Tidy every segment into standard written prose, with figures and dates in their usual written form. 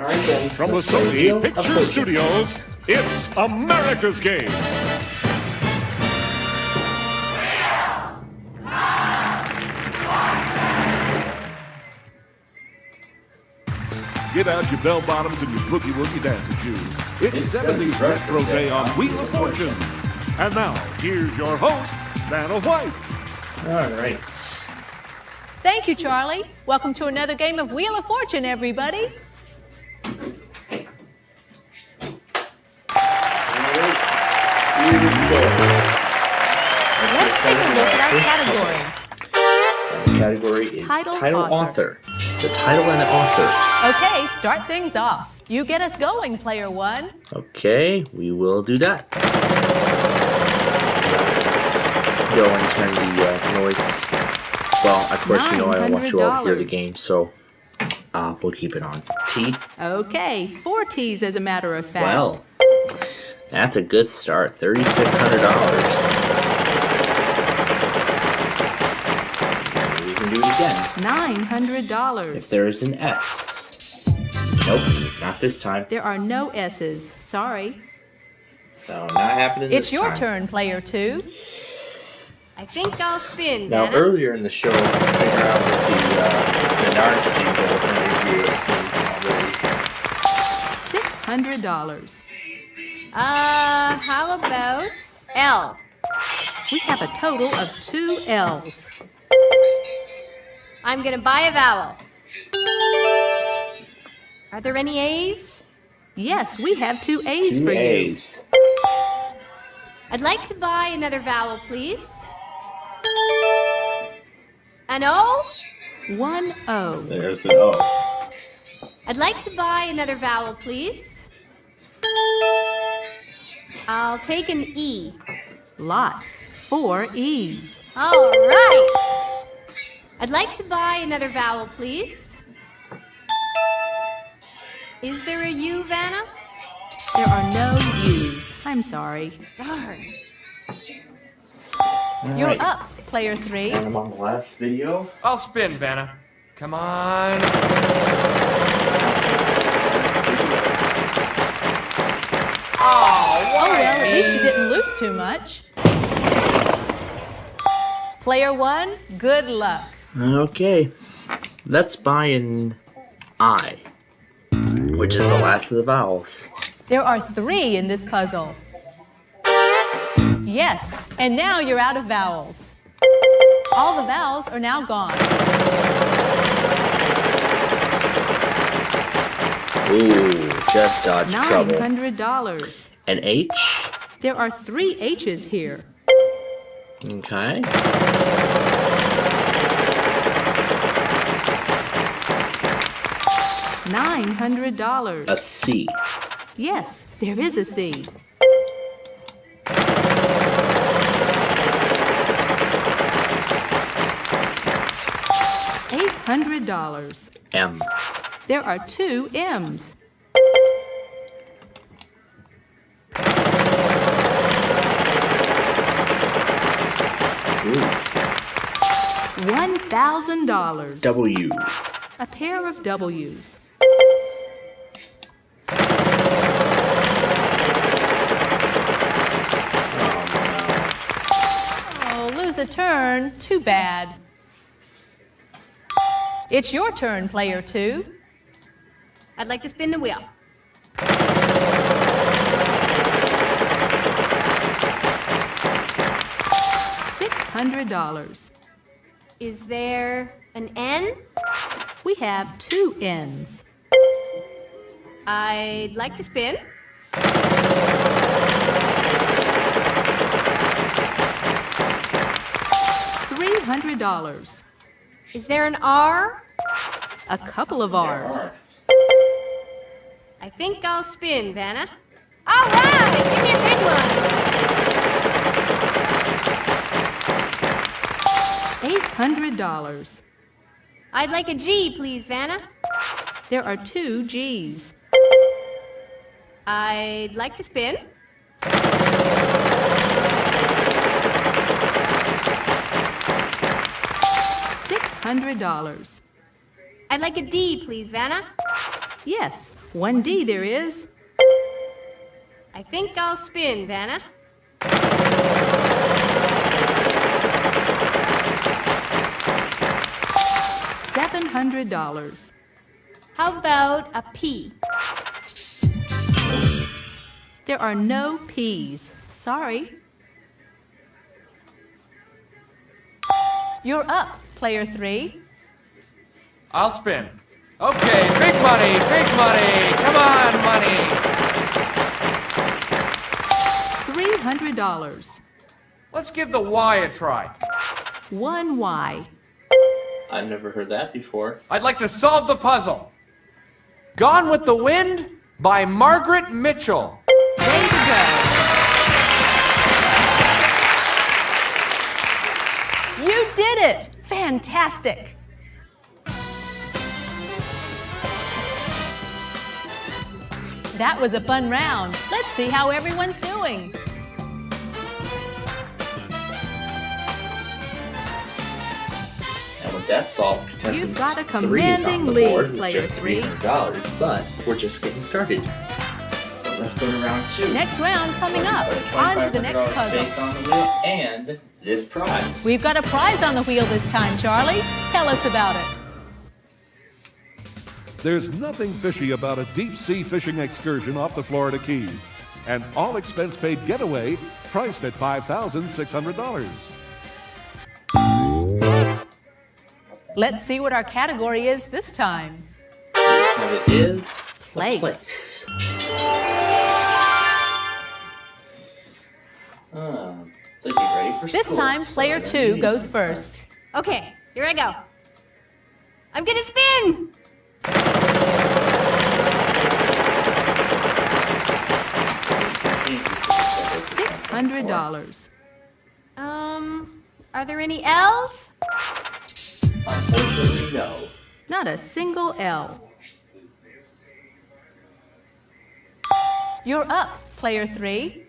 All right, then. From the Sony Picture Studios, it's America's Game. Get out your bell-bottoms and your boogie-woogie dancing shoes. It's 70s Retro Day on Wheel of Fortune. And now, here's your host, Vanna White. All right. Thank you, Charlie. Welcome to another game of Wheel of Fortune, everybody. Here we go. Let's take a look at our category. The category is Title author. The title and the author. Okay, start things off. You get us going, player one. Okay, we will do that. Go and turn the noise. Well, of course, you know I don't want you all to hear the game, so we'll keep it on. T. Okay, 4 T's as a matter of fact. Well, that's a good start. $3,600. We can do it again. $900. If there is an S. Nope, not this time. There are no S's. Sorry. No, not happening this It's your time. turn, player two. I think I'll spin, Now, Vanna. earlier in the show, figure out with the Nards jingle, many of you have seen already. $600. How about L? We have a total of 2 L's. I'm gonna buy a vowel. Are there any A's? Yes, we have 2 A's Two for you. A's. I'd like to buy another vowel, please. An O? 1 O. There's an O. I'd like to buy another vowel, please. I'll take an E. Lots. 4 E's. All right. I'd like to buy another vowel, please. Is there a U, Vanna? There are no U's. I'm sorry. Darn. All You're right. up, player 3. And I'm on the last video. I'll spin, Vanna. Come on. Oh, well, at least you didn't lose too much. Player 1, good luck. Okay. Let's buy an I, which is the last of the vowels. There are 3 in this puzzle. Yes, and now you're out of vowels. All the vowels are now gone. Ooh, just dodged trouble. $900. An H. There are 3 H's here. Okay. $900. A C. Yes, there is a C. $800. M. There are 2 M's. Ooh. $1,000. W. A pair of W's. Oh, lose a turn. Too bad. It's your turn, player 2. I'd like to spin the wheel. $600. Is there an N? We have 2 N's. I'd like to spin. $300. Is there an R? A couple of R's. I think I'll spin, Vanna. All right, give me a big one. $800. I'd like a G, please, Vanna. There are 2 G's. I'd like to spin. $600. I'd like a D, please, Vanna. Yes, 1 D there is. I think I'll spin, Vanna. $700. How about a P? There are no P's. Sorry. You're up, player 3. I'll spin. Okay, big money, big money. Come on, money. $300. Let's give the Y a try. 1 Y. I've never heard that before. I'd like to solve the puzzle. Gone with the Wind by Margaret Mitchell. Way to go. You did it! Fantastic! That was a fun round. Let's see how everyone's doing. And with that solved, contestant You've got a 3 is on commanding the lead, board with player just three. $300, but we're just getting started. So let's go to round 2. Next round coming up. On to the next $2,500 puzzle. space on the wheel and this prize. We've got a prize on the wheel this time, Charlie. Tell us about it. There's nothing fishy about a deep-sea fishing excursion off the Florida Keys. An all-expense-paid getaway priced at $5,600. Let's see what our category is this time. And it is Place. place. Think you're ready for This school, time, so player let's 2 use goes some first. Okay, here I go. I'm gonna spin! $600. Are there any L's? Unfortunately, no. Not a single L. You're up, player 3.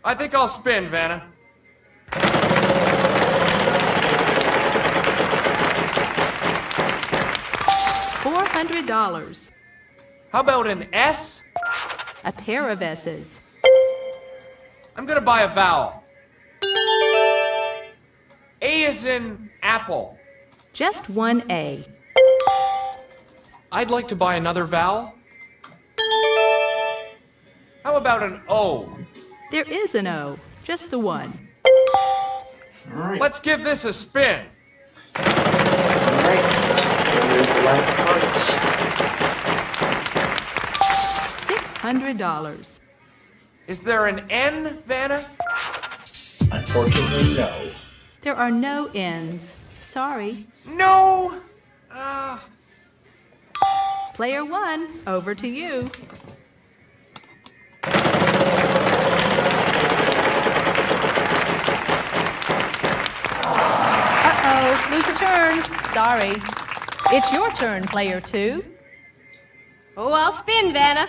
I think I'll spin, Vanna. $400. How about an S? A pair of S's. I'm gonna buy a vowel. A is in apple. Just one A. I'd like to buy another vowel. How about an O? There is an O, just the one. All right. Let's give this a spin. All right. Here's the last part. $600. Is there an N, Vanna? Unfortunately, no. There are no N's. Sorry. No! Player 1, over to you. Uh-oh, lose a turn. Sorry. It's your turn, player 2. Oh, I'll spin, Vanna.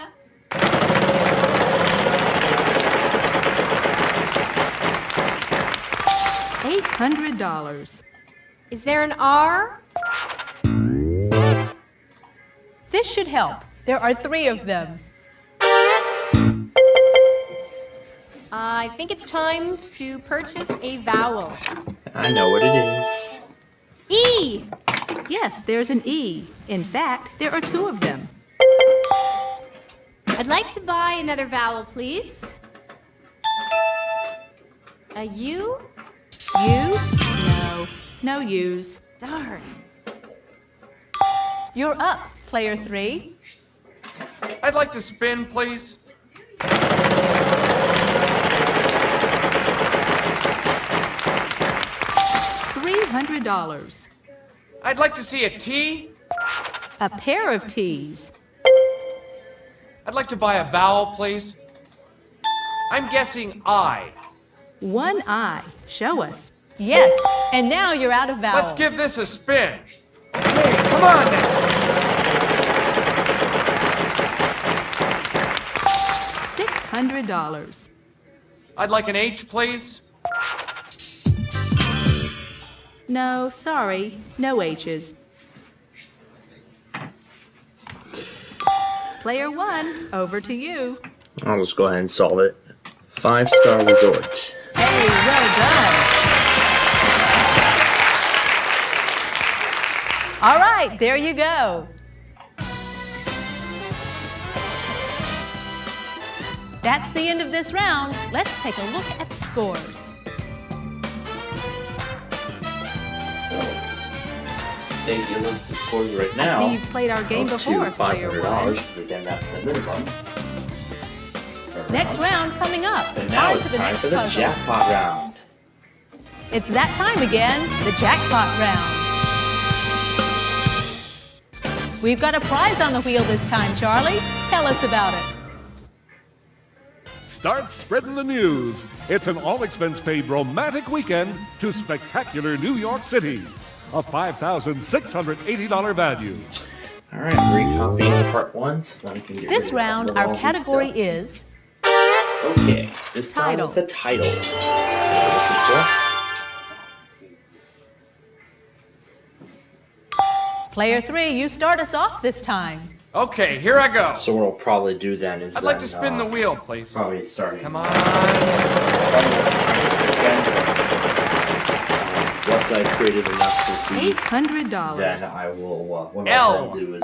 $800. Is there an R? This should help. There are 3 of them. I think it's time to purchase a vowel. I know what it is. E! Yes, there's an E. In fact, there are 2 of them. I'd like to buy another vowel, please. A U? U? No. No U's. Darn. You're up, player 3. I'd like to spin, please. $300. I'd like to see a T. A pair of T's. I'd like to buy a vowel, please. I'm guessing I. 1 I. Show us. Yes, and now you're out of vowels. Let's give this a spin. Okay, come on now. $600. I'd like an H, please. No, sorry. No H's. Player 1, over to you. I'll just go ahead and solve it. 5-star resort. Hey, well done. All right, there you go. That's the end of this round. Let's take a look at the scores. So, take a look at the scores right I now. see you've played our game before, player one. because again, that's the minimum. Next round coming up. And now On it's to the time next for the puzzle. jackpot round. It's that time again, the jackpot round. We've got a prize on the wheel this time, Charlie. Tell us about it. Start spreading the news. It's an all-expense-paid romantic weekend to spectacular New York City. A $5,680 value. All right, recopying part one. So I can get This rid of round, all our this category stuff. is Okay, this time Title. it's a title. Player 3. You start us off this time. Okay, here I go. So what I'll probably do then is I'd like to spin the wheel, please. Probably starting. Come on. Once I've created enough of these, $800. then I will. What L. I'll do is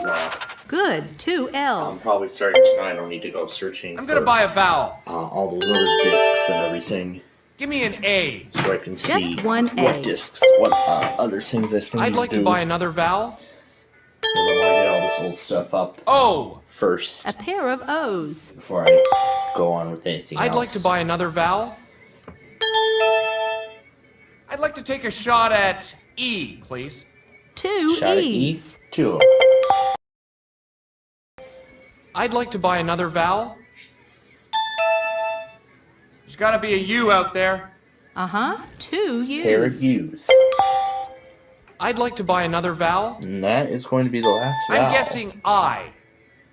Good. 2 I'm L's. probably starting tonight. I don't need to go searching. I'm for, gonna buy a vowel. all those other discs and everything, Give me an A. so I can see one A. what discs, what other things I still need I'd like to do. to buy another vowel. I want to get all this old stuff up O. first A pair of O's. before I go on with anything else. I'd like to buy another vowel. I'd like to take a shot at E, please. 2 Shot at E's. E. 2. I'd like to buy another vowel. There's gotta be a U out there. 2 U's. Pair of U's. I'd like to buy another vowel. And that is going to be the last vowel. I'm guessing I.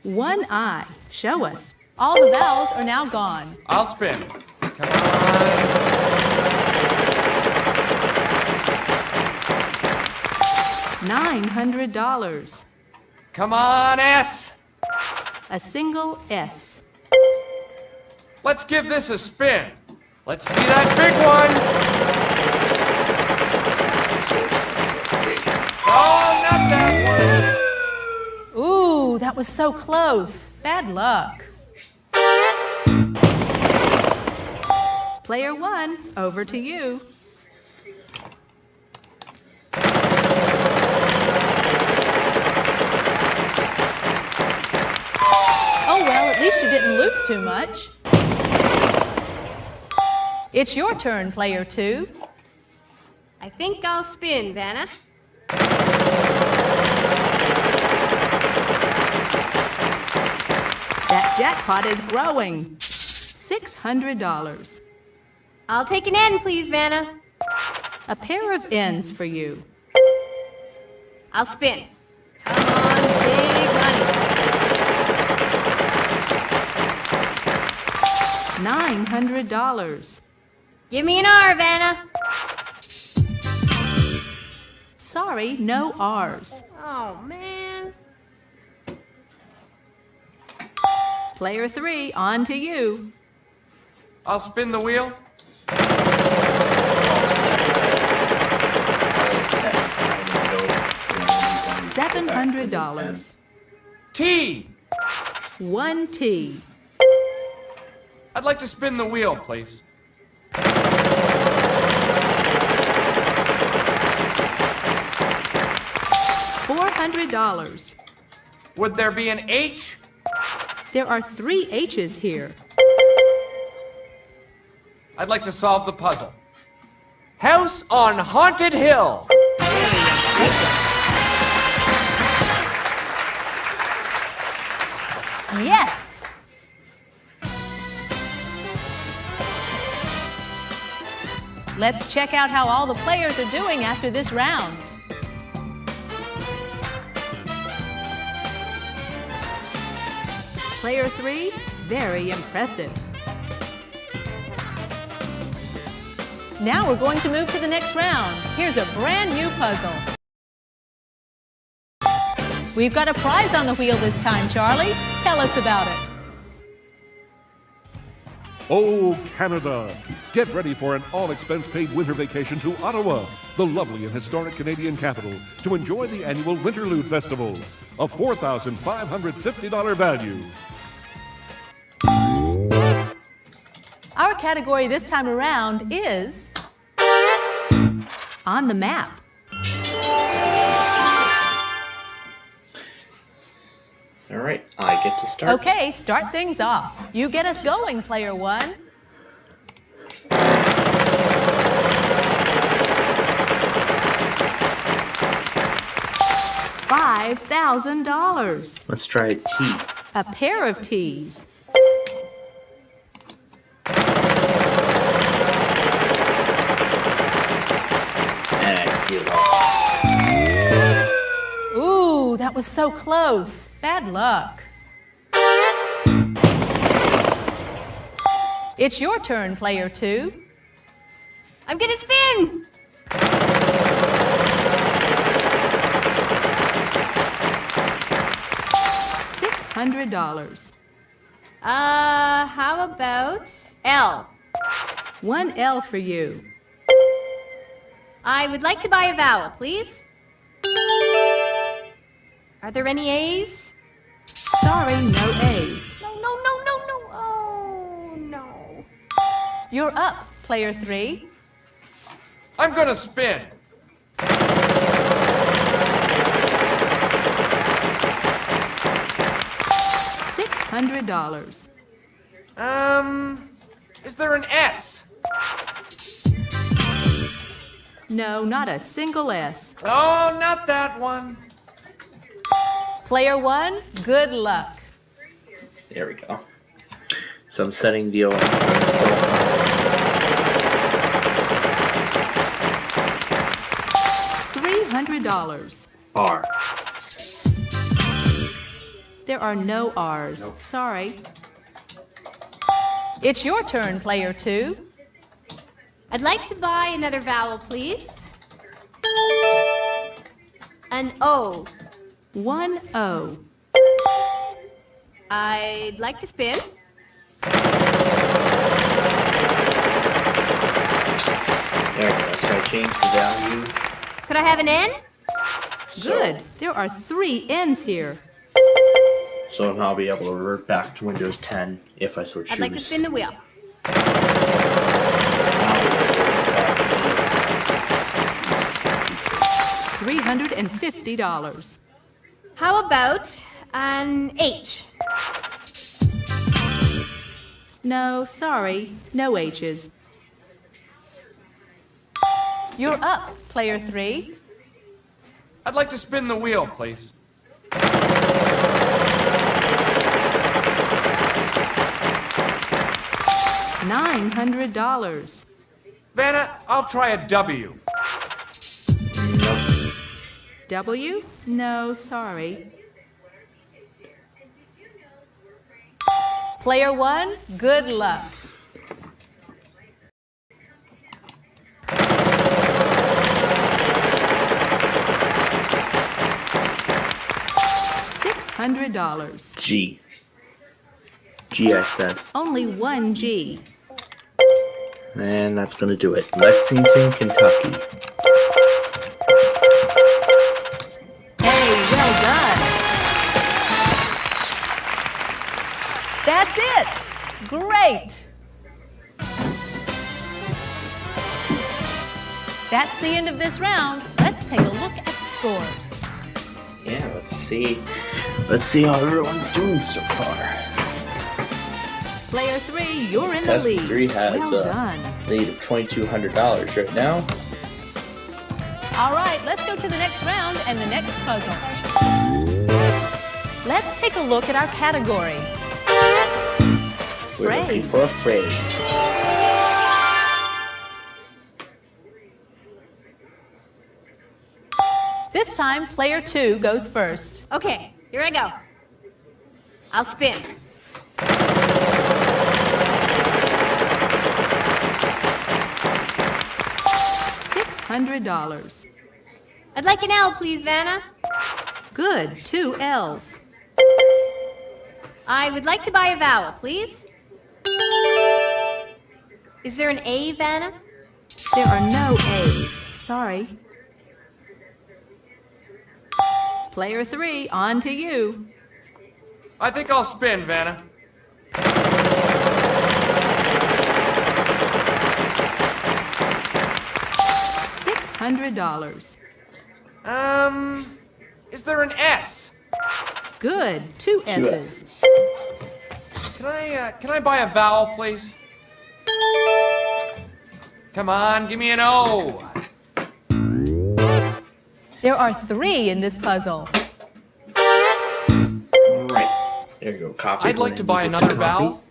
1 I. Show us. All the vowels are now gone. I'll spin. Come on. $900. Come on, S. A single S. Let's give this a spin. Let's see that big one. Oh, not that one. Ooh, that was so close. Bad luck. Player 1, over to you. Oh well, at least you didn't lose too much. It's your turn, player 2. I think I'll spin, Vanna. That jackpot is growing. $600. I'll take an N, please, Vanna. A pair of N's for you. I'll spin. Come on, big money. $900. Give me an R, Vanna. Sorry, no R's. Oh, man. Player 3, on to you. I'll spin the wheel. $700. T. 1 T. I'd like to spin the wheel, please. $400. Would there be an H? There are 3 H's here. I'd like to solve the puzzle. House on Haunted Hill. Yes! Let's check out how all the players are doing after this round. Player 3, very impressive. Now we're going to move to the next round. Here's a brand new puzzle. We've got a prize on the wheel this time, Charlie. Tell us about it. Oh, Canada! Get ready for an all-expense-paid winter vacation to Ottawa, the lovely and historic Canadian capital, to enjoy the annual Winterlude Festival, a $4,550 value. category this time around is on the map. All right, I get to start. Okay, start things off. You get us going, player one. $5,000. Let's try a T. A pair of T's. And I give up. Ooh, that was so close. Bad luck. It's your turn, player two. I'm gonna spin. $600. How about L? One L for you. I would like to buy a vowel, please. Are there any A's? Sorry, no A's. No. Oh, no. You're up, player three. I'm gonna spin. $600. Is there an S? No, not a single S. Oh, not that one. Player one, good luck. There we go. So I'm setting the OS install. $300. R. There are no R's. Nope. Sorry. It's your turn, player two. I'd like to buy another vowel, please. An O. One O. I'd like to spin. There we go. So I changed the value. Could I have an N? Good. There are three N's here. So I'll be able to revert back to Windows 10 if I so choose. I'd like to spin the wheel. $350. How about an H? No, sorry, no H's. You're up, player three. I'd like to spin the wheel, please. $900. Vanna, I'll try a W. W? No, sorry. Player one, good luck. $600. G. G, I said. Only one G. And that's going to do it. Lexington, Kentucky. Hey, well done. That's it. Great. That's the end of this round. Let's take a look at the scores. Yeah, let's see. Let's see how everyone's doing so far. Player three, you're in the Test lead. 3 has well a done. lead of $2,200 right now. All right, let's go to the next round and the next puzzle. Let's take a look at our category. We're looking Phrase. for a phrase. This time, player two goes first. Okay, here I go. I'll spin. $600. I'd like an L, please, Vanna. Good, two L's. I would like to buy a vowel, please. Is there an A, Vanna? There are no A's. Sorry. Player three, on to you. I think I'll spin, Vanna. $600. Is there an S? Good. Two S's. Can I buy a vowel, please? Come on, give me an O. There are 3 in this puzzle. Right. There you go. Copy. I'd like to buy another vowel.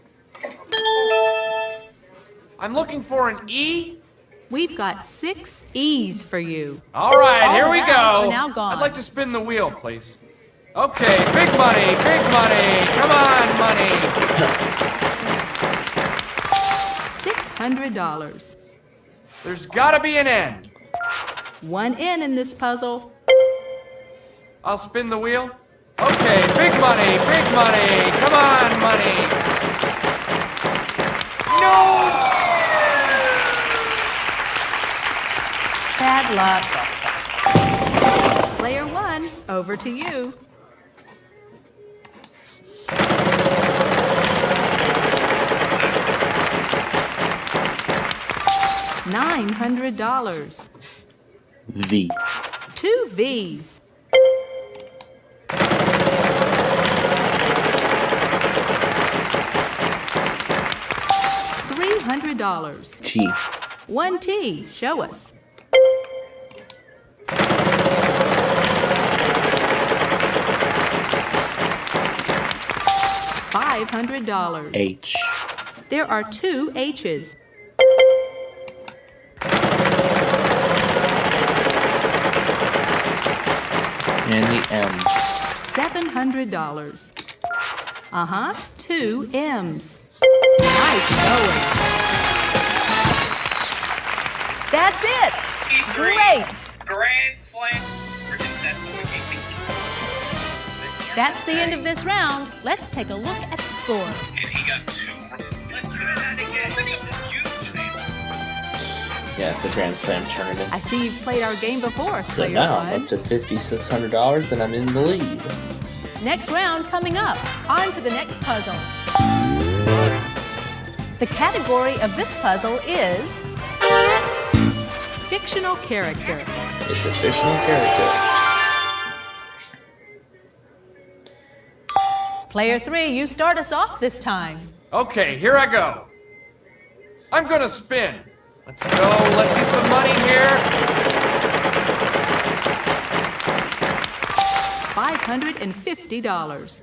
I'm looking for an E. We've got 6 E's for you. All right, All here we vowels go. are now gone. I'd like to spin the wheel, please. Okay, big money, big money. Come on, money. $600. There's gotta be an N. 1 N in this puzzle. I'll spin the wheel. Okay, big money, big money. Come on, money. No! Bad luck. Player 1, over to you. $900. V. 2 V's. $300. T. 1 T. Show us. $500. H. There are 2 H's. And the M. $700. 2 M's. Nice going. That's it. Great. Grand slam. That's the end of this round. Let's take a look at the scores. And he got 2. Let's try that again. Yeah, it's the Grand Slam tournament. I see you've played our game before, So Player now 1. I'm up to $5,600 and I'm in the lead. Next round coming up. On to the next puzzle. The category of this puzzle is fictional character. It's a fictional character. Player 3, you start us off this time. Okay, here I go. I'm gonna spin. Let's go. Let's see some money here. $550.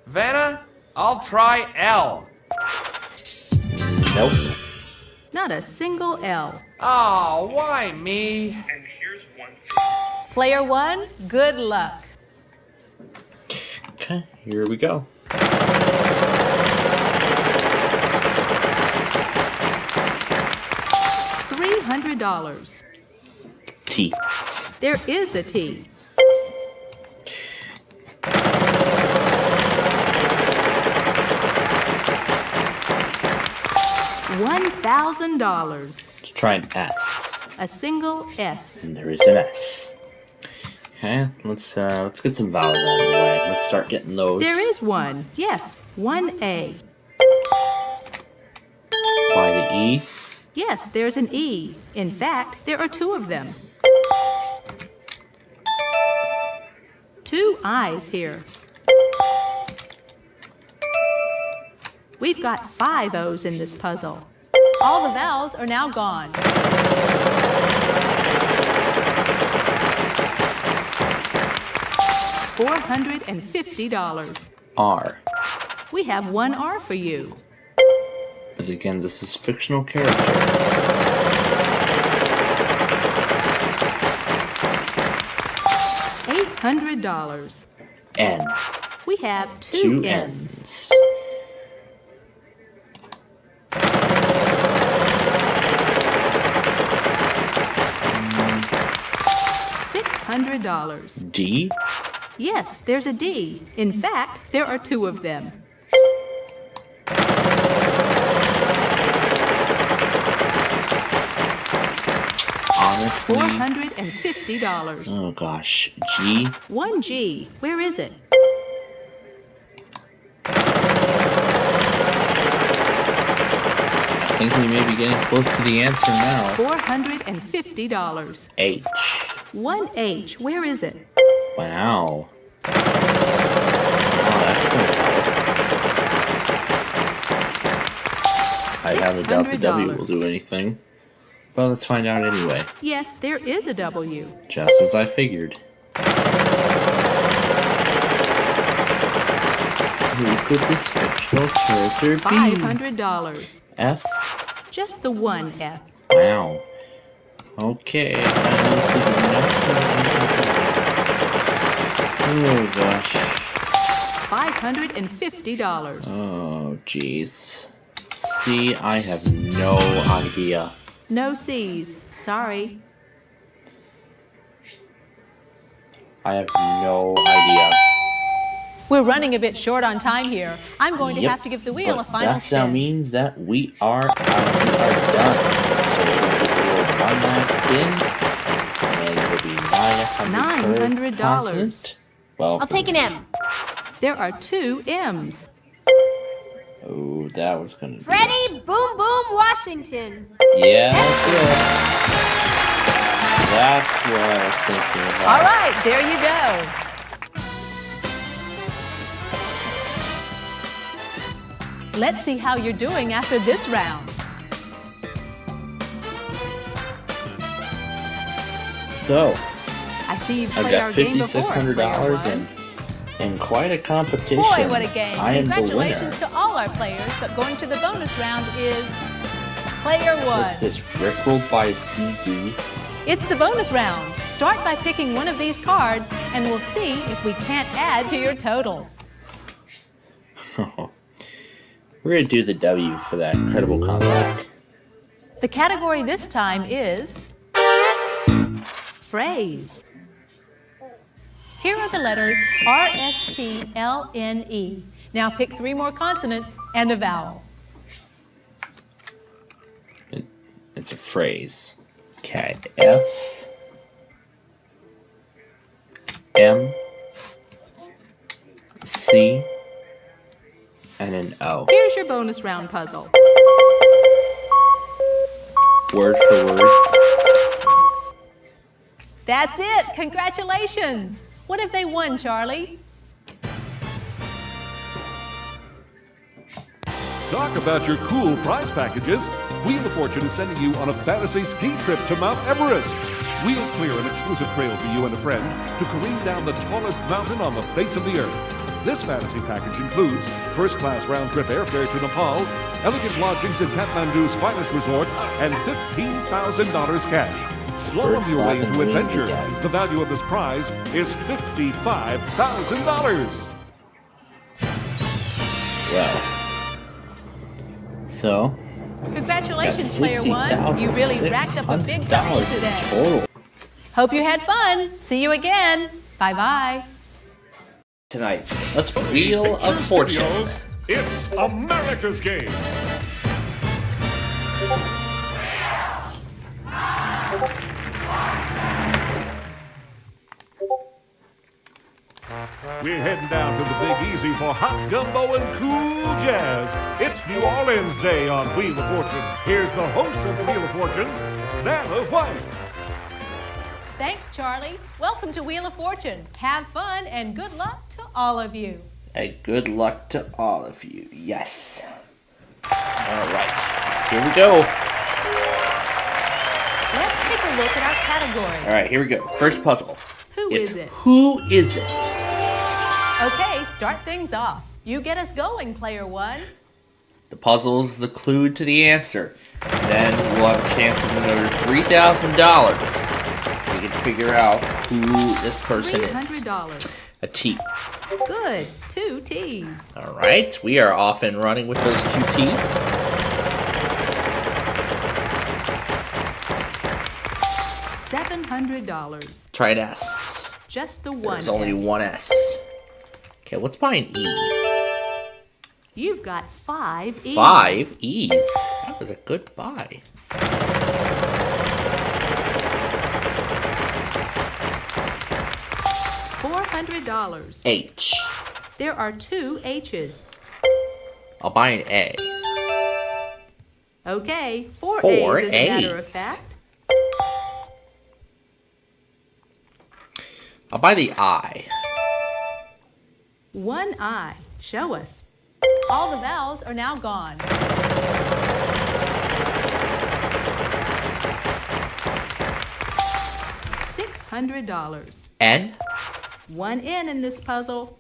Vanna, I'll try L. Nope. Not a single L. Oh, why me? And here's one. Player 1, good luck. Okay, here we go. $300. T. There is a T. $1,000. Let's try an S. A single S. And there is an S. Okay, let's get some vowels out of the way. Let's start getting those. There is one. Yes, 1A. By the E. Yes, there's an E. In fact, there are 2 of them. 2 I's here. We've got 5 O's in this puzzle. All the vowels are now gone. $450. R. We have 1 R for you. But again, this is fictional character. $800. N. We have 2 2 N's. N's. $600. D. Yes, there's a D. In fact, there are 2 of them. Honestly. $450. Oh gosh. G. 1 G. Where is it? I think we may be getting close to the answer now. $450. H. 1H. Where is it? Wow. Wow, that's so hard. I highly doubt the W will do anything. But let's find out anyway. Yes, there is a W. Just as I figured. Who could this fictional character be? $500. F? Just the one F. Wow. Okay. Oh gosh. $550. Oh jeez. C, I have no idea. No C's. Sorry. I have no idea. We're running a bit short on time here. I'm going to have to give the wheel a final spin. That means that we are done. So we're going to do one last spin, and it'll be $900. Well, I'll take an M. There are 2 M's. Oh, that was gonna be. Freddie Boom Boom Washington. Yeah, that's it. That's what I was thinking about. All right, there you go. Let's see how you're doing after this round. So, I see you've I've played got our game before. $5,600 and quite a competition. Boy, what a game. I am Congratulations the winner. to all our players, but going to the bonus round is Player 1. What's this, Rickrolled by a CD? It's the bonus round. Start by picking one of these cards, and we'll see if we can't add to your total. We're going to do the W for that incredible comeback. The category this time is phrase. Here are the letters R-S-T-L-N-E. Now pick 3 more consonants and a vowel. It's a phrase. Okay. F. M. C. And an O. Here's your bonus round puzzle. Word for word. That's it. Congratulations. What have they won, Charlie? Talk about your cool prize packages. Wheel of Fortune is sending you on a fantasy ski trip to Mount Everest. We'll clear an exclusive trail for you and a friend to careen down the tallest mountain on the face of the earth. This fantasy package includes first-class round-trip airfare to Nepal, elegant lodgings in Kathmandu's finest resort, and $15,000 cash. Slalom your way into adventure. The value of this prize is $55,000. Well. So. Congratulations, Player 1. You really racked up a big total today. Total. Hope you had fun. See you again. Bye-bye. Tonight, let's Wheel of Fortune. Studios, it's America's game. We're heading down to the Big Easy for hot gumbo and cool jazz. It's New Orleans Day on Wheel of Fortune. Here's the host of the Wheel of Fortune, Nana White. Thanks, Charlie. Welcome to Wheel of Fortune. Have fun and good luck to all of you. And good luck to all of you. Yes. All right. Here we go. Let's take a look at our category. All right, here we go. First puzzle. Who is it? Who is it? Okay, start things off. You get us going, Player 1. The puzzle's the clue to the answer. Then we'll have a chance of another $3,000. We can figure out who this person is. $300. A T. Good. 2 T's. All right, we are off and running with those 2 T's. $700. Try an S. Just the one. There's only S. one S. Okay, let's buy an E. You've got 5 E's. 5 E's. That was a good buy. $400. H. There are 2 H's. I'll buy an A. Okay, four Four A's as a matter of A's. fact. I'll buy the I. One I. Show us. All the vowels are now gone. $600. N. One N in this puzzle.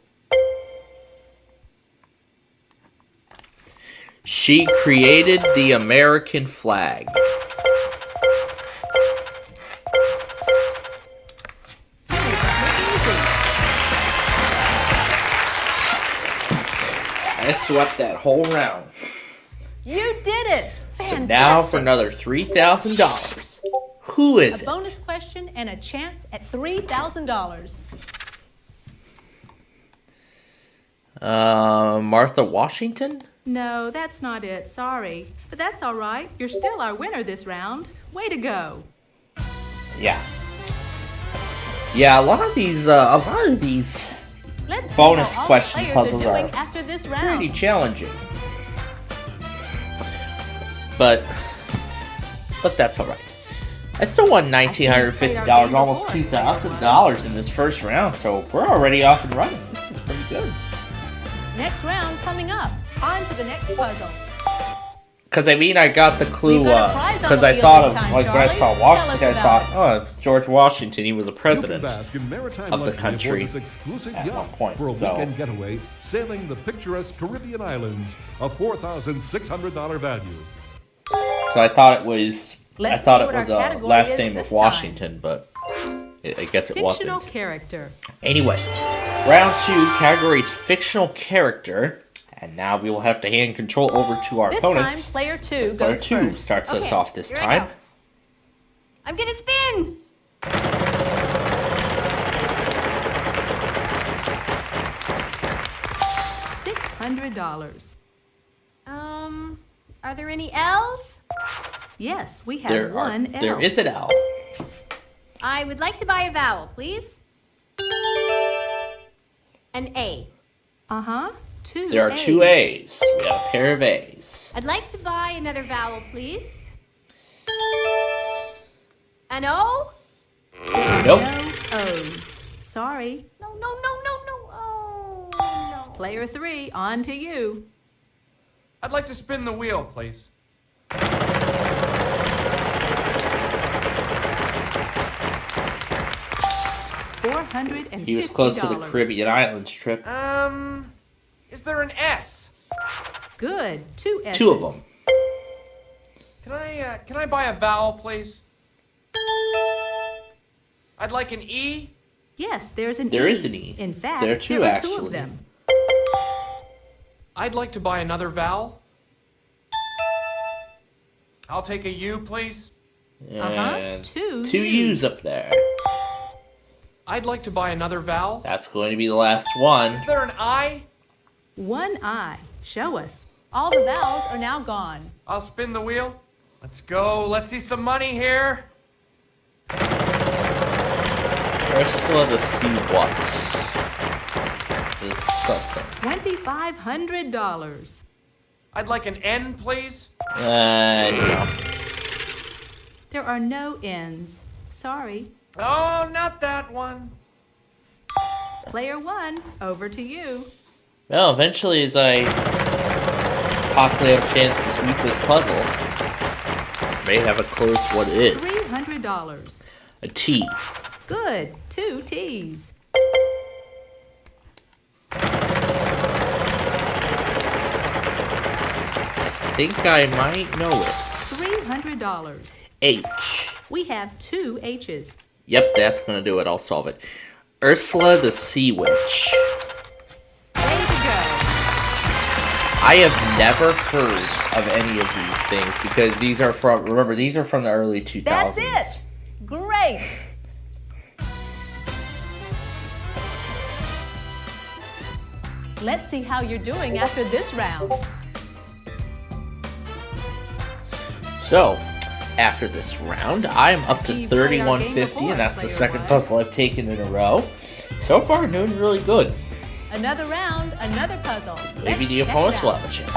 She created the American flag. I swept that whole round. You did it! So Fantastic! now for another $3,000. Who is A it? bonus question and a chance at $3,000. Martha Washington? No, that's not it. Sorry. But that's all right. You're still our winner this round. Way to go. Yeah. Yeah, a lot of these Let's see bonus how all question the players puzzles are doing are after this pretty round. challenging. But that's all right. I still won $1,950, almost $2,000 in this first round, so we're already off and running. This is pretty good. Next round coming up. On to the next puzzle. Because I mean, I got the clue. We've got a prize on Because the I wheel thought this of time, like when I Charlie. saw Tell Washington, us I about thought, oh, George Washington, he was a You can president bask in maritime of the luxury country aboard this exclusive at one yacht point, for a so- weekend getaway sailing the picturesque Caribbean islands, a $4,600 value. So I thought it was. Let's I thought see it what was our a category last is name this of time. Washington, but I guess it Fictional wasn't. character. Anyway, round 2, category's fictional character, and now we will have to hand control over to our This time, opponents. player 2 Player goes 2 first. starts us Okay, off this here I time. go. I'm gonna spin. $600. Are there any L's? Yes, we have There one L. there is an L. I would like to buy a vowel, please. An A. Uh-huh. Two There are A's. 2 A's. We have a pair of A's. I'd like to buy another vowel, please. An O? Nope. No O's. Sorry. No. Oh, no. Player 3, on to you. I'd like to spin the wheel, please. $450. He was close to the Caribbean Islands trip. Is there an S? Good. 2 S's. 2 of them. Can I buy a vowel, please? I'd like an E. Yes, there's an E. There is an E. In fact, There are two, there are 2 actually. of them. I'd like to buy another vowel. I'll take a U, please. And 2 2 U's up there. I'd like to buy another vowel. That's going to be the last one. Is there an I? One I. Show us. All the vowels are now gone. I'll spin the wheel. Let's go. Let's see some money here. Ursula the Sea What? Is something. $2,500. I'd like an N, please. No. There are no N's. Sorry. Oh, not that one. Player 1, over to you. Well, eventually, as I possibly have a chance to sweep this puzzle, may have a clue to what it is. $300. A T. Good. 2 T's. I think I might know it. $300. H. We have 2 H's. Yep, that's gonna do it. I'll solve it. Ursula the Sea Witch. Way to go. I have never heard of any of these things because these are from, remember, these are from the early 2000s. That's it. Great. Let's see how you're doing after this round. So, after this round, I'm up to So you've played our game 3150, before, and that's the player second one. puzzle I've taken in a row. So far, doing really good. Another round, another puzzle. Maybe Let's the check it opponents will out. have a chance.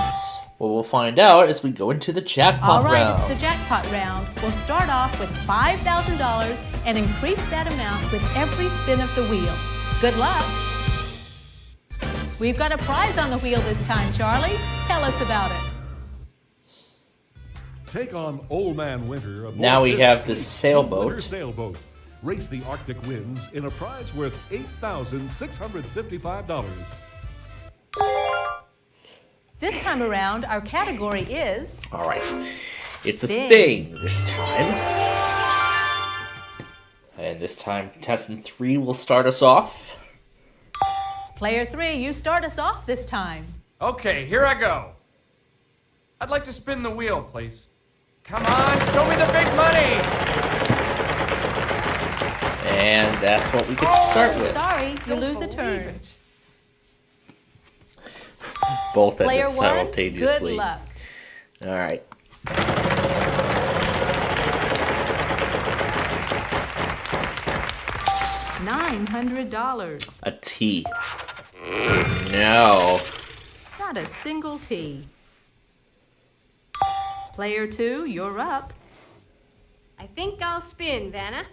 Well, we'll find out as we go into the jackpot All right, round. it's the jackpot round. We'll start off with $5,000 and increase that amount with every spin of the wheel. Good luck. We've got a prize on the wheel this time, Charlie. Tell us about it. Take on Old Man Winter aboard Now we this have the sweet sailboat. winter sailboat. Race the Arctic winds in a prize worth $8,655. This time around, our category is All right. It's a Thing. thing this time. And this time, contestant 3 will start us off. Player 3. You start us off this time. Okay, here I go. I'd like to spin the wheel, please. Come on, show me the big money! And that's what we get to start with. Sorry, you lose a turn. Both Player ended 1, simultaneously. good luck. All right. $900. A T. No. Not a single T. Player 2, you're up. I think I'll spin, Vanna.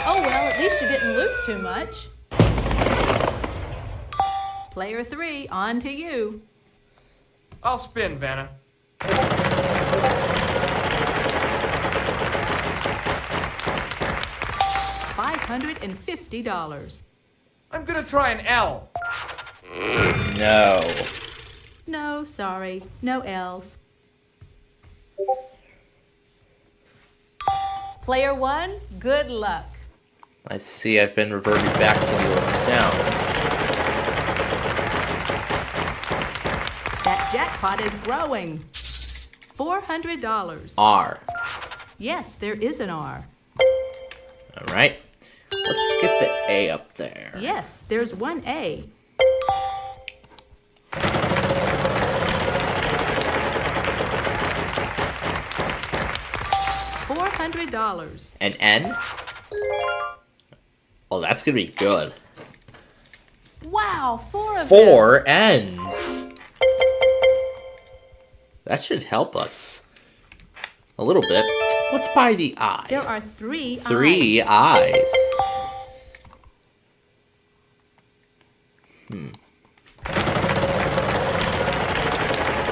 Oh, well, at least you didn't lose too much. Player 3, on to you. I'll spin, Vanna. $550. I'm gonna try an L. No. No, sorry, no L's. Player 1, good luck. I see I've been reverted back to the old sounds. That jackpot is growing. $400. R. Yes, there is an R. All right. Let's get the A up there. Yes, there's one A. $400. An N? Oh, that's gonna be good. Wow, 4 of them. 4 N's. That should help us a little bit. Let's buy the I. There are 3 3 I's. I's.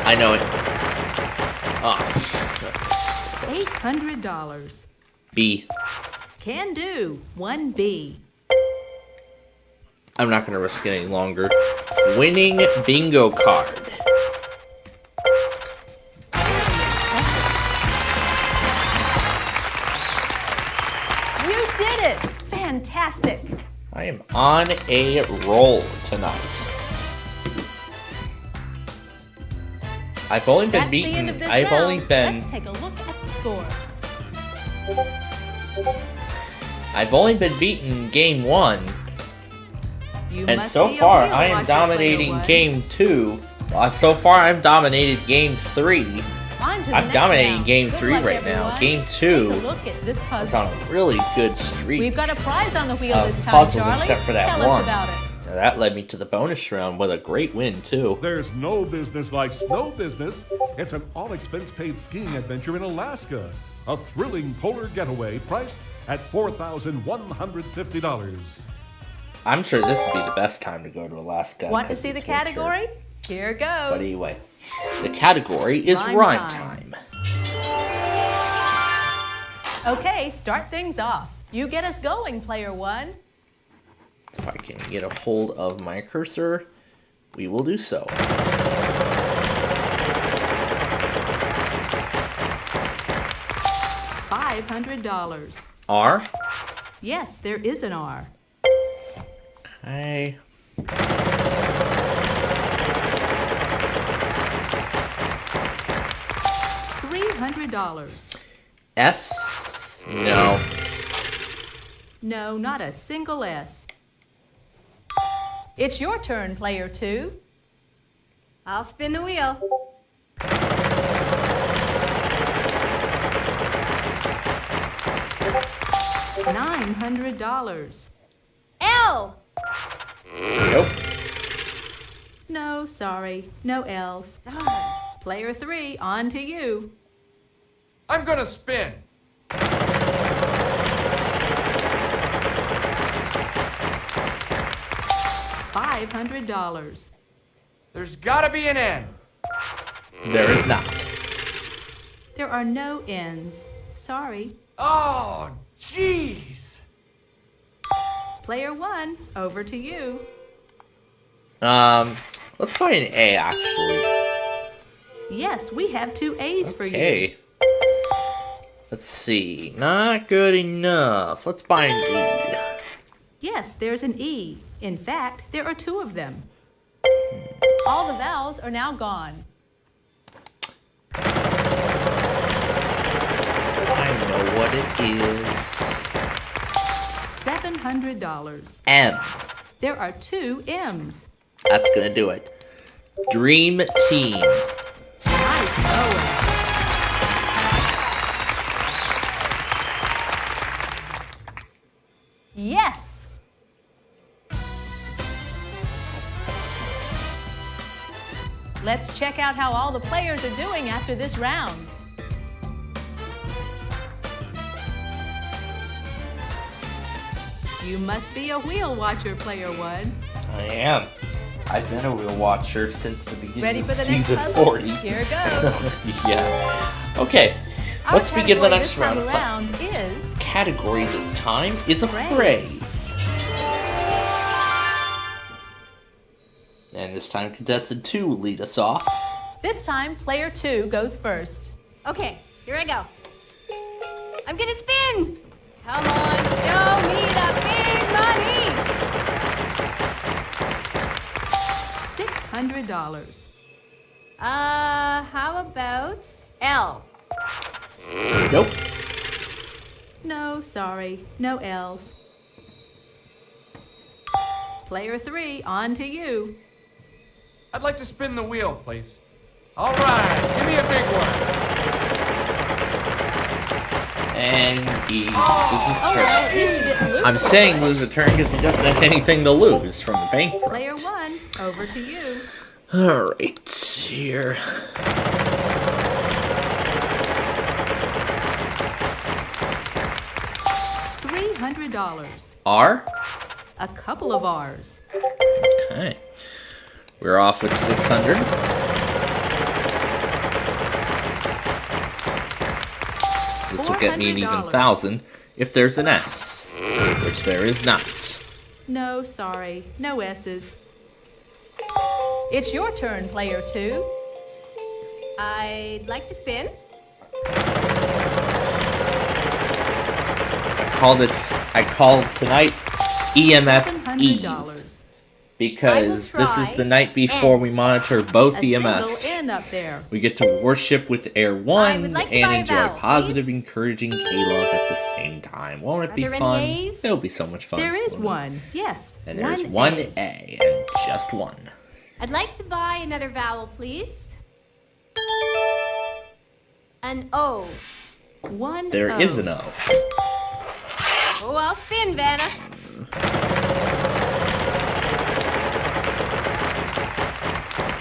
I know it. Oh. $800. B. Can do. 1B. I'm not gonna risk it any longer. Winning bingo card. You did it! Fantastic. I am on a roll tonight. I've only been That's the end beaten. of this I've round. only been. Let's take a look at the scores. I've only been beaten game 1, You and must so be a far wheel I am watcher, dominating player 1. game 2. So far I've dominated game 3. On to the I'm next dominating round. game Good 3 luck, right now. everyone. Game 2 Take a look at this is puzzle. on a really good streak. We've got a prize on the wheel of this time, puzzles Charlie. except for that Tell one. us about it. Now that led me to the bonus round with a great win too. There's no business like snow business. It's an all-expense-paid skiing adventure in Alaska. A thrilling polar getaway priced at $4,150. I'm sure this would be the best time to go to Alaska. Want to because see the it's winter. category? Here it goes. But anyway, the category is Rhyme rhyme time. time. Okay, start things off. You get us going, player 1. If I can get a hold of my cursor, we will do so. $500. R. Yes, there is an R. Okay. $300. S. No. No, not a single S. It's your turn, player 2. I'll spin the wheel. $900. L. No, sorry. No L's. Darn. Player 3, on to you. I'm gonna spin. $500. There's gotta be an end. There is not. There are no ends. Sorry. Oh, jeez. Player 1, over to you. Let's buy an A, actually. Yes, we have 2 A's for you. Okay. Let's see. Not good enough. Let's buy an E. Yes, there's an E. In fact, there are 2 of them. All the vowels are now gone. I know what it is. $700. M. There are 2 M's. That's gonna do it. Dream Team. Nice going. Yes! Let's check out how all the players are doing after this round. You must be a wheel watcher, Player 1. I am. I've been a wheel watcher since the beginning Ready of for the next season puzzle? 40. Here it goes. Yeah. Okay. Our Let's begin the category next this time round. around is Category this time is a phrase. And this time contestant 2 will lead us off. This time, Player 2 goes first. Okay, here I go. I'm gonna spin. Come on, show me the big money. $600. How about L? Nope. No, sorry. No L's. Player 3, on to you. I'd like to spin the wheel, please. All right, give me a big one. And E. This is Oh, well, at least you didn't lose. I'm so saying much. lose a turn because he doesn't have anything to lose from the bank. Player 1, over to you. Alright, here. $300. R? A couple of R's. Okay. We're off with 600. This will get me an even $400. 1,000 if there's an S, which there is not. No, sorry. No S's. It's your turn, Player 2. I'd like to spin. I call tonight EMF Eve $700. because I will this is try the night before we monitor both A single EMFs. N up there. We get to worship with Air I 1 would like to and buy a enjoy vowel, positive, please. encouraging K-Love at the same time. Won't it Are be there any fun? A's? It'll be so much fun. There is won't it? one. Yes. And there's one one A and just one. I'd like to buy another vowel, please. An O. One There O. is an O. Oh, I'll spin, Vanna.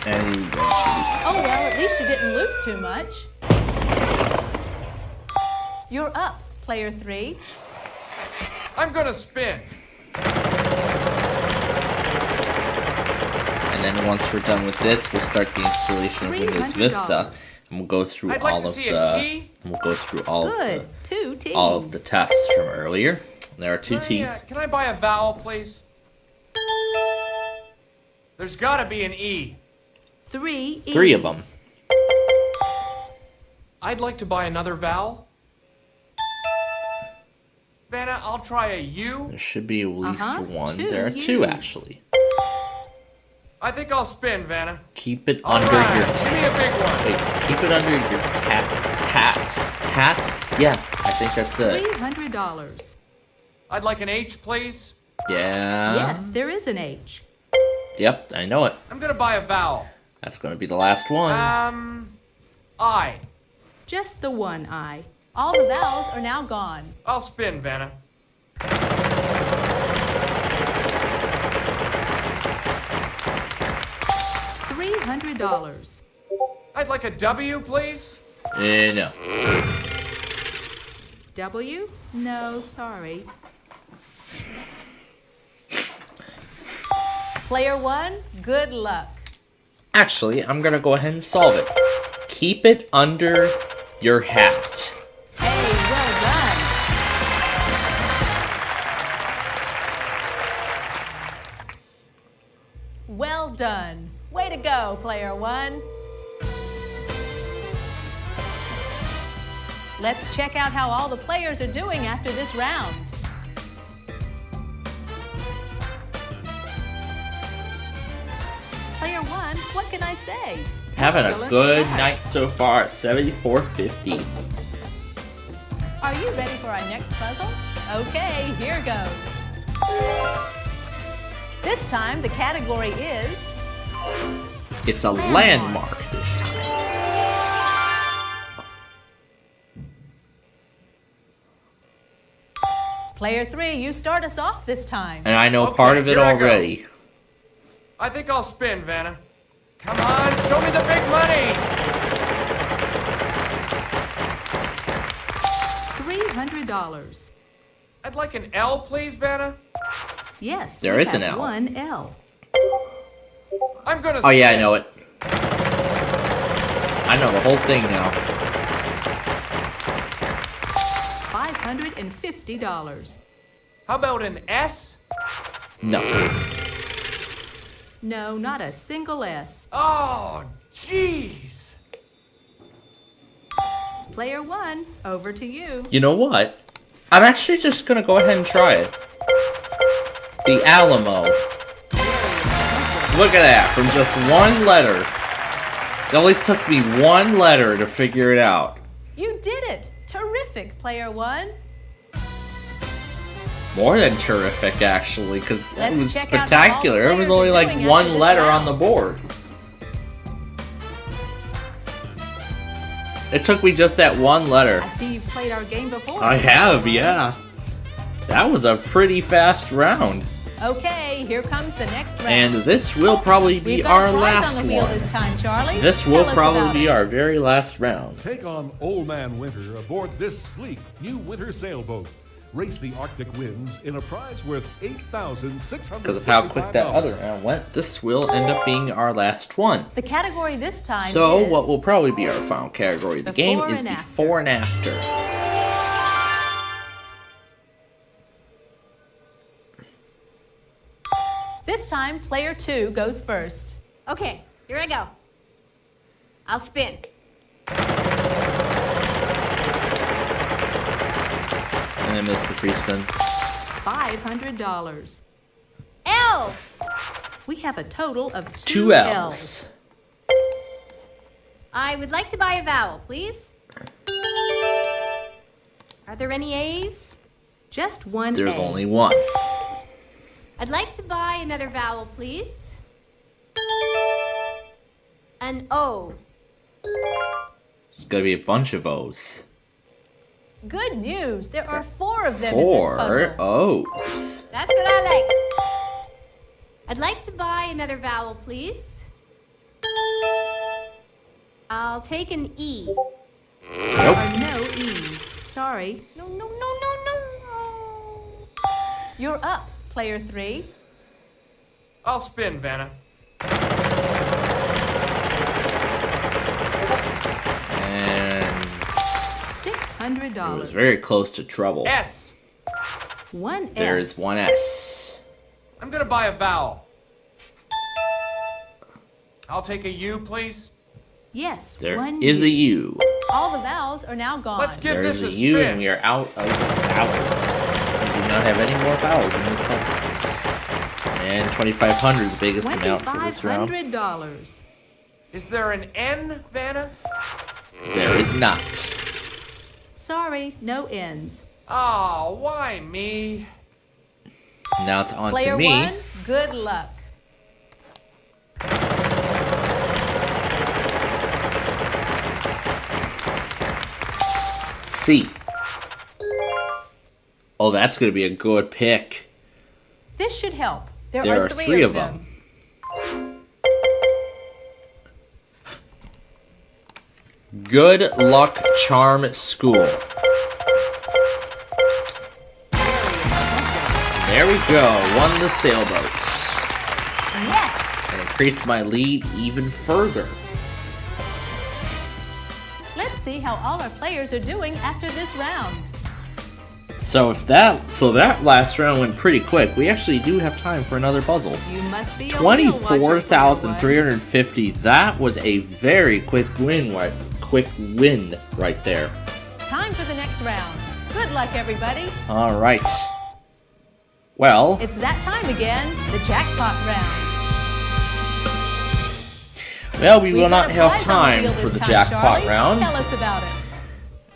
And eventually. Oh, well, at least you didn't lose too much. You're up, Player 3. I'm gonna spin. And then once we're done with this, we'll start the installation of Windows Vista, $300. and we'll go through I'd like all to of see a the T. and we'll go through all Good. of 2 T's. all of the tests from earlier. There are 2 T's. Can I buy a vowel, please? There's gotta be an E. 3 E's. 3 of them. I'd like to buy another vowel. Vanna, I'll try a U. There should be at least one. 2 There are 2 U's. actually. I think I'll spin, Vanna. Keep it All under right, your give me a big one. wait. Keep it under your hat. Yeah, I think that's it. $300. I'd like an H, please. Yeah. Yes, there is an H. Yep, I know it. I'm gonna buy a vowel. That's going to be the last one. I. Just the one I. All the vowels are now gone. I'll spin, Vanna. $100. I'd like a W, please. No. W? No, sorry. Player 1, good luck. Actually, I'm gonna go ahead and solve it. Keep it under your hat. Hey, well done. Well done. Way to go, Player 1. Let's check out how all the players are doing after this round. Player 1, what can I say? Having a Excellent good start. night so far at 74.50. Are you ready for our next puzzle? Okay, here goes. This time the category is It's a landmark this time. Player 3, you start us off this time. And I know Okay, part of it here I go. already. I think I'll spin, Vanna. Come on, show me the big money. $300. I'd like an L, please, Vanna. Yes, There we is an have L. one L. I'm gonna Oh yeah, I spin. know it. I know the whole thing now. $550. How about an S? No. No, not a single S. Oh, jeez. Player 1, over to you. You know what? I'm actually just gonna go ahead and try it. The Alamo. Look at that, from just one letter. It only took me one letter to figure it out. You did it! Terrific, Player 1. More than terrific, actually, because it Let's was check out how all the spectacular. It was players are only like doing one after this letter on round. the board. It took me just that one letter. I see you've played our game before. I have, yeah. That was a pretty fast round. Okay, here comes the next round. And this will probably We've be got our a prize last on the wheel one. this time, Charlie. This Tell will us probably about be it. our very last round. Take on Old Man Winter aboard this sleek new winter sailboat. Race the Arctic winds in a prize worth $8,655. Because of how quick that other round went, this will end up being our last one. The category this time So, is what will probably be our final category of the game Before is and after. before and after. This time, Player 2 goes first. Okay, here I go. I'll spin. And I missed the free spin. $500. L! We have a total of Two two L's. I would like to buy a vowel, please. Are there any A's? Just one There's A. only one. I'd like to buy another vowel, please. An O. There's gonna be a bunch of O's. Good news. There are 4 of them in this Four puzzle. O's. That's what I like. I'd like to buy another vowel, please. I'll take an E. There are no E's. Sorry. No, no, no, no, no. You're up, Player 3. I'll spin, Vanna. And $600. it was very close to trouble. S. One S. There's one S. I'm gonna buy a vowel. I'll take a U, please. Yes, There one is U. a U. All the vowels are now gone. Let's give There this is a a U, spin. and we are out of vowels. We do not have any more vowels in this puzzle. And 2,500 is the biggest amount for this round. $2,500. Is there an N, Vanna? There is not. Sorry, no ends. Oh, why me? Now it's on Player to me. 1, good luck. C. Oh, that's going to be a good pick. This should help. There There are are three three of of them. Good Luck Charm School. There we go. Won the sailboats. Yes! And increased my lead even further. Let's see how all our players are doing after this round. So that last round went pretty quick. We actually do have time for another puzzle. You must be a wheel watcher, player one. 24,350. That was a very quick win right there. Time for the next round. Good luck, everybody. All right. Well, It's that time again, the jackpot round. we We've will got not a have prize on time wheel for this the time, jackpot Charlie. round. Tell us about it.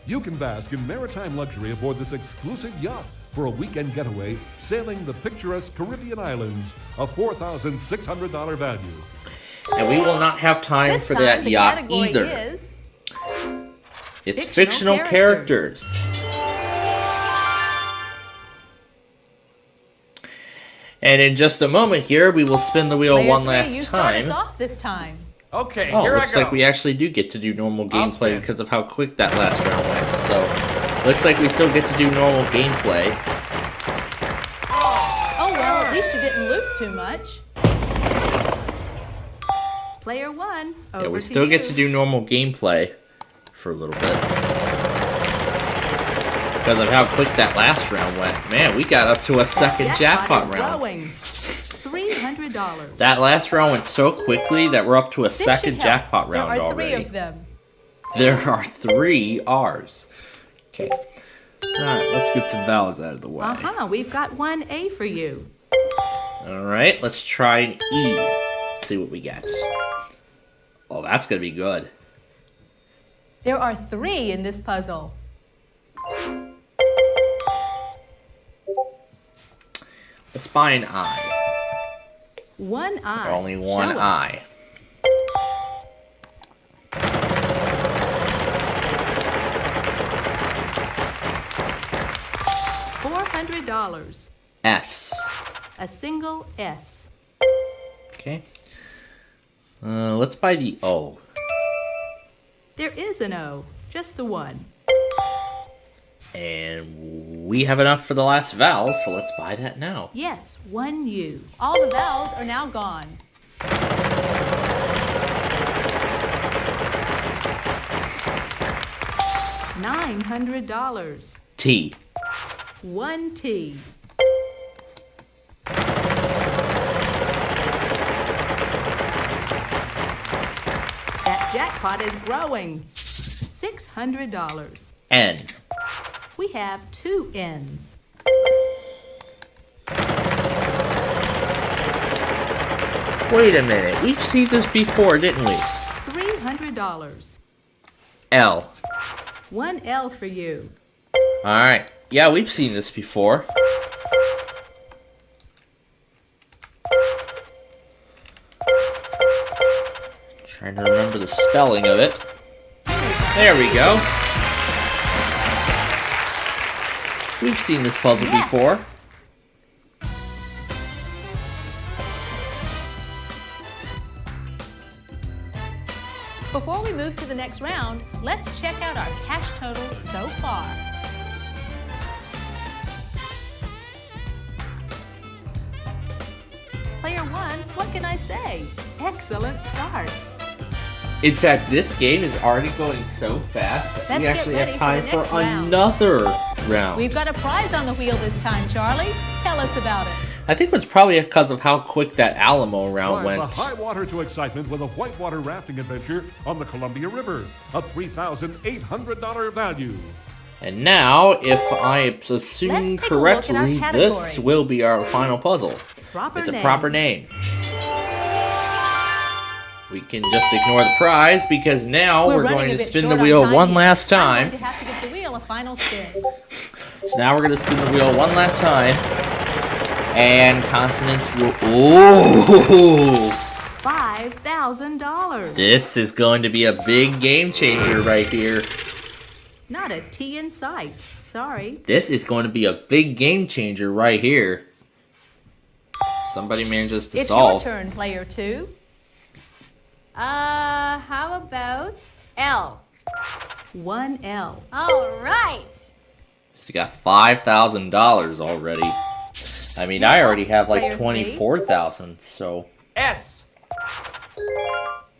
You can bask in maritime luxury aboard this exclusive yacht for a weekend getaway sailing the picturesque Caribbean islands, a $4,600 value. And we will not have time This for time, that the yacht category either. is It's fictional fictional characters. And in just a moment here, we will spin the wheel Player one three, last you start us time. off this time. Okay, Oh, here I looks go. like we actually do get to do normal I'll gameplay spin. because of how quick that last round went. So, looks like we still get to do normal gameplay. Oh well, at least you didn't lose too much. Player one, over Yeah, we to still you. get to do normal gameplay for a little bit. Because of how quick that last round went. Man, we got up to a second jackpot is round. growing. $300. That last round went so quickly that we're up to a This should second help. jackpot round There are already. 3 of them. There are 3 R's. Okay. Alright, let's get some vowels out of the way. We've got one A for you. Alright, let's try an E. See what we get. Oh, that's gonna be good. There are 3 in this puzzle. Let's buy an I. One eye. Only one Show us. I. $400. S. A single S. Okay. Let's buy the O. There is an O, just the one. And we have enough for the last vowel, so let's buy that now. Yes, one U. All the vowels are now gone. $900. T. One T. That jackpot is growing. $600. N. We have 2 N's. Wait a minute. We've seen this before, didn't we? $300. L. One L for you. Alright. Yeah, we've seen this before. Trying to remember the spelling of it. There we go. We've seen this puzzle Yes. before. Before we move to the next round, let's check out our cash totals so far. Player one, what can I say? Excellent start. In fact, this game is already going so fast that Let's we get actually ready have for time the for next round. another round. We've got a prize on the wheel this time, Charlie. Tell us about it. I think it was probably because of how quick that Alamo round Climb went. the high water to excitement with a whitewater rafting adventure on the Columbia River, a $3,800 value. And now, if I assume Let's take a look at our correctly, category. this will be our final puzzle. Proper It's a name. proper name. We can just ignore the prize because now we're running going a to bit spin the short on wheel time one here. last I'm time. going to have to give the wheel a final spin. So now we're going to spin the wheel one last time. And consonants will... Ooh! $5,000. This is going to be a big game changer right here. Not a T in sight. Sorry. This is going to be a big game changer right here. Somebody manages to It's solve. your turn, player two. How about L? One L. All right. She's got $5,000 already. I mean, I already have like Player 24,000, so S.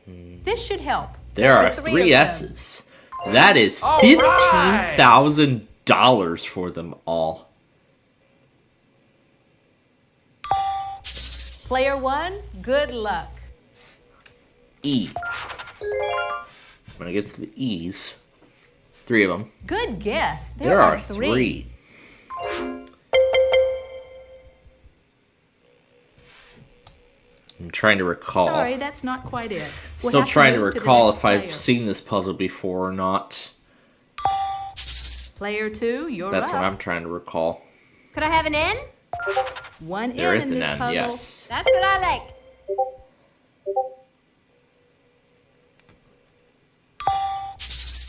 This should help. there are Three three of them. S's. That is All right. $15,000 for them all. Player 1, good luck. E. When I get to the E's, 3 of them. Good guess. There are 3. I'm trying to recall. Sorry, that's not quite it. We'll Still have trying to move the recall next if I've player. seen this puzzle before or not. Player 2, you're That's up. what I'm trying to recall. Could I have an N? One There in is an this N, puzzle. yes. That's what I like.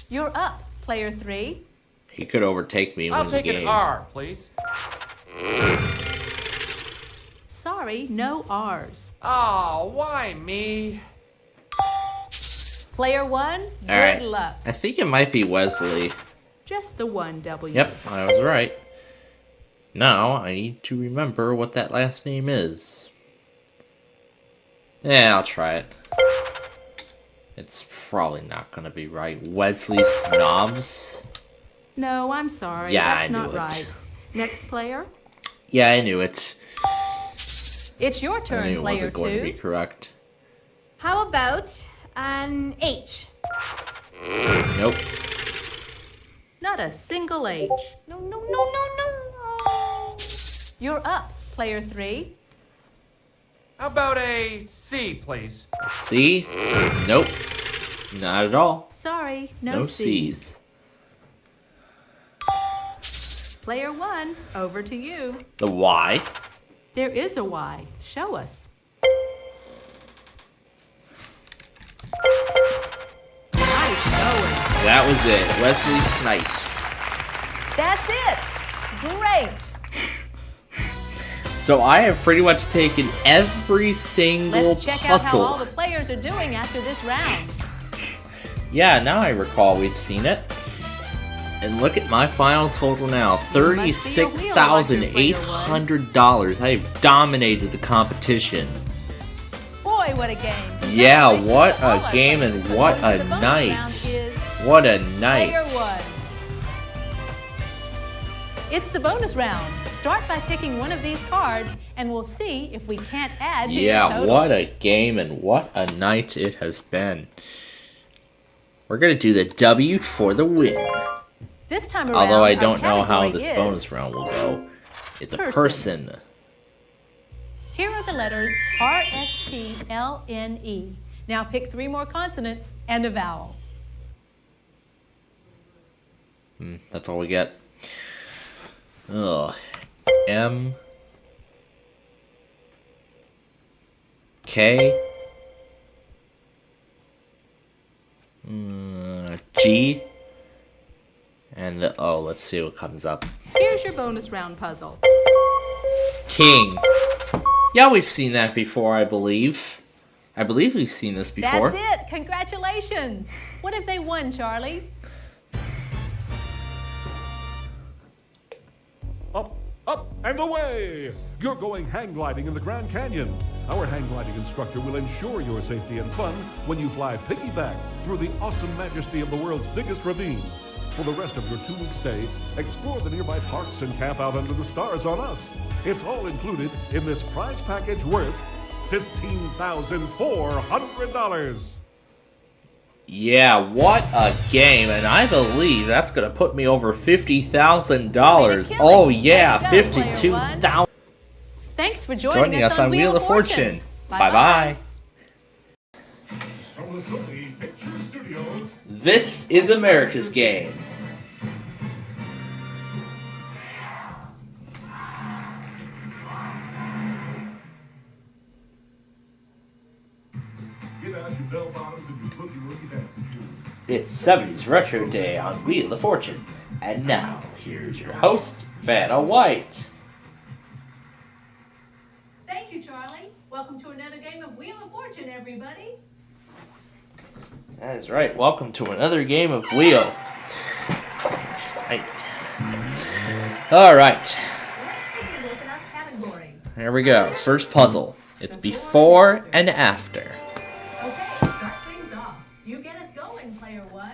You're up, player 3. He could overtake me and I'll win the take game. an R, please. Sorry, no R's. Oh, why me? Player 1, good All right. luck. I think it might be Wesley. Just the one W. Yep, I was right. Now, I need to remember what that last name is. Yeah, I'll try it. It's probably not going to be right. Wesley Snobs? No, I'm sorry. Yeah, That's I knew not it. right. Next player. Yeah, I knew it. It's your I turn, knew it player wasn't going to be 2. correct. How about an H? Nope. Not a single H. No, no, no, no, no. Oh. You're up, player 3. How about a C, please? C? Nope. Not at all. Sorry, no, No C's. C's. Player 1, over to you. The Y? There is a Y. Show us. Nice going. That was it. Wesley Snipes. That's it. Great. So I have pretty much taken every single Let's check out how puzzle. all the players are doing after this round. Yeah, now I recall we've seen it. And look at my final total now. $36,800. I have dominated the competition. Boy, what a game. Yeah, Congratulations what to all a our game players, and but what going a to the bonus night. round is What a Player night. 1. It's the bonus round. Start by picking one of these cards, and we'll see if we can't add to your Yeah, total. what a game and what a night it has been. We're going to do the W for the win. This time around, Although I our don't know how category this is- bonus round will go. It's a Person. person. Here are the letters R-S-T-L-N-E. Now pick 3 more consonants and a vowel. That's all we get. Ugh. M. K. G. And the O. Let's see what comes up. Here's your bonus round puzzle. King. Yeah, we've seen that before, I believe. I believe we've seen this before. That's it. Congratulations. What have they won, Charlie? Up, up, and away! You're going hang gliding in the Grand Canyon. Our hang gliding instructor will ensure your safety and fun when you fly piggyback through the awesome majesty of the world's biggest ravine. For the rest of your 2-week stay, explore the nearby parks and camp out under the stars on us. It's all included in this prize package worth $15,400. Yeah, what a game. And I believe that's going to put me over $50,000. Way to kill Oh, it. yeah, Way to go, player $52,000. Thanks for joining Us on Wheel of Fortune. Bye-bye. From the Sony Picture Studios. This is America's game. Get out your bell bottoms and your boogie dancing shoes. It's 70s Retro Day on Wheel of Fortune. And now, here's your host, Vanna White. Thank you, Charlie. Welcome to another game of Wheel of Fortune, everybody. That is right. Welcome to another game of Wheel. Excited. All right. Here we go. First puzzle. It's before and after. Okay, start things off. You get us going, player one.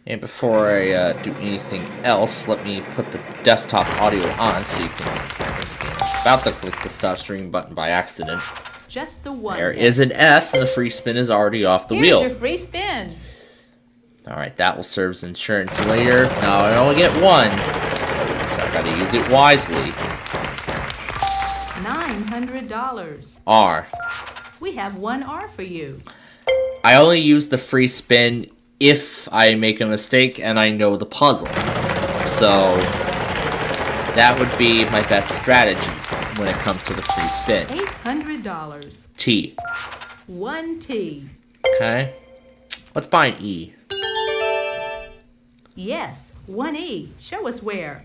And before I do anything else, let me put the desktop audio on so you can play the game. I'm about to click the stop stream button by accident. Just the one. There is an S, and the free spin is already off the wheel. Here's your free spin. All right, that will serve as insurance later. Now I only get one, so I gotta use it wisely. $900. R. We have one R for you. I only use the free spin if I make a mistake and I know the puzzle. So that would be my best strategy when it comes to the free spin. $800. T. One T. Okay. Let's buy an E. Yes, one E. Show us where.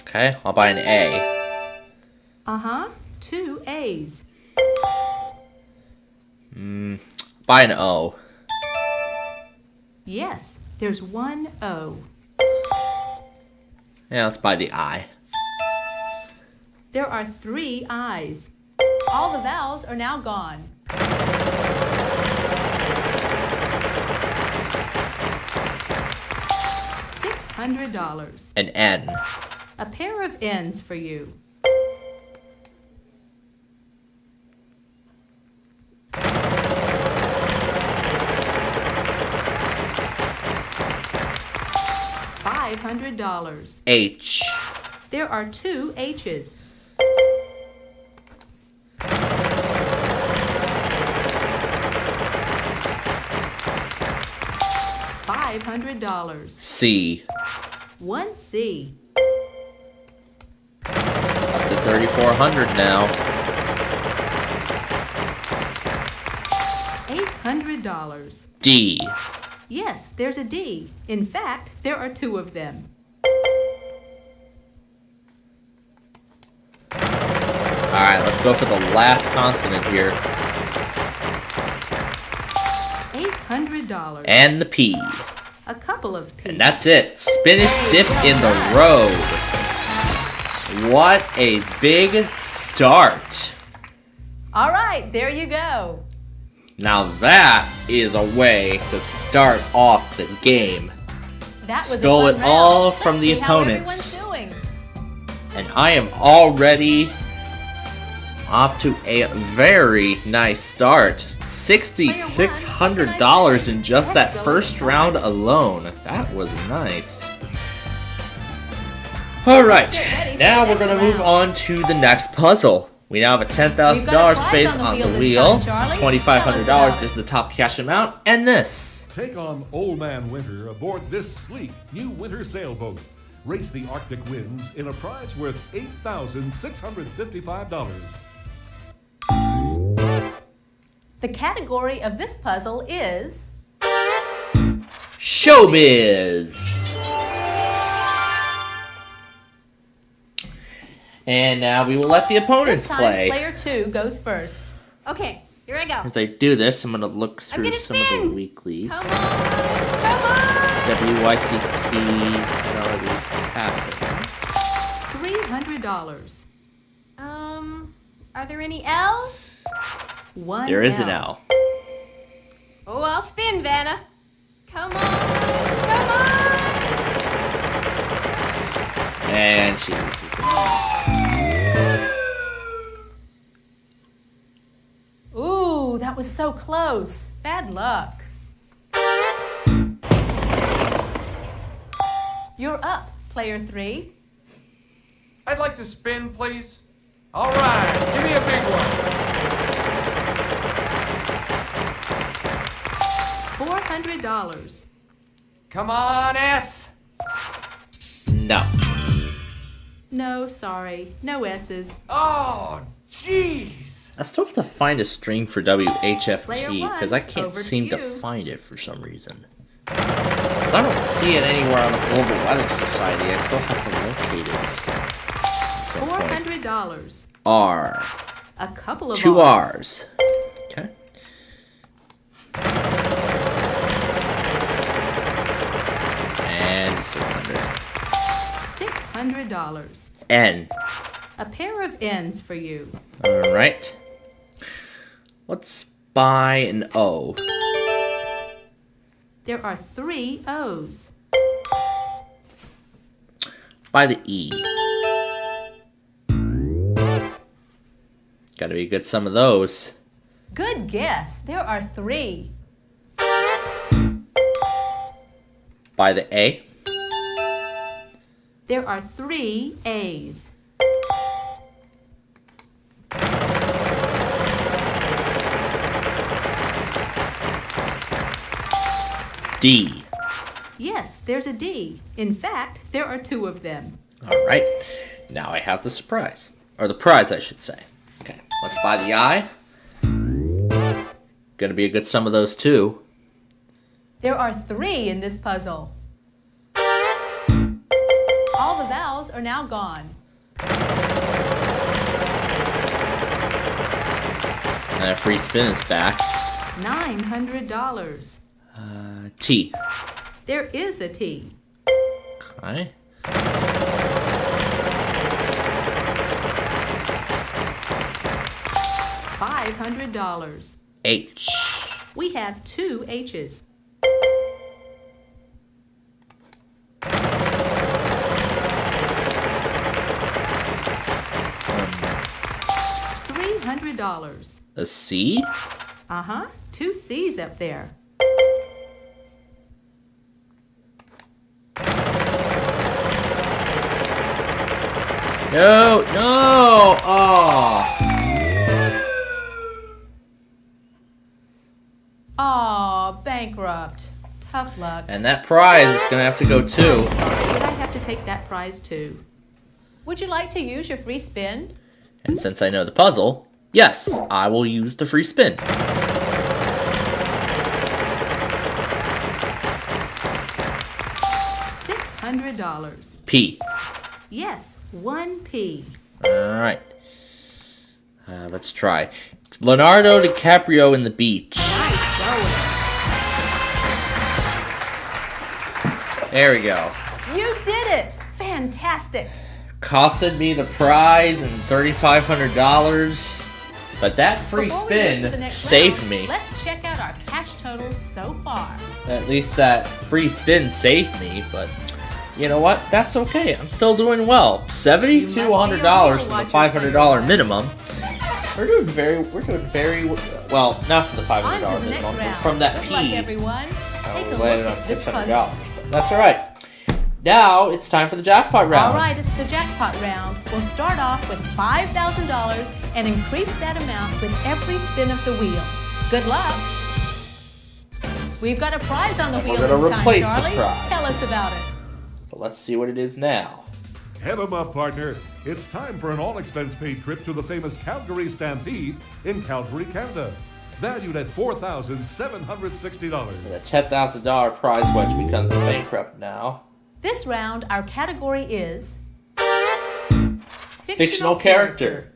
Okay, I'll buy an A. Uh-huh. Two A's. Buy an O. Yes, there's one O. Yeah, let's buy the I. There are three I's. All the vowels are now gone. $600. An N. A pair of N's for you. $500. H. There are two H's. $500. C. One C. Up to 3,400 now. $800. D. Yes, there's a D. In fact, there are two of them. Alright, let's go for the last consonant here. $800. And the P. A couple of P's. And that's it. Spinach dip in the road. What a big start. All right, there you go. Now that is a way to start off the game. That was Stole a it fun all round. from Let's the see how opponents. everyone's doing. And I am already off to a very nice start. $6,600 in just that first round alone. That was nice. Alright, now we're going to move on to the next puzzle. We now have a $10,000 space on the wheel. $2,500 is the top cash amount. And this. Take on Old Man Winter aboard this sleek new winter sailboat. Race the Arctic winds in a prize worth $8,655. The category of this puzzle is Showbiz. And now we will let the opponents this time. play. Player two goes first. Okay, here I go. As I do this, I'm going to look through gonna some of the spin. weeklies. Come on, come on. WYCT had already happened. $300. Are there any L's? One There is an L. L. Oh, I'll spin, Vanna. Come on, come on. And she loses the Ooh, that was so close. Bad luck. You're up, player three. I'd like to spin, please. All right, give me a big one. $400. Come on, S. No. No, sorry. No S's. Oh, jeez. I still have to find a string for Player WHFT one, because I can't over to seem to you. find it for some reason. 'Cause I don't see it anywhere on the Global Weather Society. I still have to locate it. At some point. $400. R. A couple of Two R's. R's. Okay. 600. $600. N. A pair of N's for you. All right. Let's buy an O. There are 3 O's. Buy the E. Gotta be a good sum of those. Good guess. There are 3. Buy the A. There are 3 A's. D. Yes, there's a D. In fact, there are 2 of them. All right. Now I have the surprise. Or the prize, I should say. Okay, let's buy the I. Gonna be a good sum of those too. There are 3 in this puzzle. All the vowels are now gone. And that free spin is back. $900. T. There is a T. Okay. $500. H. We have 2 H's. $300. A C. Uh-huh. 2 C's up there. No, no. Oh. Aw, bankrupt. Tough luck. And that prize is gonna have to go too. Sorry, but I have to take that prize too. Would you like to use your free spin? And since I know the puzzle, yes, I will use the free spin. $600. P. Yes, 1 P. Alright. Let's try. Leonardo DiCaprio in the beach. Nice going. There we go. You did it! Fantastic. Costed me the prize and $3,500. But that free Before we move to the spin next saved round, me. Let's check out our cash totals so far. At least that free spin saved me, but you know what? That's okay. I'm still doing well. $7,200 from the $500 minimum. We're doing very well. Not from the $500 On to the next minimum, but round. from that Good luck, P. everyone. Take a We look landed on at this $600. puzzle. But that's all right. Now it's time for the jackpot round. All right, it's the jackpot round. We'll start off with $5,000 and increase that amount with every spin of the wheel. Good luck. We've got a prize on the And wheel we're gonna this time, replace the Charlie. prize. Tell us about it. So let's see what it is now. Head 'em up, partner. It's time for an all-expense-paid trip to the famous Calgary Stampede in Calgary, Canada. Valued at $4,760. The $10,000 prize wedge becomes a bankrupt now. This round, our category is Fictional character.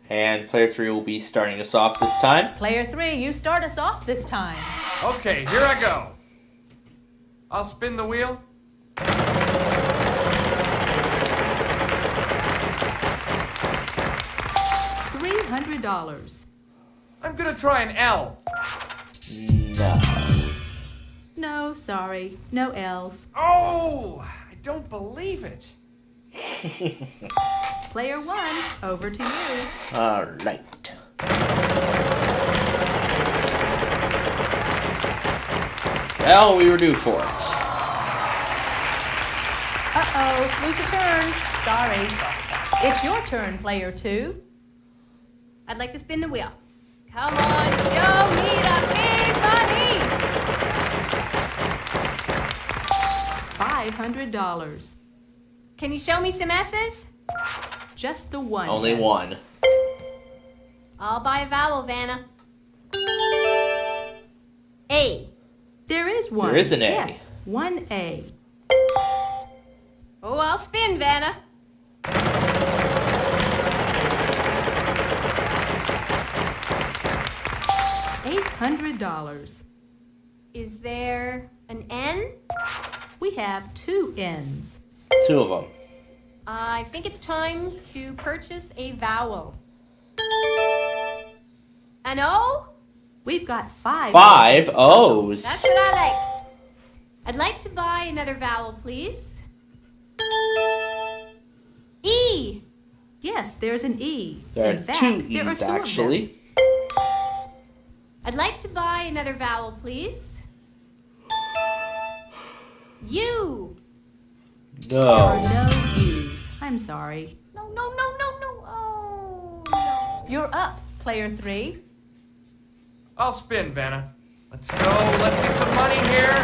And player 3 will be starting us off this time. Player 3, you start us off this time. Okay, here I go. I'll spin the wheel. $300. I'm gonna try an L. No. No, sorry, no L's. Oh, I don't believe it. Player 1, over to you. All right. Well, we were due for it. Uh-oh, lose a turn. Sorry. It's your turn, player 2. I'd like to spin the wheel. Come on, show me the big money! $500. Can you show me some S's? Just the one. Only yes. one. I'll buy a vowel, Vanna. A. There is one. There is an A. Yes, 1A. Oh, I'll spin, Vanna. $800. Is there an N? We have 2 N's. 2 of them. I think it's time to purchase a vowel. An O? We've got 5 5 O's in this puzzle. O's. That's what I like. I'd like to buy another vowel, please. E. Yes, there's an E. There In are fact, 2 there are E's 2 of them. actually. I'd like to buy another vowel, please. U. There are No. no U's. I'm sorry. No. Oh, no. You're up, player 3. I'll spin, Vanna. Let's go. Let's see some money here.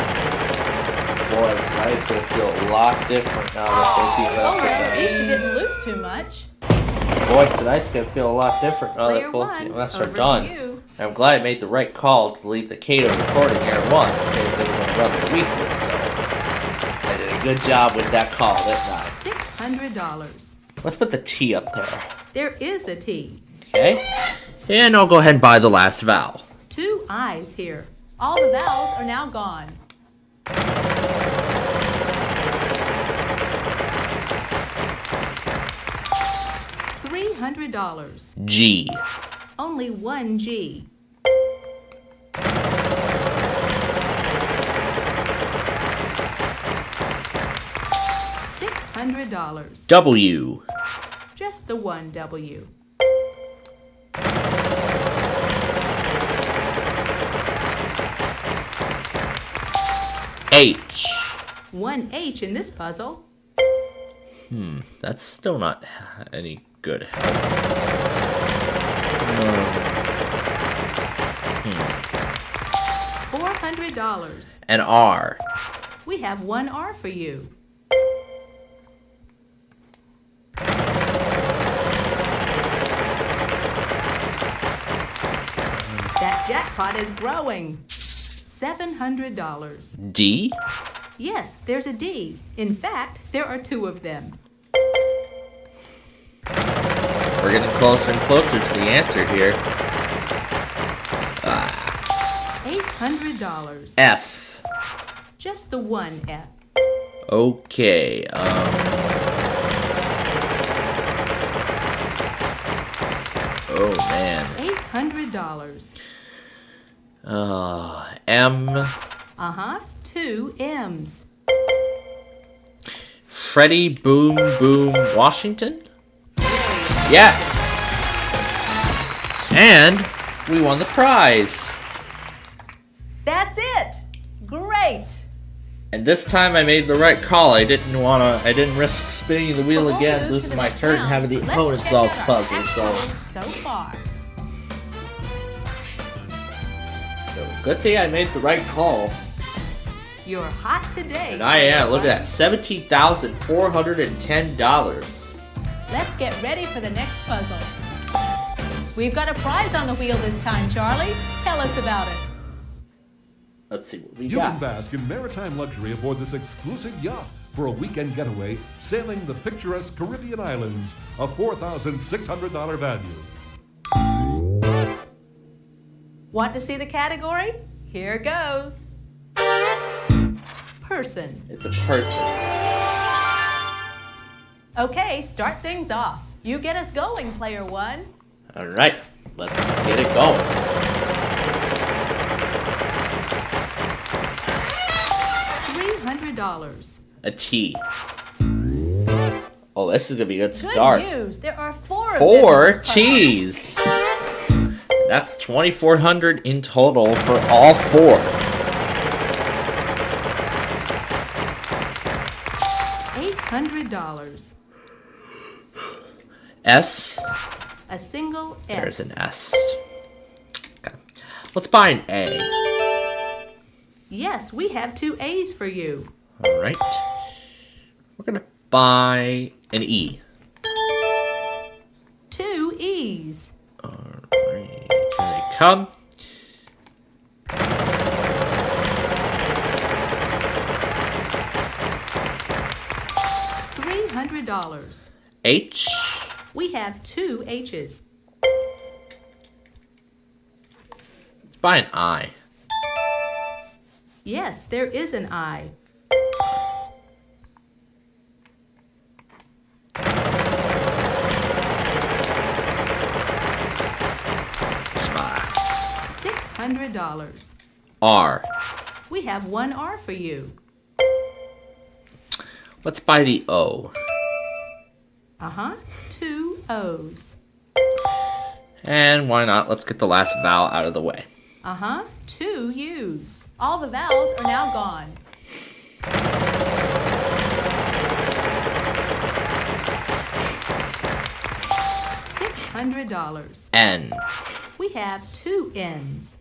Boy, tonight's gonna feel a lot different now that both Oh, of well, you at least you didn't lose too much. Boy, tonight's gonna feel a lot different now Player that both 1, of us are over to done. you. I'm glad I made the right call to leave the Cato recording here at 1 in case they were going to run the weekly, so I did a good job with that call, didn't I? $600. Let's put the T up there. There is a T. Okay? And I'll go ahead and buy the last vowel. 2 I's here. All the vowels are now gone. $300. G. Only 1 G. $600. W. Just the 1 W. H. 1 H in this puzzle. That's still not any good help. $400. An R. We have 1 R for you. That jackpot is growing. $700. D. Yes, there's a D. In fact, there are 2 of them. We're getting closer and closer to the answer here. $800. F. Just the 1 F. Okay, oh man. $800. M. Uh-huh, 2 M's. Freddie Boom Boom Washington? Yes! And we won the prize. That's it! Great! And this time I made the right call. I didn't risk spinning the wheel Before we again, move to losing the my next turn and round, having the let's opponent check solve out the our puzzle. actuals so far. So good thing I made the right call. You're hot today. And I am. Look at that, $17,410. Let's get ready for the next puzzle. We've got a prize on the wheel this time, Charlie. Tell us about it. Let's see what we You got. can bask in maritime luxury aboard this exclusive yacht for a weekend getaway sailing the picturesque Caribbean islands, a $4,600 value. Want to see the category? Here goes. Person. It's a person. Okay, start things off. You get us going, player 1. All right, let's get it going. $300. A T. Oh, this is gonna be a good Good start. news. There are 4 of them. 4 in this puzzle. T's. That's $2,400 in total for all 4. $800. S. A single S. There's an S. Okay. Let's buy an A. Yes, we have 2 A's for you. All right. We're gonna buy an E. 2 E's. All right. Here they come. $300. H. We have 2 H's. Let's buy an I. Yes, there is an I. $600. R. We have one R for you. Let's buy the O. Uh-huh. 2 O's. And why not? Let's get the last vowel out of the way. Uh-huh. 2 U's. All the vowels are now gone. $600. N. We have 2 N's.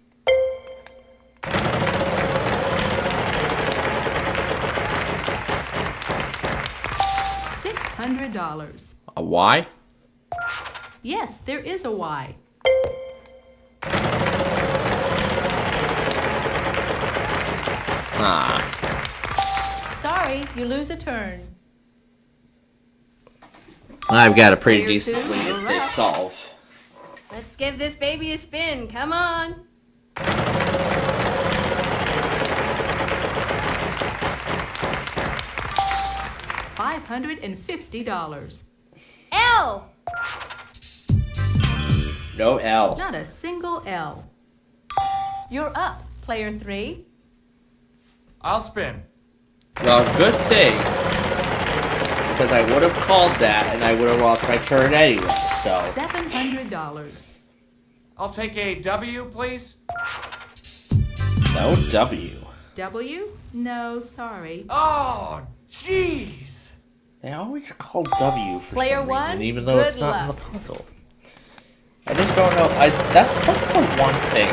$600. A Y. Yes, there is a Y. Ah. Sorry, you lose a turn. I've got a pretty Player decent two, lead you're if they up. solve. Let's give this baby a spin. Come on. $550. L. No L. Not a single L. You're up, player 3. I'll spin. Well, good thing. Because I would have called that and I would have lost my turn anyway, so. $700. I'll take a W, please. No W. W? No, sorry. Oh, jeez. They always call W for Player some one, reason, even though it's good not in the luck. puzzle. I just don't know. That's the one thing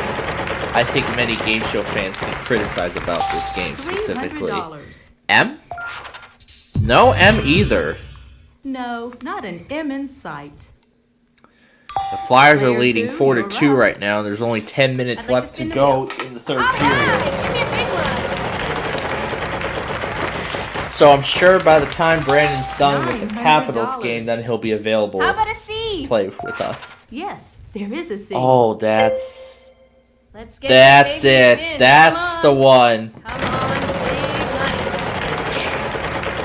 I think many game show fans can criticize about this game specifically. $300. M? No M either. No, not an M in sight. The Flyers are Player leading two, 4-2 you're up. right now. There's only 10 minutes I'd like left to to spin the go wheel. in the third All period. right, give me a big one. So I'm sure by the time Brandon's done with the $900. Capitals game, then he'll be available How to about a C? play with us. Yes, there is a C. Oh, that's Let's get this baby a it. spin. That's Come the on. one. Come on, big money.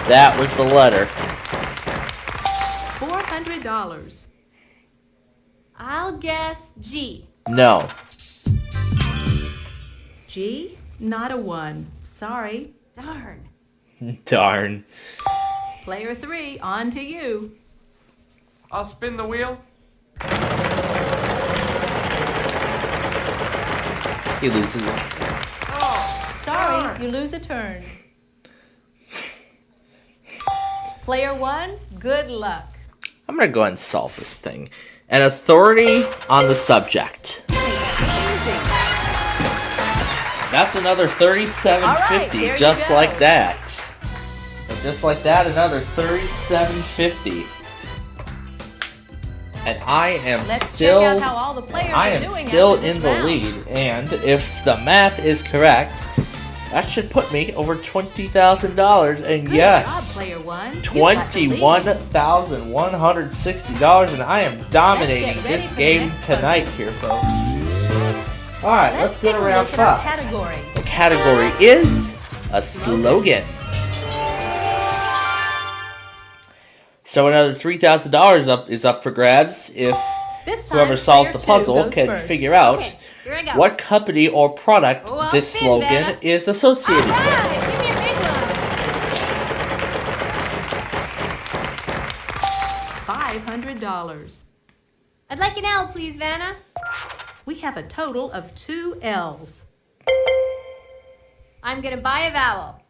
That was the letter. $400. I'll guess G. No. G? Not a 1. Sorry. Darn. Darn. Player 3, on to you. I'll spin the wheel. He loses it. Sorry, you lose a turn. Player 1, good luck. I'm gonna go ahead and solve this thing. An authority on the subject. Easy. That's another All right, $37.50, there you just go. like that. And just like that, another $37.50. And I am Let's still, check out how all the players I are am doing still after this in the round. lead. And if the math is correct, that should put me over $20,000. And Good yes. job, player 1. You've got the lead. $21,160, and I am dominating Let's get ready this for the game next puzzle. tonight here, folks. Alright, let's go take to a round look at our 5. category. The category is a slogan. So another $3,000 is up for grabs if This time, whoever solves player the 2 puzzle goes can first. figure out Okay, here I go. what company or product Oh, I'll this spin, slogan Vanna. is associated All with. right, give me a big one. $500. I'd like an L, please, Vanna. We have a total of 2 L's. I'm gonna buy a vowel.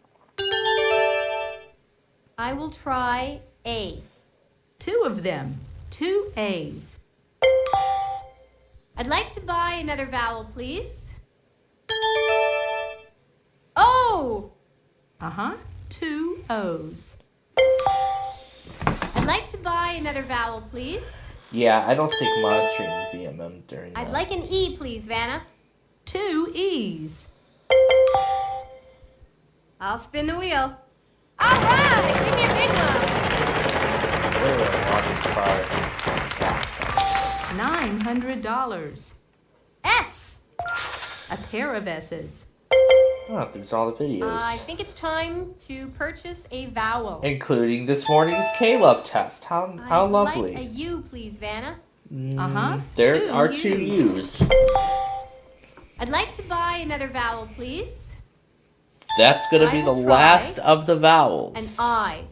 I will try A. 2 of them. 2 A's. I'd like to buy another vowel, please. O. Uh-huh. 2 O's. I'd like to buy another vowel, please. Yeah, I don't think monitoring VMM during I'd that. like an E, please, Vanna. 2 E's. I'll spin the wheel. All right, give me a big one. $900. S. A pair of S's. Oh, there's all the videos. I think it's time to purchase a vowel. Including this morning's K-Love test. How I'd lovely. like a U, please, Vanna. There are two U's. I'd like to buy another vowel, please. That's going to be the last of the vowels. An I.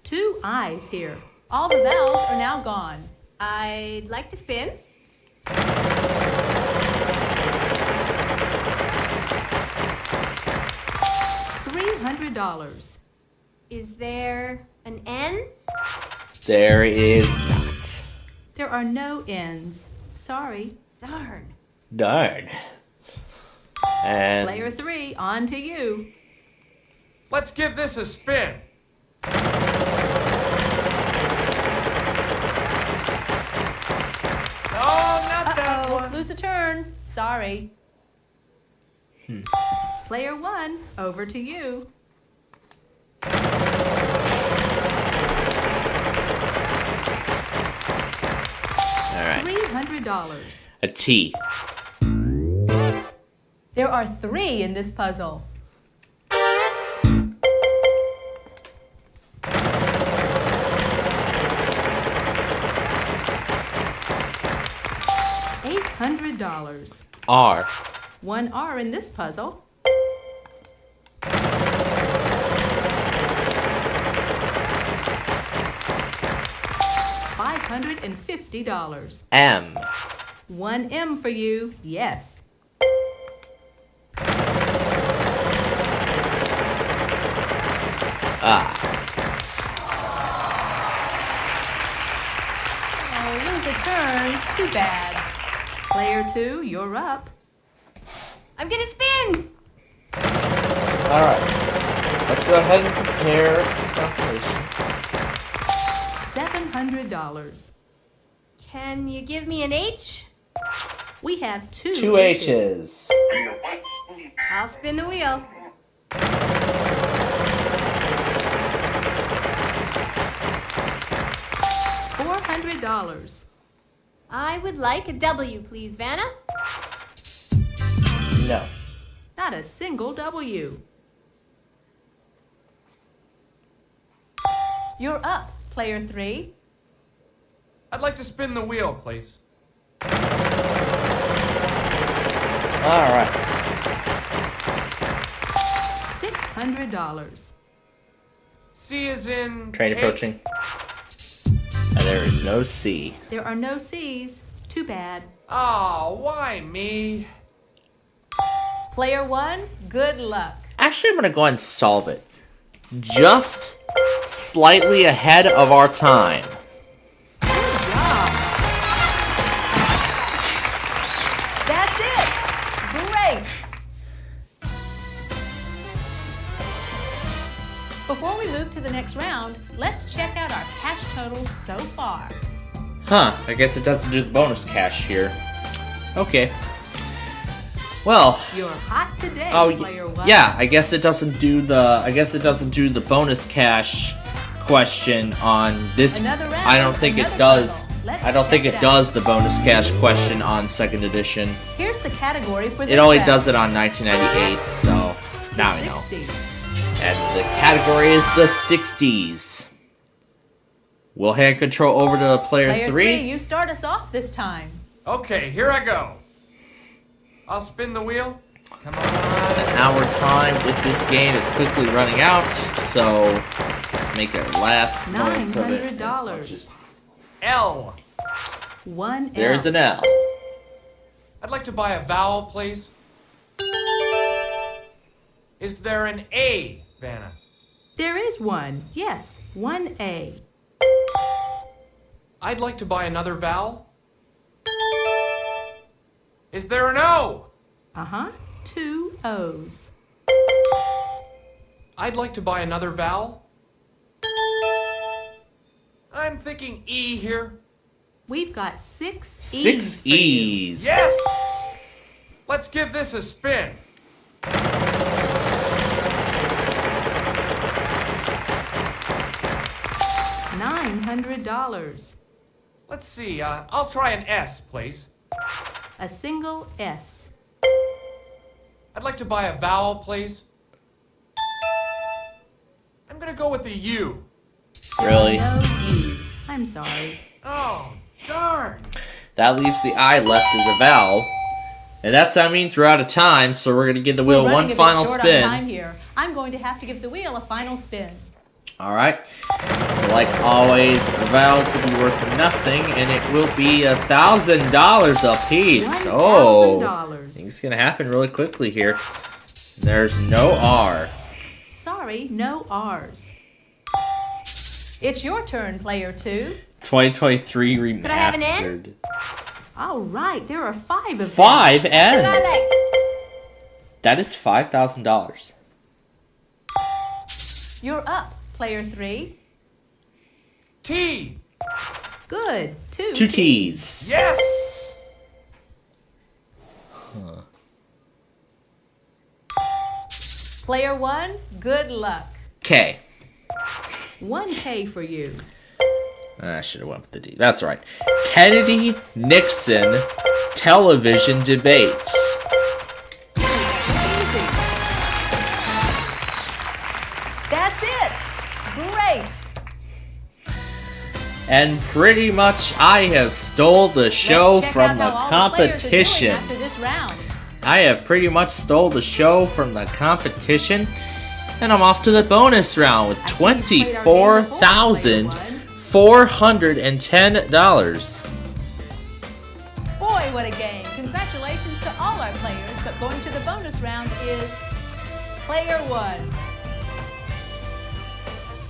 2 I's here. All the vowels are now gone. I'd like to spin. $300. Is there an N? There is There are no N's. Sorry. Darn. not. Darn. And Player 3, on to you. Let's give this a spin. Oh, not that Uh-oh, one. lose a turn. Sorry. Player 1, over to you. all right. $300. A T. There are 3 in this puzzle. $800. R. 1 R in this puzzle. $550. M. 1 M for you, yes. Oh, lose a turn. Too bad. Player 2, you're up. I'm gonna spin. All right. Let's go ahead and compare calculation. $700. Can you give me an H? We have 2 Two H's. I'll spin the wheel. $400. I would like a W, please, Vanna. No. Not a single W. You're up, player 3. I'd like to spin the wheel, please. All right. $600. C is in. Train cake. approaching. And there is no C. There are no C's. Too bad. Oh, why me? Player 1, good luck. Actually, I'm going to go ahead and solve it. Just slightly ahead of our time. That's it. Great. Before we move to the next round, let's check out our cash totals so far. Huh, I guess it doesn't do the bonus cash here. Okay. Well, You're hot today, oh player 1. yeah, I guess it doesn't do the bonus cash question on this. Another round, I don't think it another does. puzzle. Let's I don't think check it it does the bonus cash question on second edition. Here's the category for this It only round. does it on 1998, so now I know. 60s. And the category is the 60s. We'll hand control over to player Player 3. 3, you start us off this time. Okay, here I go. I'll spin the wheel. Come on. And our time with this game is quickly running out, so let's make our last moments of it as much as possible. L. 1 L. There's an L. I'd like to buy a vowel, please. Is there an A, Vanna? There is one. Yes, 1 A. I'd like to buy another vowel. Is there an O? Uh-huh. 2 O's. I'd like to buy another vowel. I'm thinking E here. We've got 6 E's. 6 for you. E's. Yes! Let's give this a spin. $900. Let's see, I'll try an S, please. A single S. I'd like to buy a vowel, please. I'm gonna go with the U. Really? No U. I'm sorry. Oh, darn. That leaves the I left as a vowel. And that means we're out of time, so we're going to give the wheel We're running one a bit final short spin. on time here. I'm going to have to give the wheel a final spin. Alright. Like always, the vowels will be worth nothing, and it will be $1,000 a piece. Oh, $1,000. things going to happen really quickly here. There's no R. Sorry, no R's. It's your turn, player 2. 2023 remastered. Could I have an N? All right, there are 5 of them. 5 What I N's. like? That is $5,000. You're up, player 3. T. Good. 2 2 T's. Yes. Player 1, good luck. K. 1K for you. I should have went with the D. That's right. Kennedy Nixon television debate. Easy. That's it. Great. And pretty much I have stole the show Let's check from the out how all the players are doing competition. after this round. I have pretty much stole the show from the competition. And I'm off to the bonus round with I see you played our game before, player $24,410. Boy, what a game. Congratulations to all our players, but going to the bonus round is player 1.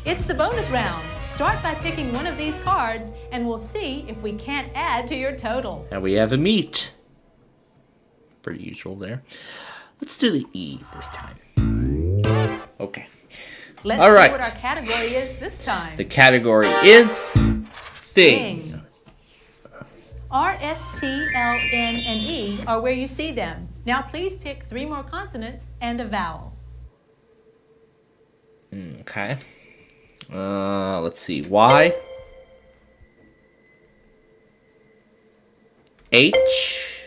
It's the bonus round. Start by picking one of these cards, and we'll see if we can't add to your total. And we have a meet. Pretty usual there. Let's do the E this time. Okay. Let's All right. see what our category is this time. The category is Thing. R, S, T, L, N, and E are where you see them. Now please pick 3 more consonants and a vowel. Okay. Let's see. Y. H.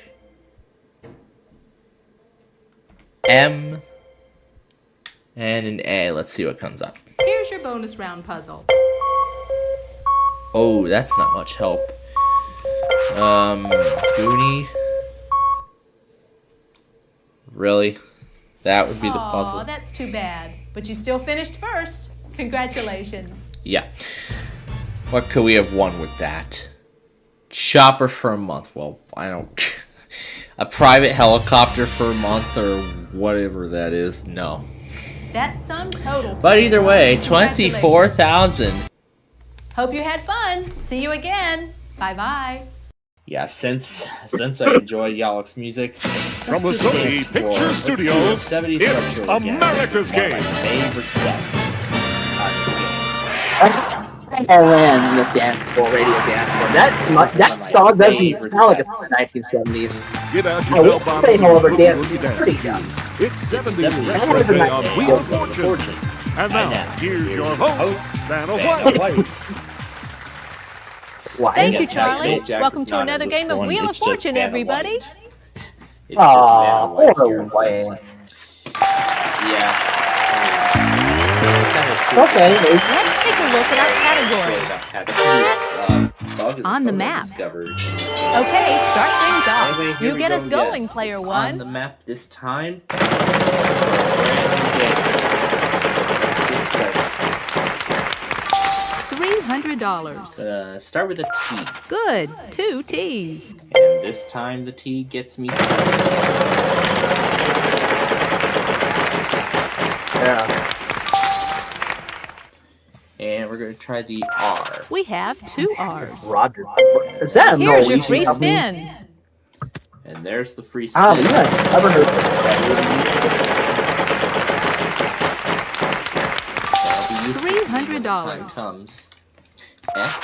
M. And an A. Let's see what comes up. Here's your bonus round puzzle. Oh, that's not much help. Goonie. Really? That would be the puzzle. Aw, that's too bad. But you still finished first. Congratulations. Yeah. What could we have won with that? Chopper for a month. Well, I don't... A private helicopter for a month or whatever that is. No. That's sum total. But either way, Congratulations. 24,000. Hope you had fun. See you again. Bye-bye. Yeah, since I enjoy Yalok's music, From the let's do Sony dance floor. Picture Let's do the Studios, 70s it's retro again. America's This is one of Game. my favorite sets. I ran the dance floor, radio dance floor. That song doesn't sound like it's from the 1970s. Get out I your would bell bottoms say, and however, boogie dance woogie is pretty young. shoes. It's 70s 70s retro retro day on day Wheel on of Fortune. And now, here's your host, Vanna White. Why? Thank you, Jack Charlie. Jack Welcome is to not in another this game of one. Wheel of It's just Fortune, Vanna everybody. White. It's just Vanna White poor here. White. Yeah. Okay, Let's take a look at our category. On the map. Discovered. Okay, start things off. Anyway, here You we get go us again. going, player On 1. the map this time. Brand new game. Let's get $300. started. Start with a T. Good. 2 T's. And this time the T gets me started. yeah. And we're going to try the R. We have 2 R's. Roger. Is that a Here's your Norwegian free company? spin. And there's the free spin. Oh, yeah. Never heard this. That'll be useful to me when the time $300. comes. S.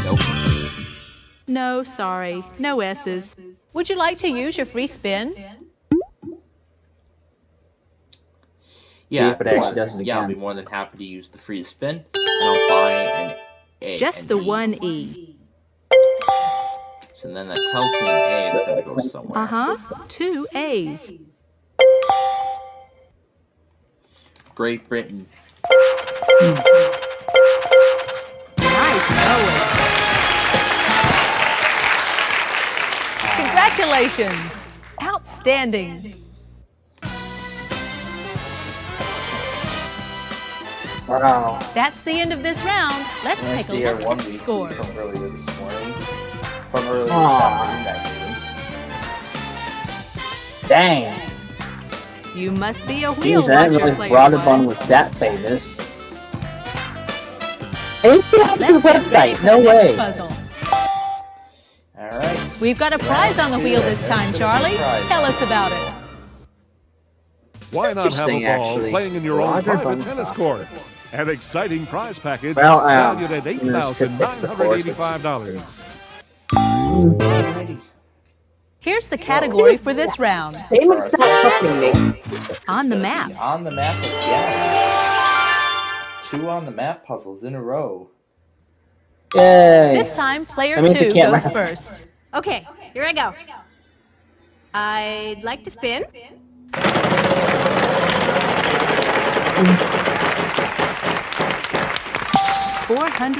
Nope. No, sorry. No S's. Would you like to use your free spin? Yeah, if it actually does it yeah, I'll again. be more than happy to use the free spin. And I'll buy an A. Just an the E. one E. So then that tells me an A is going to go somewhere. Uh-huh. 2 A's. Great Britain. Nice going. Congratulations. Outstanding. Wow. That's the end of this round. Let's take a look at the From scores. earlier this morning. From earlier this Aw. afternoon, Dang. You must be a wheel Jeez, I didn't watcher, realize player Broadband one. was that famous. I used to have the Let's get ready website, for no the next way. puzzle. Alright. We've got a prize on the wheel this time, Charlie. Prize. Tell us about it. Why not have a Interesting, ball actually. playing in your own Roger private Bunstock. tennis court? An exciting prize package Well, valued at I'm gonna skip this, of course, which is- $8,985. Alrighty. Here's the category for this round. Same exact fucking name. On the map. On the map again. 2 on the map puzzles in a row. Yay. This time, player That means you 2 can't goes run. first. Okay, here I go. I'd like to spin.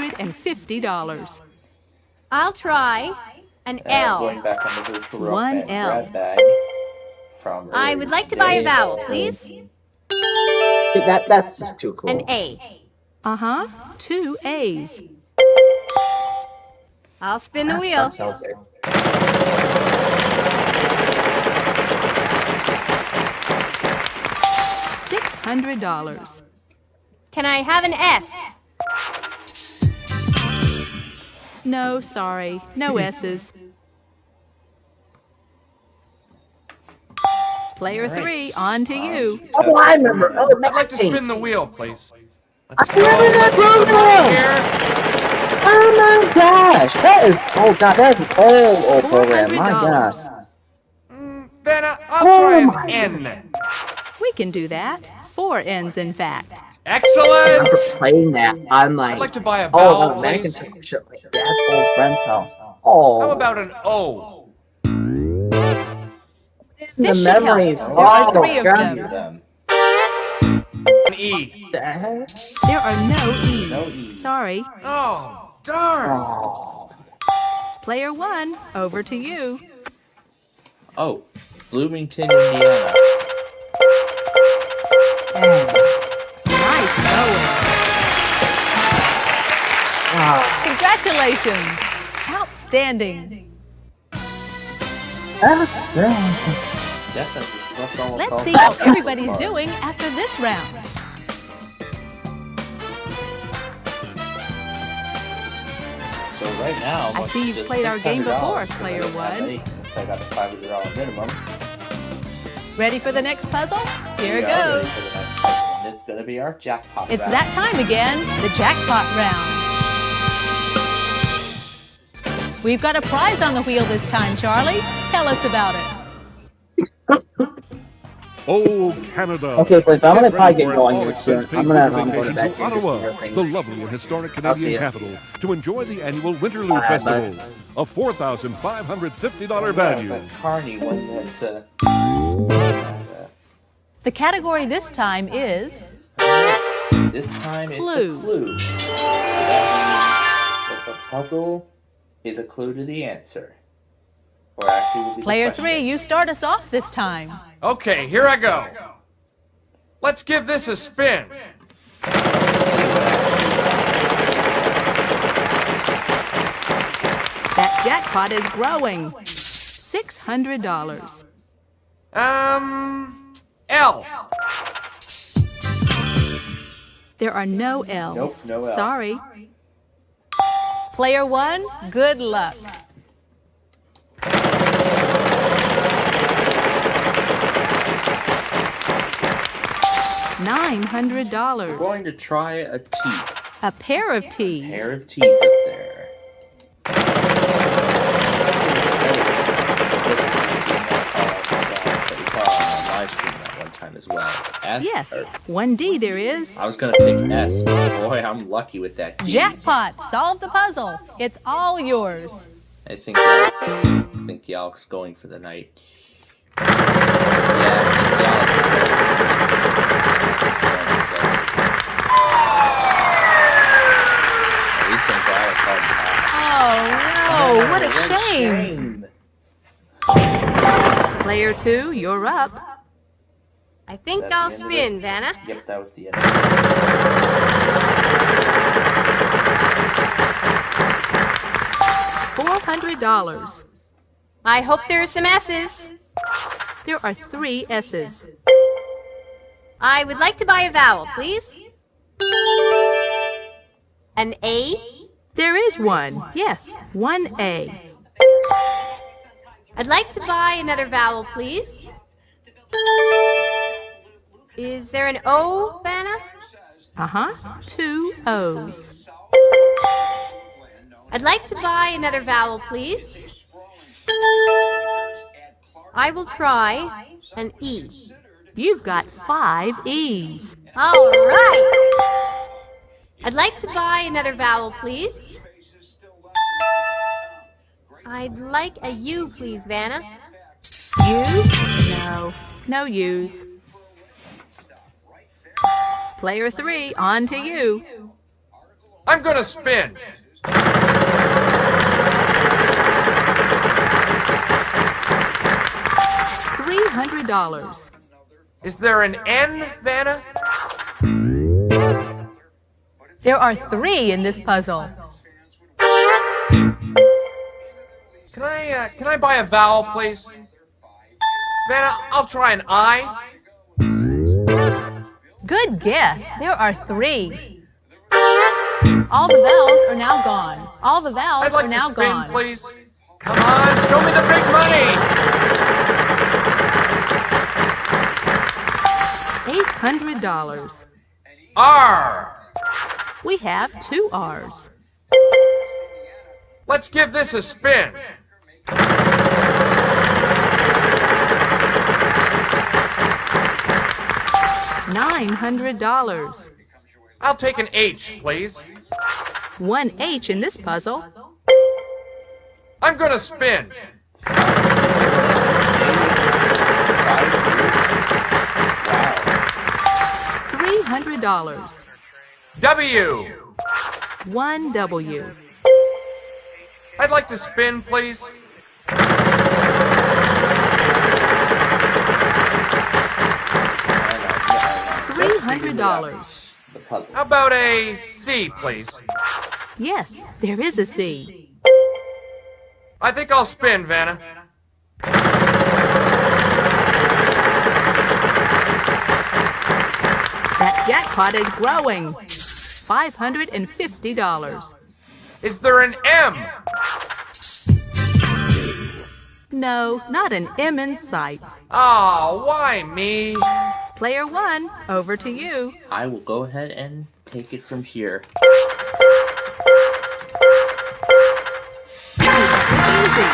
$450. I'll try an L. Going back on the virtual rock One band L. grab bag from I earlier would like to buy a today. vowel, please. That's just too cool. An A. Uh-huh. 2 A's. I'll spin the That wheel. sounds like- $600. Can I have an S? No, sorry. No S's. Player 3, on to you. Oh, I remember. Oh, I'd like to Mapping. spin the wheel, please. I Let's go. remember that Let's get some money program. here. Oh my gosh, that is, oh god, that is an old program, my gosh. $400. Then I'll try Oh my an N. We can do that. 4 N's, in fact. I Excellent. remember playing that on like, I'd like to buy a vowel, on please. Macintosh at my dad's old friend's house. Oh, How about an O? the This should help. memories. There are Oh, 3 of God. them. An E. Dad. There are no E's. No E's. Sorry. Oh, darn. Oh, Player 1, over to you. Oh, Bloomington, Indiana. Nice going. ah, Congratulations. Outstanding. Definitely swept almost all Let's see the how puzzles everybody's so far. doing after this round. So right now, I see you've just played our game before, $600 'cause I player didn't have 1. anything, so I got a $500 minimum. Ready for the next puzzle? Here it We are ready goes. for the next puzzle, and it's gonna be our jackpot. It's round. that time again, the jackpot round. We've got a prize on the wheel this time, Charlie. Tell us about it. Oh, Canada! Okay, but I'm gonna Get probably ready get for an going here all-expense soon. paid I'm gonna winter go to vacation bed to and do some Ottawa, other the things. lovely and historic I'll see Canadian ya. capital, to enjoy the annual Winterlude Bye, Festival, bud. a $4,550 That was value. a Carney one that. The category this time is This time it's Clue. a clue. That means that the puzzle is a clue to the answer. Or actually, would be the player question. 3. You start us off this time. Okay, here I go. Let's give this a spin. That jackpot is growing. $600. L. There are no L's. Nope, no L. Sorry. Player 1, good luck. $900. We're going to try a T. A pair of T's. Pair of T's up there. Live stream that one time as well. S, Yes, or- 1D there is. I was gonna pick S, but boy, I'm lucky with that D. Jackpot, solve the puzzle. It's all yours. I think Yalk's going for the night. Yeah, I think Yalk's going. Oh no, what a shame. Player 2, you're up. I think I'll spin, Vanna. Yep, that was the end. $400. I hope there are some S's. There are 3 S's. I would like to buy a vowel, please. An A? There is one. Yes, 1A. I'd like to buy another vowel, please. Is there an O, Vanna? 2 O's. I'd like to buy another vowel, please. I will try an E. You've got 5 E's. All right. I'd like to buy another vowel, please. I'd like a U, please, Vanna. U? No. No U's. Player 3, on to you. I'm gonna spin. $300. Is there an N, Vanna? There are 3 in this puzzle. Can I buy a vowel, please? Vanna, I'll try an I. Good guess. There are 3. All the vowels are now gone. All the vowels I'd like are now to spin, gone. please. Come on, show me the big money. $800. R. We have 2 R's. Let's give this a spin. $900. I'll take an H, please. 1 H in this puzzle. I'm gonna spin. $300. W. 1 W. I'd like to spin, please. $300. How about a C, please? Yes, there is a C. I think I'll spin, Vanna. That jackpot is growing. $550. Is there an M? No, not an M in sight. Oh, why me? Player 1, over to you. I will go ahead and take it from here. Easy.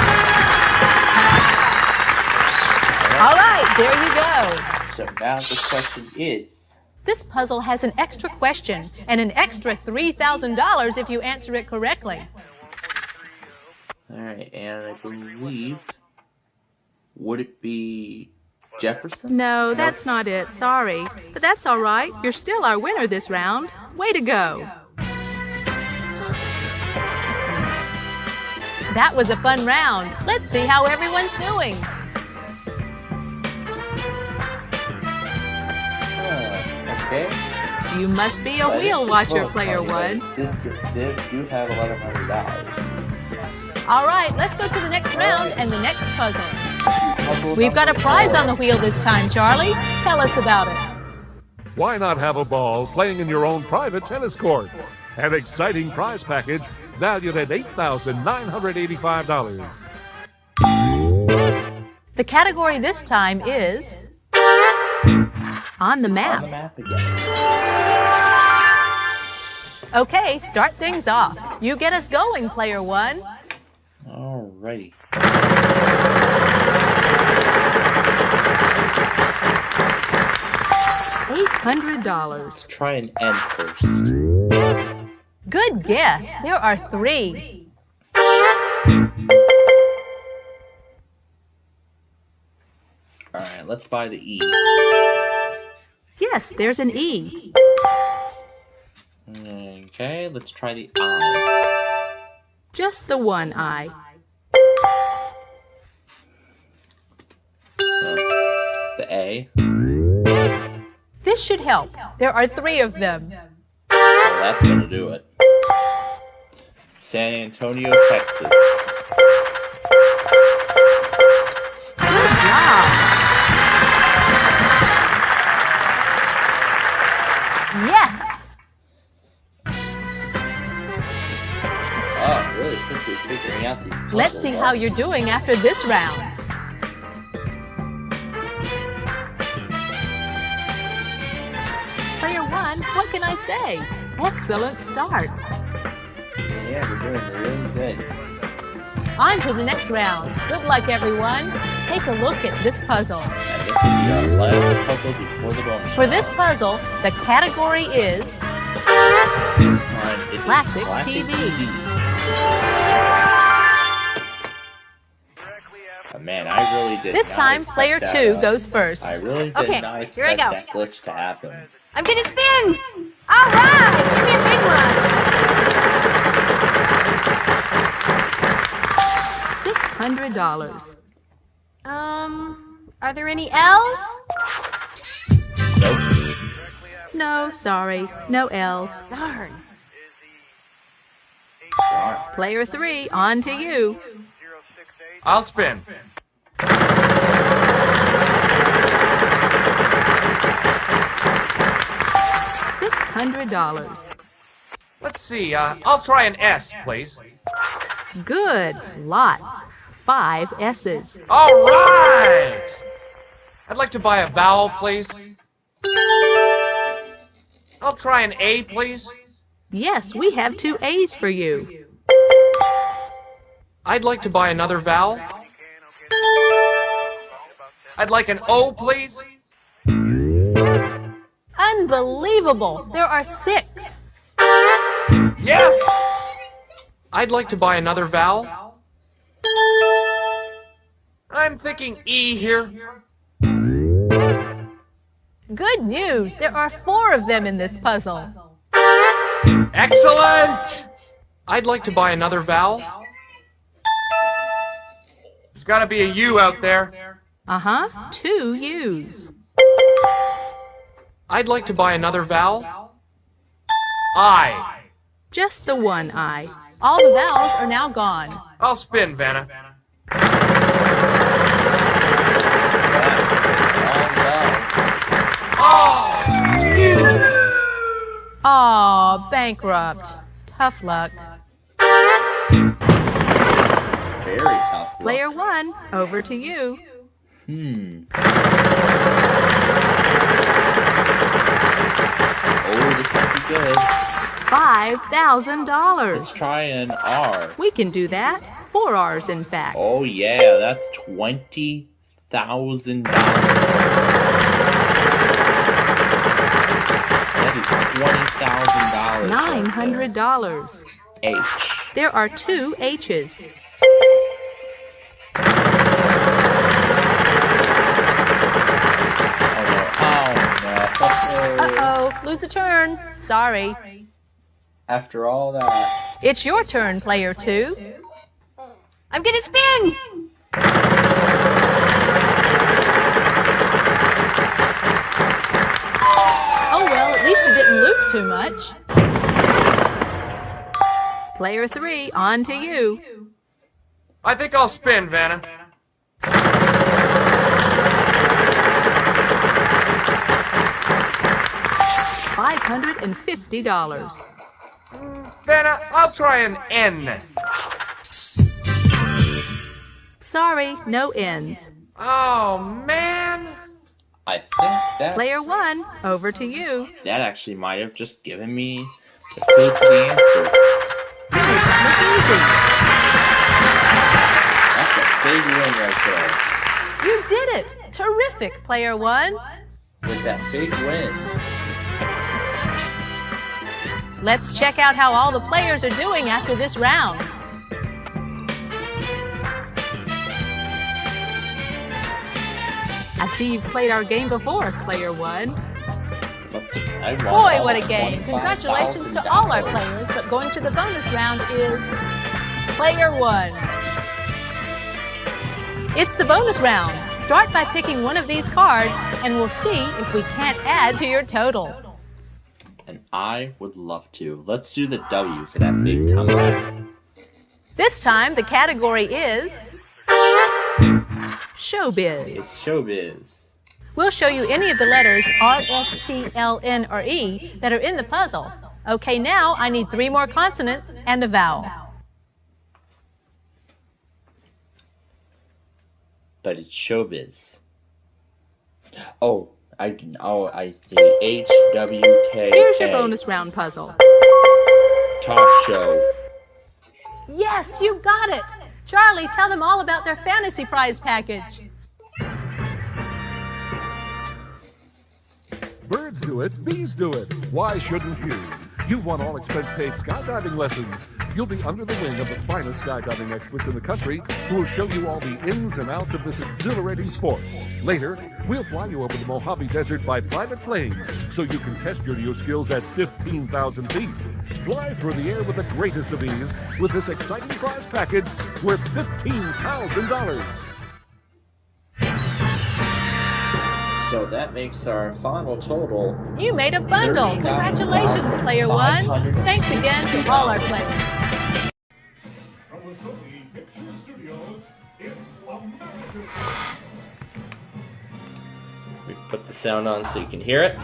All right, there you go. So now the question is... This puzzle has an extra question and an extra $3,000 if you answer it correctly. Alright, and I believe... Would it be Jefferson? No, that's not it. Sorry. But that's all right. You're still our winner this round. Way to go. That was a fun round. Let's see how everyone's doing. Okay. You must be a wheel watcher, Player 1. They do have $1,100. All right, let's go to the next round and the next puzzle. We've got a prize on the wheel this time, Charlie. Tell us about it. Why not have a ball playing in your own private tennis court? An exciting prize package valued at $8,985. The category this time is on the map. On the map again. Okay, start things off. You get us going, Player 1. Alrighty. $800. Let's try an N first. Good guess. There are 3. Alright, let's buy the E. Yes, there's an E. Okay, let's try the I. Just the one eye. The A. This should help. There are 3 of them. Well, that's gonna do it. San Antonio, Texas. Good job. Yes. Oh, really quickly figuring out these puzzles. Let's see how you're doing after this round. Player 1, what can I say? Excellent start. Yeah, we're doing really good. On to the next round. Good luck, everyone. Take a look at this puzzle. And this is the last puzzle before the bonus. For this puzzle, the category is This time it is Classic TV. TV. Man, I really did This not time, expect player that, 2 goes first. I really did Okay, not here I expect go. that glitch to happen. I'm gonna spin! All right! Give me a big one! $600. Are there any L's? Nope. No, sorry. No L's. Darn. Darn. Player 3, on to you. I'll spin. $600. Let's see, I'll try an S, please. Good. Lots. 5 S's. All right! I'd like to buy a vowel, please. I'll try an A, please. Yes, we have 2 A's for you. I'd like to buy another vowel. I'd like an O, please. Unbelievable. There are 6. Yes! I'd like to buy another vowel. I'm thinking E here. Good news. There are 4 of them in this puzzle. Excellent! I'd like to buy another vowel. There's gotta be a U out there. Uh-huh. 2 U's. I'd like to buy another vowel. I. Just the one I. All the vowels are now gone. I'll spin, Vanna. Aw, bankrupt. Tough luck. Very tough. Player 1, over to you. Oh, this might be good. $5,000. Let's try an R. We can do that. 4 R's, in fact. Oh yeah, that's $20,000. That is $20,000. $900. H. There are 2 H's. Oh no. Uh-oh, lose a turn. Sorry. After all that. It's your turn, player 2. I'm gonna spin! Oh well, at least you didn't lose too much. Player 3, on to you. I think I'll spin, Vanna. $550. Vanna, I'll try an N. Sorry, no ends. Oh, man. I think that Player 1, over to you. that actually might have just given me the clue to the answer. Look easy. That's a big win right there. You did it! Terrific, player 1. With that big win. Let's check out how all the players are doing after this round. I see you've played our game before, player 1. I won Boy, all what a game! Congratulations to all our $25,000. players, but going to the bonus round is Player 1. It's the bonus round. Start by picking one of these cards, and we'll see if we can't add to your total. And I would love to. Let's do the W for that big comeback. This time, the category is Showbiz. It's showbiz. We'll show you any of the letters R, S, T, L, N, or E that are in the puzzle. Okay, now I need 3 more consonants and a vowel. But it's showbiz. Oh, I see. H, W, K, Here's your A. bonus round puzzle. Talk show. Yes, you got it! Charlie, tell them all about their fantasy prize package. Birds do it, bees do it. Why shouldn't you? You want all expense-paid skydiving lessons. You'll be under the wing of the finest skydiving experts in the country who will show you all the ins and outs of this exhilarating sport. Later, we'll fly you over the Mojave Desert by private plane so you can test your new skills at 15,000 feet. Fly through the air with the greatest of ease with this exciting prize package worth $15,000. So that makes our final total. You made a bundle. Congratulations, Player 1. Thanks again to all our players. From the Sony Picture Studios, it's We put the sound on so you can hear it.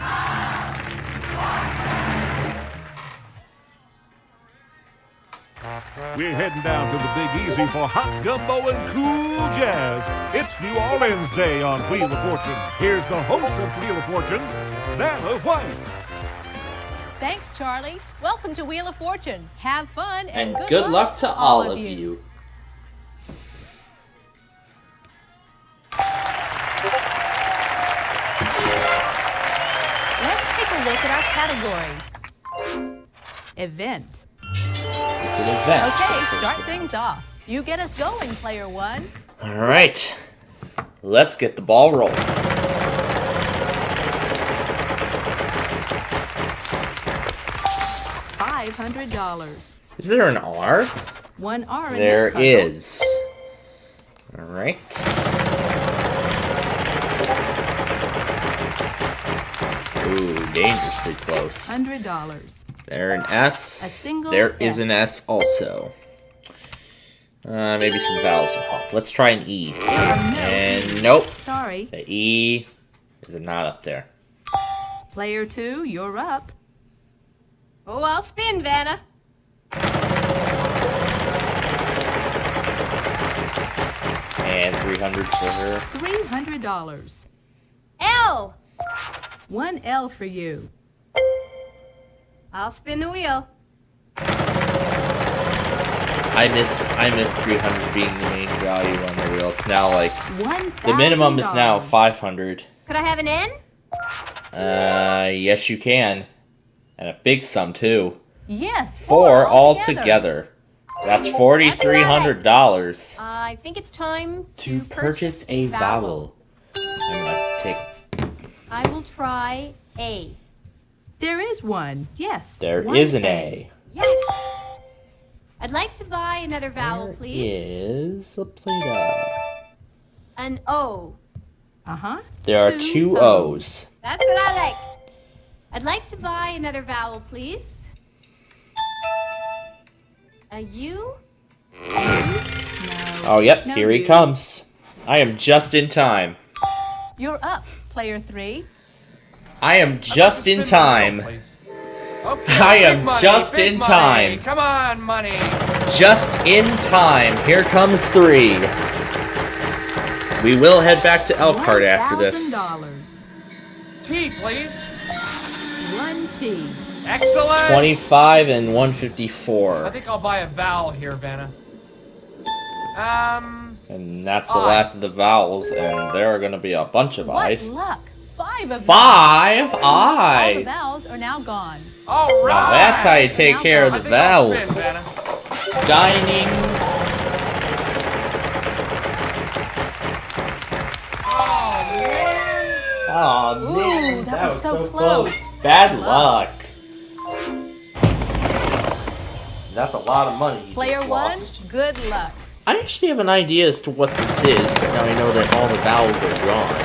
We're heading down to the Big Easy for hot gumbo and cool jazz. It's New Orleans Day on Wheel of Fortune. Here's the host of Wheel of Fortune, Vanna White. Thanks, Charlie. Welcome to Wheel of Fortune. Have fun And good luck to all of you. Let's take a look at our category. Event. It's an event. Okay, start things off. You get us going, Player 1. All right. Let's get the ball rolling. $500. Is there an R? One R in There this puzzle. is. All right. Ooh, dangerously close. $600. There an S. A single There is S. an S also. Maybe some vowels will help. Let's try an E. And nope. Sorry. The E is not up there. Player 2, you're up. Oh, I'll spin, Vanna. And 300 for her. $300. L. One L for you. I'll spin the wheel. I miss 300 being the main value on the wheel. It's now like $1,000. the minimum is now 500. Could I have an N? Yes you can. And a big sum too. Yes, 4 altogether. That's $4,300 I think it's time to purchase a vowel. I'm gonna take. I will try A. There is one. Yes. There one is an A. Yes. I'd like to buy another vowel, There please. is a Play-Doh. An O. Uh-huh. There are 2 O's. That's what I like. I'd like to buy another vowel, please. A U? Oh, yep, No here he use. comes. I am just in time. You're up, Player 3. I am just in time. Okay, I big am money, just big in money. time. Come on, money. Just in time. Here comes 3. We will head back to Elkhart after this. $1,000. T, please. 1 T. Excellent. 25 and I 154. think I'll buy a vowel here, Vanna. And that's the I. last of the vowels, and there are going to be a bunch of What eyes. luck. 5 of them. 5 All the eyes! vowels are now gone. All Now right. that's how you take care of I the think I'll vowels. spin, Vanna. Dining. Oh man, Ooh, that was so close. Bad luck. That's a lot of money. Player one, good luck. I actually have an idea as to what this is, but now I know that all the vowels are gone.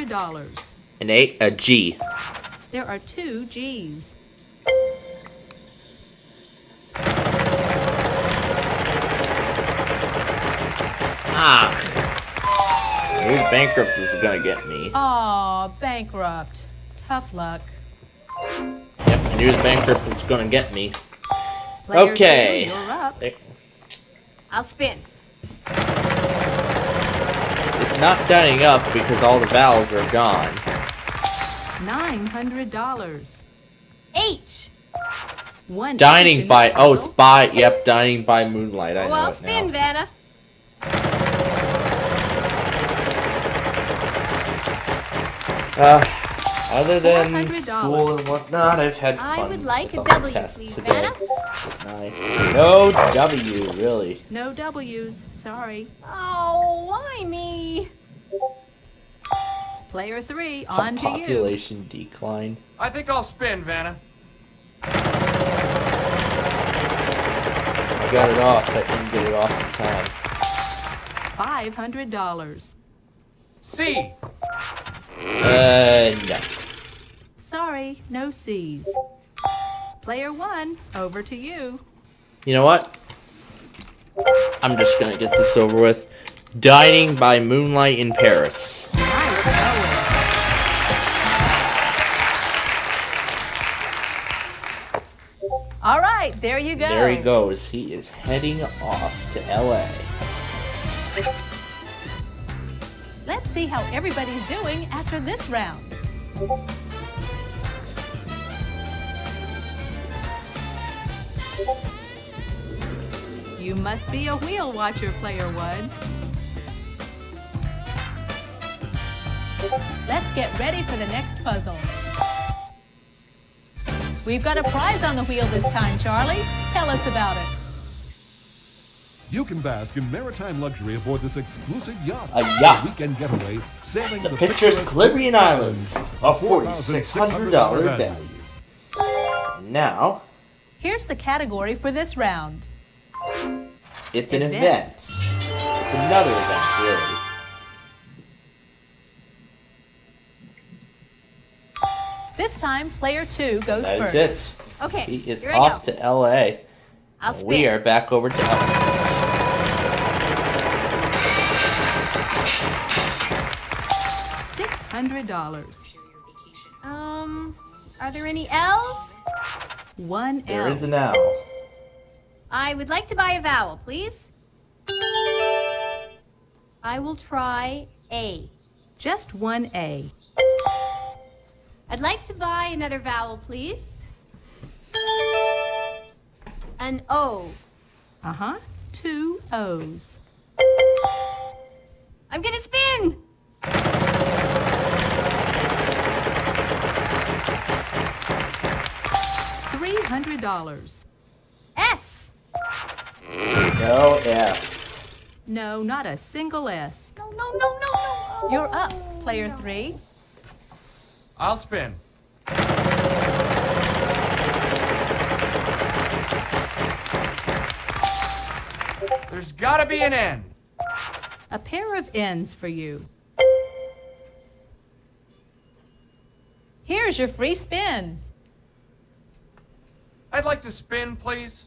$300. An A, a G. There are 2 G's. Ah! I knew the bankrupt was gonna get me. Aw, bankrupt. Tough luck. Yep, I knew the bankrupt was gonna get me. Player Okay. 2, you're up. I'll spin. It's not dining up because all the vowels are gone. $900. H. One Dining H in by, this oh, it's puzzle. by, yep, dining by moonlight. I Oh, know I'll it spin, now. Vanna. Other than $400. school and whatnot, I've had fun. I would like a with all the W, tests please, today. Vanna. No W, really. No W's. Sorry. Oh, why me? Player 3, on to you. Population decline. I think I'll spin, Vanna. I got it off, but didn't get it off in time. $500. C. No. Sorry, no C's. Player 1, over to you. You know what? I'm just gonna get this over with. Dining by moonlight in Paris. Nice going. All right, there you go. There he goes. He is heading off to LA. Let's see how everybody's doing after this round. You must be a wheel watcher, Player 1. Let's get ready for the next puzzle. We've got a prize on the wheel this time, Charlie. Tell us about it. You can bask in maritime luxury aboard this exclusive yacht. A yacht. Weekend getaway, sailing The picturesque Caribbean Islands, a $4,600 value. Now, Here's the category for this round. it's an Event. event. It's another event, really. This time, Player 2 goes That first. is it. Okay, He is here I off go. to LA. I'll spin. We are back over to LA. $600. Are there any L's? One There L. is an L. I would like to buy a vowel, please. I will try A. Just one A. I'd like to buy another vowel, please. An O. Uh-huh. 2 O's. I'm gonna spin! $300. S. No S. No, not a single S. No, no, no, no, no. You're up, Player 3. I'll spin. There's gotta be an N. A pair of N's for you. Here's your free spin. I'd like to spin, please.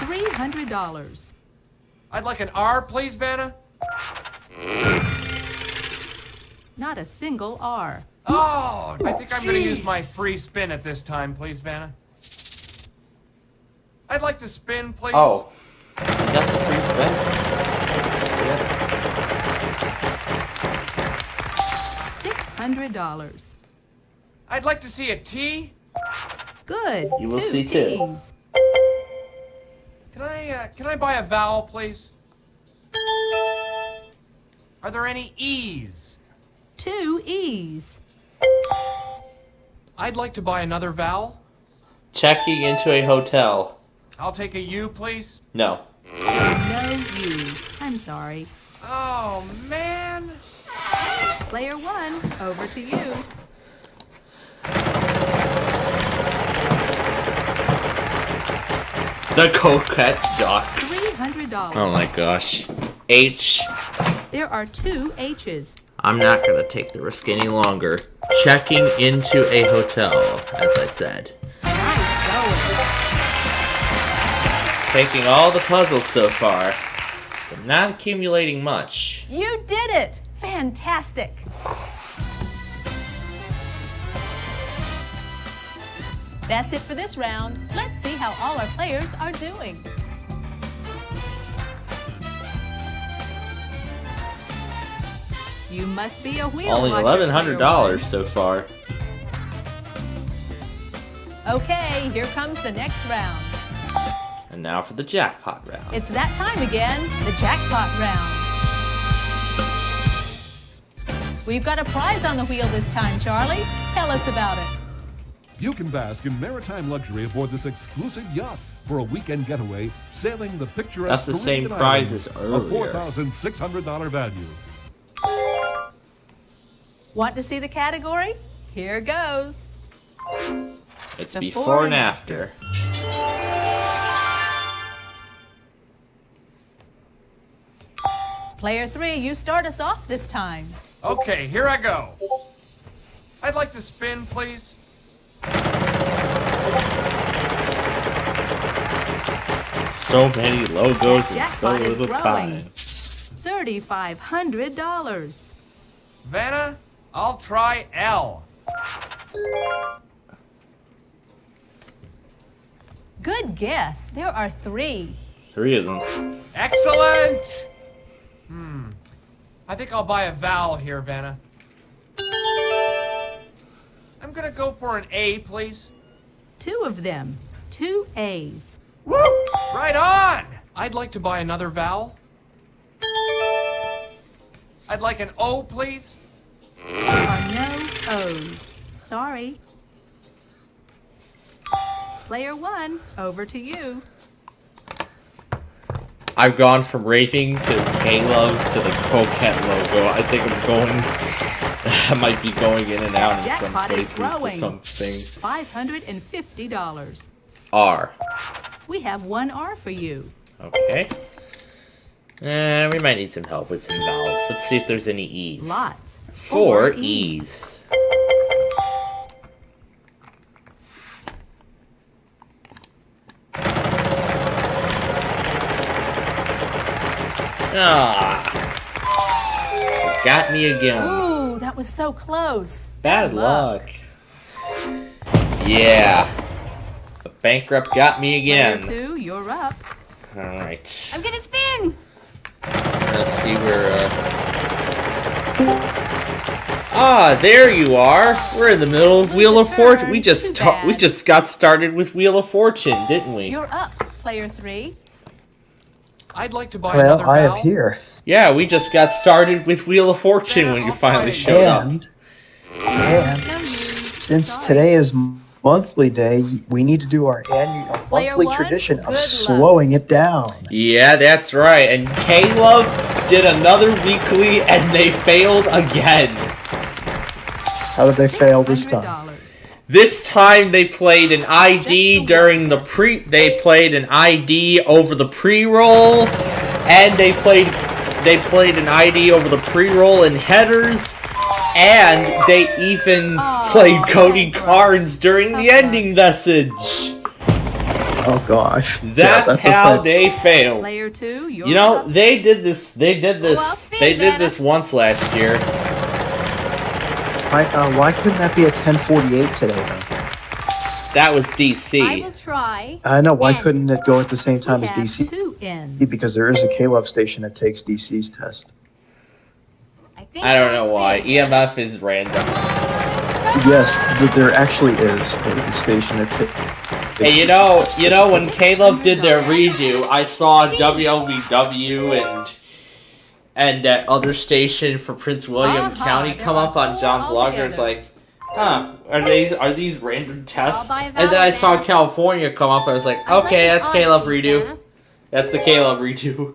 $300. I'd like an R, please, Vanna. Not a single R. Oh, I think I'm gonna use my free spin at this time, please, Vanna. I'd like to spin, please. Oh. You got the free spin? $600. I'd like to see a T. Good. You will 2 see two. T's. Can I buy a vowel, please? Are there any E's? 2 E's. I'd like to buy another vowel. Checking into a hotel. I'll take a U, please. No. No U's. I'm sorry. Oh, man. Player 1, over to you. The Coquette Ducks. $300. Oh my gosh. H. There are 2 H's. I'm not gonna take the risk any longer. Checking into a hotel, as I said. Nice going. Taking all the puzzles so far, but not accumulating much. You did it! Fantastic! That's it for this round. Let's see how all our players are doing. You must be a wheel Only watcher, $1,100 player 1. so far. Okay, here comes the next round. And now for the jackpot round. It's that time again, the jackpot round. We've got a prize on the wheel this time, Charlie. Tell us about it. You can bask in maritime luxury aboard this exclusive yacht for a weekend getaway, sailing the picturesque That's the same Caribbean prize as islands, earlier. A $4,600 value. Want to see the category? Here goes. It's Before before and and after. Player 3, you start us off this time. Okay, here I go. I'd like to spin, please. So many logos in so Jackpot is little growing. time. $3,500. Vanna, I'll try L. Good guess. There are 3. 3 of them. Excellent! I think I'll buy a vowel here, Vanna. I'm gonna go for an A, please. 2 of them. 2 A's. Woo! Right on! I'd like to buy another vowel. I'd like an O, please. There are no O's. Sorry. Player 1, over to you. I've gone from Raving to K-Love to the Coquette logo. I think I'm going... I might be going in and out in some Jackpot is places to growing. some things. $550. R. We have 1 R for you. Okay. We might need some help with some vowels. Let's see if there's any E's. Lots. 4 E's. Ah. Got me again. Ooh, that was so close. Bad luck. Yeah. The bankrupt got me again. Player 2, you're up. Alright. I'm gonna spin. Let's see where, Ah, there you are. We're in the middle of Wheel of Fortune. We just got started with Wheel of Fortune, didn't we? You're up, player 3. I'd like to buy Well, another I am vowel. here. Yeah, we just got started with Wheel of Fortune Yeah, when you I'll finally try it. showed up. And since today is monthly day, we need to do our annual Player monthly 1, tradition good of luck. slowing it down. Yeah, that's right. And K-Love did another weekly and they failed again. How did they fail this time? $600. This time they played an ID during the they played an ID over the pre-roll, and they played an ID over the pre-roll and headers, and they even played Cody Carnes during the ending message. Oh gosh. That's how they failed. Player 2, you're You know, up. they did this spin, they did Vanna. this once last year. Why couldn't that be a 1048 today then? That was I will DC. try. I know, why N. couldn't it go at the same time We as have DC? 2 N's. Because there is a K-Love station that takes DC's test. I think I don't I'll know why. spin. EMF is random. Yes, there actually is a station that takes. Hey, you know, when K-Love did their redo, I saw WLBW and that other station for Prince William County there come are up on 4 John's Logger. It's altogether. like, huh, are these random tests? I'll buy a And then I vowel saw then. California come up. I was like, I'd like okay, an that's odd K-Love piece, redo. Vanna. That's the K-Love redo.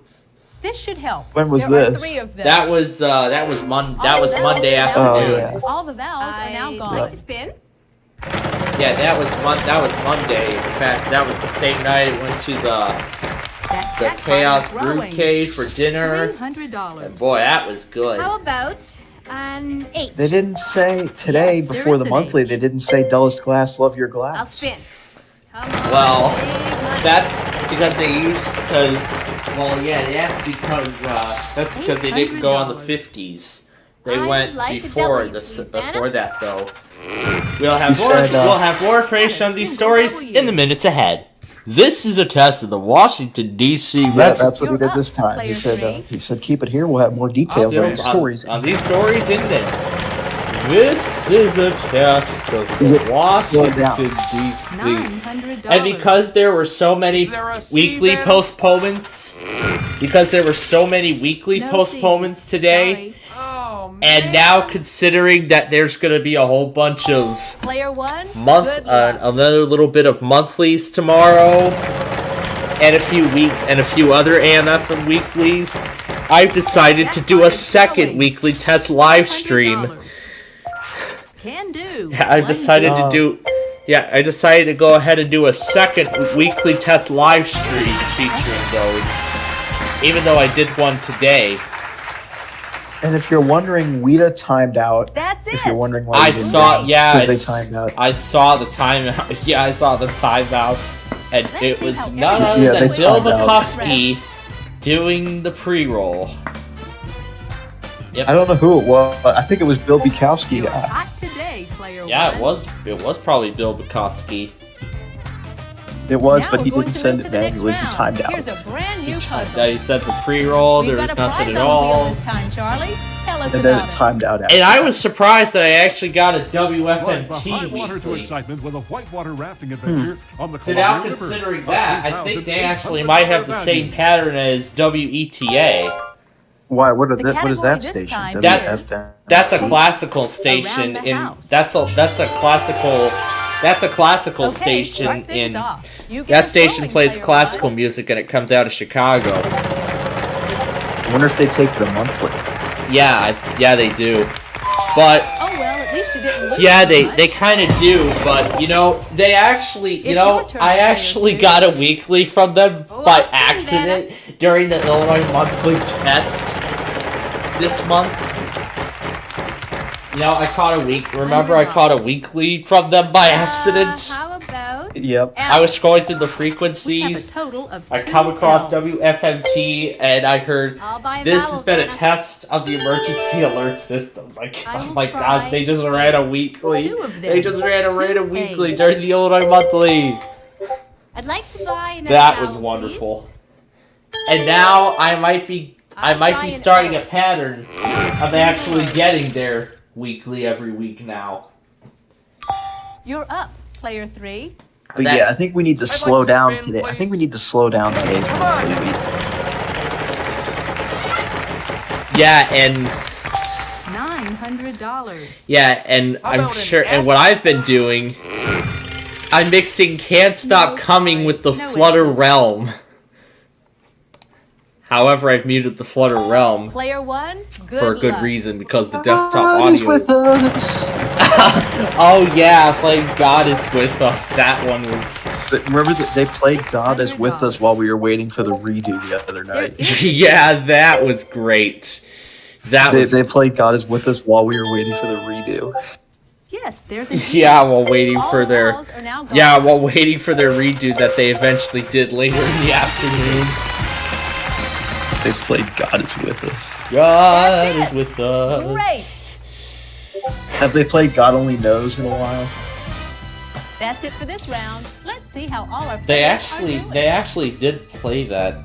This should help. When was There are this? 3 of them. That was Monday All afternoon. yeah. All the vowels are now I'd gone. like to spin. Yeah, that was Monday. In fact, that was the same night I went to That the jackpot Chaos is Brew growing. Cave for dinner. $300. And boy, that was good. How about an 8? They didn't say today Yes, there before is the an monthly. H. They didn't say dullest glass, love your glass. I'll spin. Come on, Well, big money. that's because that's because they didn't go on the 50s. They I went would like a before W, please, before Anna. that though. We'll have You more. said, We'll have more information on these stories in the minutes ahead. This is a test of the Washington D.C. Yeah, Metro. that's what he did this time. He said, keep it here. We'll have more details on these stories. on these stories in minutes. This is a test of the Yeah, Washington D.C. $900. And because there were so many Is there a C weekly there? postponements, No postponements C's. today, Sorry. Oh, man. and now considering that there's going to be a whole bunch of Player 1, good luck. another little bit of monthlies tomorrow, and a few other AMF and weeklies, I've decided to do a second weekly test live stream. Can do. I decided to go ahead and do a second weekly test live stream featuring those, even though I did one today. And if you're wondering, Weta timed out. That's it. If you're wondering why I we didn't saw, do it, yeah, because they timed out. I saw the timeout. Yeah, I saw the timeout, and Let's it see was how none everybody other Yeah, than they Bill timed out. McCuskey doing the pre-roll. I don't know who it was. I think it was Bill Bukowski. You're hot today, player Yeah, 1. it was probably Bill McCuskey. It was, Now but he we're going didn't to send move it to the next manually. He round. timed out. Here's a brand new puzzle. That he said the pre-roll, We've there got was a nothing prize at on the wheel all. this time, Charlie. Tell us And then about it it. timed out after. And I was surprised that I actually got a Right behind WFMT water to weekly. excitement with a whitewater rafting adventure on the So now Columbia River. considering A that, I think they actually $3,800 might have the value. same pattern as WETA. Why? What The is that category this station? time That- is That's a classical station the in house. that's a classical Okay, station start things in off. You get that us station rolling, plays player classical 1. music and it comes out of Chicago. I wonder if they take the monthly. Yeah, they do. But Oh well, at least you didn't lose yeah, too much. they kind of do, but they actually, It's your turn, I player actually 2. got a weekly from them Oh, by that's pretty accident during the Illinois monthly test this month. I caught a week. Remember, I caught a weekly from them by accident. How about Yep. I was scrolling through the We have a frequencies. total of I 2 come across L's. WFMT and I heard I'll buy a this vowel, has been a Anna. test of the emergency alert systems. Like, I oh will my gosh, try they just ran a weekly. 2 of them. They just ran a 2 random weekly A's. during the Illinois monthly. I'd like to buy another That was vowel, wonderful. please. And now I might be I'll try an starting O. a pattern of actually getting their weekly every week now. You're up, player 3. But That- yeah, I think we need to like slow to down spin, today. I please. think we need to slow down today's Come on. monthly week. Yeah, and $900. yeah, and How I'm about an sure. And S? what I've been doing, I'm mixing "Can't Stop No, Coming" sorry. with the No Flutter S's. Realm. However, I've muted the Flutter Realm Player 1, good for a good luck. reason because the desktop God is audio. with us. Oh yeah, playing "God Is With Us." That one was. But remember that they played God is with us while we were waiting for the redo the other There night. is Yeah, that was great. That was They played God is with us while we were waiting for the redo. Yes, there's an E. yeah. While waiting All for the their vowels are now gone. yeah, while waiting for their redo that they eventually did later in the afternoon. They played God is with us. God That's is it. with us. Great. Have they played God Only Knows in a while? That's it for this round. Let's see how all our They players actually are doing. they actually did play that.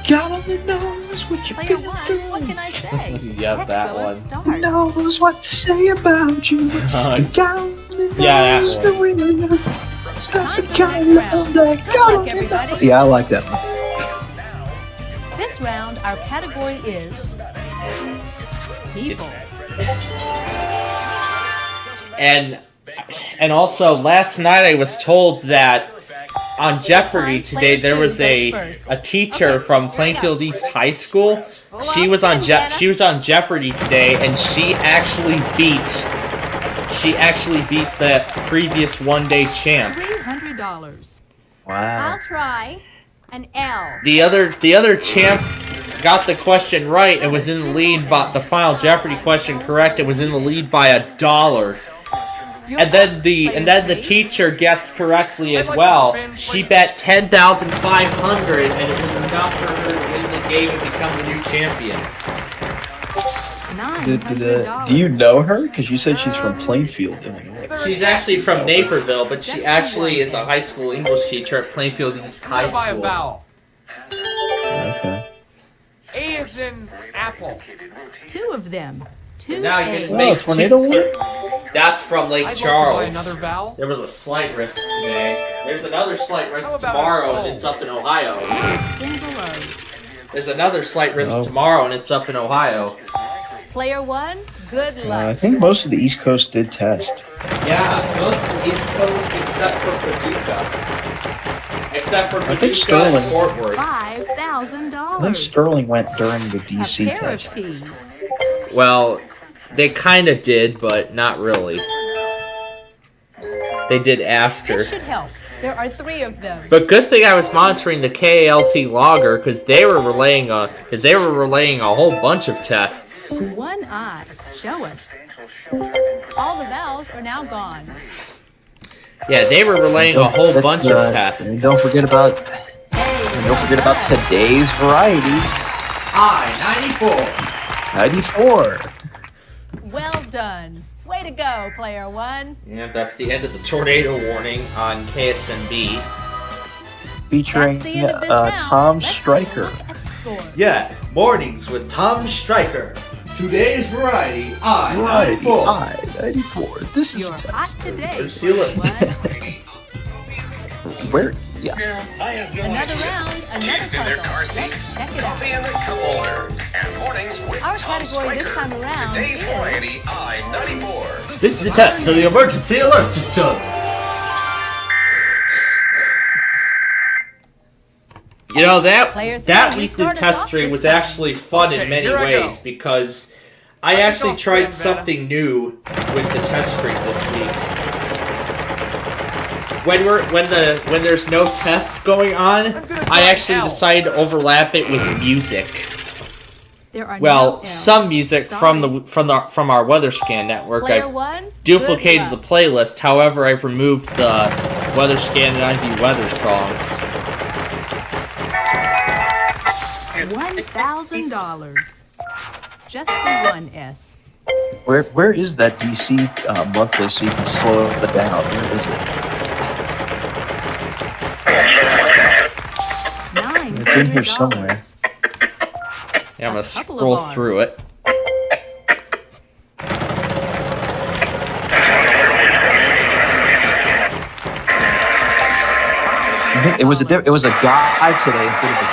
God only knows what you've Player been 1, through. what can I say? Yeah, that Excellent one. start. Knows what to say about you. God only Yeah, knows that the one. way you know. That's the Time for the kind next of round. love that Good God luck, only knows. everybody. Yeah, I like that one. This round, our category is people. And also last night I was told that on Jeopardy today, there was a teacher from Plainfield East High School. She was on Jeopardy today, and she actually beat the previous one-day champ. $300. Wow. I'll try an L. The other champ got the question right and was in the lead, but the final Jeopardy question correct. It was in the lead by $1. And then the teacher guessed correctly as well. She bet $10,500, and it was enough for her to win the game and become the new champion. Do you know her? Because you said she's from Plainfield, Illinois. She's actually from Naperville, but she actually is a high school English teacher at Plainfield East High By a School. vowel. Okay. A is in apple. 2 of them. 2 Now you get to A's. make tornado two. That's from Lake I'd like to Charles. buy another vowel. There was a slight risk today. There's another slight risk How about tomorrow, a and it's up in Ohio. Spin below. There's another slight risk Oh. tomorrow, and it's up in Ohio. Player 1, good I luck. think most of the East Coast did test. Yeah, most of the East Coast except for Paducah. Except for think Paducah and Sterling- Fort Worth. $5,000. I think Sterling went during the A DC pair of test. skis. Well, they kind of did, but not really. They did after. This should help. There are 3 of them. But good thing I was monitoring the KALT logger because they were relaying a whole bunch of tests. 1 eye. Show us. All the vowels are now gone. Yeah, they were relaying a whole bunch of And tests. don't forget about today's variety. I-94. 94. Well done. Way to go, player 1. Yeah, that's the end of the tornado warning on KSNB. Featuring That's the end of this round. Tom Let's take a Stryker. look at the score. Yeah, mornings with Tom Stryker. Today's variety, Variety I-94. This is You're a test. hot today, See you player 1. Where? Yeah. I have no Another idea. round, another Kids in their puzzle. car Let's seats, check it coffee out. in the cup holder, and mornings with Our Tom category this Stryker. time around Today's is- variety I-94. This is a test of the emergency alert system. You know, Player that three, you weekly start us test off stream this was time. actually fun Okay, in many here I go. ways because I think actually I'll tried spin, Vanna. something new with the test stream this week. When there's no test going on, gonna I try actually L. decided to overlap it with music. There are no Well, L's. some music Sorry. from our Weather Scan network. Player I've 1, duplicated the good luck. playlist. However, I've removed the Weather Scan and IV weather songs. $1,000. Just the 1 S. Where is that DC monthly so you can slow it down? Where is it? It's in here somewhere. Yeah, I'm gonna couple of scroll bars. through it. It was a guy today instead of a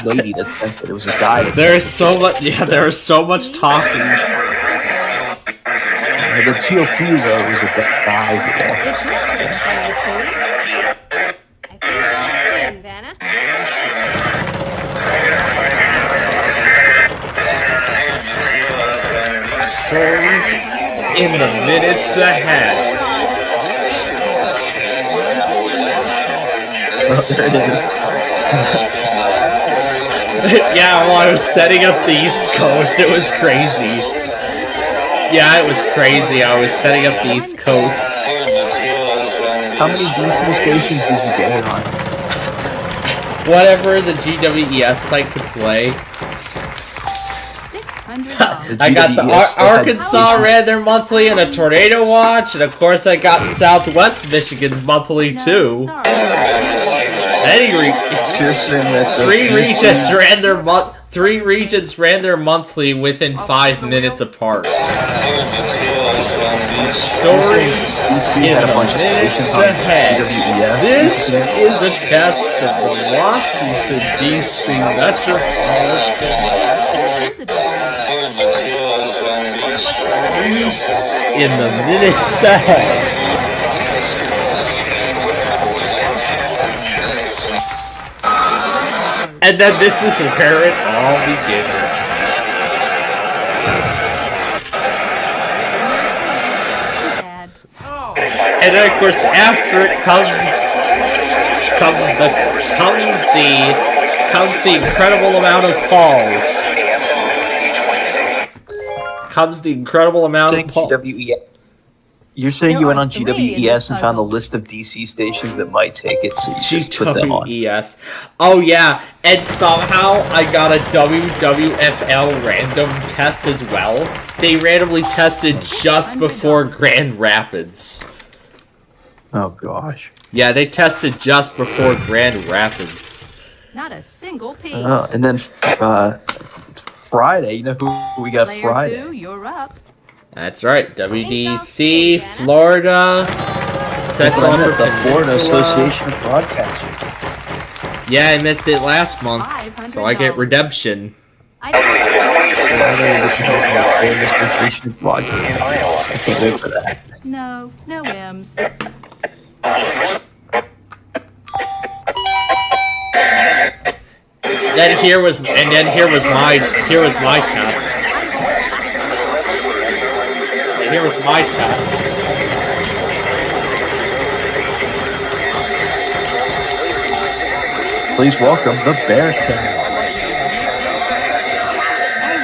girl, lady that sent it. It was a guy. That There is so much. Yeah, there is so much talking. the TOP though was a guy today. It's your turn, player 2. I think I'll spin, Vanna. Turns in the minutes ahead. Oh, there it is. Yeah, while I was setting up the East Coast, it was crazy. Yeah, it was crazy. I was setting up the East Coast. How many DC stations did you get it on? Whatever the GWES site could play. $600. I got the GWES had Arkansas stations. ran their monthly and a tornado watch, and of course I got Southwest Michigan's monthly No, too. sorry. Three regions ran their monthly within 5 minutes apart. Stories DC in had a the bunch of stations minutes on ahead. GWES. This is a test of the Washington DC Metropolitan in the minutes ahead. And then this is where it all begins. Bad. And then, of course, after it comes the incredible amount of calls. Comes the incredible amount of calls. You're saying There you went are on 3 in this GWES and found a puzzle. list of DC stations that might take it, so you just put them on. GWES. Oh yeah, and somehow I got a WWFL random test as well. They randomly tested just before Grand Rapids. Oh gosh. Yeah, they tested just before Grand Rapids. Not a single P. And then Friday, you know who we got Player Friday? 2, you're up. That's right, WDC, Florida, Central Upper The Florida Peninsula. Association of Broadcasters. Yeah, I missed it last month, so I get $500. redemption. Florida Association of Broadcasters. I can't wait for that. No M's. Then here was my test. And here was my test. Please welcome the Bearcat.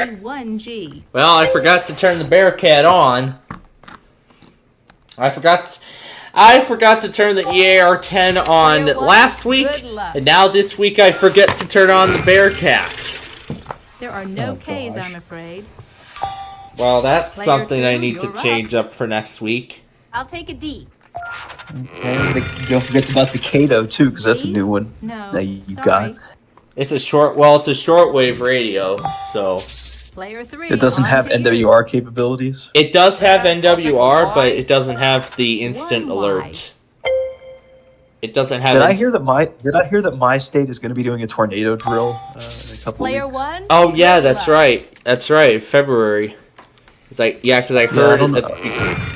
Only 1G. Well, I forgot to turn the Bearcat on. I forgot to turn the EAR-10 on last week, Good luck. and now this week I forget to turn on the Bearcat. There are no Oh, K's, gosh. I'm afraid. Well, that's Player something 2, I need to you're change up for next week. I'll take a D. And don't forget about the Kato too, because that's a new one No. that you Sorry. got. It's a shortwave radio, so Player 3. It doesn't on have to you. NWR capabilities. it does have NWR, but it doesn't have the instant 1Y. alert. It doesn't have. Did I hear that my state is going to be doing a tornado drill in a couple Player weeks? 1. Oh yeah, good that's luck. right. That's right. February. It's like because I I heard don't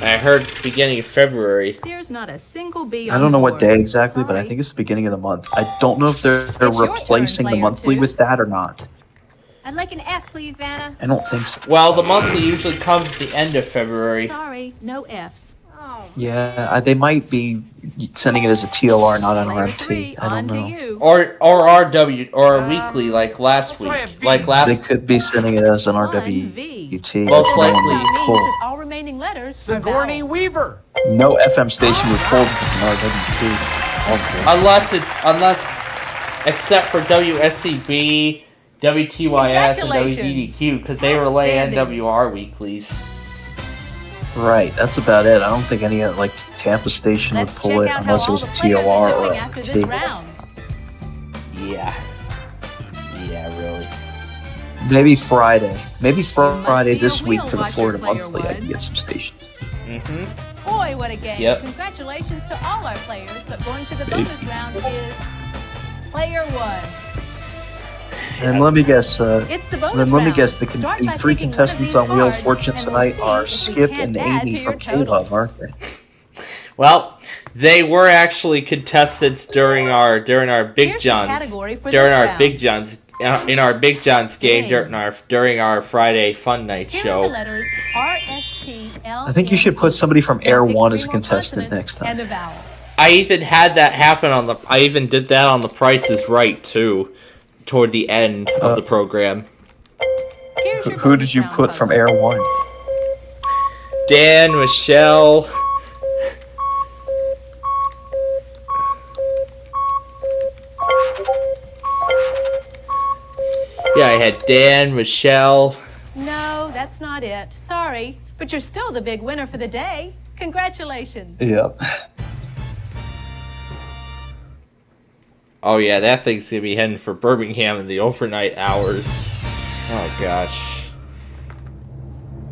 I heard at the beginning of February. There's not a single B I on don't know what board. day exactly, but I Sorry. think it's the beginning of the month. I don't know if they're your turn, replacing the player monthly 2. with that or not. I'd like an F, please, Vanna. I don't think so. Well, the monthly usually comes at the end of February. Sorry, no F's. Oh. Yeah, they might be sending it as a TLR, not an Player RMT. 3, I don't on to know. you. Or RW or weekly like last I'll try a week, V. like They last. could be sending it as an 1V. RWT. Most No one likely. would That means pull. that all remaining letters are Sigourney vowels. Weaver. No FM station would pull if it's an RWT. Unless except for WSCB, WTYS, and WDDQ because they relay Outstanding. NWR weeklies. Right, that's about it. I don't think any like Tampa station Let's would pull check it out how unless it all was the a players TLR are or doing a after this T. round. Yeah, really. Maybe Friday. Maybe must Friday be a this week wheel for the watcher, Florida player Monthly. I one. can get some stations. Boy, what a game. Yep. Congratulations to all our players, but going to the bonus round is player 1. And let me guess. It's the bonus Then let me round. guess. The Start the by three picking one of contestants these on Wheel of cards, Fortune and we'll tonight see are if we Skip can't and add Amy to your from total. K-Love, aren't they? Well, they were actually contestants during our Big Here's the John's category for during this our round. Big John's in our Big John's game Game. during our Friday Fun Night Here are the show. letters R, S, T, L, I think you should put somebody from N, Air pick 1 three as a more contestant consonants next time. And a vowel. I even had that happen I even did that on The Price is Right too, toward the end of the program. Here's your Who bonus did you round put from puzzle. Air 1? Dan, Michelle. Yeah, I had Dan, Michelle. No, that's not it. Sorry, but you're still the big winner for the day. Congratulations. Yep. Oh yeah, that thing's gonna be heading for Birmingham in the overnight hours. Oh gosh.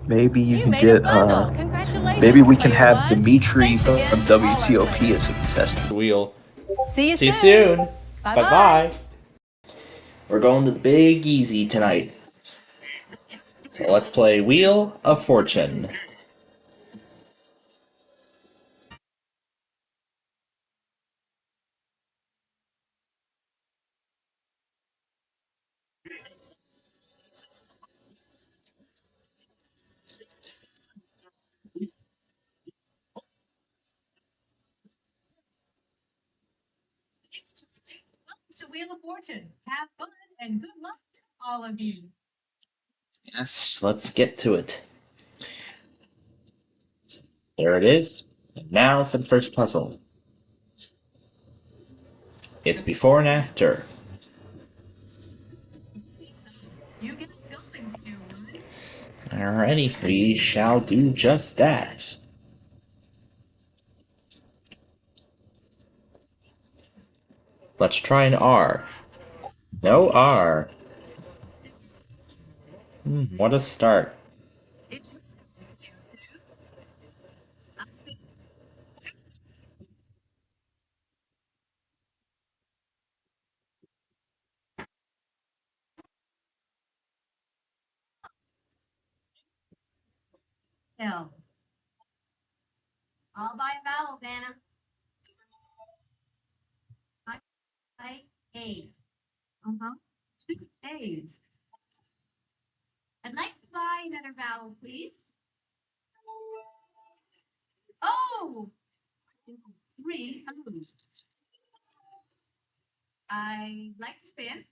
Maybe you can made get. a bundle. Congratulations. Maybe we can player have one. Dimitri Thanks from again to all our WTOP players. as a contestant. Wheel. See you See you soon. soon. Bye-bye. Bye-bye. We're going to the Big Easy tonight. So let's play Wheel of Fortune. Welcome to Wheel of Fortune. Have fun and good luck to all of you. Yes, let's get to it. There it is. And now for the first puzzle. It's before and after. You get us going, dear one. Alrighty, we shall do just that. Let's try an R. No R. What a start. It's L's. I'll buy a vowel, Vanna. I A. Uh-huh. 2 A's. I'd like to buy another vowel, please. Oh, 3 O's. I'd like to spin.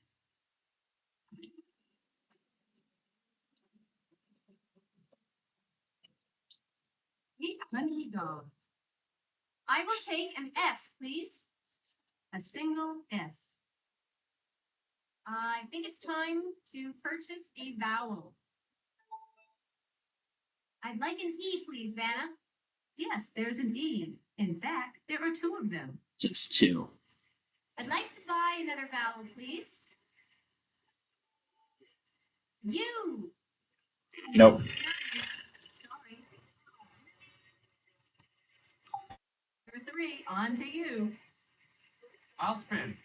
$800. I will take an S, please. A single S. I think it's time to purchase a vowel. I'd like an E, please, Vanna. Yes, there's an E. In fact, there are 2 of them. Just 2. I'd like to buy another vowel, please. U. Nope. Sorry. Number 3, on to you. I'll spin.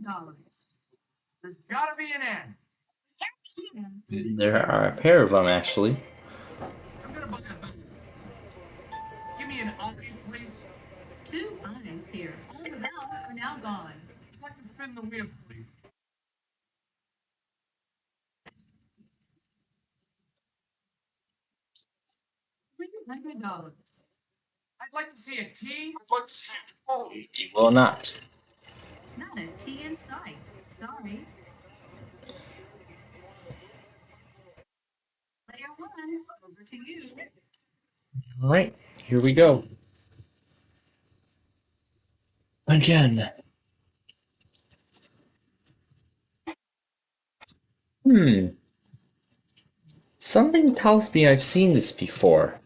$300. There's gotta be an N. There are a pair of them, actually. I'm gonna buy a vowel. Give me an I, please. 2 I's here. All the vowels are now gone. I'd like to spin the wheel, please. $300. I'd like to see a T. You will not. Not a T in sight. Sorry. Player 1, over to you. Alright, here we go. Again. Something tells me I've seen this before.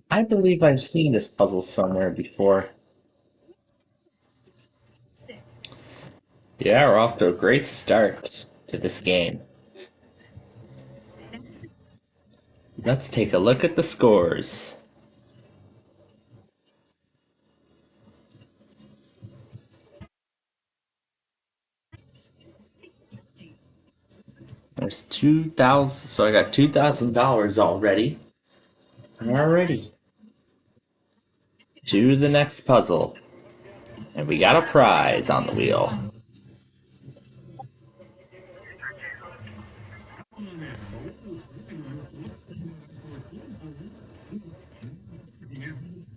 I believe I've seen this puzzle somewhere before. Stick. Yeah, we're off to a great start to this game. That's it. Let's take a look at the scores. There's 2,000, so I got $2,000 already. Alrighty. To the next puzzle. And we got a prize on the wheel.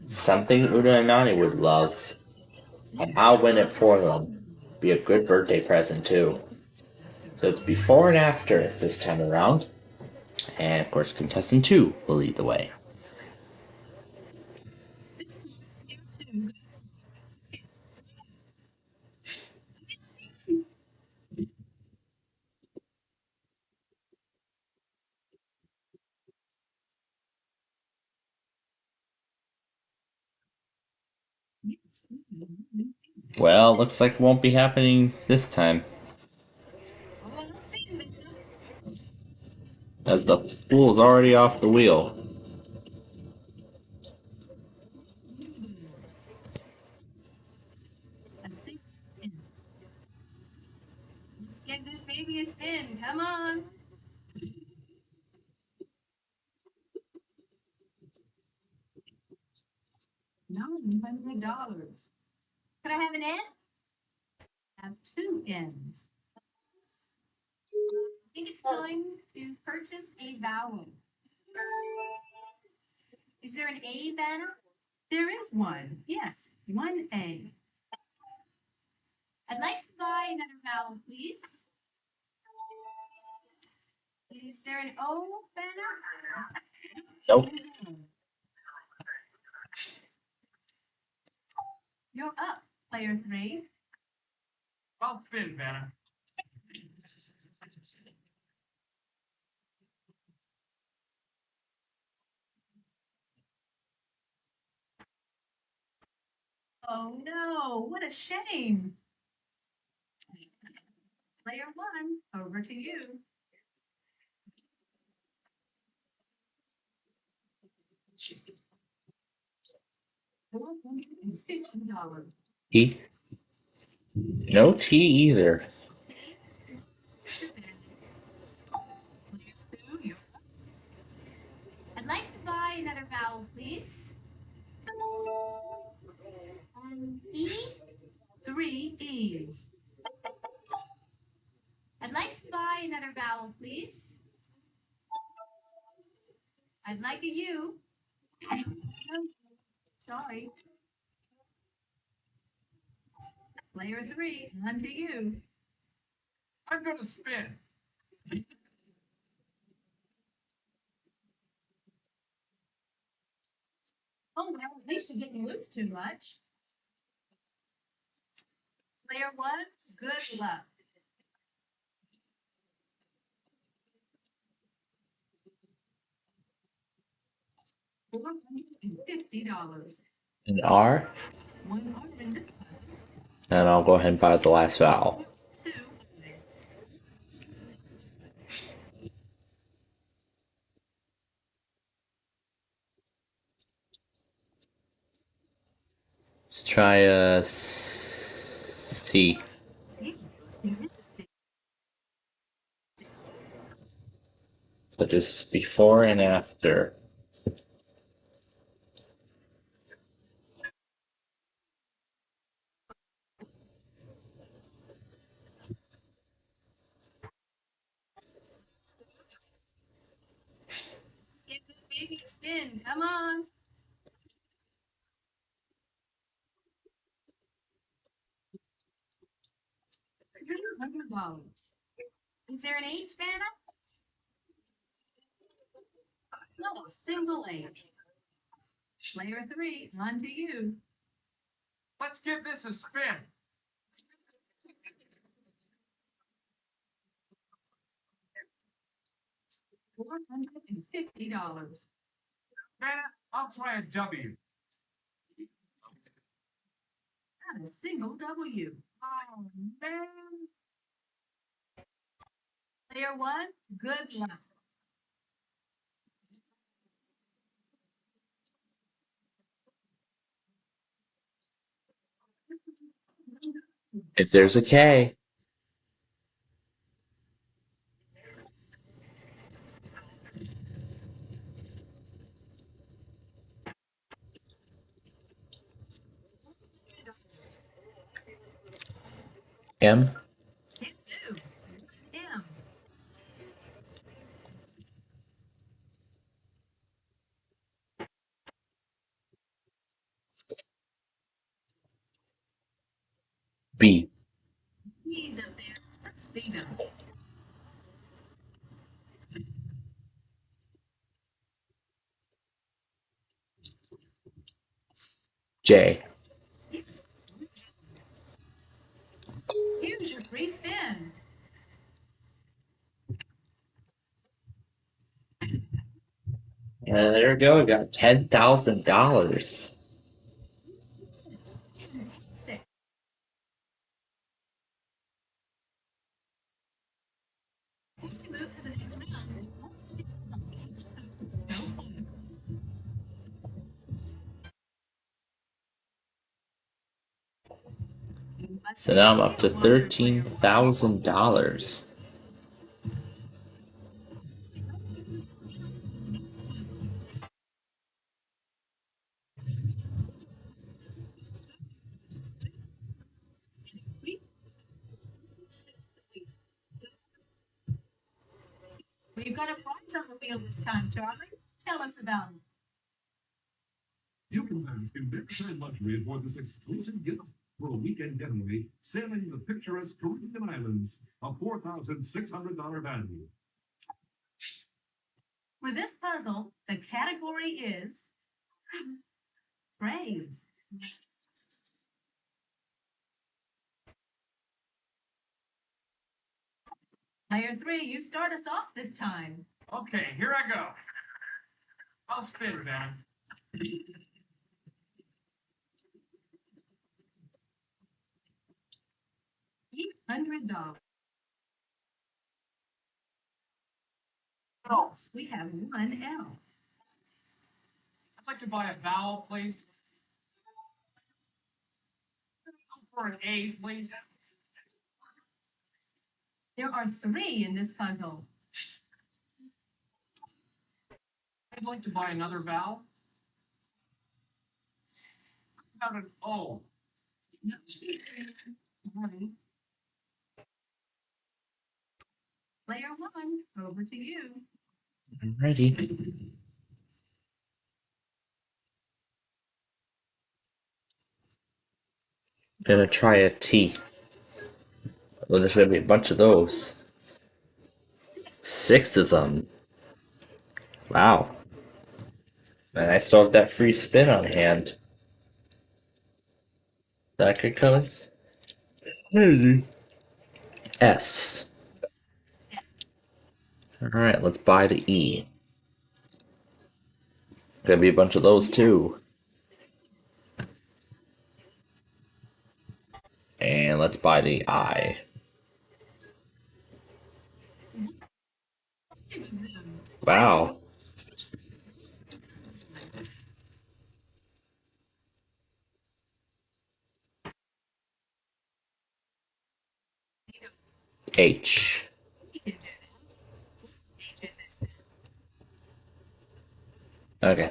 Something Una and Nani would love. And I'll win it for them. Be a good birthday present too. So it's before and after this time around. And of course contestant 2 will lead the way. This time, you 2. Well, looks like it won't be happening this time. As the fool's already off the wheel. A stick. Let's get this baby me a spin. Come on. $900. Could I have an N? Have 2 N's. I think it's time to purchase a vowel. Is there an A, Vanna? There is one. Yes, 1A. I'd like to buy another vowel, please. Is there an O, Vanna? Nope. You're up, player 3. I'll spin, Vanna. Oh no, what a shame. Player 1, over to you. $450. T. No T either. I'd like to buy another vowel, please. E, 3 E's. I'd like to buy another vowel, please. I'd like a U. Sorry. Player 3, on to you. I'm gonna spin. Oh, well, at least you didn't lose too much. Player 1, good luck. $450. An R. 100. And I'll go ahead and buy the last vowel. 2. Let's try a C. So this is before and after. Give this baby a spin. Come on. $100. Is there an H, Vanna? No, single H. Player 3, on to you. Let's give this a spin. $450. Vanna, I'll try a W. Not a single W. Oh, man. Player 1, good luck. If there's a K. M. Hit do. M. B. He's up there. Let's see them. J. Here's your free spin. And there we go. We got $10,000. Fantastic. Before we move to the next round, let's take a look at so far. So now I'm up to $13,000. We've got a prize on the wheel this time, Charlie. Tell us about it. You can find luxury for this exclusive gift for a weekend getaway sailing the picturesque Caribbean Islands, a $4,600 value. For this puzzle, the category is phrase. Player 3, you start us off this time. Okay, here I go. I'll spin, Venom. $800. We have one L. I'd like to buy a vowel, please. For an A, please. There are 3 in this puzzle. I'd like to buy another vowel. How about an O? Player 1, over to you. I'm ready. Gonna try a T. Well, there's gonna be a bunch of those. 6 of them. Wow. And I still have that free spin on hand. That could come. Maybe. S. Alright, let's buy the E. Gonna be a bunch of those too. And let's buy the I. Wow. H. Okay.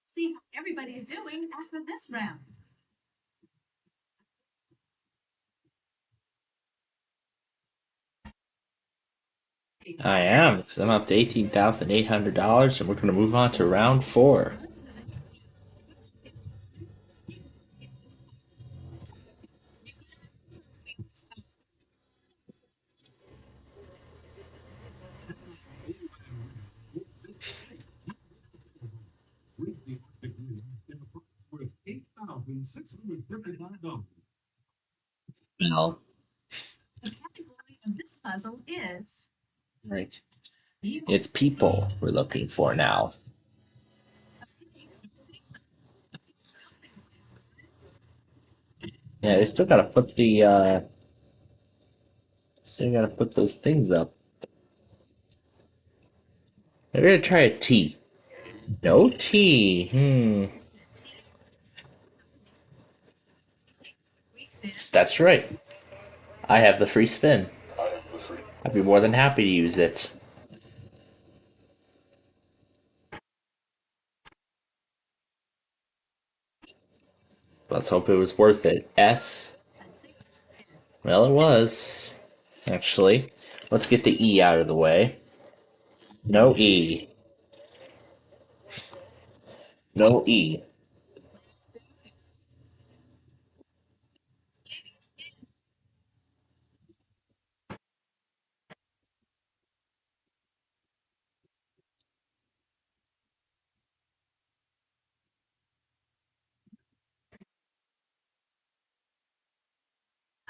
See how everybody's doing after this round. I am, because I'm up to $18,800, and we're going to move on to round 4. Worth $8,655. Well, The category of this puzzle is right. people. It's people we're looking for now. Yeah, they still gotta put the, still gotta put those things up. We're gonna try a T. No T. That's right. I have the free spin. I'd be more than happy to use it. Let's hope it was worth it. S. Well, it was. Actually. Let's get the E out of the way. No E. No E.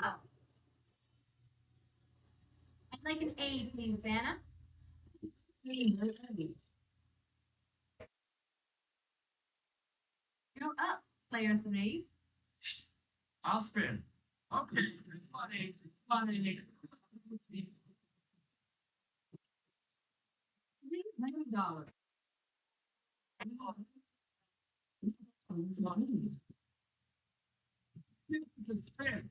Oh. I'd like an A, please, Vanna. You're up, player 3. I'll spin. Okay, money. $300. Spin.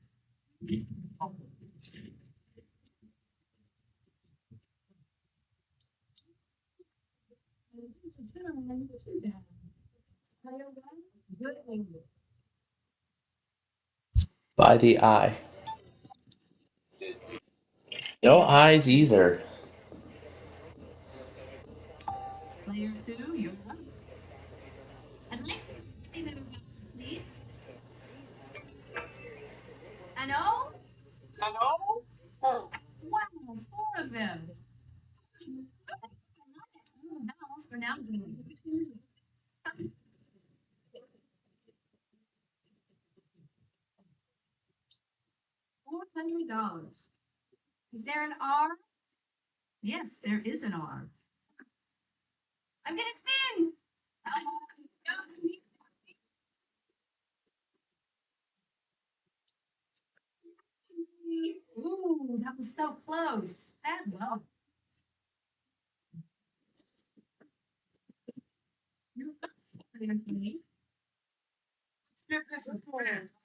By the eye. No eyes either. Player 2, you're up. I'd like to play them, please. Ano? Wow, 4 of them. Mouse are now doing $400. Is there an R? Yes, there is an R. I'm gonna spin. Ooh, that was so close. Bad luck.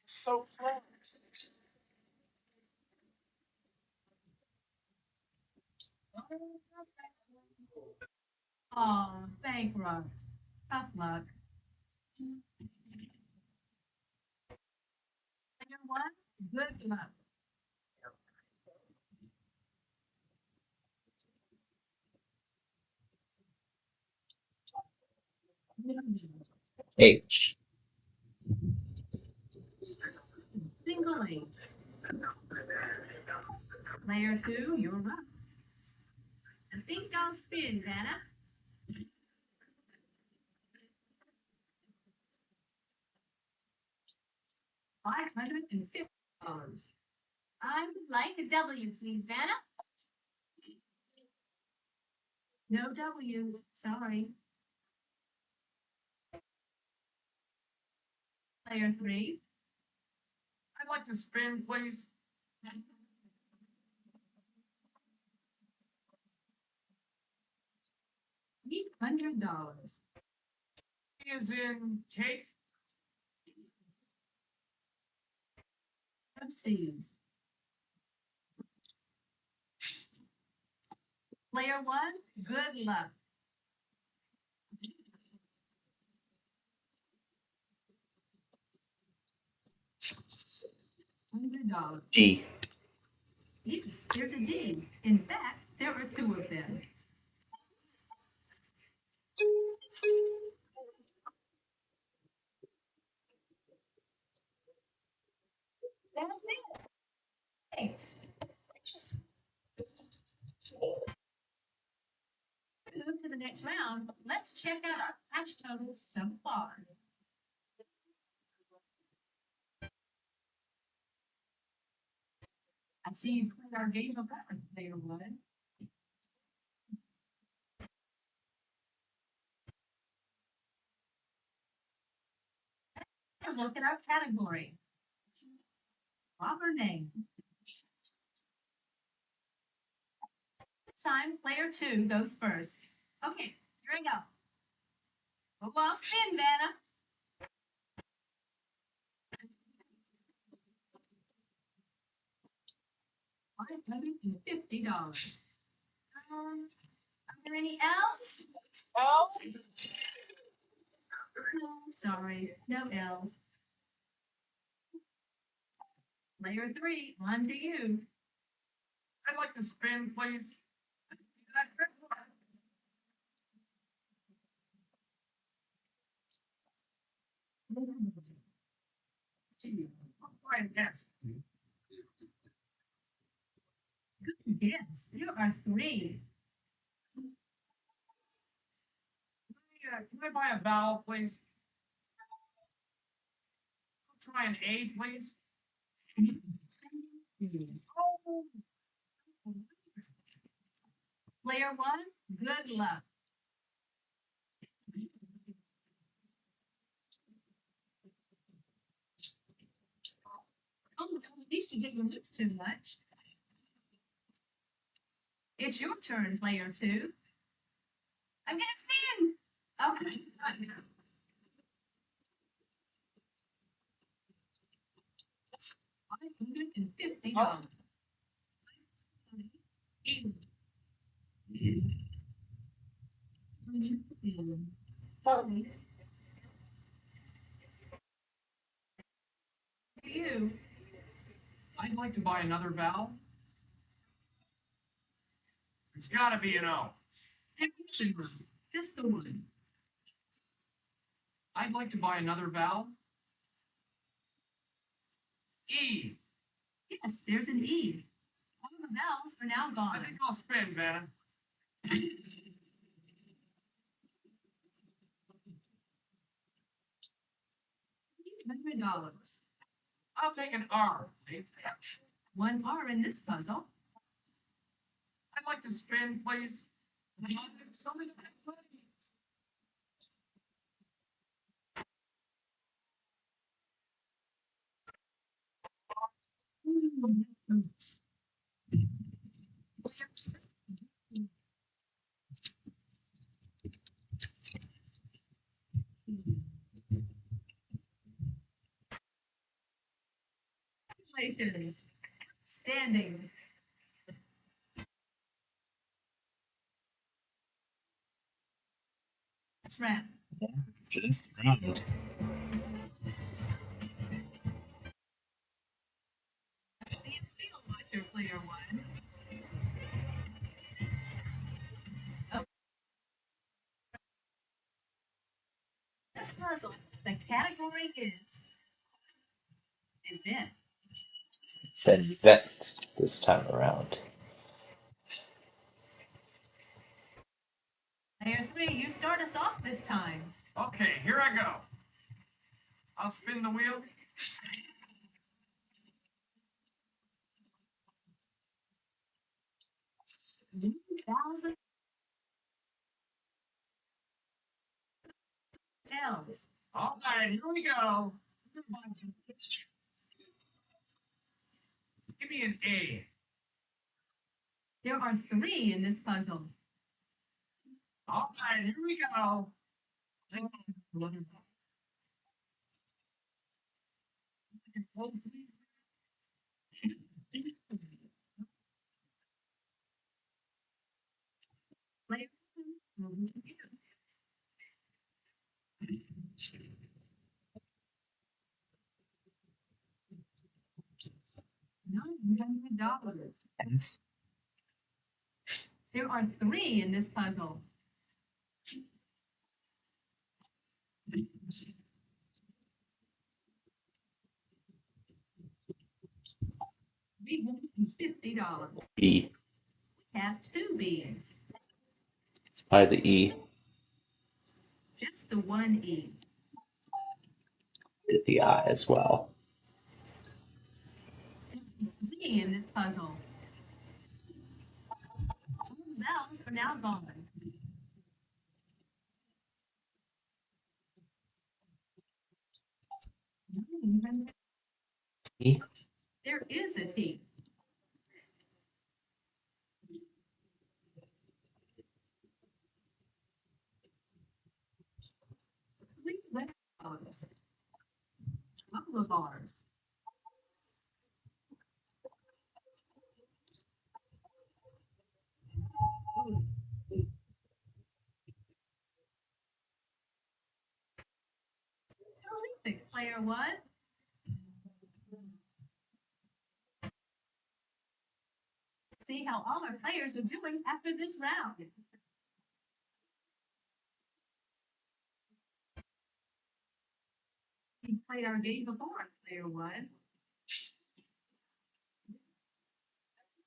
So close. Oh, bankrupt. Tough luck. Player 1, good luck. H. Single H. Player 2, you're up. I think I'll spin, Vanna. $550. I would like a W, please, Vanna. No W's, sorry. Player 3, I'd like to spin, please. $800. Is in cake. Of C's. Player 1, good luck. $100. D. Yes, there's a D. In fact, there are 2 of them. That's it. Eight. Move to the next round. Let's check out our cash totals so far. I see you played our game of reference, Player 1. Look at our category. Proper name. This time, Player 2 goes first. Okay, here I go. Well, I'll spin, Vanna. $550. Are there any L's? No, sorry, no L's. Player 3, on to you. I'd like to spin, please. Fine, yes. Good guess. There are 3. Can I buy a vowel, please? I'll try an A, please. Player 1, good luck. Oh, at least you didn't lose too much. It's your turn, Player 2. I'm gonna spin. Okay. $550. You. I'd like to buy another valve. It's gotta be an O. Just the one. I'd like to buy another valve. E. Yes, there's an E. All the vowels are now I gone. think I'll spin, Vanna. $100. I'll take an R, please. One R in this puzzle. I'd like to spin, please. Congratulations. Standing. That's right. Just round. Watcher player one. Oh. This puzzle, the category is event. It said vet this time around. Player three, you start us off this time. Okay, here I go. I'll spin the wheel. $1,000 tells. All right, here we go. Give me an A. There are three in this puzzle. All right, here we go. Player $900. Yes. There are three in this puzzle. $350. E. We have two B's. It's by the E. Just the one E. The I as well. Three in this puzzle. All the vowels are now gone. E. There is a T. $3 couple of R's. Terrific, player one. See how all our players are doing after this round. You've played our game before, player one.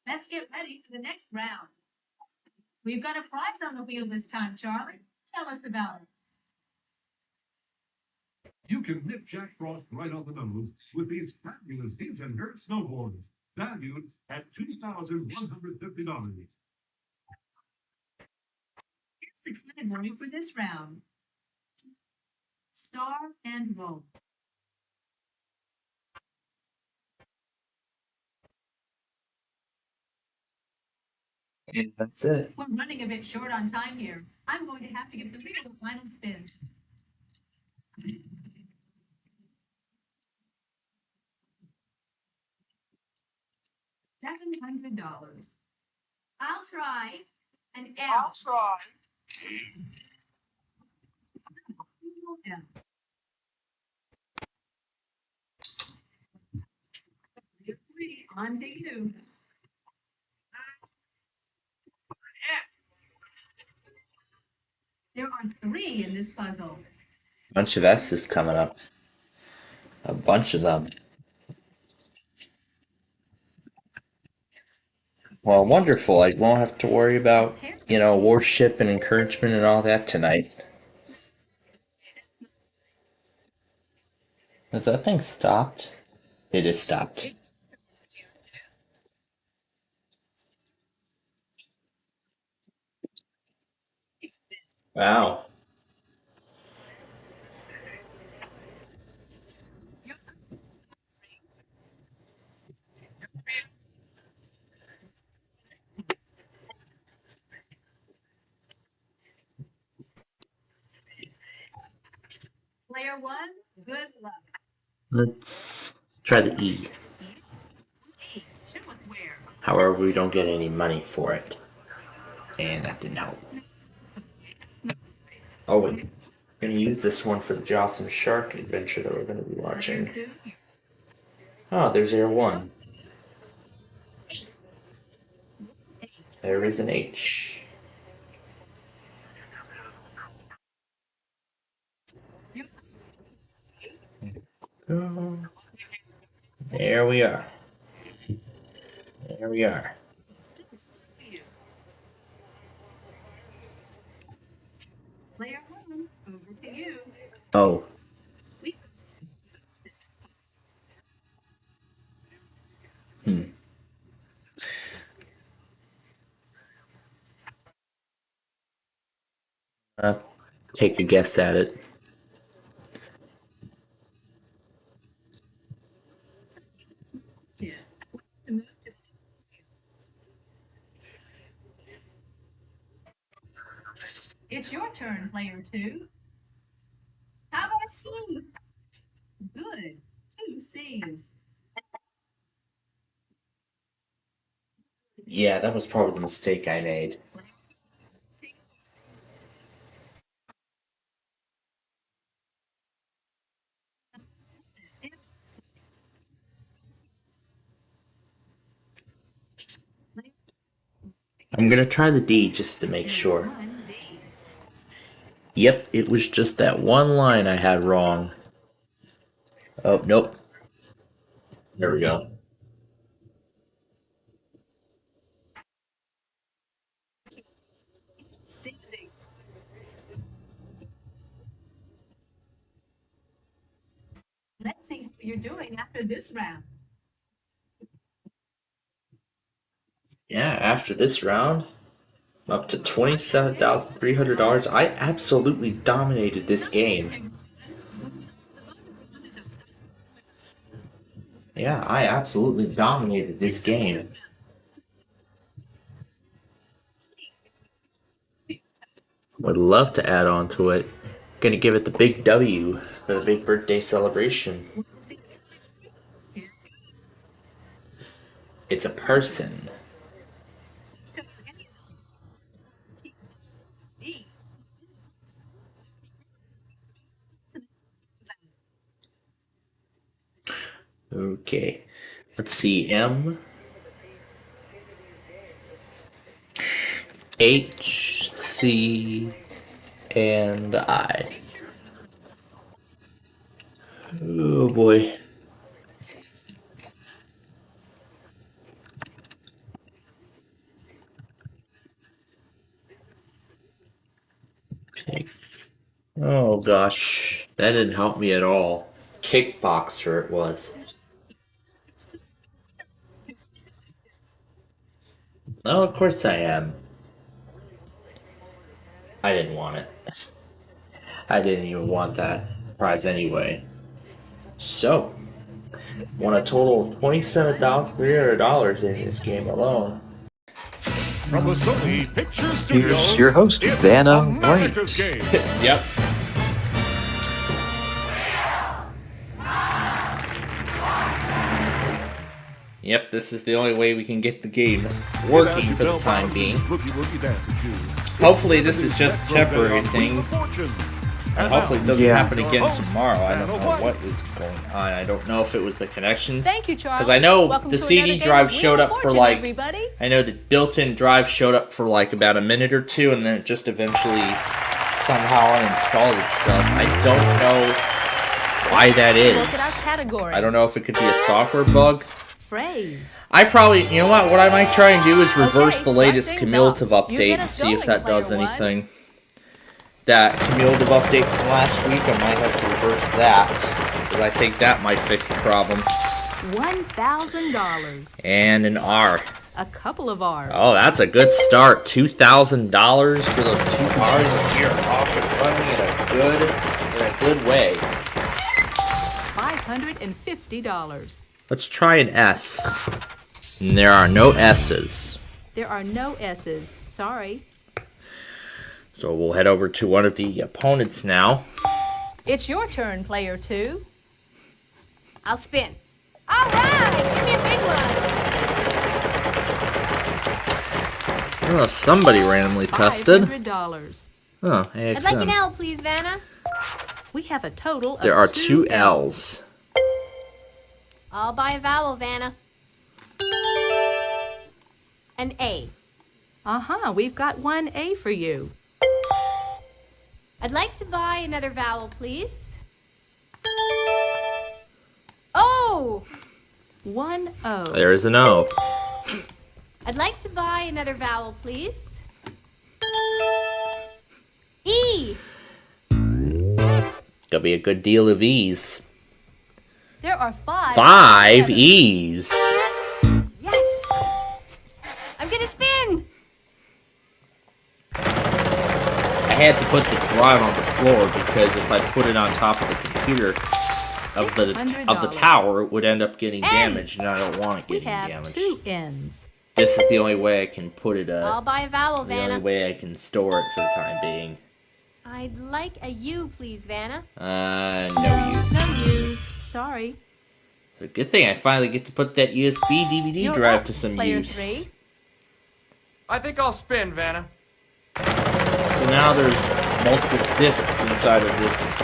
Let's get ready for the next round. We've got a prize on the wheel this time, Charlie. Tell us about it. You can nip Jack Frost right on the nose with these fabulous His and Her snowboards, valued at $2,150. Here's the category for this round. Star and roll. And that's it. We're running a bit short on time here. I'm going to have to give the wheel a final spin. $700. I'll try an L. I'll try. On to you. There are 3 in this puzzle. Bunch of S's coming up. A bunch of them. Well, wonderful. I won't have to worry about, worship and encouragement and all that tonight. Has that thing stopped? It is stopped. Wow. Player 1, good luck. Let's try the E. Show us where. However, we don't get any money for it. And that didn't help. Oh, wait. We're going to use this one for the Jocelyn Shark adventure that we're going to be watching. Oh, there's Air 1. There is an H. There we are. There we are. Player 1, over to you. Oh. Take a guess at it. It's your turn, player 2. How about a C? Good. 2 C's. Yeah, that was probably the mistake I made. I'm gonna try the D just to make sure. Yep, it was just that one line I had wrong. Oh, nope. There we go. Let's see how you're doing after this round. Yeah, after this round, I'm up to $27,300. I absolutely dominated this game. Yeah, I absolutely dominated this game. Would love to add on to it. Gonna give it the big W for the big birthday celebration. It's a person. Okay, let's see. M, H, C, and I. Oh boy. Okay. Oh gosh, that didn't help me at all. Kickboxer it was. Oh, of course I am. I didn't want it. I didn't even want that prize anyway. So, won a total of $27,300 in this game alone. From the Sony Picture Studios, Here's your host, it's Vanna America's White. Game. Yep. Yep, this is the only way we can get the game working for the time being. Rookie dancing shoes. Hopefully this is just a temporary thing. And hopefully it doesn't Yeah. happen again tomorrow. I don't know what is going on. I don't know if it was the connections. Thank you, Charlie. Because I know Welcome the to CD another game drive of Wheel showed of up for Fortune, like... everybody. I know the built-in drive showed up for like about a minute or two, and then it just eventually somehow uninstalled itself. I don't know why that is. Look at our category. I don't know if it could be a software bug. Phrase. I probably, you know what I might try and do is reverse Okay, the start latest things cumulative off. You update get and us see if going, that does player one. anything. That cumulative update from last week, I might have to reverse that, because I think that might fix the problem. $1,000. And an R. A couple of R's. Oh, that's a good start. $2,000 for those 2 R's, and you're off and running in a good way. $550. Let's try an S. And there are no S's. There are no S's. Sorry. So we'll head over to one of the opponents now. It's your turn, player 2. I'll spin. All right, give me a big one. Oh, somebody randomly tested. $500. Oh, I'd like an AXM. L, please, Vanna. We have a total of There are 2 L's. I'll buy a vowel, Vanna. An A. Uh-huh, we've got 1 A for you. I'd like to buy another vowel, please. O. 1 O. There is an O. I'd like to buy another vowel, please. E. Gonna be a good deal of E's. There are 5. 5 E's. Yes. I'm gonna spin. I had to put the drive on the floor because if I put it on top of the computer of the $600. tower, it would end up getting N. damaged, and I don't want it We getting have damaged. 2 N's. This is the only way I can put it. I'll buy a vowel, The only Vanna. way I can store it for the time being. I'd like a U, please, Vanna. No use. No use. Sorry. It's a good thing I finally get to put that USB DVD You're drive up, to some player use. 3. I think I'll spin, Vanna. So now there's multiple discs inside of this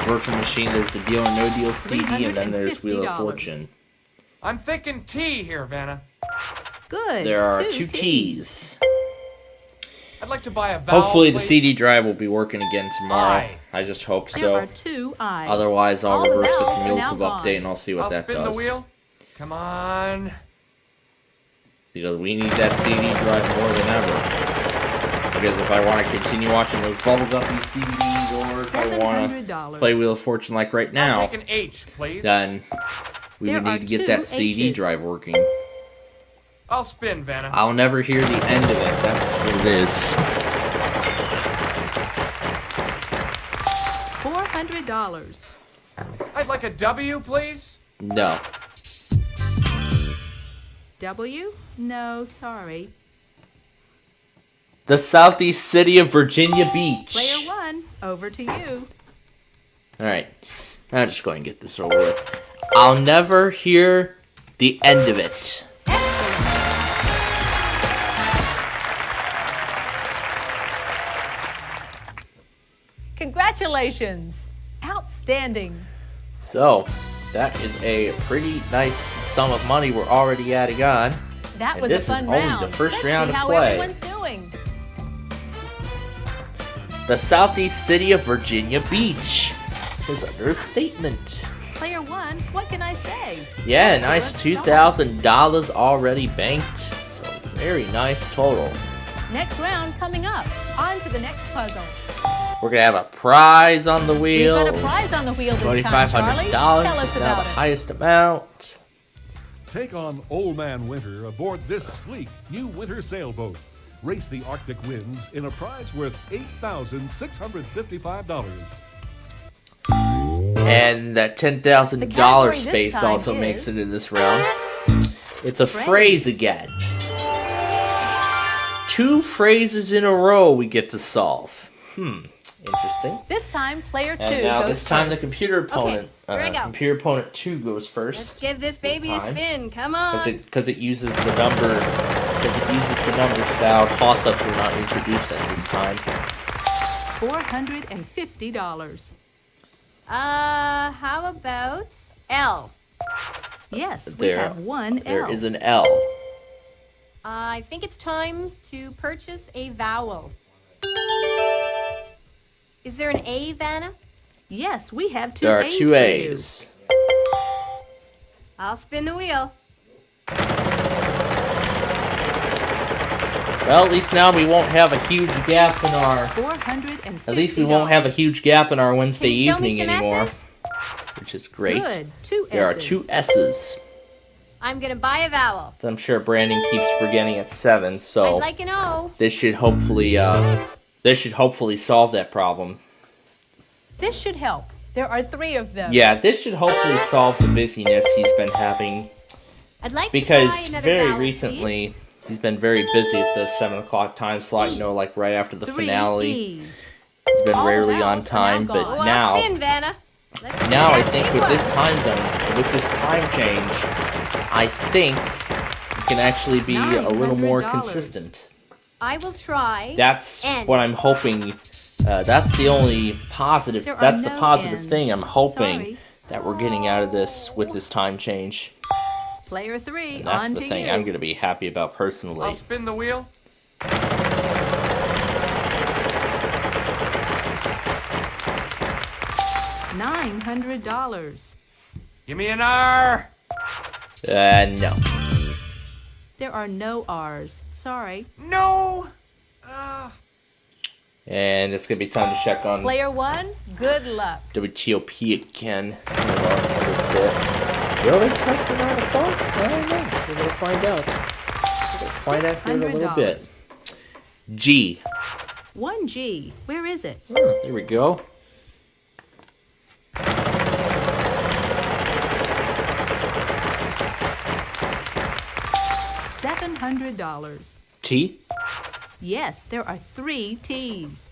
virtual machine. There's the Deal or No Deal CD, and then there's Wheel of $350. Fortune. I'm thinking T here, Vanna. Good. There are 2 2 T's. I'd like to buy a vowel. Hopefully the please. CD drive will be working again tomorrow. I. I just hope There so. are 2 I's. Otherwise, I'll All the reverse the vowels are now cumulative gone. update and I'll see what I'll that spin does. the wheel. Come on. Because we need that CD drive more than ever. Because if I want to continue watching those Bubblegum DVDs, or if I want to $700. play Wheel of Fortune like right I'll now, take an H, please. then we There would are need to get 2 that CD H's. drive working. I'll spin, Vanna. I'll never hear the end of it. That's what it is. $400. I'd like a W, please. No. W? No, sorry. The southeast city of Virginia Beach. Player 1, over to you. Alright. I'll just go ahead and get this over with. I'll never hear the end of it. Congratulations. Outstanding. So, that is a pretty nice sum of money we're already adding on. That And was this a is fun only round. the first Let's round see of how play. everyone's doing. The southeast city of Virginia Beach is under a statement. Player 1, what can I say? Yeah, So nice let's start. $2,000 already banked. So, very nice total. Next round coming up. On to the next puzzle. We're going to have a prize on the wheel. We've got a prize on the wheel this time, Charlie. $2,500 Tell us is now about the it. highest amount. Take on Old Man Winter aboard this sleek new winter sailboat. Race the Arctic winds in a prize worth $8,655. And that The $10,000 category this space time also is makes it in this round. It's a phrase phrase. again. 2 phrases in a row we get to solve. Interesting. This time, player 2 And now goes this time first. the computer opponent, here we go. computer opponent 2 goes Let's first. give this baby a time. spin. Come on. Because it uses the number style. Toss-ups were not introduced at this time. $450. How about L? Yes, we have one L. There is an L. I think it's time to purchase a vowel. Is there an A, Vanna? Yes, we have two There are A's two for A's. I'll spin the wheel. Well, at least now we won't have a huge gap in our. you. $450. At least we won't have a huge gap in our Wednesday Can you show me evening some anymore, S's? which is great. Good. Two There are S's. two S's. I'm gonna buy a vowel. I'm sure Brandon keeps forgetting at 7, so I'd like an O. this should hopefully solve that problem. This should help. There are 3 of them. Yeah, this should hopefully solve the busyness he's been having, I'd like because to buy another very vowel, recently please. he's been very busy at the 7 o'clock time slot. You know, like right after the 3 finale. E's. He's been All rarely on else are now time, gone. but Oh, I'll now. spin, Vanna. Let's see Now I that think big with this one. time zone, with this time change, I think we can actually be a little more $900. consistent. I will try. That's N. what I'm hoping. That's the only positive. There are That's the no positive N's. thing I'm hoping Sorry. that we're getting out of this with this time change. Player 3, And that's on the to thing you. I'm going to be happy about personally. I'll spin the wheel. $900. Give me an R. No. There are no R's. Sorry. No. And it's going to be time to check on Player 1, good luck. WTOP again. Will they test it out of phone? I don't know. We're going to find out. We'll find out here in a little bit. G. 1G. Where is it? Oh, there we go. $700. T. Yes, there are 3 T's.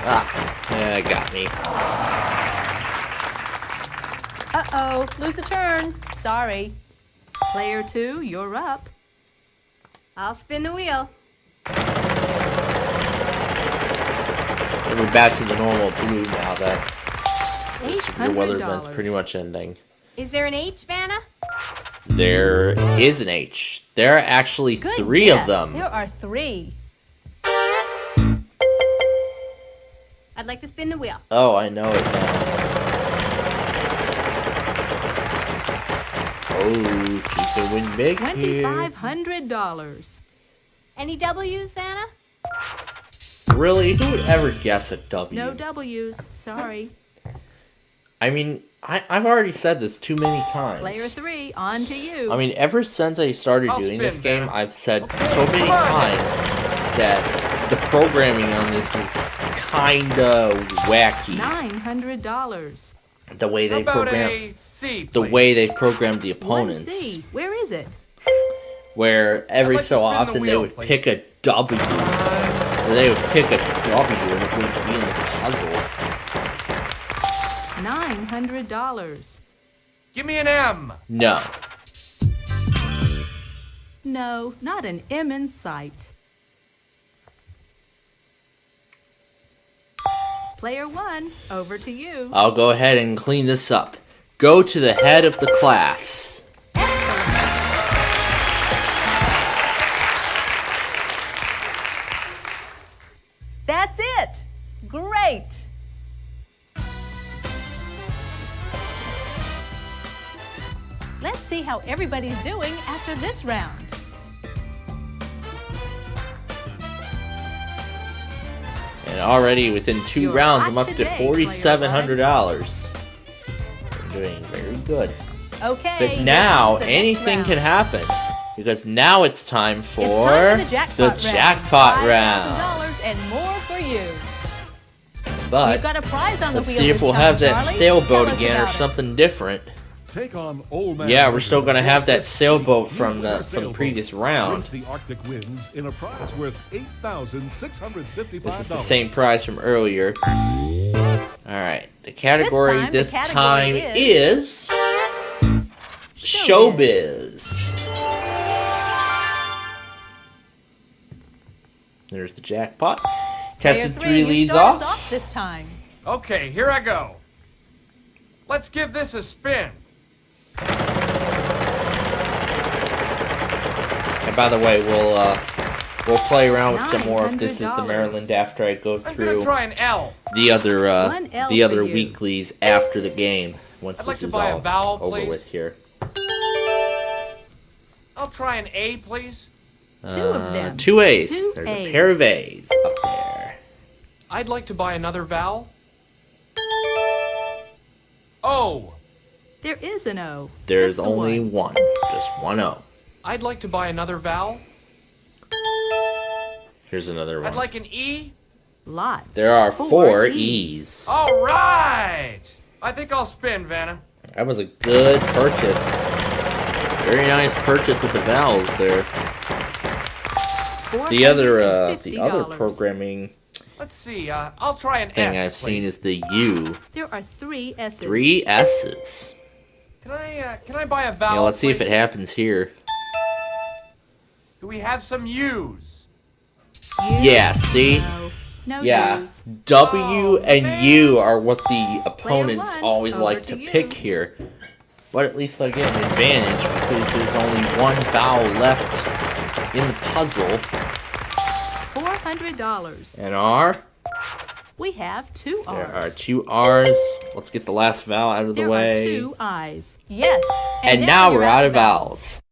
Yeah, got me. Uh-oh, lose a turn. Sorry. Player 2, you're up. I'll spin the wheel. We're back to the normal blue now that the severe weather event's $800. pretty much ending. Is there an H, Vanna? There is an H. There are actually Good 3 guess. of them. There are 3. I'd like to spin the wheel. Oh, I know it now. Oh, she could win big here. $2,500. Any W's, Vanna? Really? Who would ever guess a W? No W's. Sorry. I mean, I've already said this too many times. Player 3, on to you. I mean, ever since I started I'll doing spin, this game, Vanna. I've said so many times that the programming on this is kinda wacky. $900. The way How they about program, a C? the please? way they've programmed the opponents, 1C. Where is it? where every I'd like to so spin the often they wheel, would please. pick a W, or they would pick a W and it wouldn't be in the puzzle. $900. Give me an M. No. No, not an M in sight. Player 1, over to you. I'll go ahead and clean this up. Go to the head of the class. That's it. Great. Let's see how everybody's doing after this round. And already within 2 You're rounds, hot I'm up to today, $4,700. I'm doing very good. Okay. But here now, comes the next anything round. can happen. Because now it's time for, It's time for the jackpot round. round. $5,000 and more for you. But We've got a prize on the let's wheel see if this we'll time, have that Charlie. sailboat Tell us again or about it. something different. Take on Old Man Yeah, we're still Blizzard. gonna have that sailboat You from and your the sailboat previous round. Race the Arctic winds in a prize worth $8,655. This is the same prize from earlier. Alright, the category this time is is Showbiz. There's the jackpot. Player Tested 3, three you leads start us off. off this time. Okay, here I go. Let's give this a spin. And by the way, we'll play around with some more of This Is the $900. Maryland after I go I'm gonna through try an L. the other One L the other for you. weeklies after the game. Once I'd like this to is buy a all vowel, over please. with here. I'll try an A, please. Two of them. Two A's. Two There's A's. a pair of A's up there. I'd like to buy another vowel. O. There is an O. There's Just the only one. one. Just one O. I'd like to buy another vowel. Here's another one. I'd like an E. Lots. There are four E's. E's. All right. I think I'll spin, Vanna. That was a good purchase. Very nice purchase with the vowels there. The other $450. programming Let's see. I'll try an thing S, I've seen please. is the U. There are 3 S's. 3 S's. Can I buy a vowel? Yeah, let's see if please? it happens here. Do we have some U's? U. Yeah, see? No Yeah. U's. W Oh, and man. U are what the opponents one, always over like to to you. pick here. But at least I get an advantage because there's only one vowel left in the puzzle. $400. And R. We have 2 R's. There are 2 R's. Let's get the last vowel out of the There way. are 2 I's. Yes. And now you're we're out of vowels.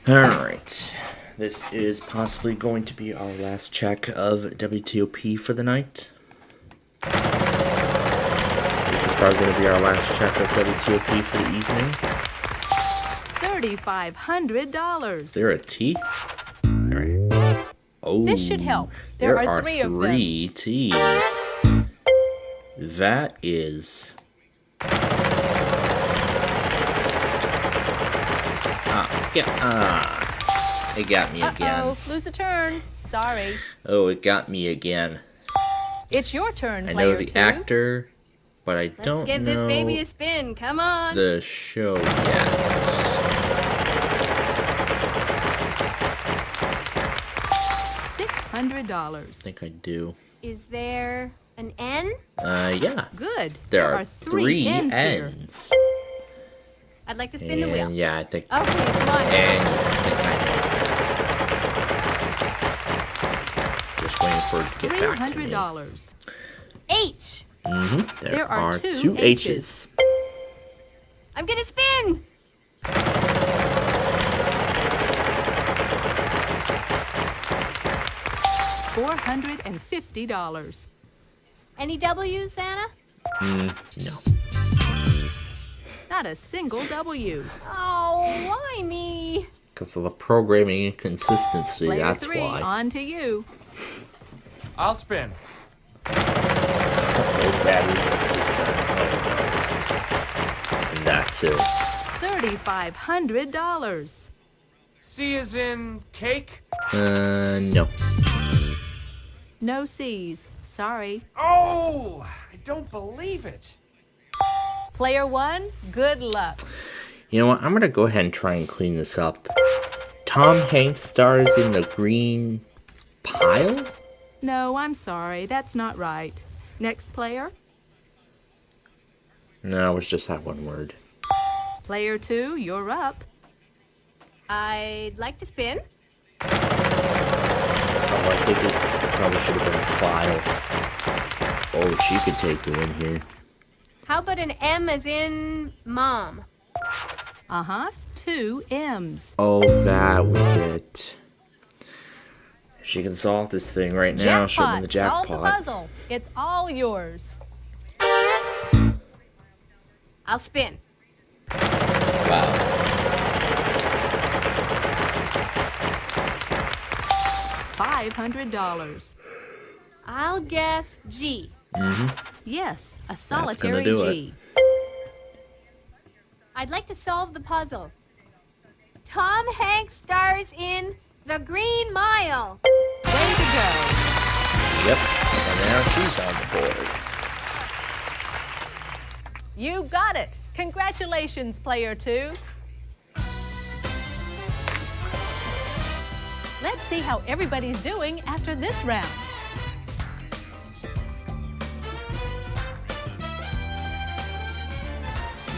Alright. This is possibly going to be our last check of WTOP for the night. This is probably going to be our last check of WTOP for the evening. $3,500. There a T? Alright. Oh, This should help. There are 3 of them. 3 T's. That is... it got me again. Uh-oh, lose a turn. Sorry. Oh, it got me again. It's your turn, I player know the 2. actor, but I Let's don't give know this baby a spin. Come on. the show yet. $600. I think I do. Is there an N? Yeah. Good. There are 3 N's here. N's. I'd like to spin the wheel. And yeah, I think. Okay, come on. And yeah, I think I know. Just waiting for it to get back to me. $300. H. There are are 2 2 H's. I'm gonna spin. $450. Any W's, Santa? No. Not a single W. Oh, why me? Because of the programming inconsistency, Player that's 3, why. on to you. I'll spin. No battery. And that too. $3,500. C is in cake. No. No C's. Sorry. Oh, I don't believe it. Player 1, good luck. You know what? I'm gonna go ahead and try and clean this up. Tom Hanks stars in the green pile? No, I'm sorry. That's not right. Next player. No, it was just that one word. Player 2, you're up. I'd like to spin. Oh, I think it probably should have been file. Oh, she could take the win here. How about an M as in mom? Uh-huh. 2 M's. Oh, that was it. If she can solve this thing right now, she'll win the jackpot. Solve the puzzle. It's all yours. I'll spin. Wow. $500. I'll guess G. Yes, a gonna solitary do G. I'd like to solve the puzzle. Tom Hanks stars in The Green Mile. Way to go. Yep. And now she's on the board. You got it. Congratulations, player 2. Let's see how everybody's doing after this round.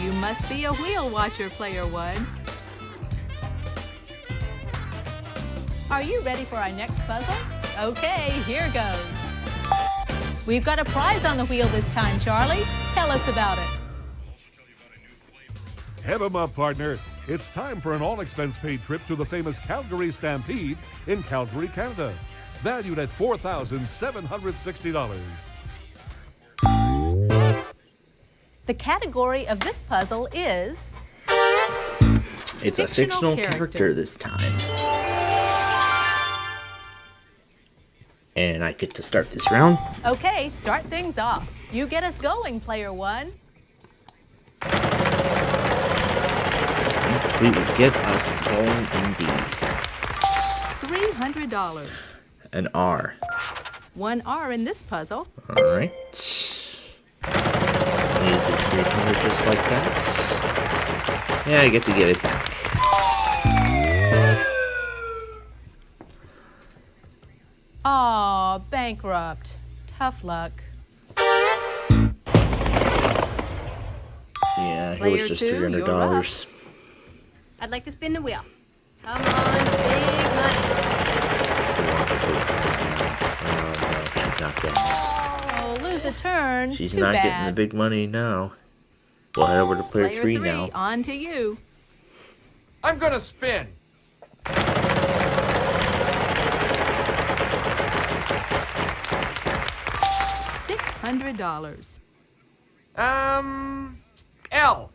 You must be a wheel watcher, player 1. Are you ready for our next puzzle? Okay, here goes. We've got a prize on the wheel this time, Charlie. Tell us about it. Head 'em up, partner. It's time for an all-expense-paid trip to the famous Calgary Stampede in Calgary, Canada. Valued at $4,760. The category of this puzzle is... It's a fictional character this time. And I get to start this round. Okay, start things off. You get us going, player 1. We will get us going indeed. $300. An R. 1 R in this puzzle. Alright. Easy 300 just like that. Yeah, I get to get it back. Aw, bankrupt. Tough luck. Yeah, it Player was just two, you're $300. I'd like to spin the wheel. Come on, big money. Oh no, she's not getting it. Oh, lose a turn. She's Too not bad. getting the big money now. We'll head over to player 3 now. On to you. I'm gonna spin. $600. L.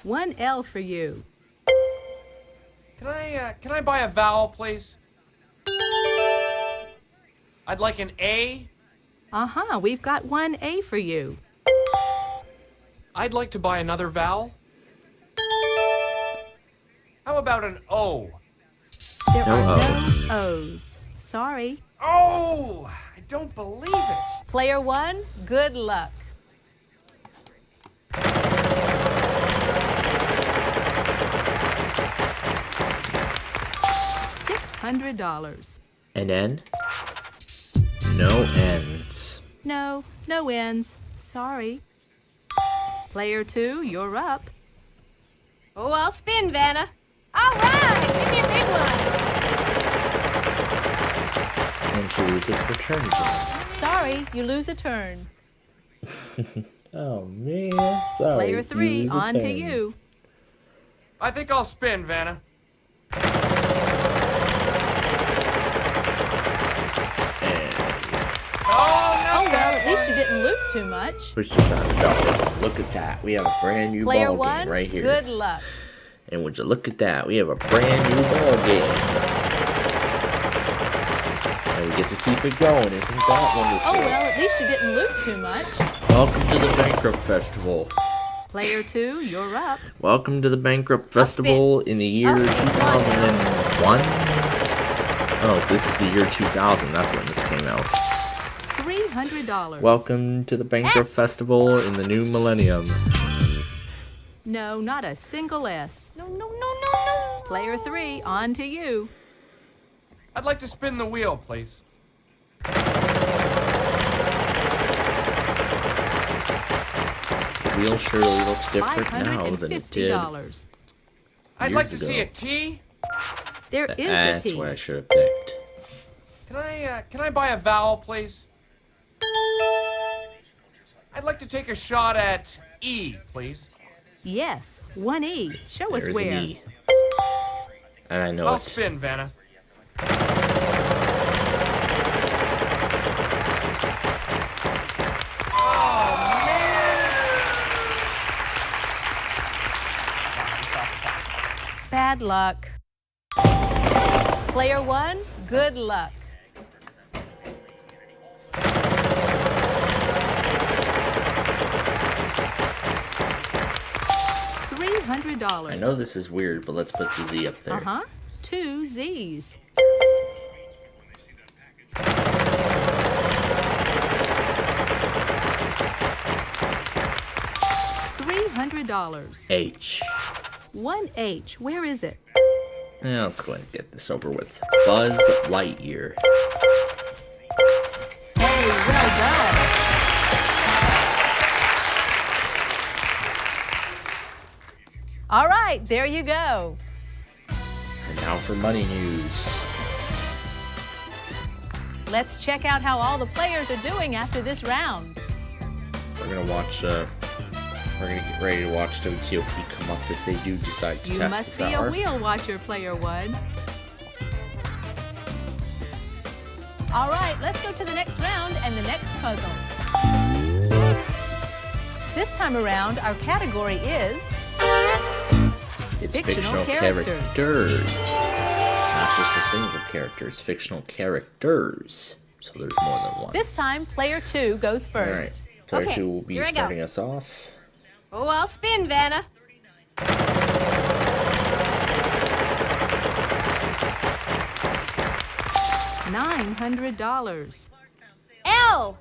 1 L for you. Can I buy a vowel, please? I'd like an A. Uh-huh, we've got 1 A for you. I'd like to buy another vowel. How about an O? There are no O's. O's. Sorry. Oh, I don't believe it. Player 1, good luck. $600. An N? No N's. No, no ends. Sorry. Player 2, you're up. Oh, I'll spin, Vanna. All right, give me a big one. And she loses her turn again. Sorry, you lose a turn. Oh man, sorry. Player 3, lose a on to turn. you. I think I'll spin, Vanna. Oh, well, at least you didn't lose too much. Push it down $1. Look at that. We have a brand new Player ball 1, game right here. good luck. And would you look at that? We have a brand new ball game. And we get to keep it going. Isn't that wonderful? Oh, well, at least you didn't lose too much. Welcome to the Bankrupt Festival. Player 2, you're up. Welcome to the Bankrupt Festival in the year 2001. Oh, this is the year 2000. That's when this came out. $300. Welcome to the Bankrupt Festival in the new millennium. No, not a single S. No, no, no, no, no. Player 3, on to you. I'd like to spin the wheel, please. The wheel surely looks different now than it did. $550. I'd Years like to ago. see a T. There is a That's T. what I should have picked. Can I buy a vowel, please? I'd like to take a shot at E, please. Yes, 1 E. Show us There's where. an E. And I know I'll it. spin, Vanna. Oh, man! Bad luck. Player 1, good luck. $300. I know this is weird, but let's put the Z up there. Uh-huh. 2 Z's. $300. H. 1 H. Where is it? Yeah, let's go ahead and get this over with. Buzz Lightyear. Hey, well done. All right, there you go. And now for money news. Let's check out how all the players are doing after this round. We're gonna watch. We're gonna get ready to watch WTOP come up if they do decide to You test must this be hour. a wheel watcher, Player 1. All right, let's go to the next round and the next puzzle. This time around, our category is It's fictional fictional characters. Not just a single character, it's fictional characters. So there's more than one. This time, Player 2 goes All first. right. Player Okay, 2 will be here I go. starting us off. Oh, I'll spin, Vanna. $900. L.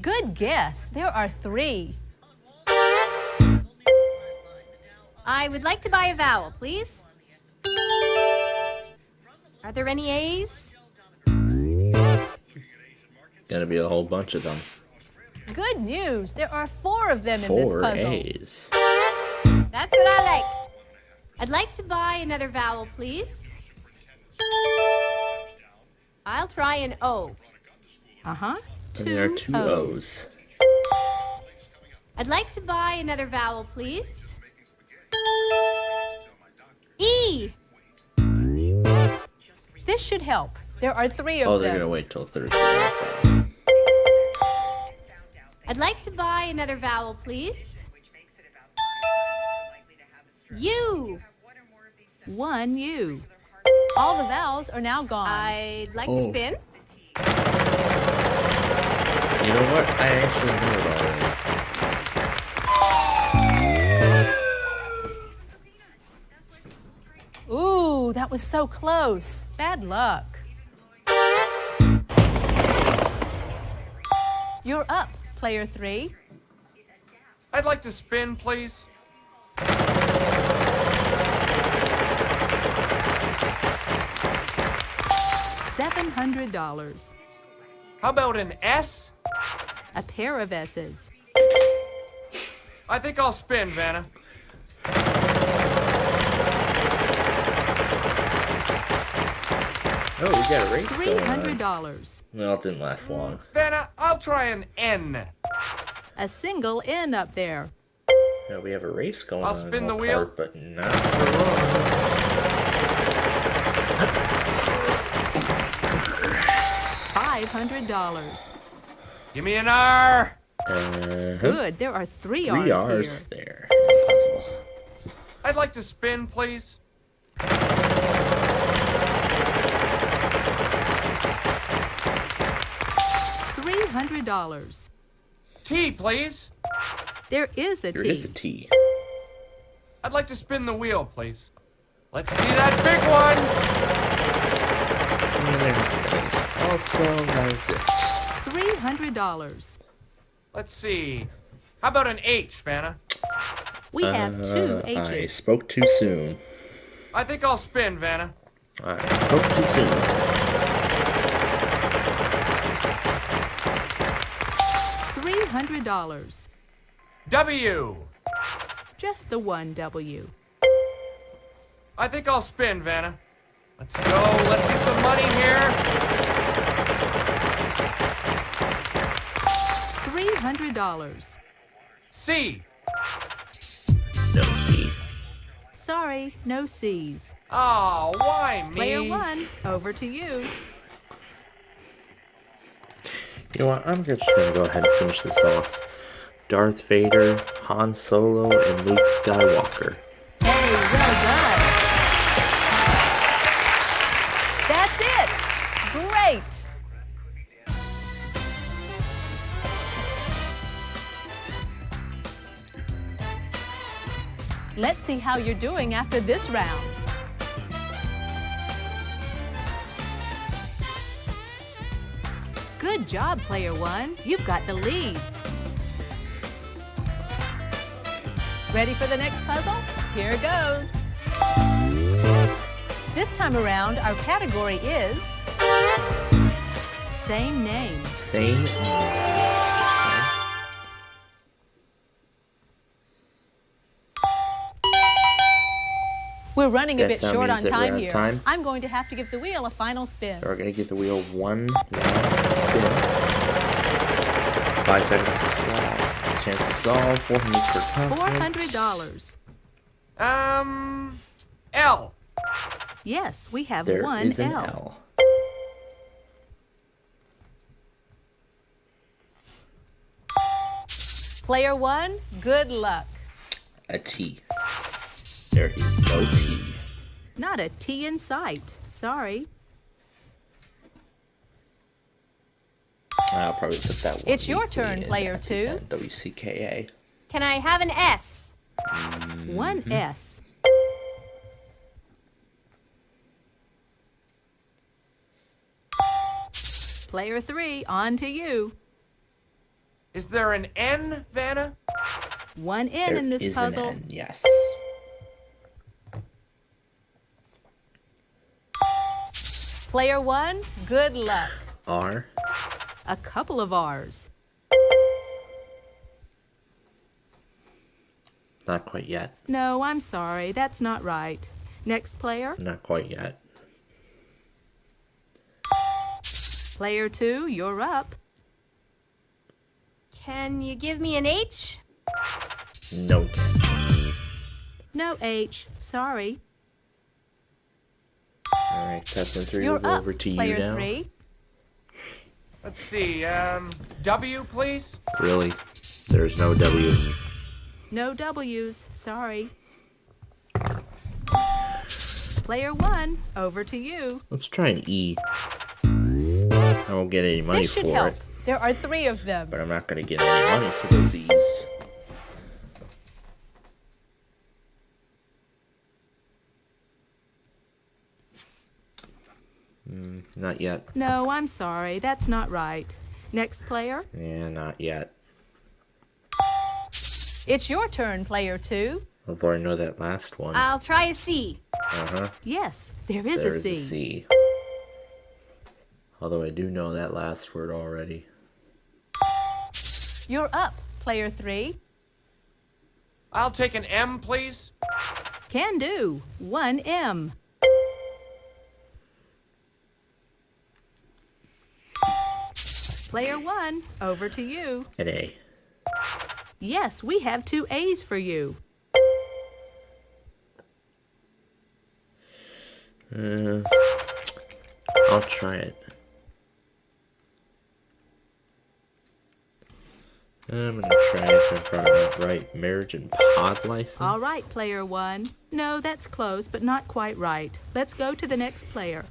Good guess. There are 3. I would like to buy a vowel, please. Are there any A's? Gonna be a whole bunch of them. Good news. There are 4 of them in this 4 puzzle. A's. That's what I like. I'd like to buy another vowel, please. I'll try an O. Uh-huh. And there are 2 O's. I'd like to buy another vowel, please. E. This should help. There are 3 of Oh, them. they're gonna wait till Thursday. I'd like to buy another vowel, please. U. 1 U. All the vowels are now gone. I'd like to spin. You know what? I actually know it already. Ooh, that was so close. Bad luck. You're up, Player 3. I'd like to spin, please. $700. How about an S? A pair of S's. I think I'll spin, Vanna. Oh, we got a race going on. $300. Well, it didn't last long. Vanna, I'll try an N. A single N up there. Yeah, we have a race going I'll on. spin in the Oak wheel. Park, but not for long. $500. Give me an R. Good. There are 3 3 R's R's here. there. in the puzzle. I'd like to spin, please. $300. T, please. There is a There T. is a T. I'd like to spin the wheel, please. Let's see that big one. And there's a Also, that is it. $300. Let's see. How about an H, Vanna? We have 2 I H's. spoke too soon. I think I'll spin, Vanna. I spoke too soon. $300. W. Just the 1 W. I think I'll spin, Vanna. Let's go. Let's see some money here. $300. C. No T. Sorry, no C's. Oh, why me? Player 1, over to you. You know what? I'm just gonna go ahead and finish this off. Darth Vader, Han Solo, and Luke Skywalker. Hey, Well done. That's it. Great. Let's see how you're doing after this round. Good job, player one. You've got the lead. Ready for the next puzzle? Here goes. This time around, our category is same name. Same. We're running a bit That short on means that we're time out of here. time. I'm going to have to give the wheel a final spin. So we're gonna give the wheel one last spin. 5 seconds to solve. A chance to solve. 400 per consonant. $400. L. Yes, we have There one is an L. L. Player one, good luck. A T. There is no T. Not a T in sight. Sorry. I'll probably put that one. It's your turn, player two. WCKA. Can I have an S? One S. Player three, on to you. Is there an N, Vanna? One N in this is puzzle. An N, yes. Player one, good luck. R. A couple of R's. Not quite yet. No, I'm sorry. That's not right. Next player. Not quite yet. Player two, you're up. Can you give me an H? No. No H. Sorry. Alright, Captain 3 will You're go up, over to player you now. three. Let's see, W, please? Really? There's no W. No W's. Sorry. Player one, over to you. Let's try an E. I won't get any money This should for help. it, There are three of them. but I'm not going to get any money for those E's. Not yet. No, I'm sorry. That's not right. Next player. Yeah, not yet. It's your turn, player two. Although I know that last one. I'll try a C. Uh-huh. Yes, there is There a is C. a C. Although I do know that last word already. You're up, player three. I'll take an M, please. Can do. One M. Player one, over to you. An A. Yes, we have two A's for you. I'll try it. I'm gonna try it if I'm probably not right. Marriage and pod license? All right, player one. No, that's close, but not quite right. Let's go to the next player.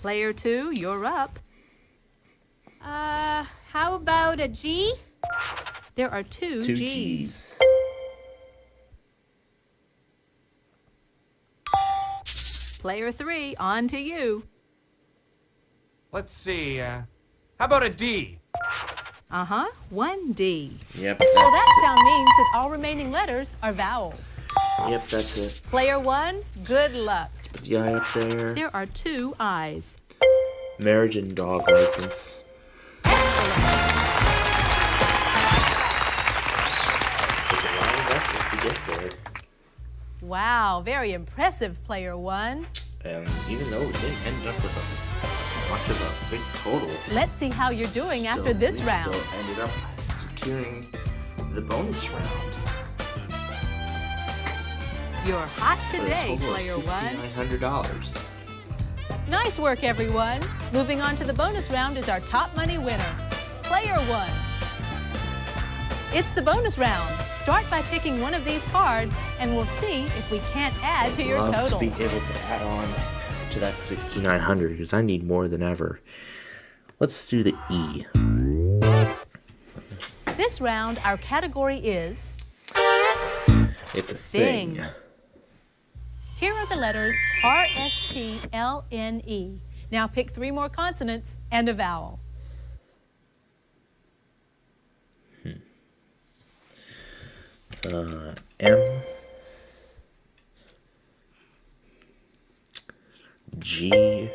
Player two, you're up. How about a G? There are two Two G's. G's. Player three, on to you. Let's see, how about a D? Uh-huh, one D. Yep, Well, that's that sound means that all remaining letters are vowels. it. Yep, that's it. Player one, good luck. Put the I up there. There are two I's. Marriage and dog license. Wow, very impressive, player one. And even though we didn't end up with much of a big total, Let's see how you're doing after this we round. still ended up securing the bonus round. You're hot For a today, total player of one. $6,900. Nice work, everyone. Moving on to the bonus round is our top money winner, player one. It's the bonus round. Start by picking one of these cards, and we'll see if we can't add to your Love total. to be able to add on to that 6,900 because I need more than ever. Let's do the E. This round, our category is It's a thing. Here are the letters R-S-T-L-N-E. Now pick 3 more consonants and a vowel. M, G,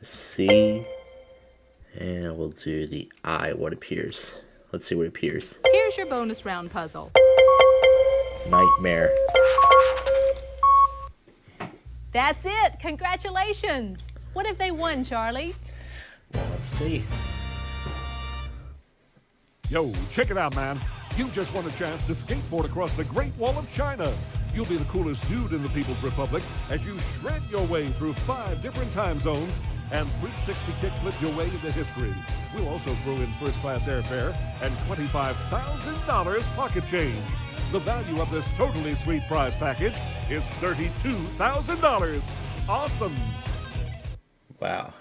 C, and we'll do the I, what appears. Let's see what appears. Here's your bonus round puzzle. Nightmare. That's it. Congratulations. What have they won, Charlie? Well, let's see. Yo, check it out, man. You just won a chance to skateboard across the Great Wall of China. You'll be the coolest dude in the People's Republic as you shred your way through 5 different time zones and 360 kickflip your way into history. We'll also throw in first-class airfare and $25,000 pocket change. The value of this totally sweet prize package is $32,000. Awesome! Wow.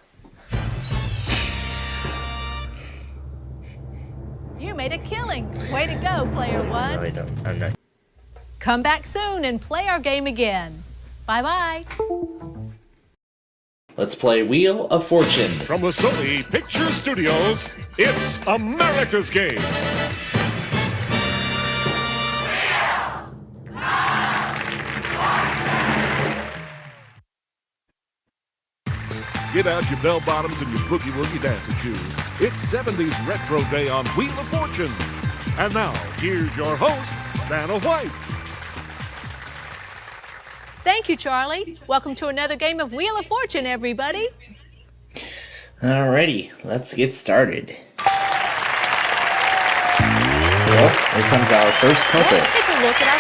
You made a killing. Way to go, player one. No, I don't. I'm not. Come back soon and play our game again. Bye-bye. Let's play Wheel of Fortune. From the Sony Picture Studios, it's America's Game. Get out your bell-bottoms and your boogie-woogie dancing shoes. It's 70s Retro Day on Wheel of Fortune. And now, here's your host, Vanna White. Thank you, Charlie. Welcome to another game of Wheel of Fortune, everybody. Alrighty, let's get started. So, here comes our first puzzle. Let's take a look at our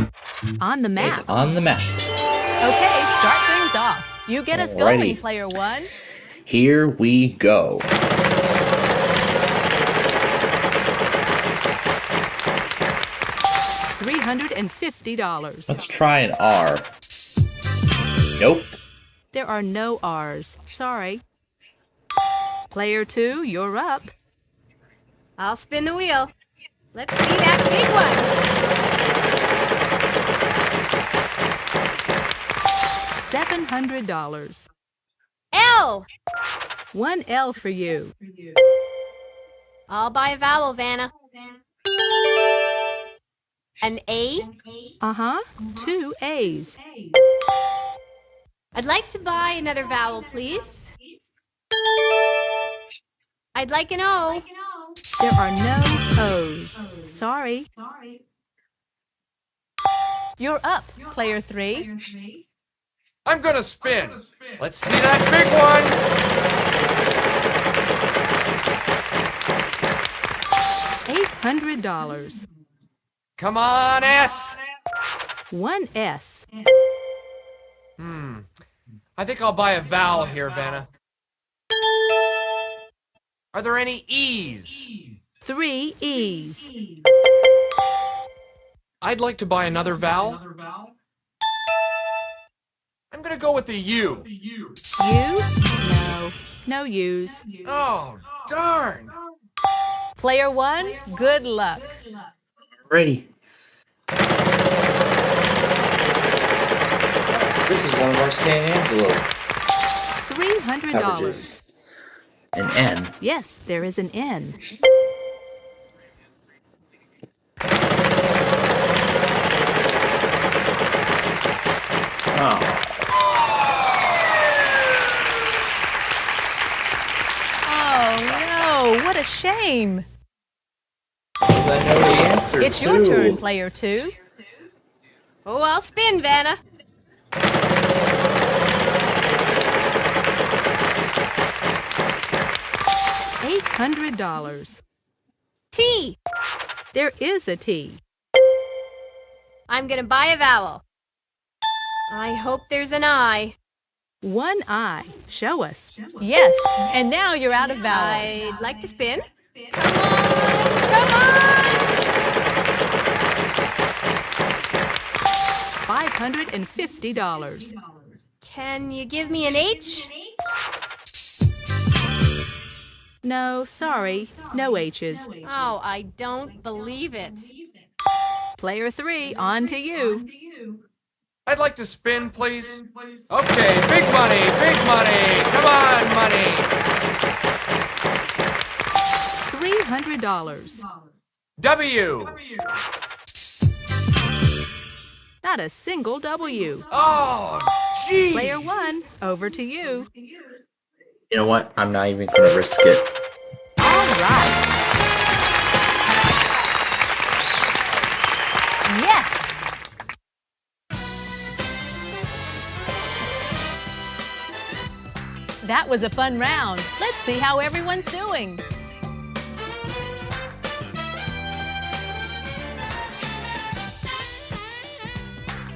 category. On the map. It's on the map. Okay, start things off. You get us going, Alrighty. player one. Here we go. $350. Let's try an R. Nope. There are no R's. Sorry. Player two, you're up. I'll spin the wheel. Let's see that big one. $700. L. One L for you. I'll buy a vowel, Vanna. An A. Uh-huh. 2 A's. I'd like to buy another vowel, please. I'd like an O. There are no O's. Sorry. You're up, player three. I'm gonna spin. Let's see that big one. $800. Come on, S. 1 S. I think I'll buy a vowel here, Vanna. Are there any E's? 3 E's. I'd like to buy another vowel. I'm gonna go with the U. U? No. No U's. Oh, darn. Player one, good luck. Ready. This is one of our San Angelo $300. coverages. An N. Yes, there is an N. Oh. Oh no, what a shame. I know the answer, It's your turn, player two. Oh, I'll spin, Vanna. $800. T. There is a T. I'm gonna buy a vowel. I hope there's an I. One eye. Show us. Yes, and now you're out of vowels. I'd like to spin. Come on! Come on! $550. Can you give me an H? No, sorry. No H's. Oh, I don't believe it. Player 3, on to you. I'd like to spin, please. Okay, big money, big money. Come on, money. $300. W. Not a single W. Oh, gee. Player 1, over to you. You know what? I'm not even gonna risk it. All right. Yes! That was a fun round. Let's see how everyone's doing.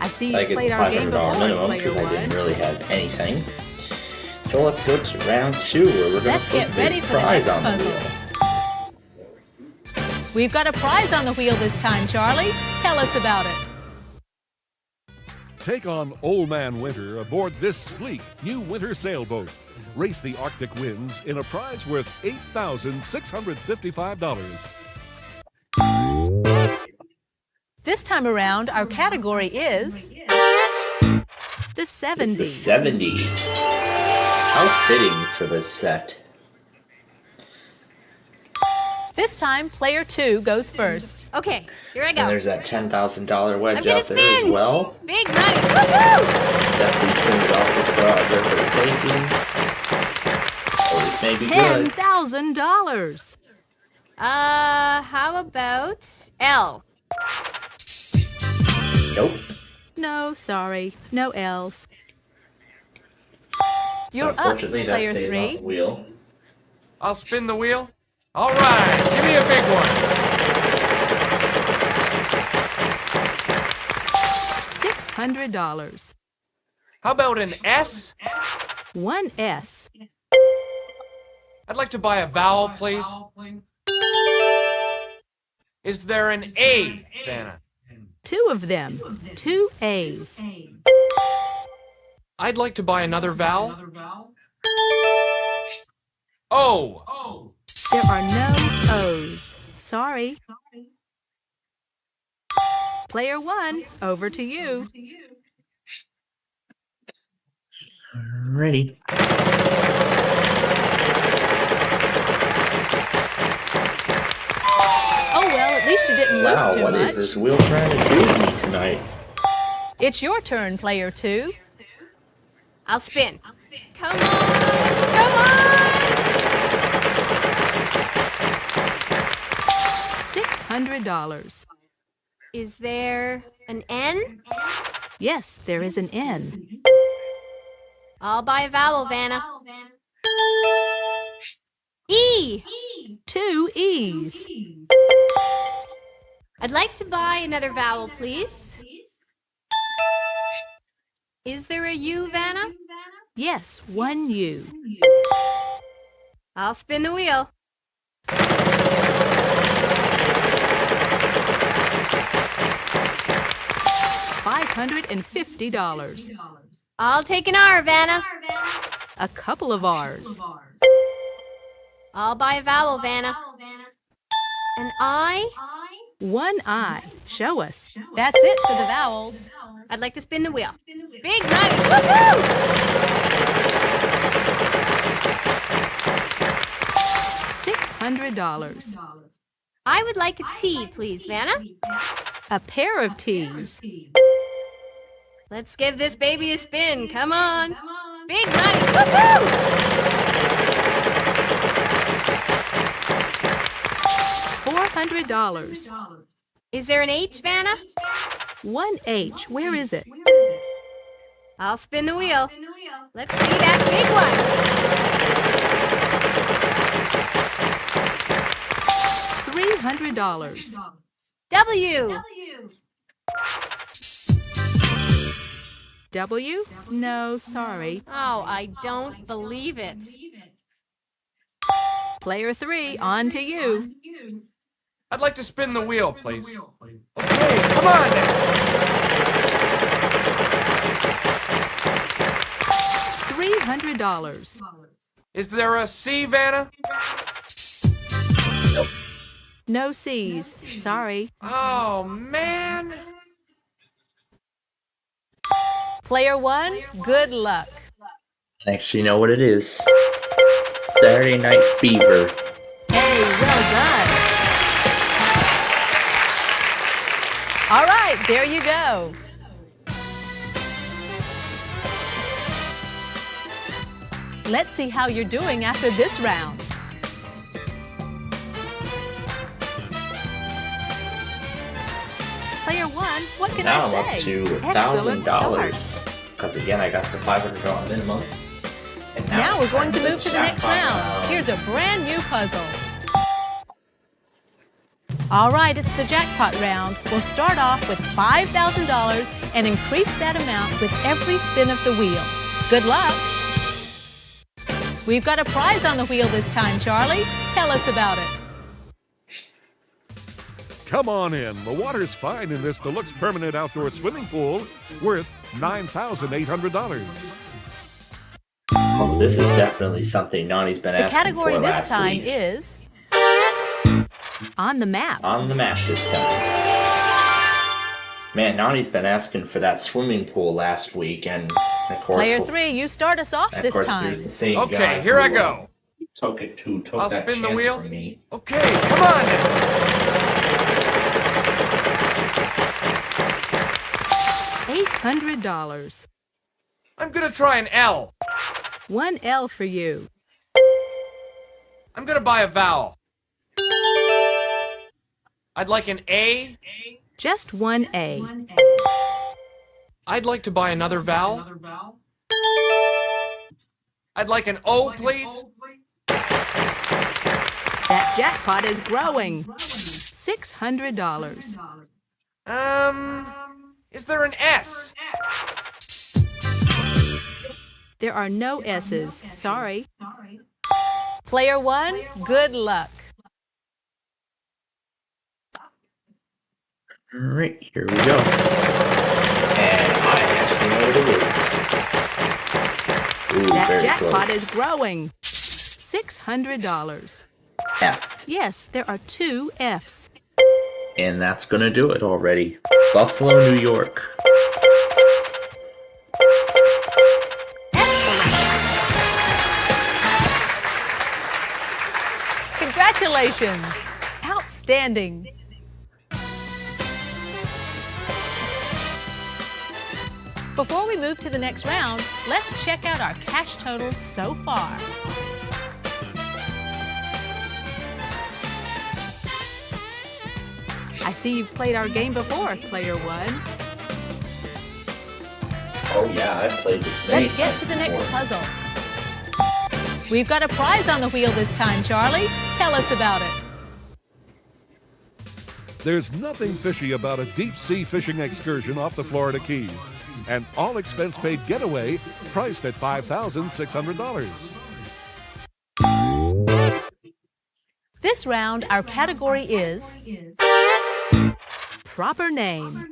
I see I you've get played the our game $500 before, minimum Player because I didn't 1. really have anything. So let's go to round 2 where we're gonna Let's put get ready this for the prize next on the puzzle. wheel. We've got a prize on the wheel this time, Charlie. Tell us about it. Take on Old Man Winter aboard this sleek new winter sailboat. Race the Arctic winds in a prize worth $8,655. This time around, our category is the 70s. It's the 70s. How fitting for this set. This time, player 2 goes first. Okay, here I go. And there's that $10,000 wedge I'm gonna out there as spin. well. Big money! Woohoo! That free spin is also still out there for the taking. Oh, this may be good. $10,000. How about L? Nope. No, sorry. No L's. You're up, Unfortunately, that player stays on 3. the wheel. I'll spin the wheel. All right, give me a big one. $600. How about an S? One S. I'd like to buy a vowel, please. Is there an A, Vanna? 2 of them. 2 A's. I'd like to buy another vowel. O. There are no O's. Sorry. Player 1, over to you. Ready. Oh well, at least you didn't lose Wow, too what much. is this wheel trying to do to me tonight? It's your turn, player 2. I'll spin. Come on! Come on! $600. Is there an N? Yes, there is an N. I'll buy a vowel, Vanna. E! 2 E's. I'd like to buy another vowel, please. Is there a U, Vanna? Yes, 1 U. I'll spin the wheel. $550. I'll take an R, Vanna. A couple of R's. I'll buy a vowel, Vanna. An I? 1 I. Show us. That's it for the vowels. I'd like to spin the wheel. Big money! Woohoo! $600. I would like a T, please, Vanna. A pair of T's. Let's give this baby a spin. Come on. Big money! Woohoo! $400. Is there an H, Vanna? 1 H. Where is it? I'll spin the wheel. Let's see that big one. $300. W. W? No, sorry. Oh, I don't believe it. Player 3, on to you. I'd like to spin the wheel, please. Okay, come on now. $300. Is there a C, Vanna? No C's. Sorry. Oh, man. Player 1, good luck. Actually, you know what it is. Saturday Night Fever. Hey, well done. All right, there you go. Let's see how you're doing after this round. Player 1, what can Now I say? I'm up to Excellent $1,000. start. Because again, I got the $500 minimum. And Now it's we're going to time move to the next jackpot round. Here's a brand new puzzle. All right, it's the jackpot round. We'll start off with $5,000 and increase that amount with every spin of the wheel. Good luck. We've got a prize on the wheel this time, Charlie. Tell us about it. Come on in. The water's fine in this deluxe permanent outdoor swimming pool worth $9,800. Oh, this is definitely something Nani's been The asking category for this last time week. is on the map. On the map this time. Man, Nani's been asking for that swimming pool last week, and of course... Player 3, you start us off this Here's time. the same Okay, guy here I who, go. Took I'll that spin the chance wheel. from me. Okay, come on now. $800. I'm gonna try an L. One L for you. I'm gonna buy a vowel. I'd like an A. Just one A. I'd like to buy another vowel. I'd like an O, please. That jackpot is growing. $600. Is there an S? There are no S's. Sorry. Player 1, good luck. Alright, here we go. And I actually know what it is. Ooh, That very jackpot close. is growing. $600. F. Yes, there are two F's. And that's gonna do it already. Buffalo, New York. Congratulations! Outstanding! Before we move to the next round, let's check out our cash totals so far. I see you've played our game before, Player 1. Oh yeah, I've played this many Let's get times to the next before. puzzle. We've got a prize on the wheel this time, Charlie. Tell us about it. There's nothing fishy about a deep-sea fishing excursion off the Florida Keys. An all-expense-paid getaway priced at $5,600. This round, our category is proper name.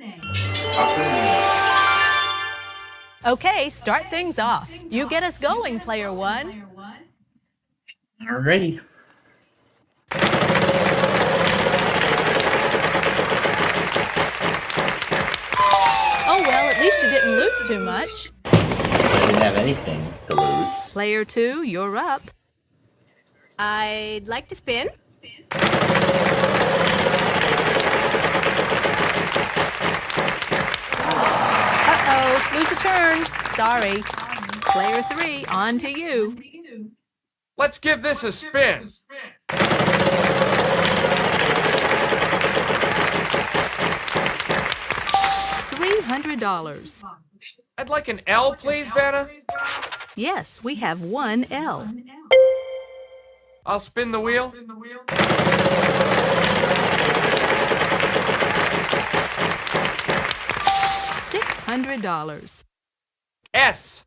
Okay, start things off. You get us going, Player 1. Alrighty. Oh well, at least you didn't lose too much. I didn't have anything to lose. Player 2, you're up. I'd like to spin. Uh-oh, lose a turn. Sorry. Player 3, on to you. Let's give this a spin. $300. I'd like an L, please, Vanna. Yes, we have one L. I'll spin the wheel. $600. S.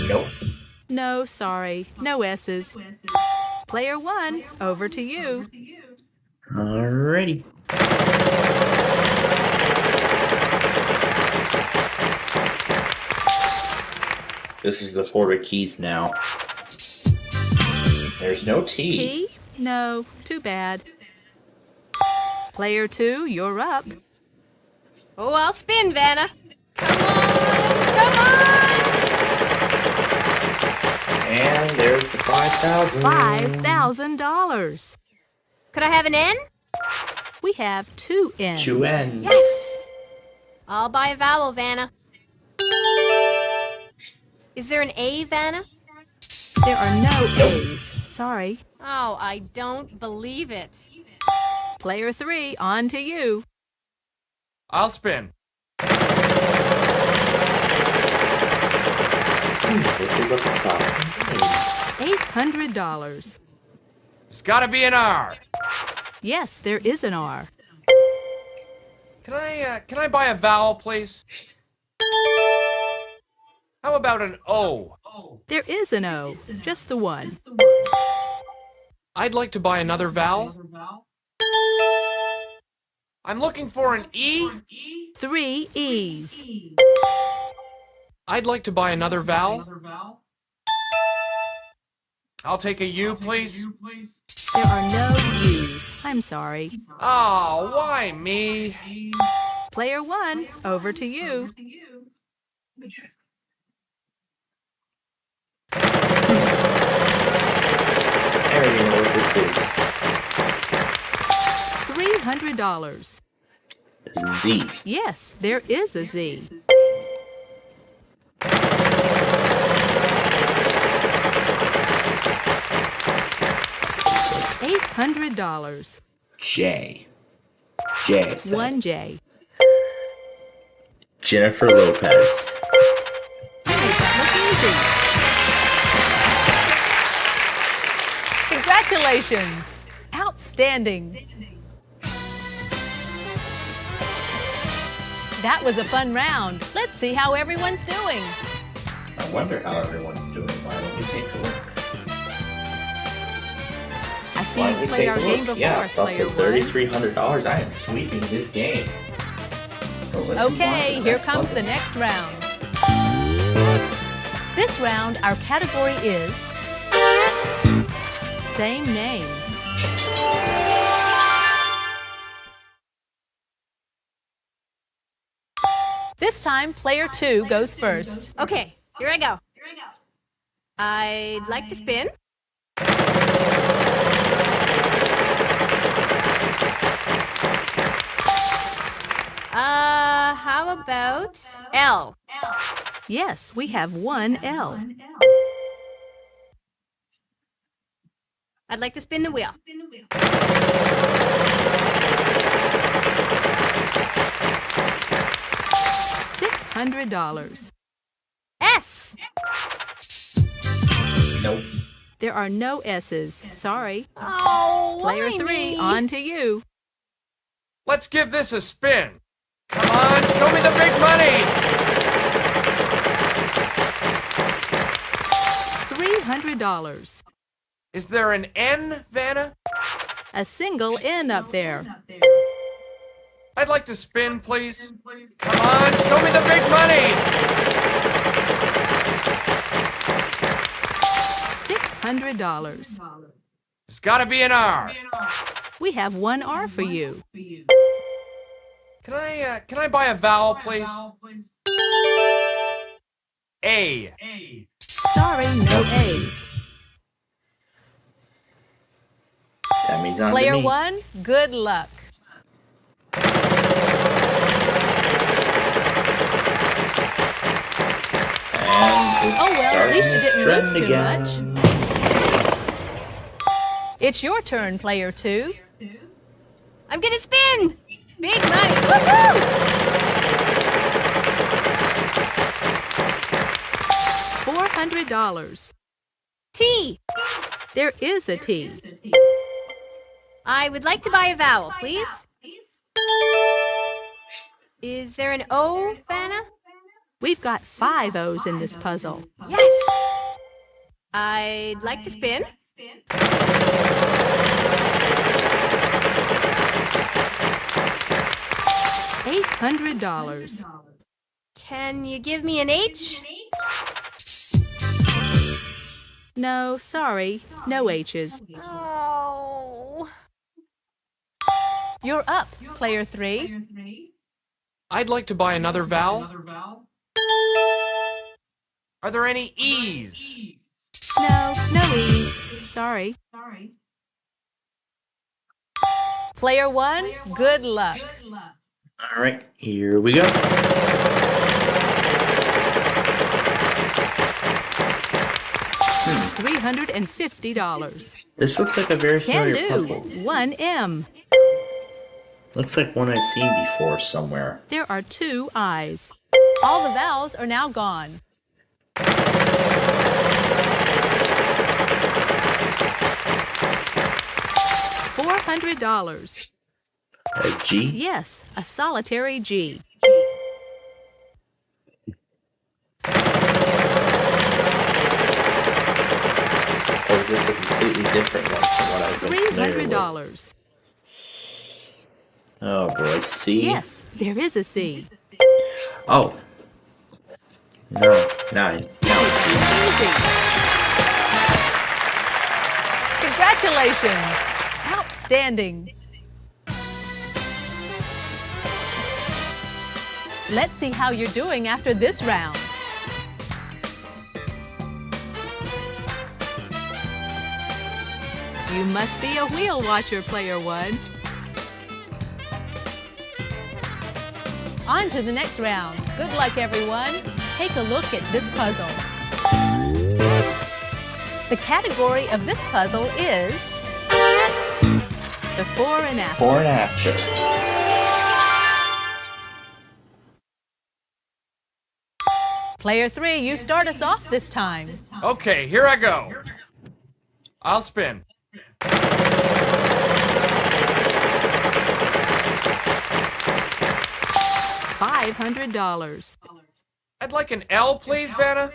Nope. No, sorry. No S's. Player 1, over to you. Alrighty. This is the Florida Keys now. There's no T. T? No, too bad. Player 2, you're up. Oh, I'll spin, Vanna. Come on, come on! And there's the 5,000. $5,000. Could I have an N? We have 2 N's. 2 N's. Yes! I'll buy a vowel, Vanna. Is there an A, Vanna? There are no A's. Sorry. Oh, I don't believe it. Player 3, on to you. I'll spin. This is a problem. $800. There's gotta be an R. Yes, there is an R. Can I buy a vowel, please? How about an O? There is an O, just the one. I'd like to buy another vowel. I'm looking for an E. 3 E's. I'd like to buy another vowel. I'll take a U, please. There are no U's. I'm sorry. Oh, why me? Player 1, over to you. I already know what this $300. is. Z. Yes, there is a Z. $800. J. J. I said. 1 J. Jennifer Lopez. Look easy. Congratulations! Outstanding! That was a fun round. Let's see how everyone's doing. I wonder how everyone's doing. Why don't we take a look? I see you've played our game before, Yeah, up Player to 1. $3,300. I am sweeping this game. So let's move on to Okay, the here next comes level. the next round. This round, our category is same name. This time, player 2 goes first. Okay, here I go. I'd like to spin. How about L? Yes, we have 1 L. I'd like to spin the wheel. $600. S. Nope. There are no S's. Sorry. Oh, Player why 3, me? on to you. Let's give this a spin. Come on, show me the big money. $300. Is there an N, Vanna? A single N up there. I'd like to spin, please. Come on, show me the big money. $600. There's gotta be an R. We have 1 R for you. Can I buy a vowel, please? A. Sorry, no A's. That means on to Player me. 1, good luck. And Oh well, at least you it's didn't lose starting too again. much. It's your turn, player 2. I'm gonna spin. Big money. Woohoo! $400. T. There is a T. I would like to buy a vowel, please. Is there an O, Vanna? We've got 5 O's in this puzzle. Yes! I'd like to spin. $800. Can you give me an H? No, sorry. No H's. Oh. You're up, player 3. I'd like to buy another vowel. Are there any E's? No, no E's. Sorry. Player 1, good luck. All right, here we go. $350. This looks like a very Can familiar do. puzzle. 1M. Looks like one I've seen before somewhere. There are 2 I's. All the vowels are now gone. $400. A G? Yes, a solitary G. Or is this a completely different one from what I've been familiar with? $300. Oh boy, C? Yes, there is a C. Oh. No, now Easy. I see. Congratulations! Outstanding! Let's see how you're doing after this round. You must be a wheel watcher, player 1. On to the next round. Good luck, everyone. Take a look at this puzzle. The category of this puzzle is before and after. Before and after. Player 3, you start us off this time. Okay, here I go. I'll spin. $500. I'd like an L, please, Vanna.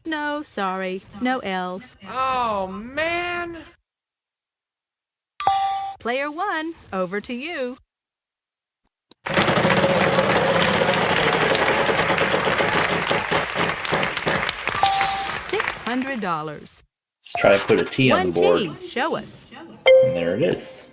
No, sorry. No L's. Oh, man. Player 1, over to you. $600. Let's try to put a T on the board. 1T, show us. And there it is.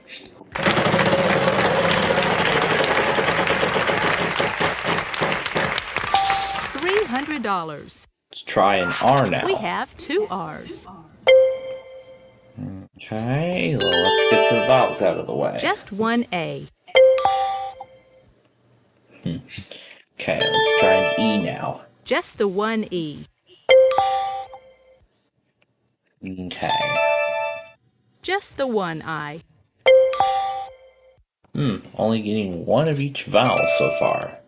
$300. Let's try an R now. We have 2 R's. Okay, well, let's get some vowels out of the way. Just 1 A. Okay, let's try an E now. Just the 1 E. Okay. Just the 1 I. Only getting one of each vowel so far.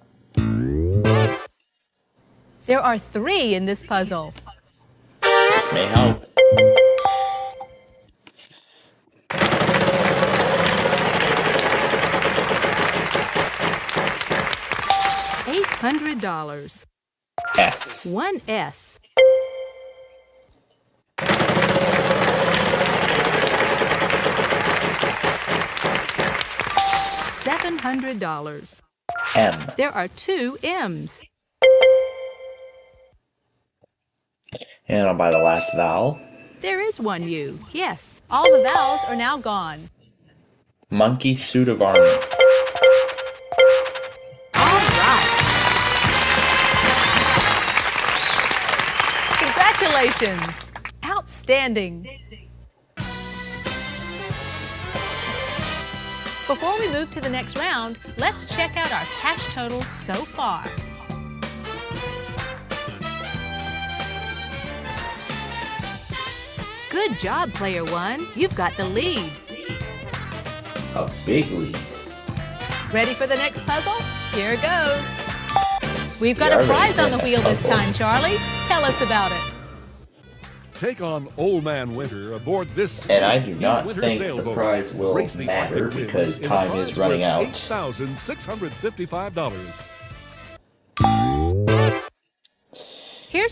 There are 3 in this puzzle. This may help. $800. S. 1 S. $700. M. There are 2 M's. And I'll buy the last vowel. There is 1 U. Yes. All the vowels are now gone. Monkey suit of armor. All right. Congratulations. Outstanding. Before we move to the next round, let's check out our cash totals so far. Good job, player 1. You've got the lead. A big lead. Ready for the next puzzle? Here goes. We've got We a are prize ready on for the the wheel next this time, Charlie. Tell us about it. Take on Old Man Winter aboard this And I do not winter think the sailboat. prize will Race the matter Arctic winds because in a time prize is running worth out. $8,655.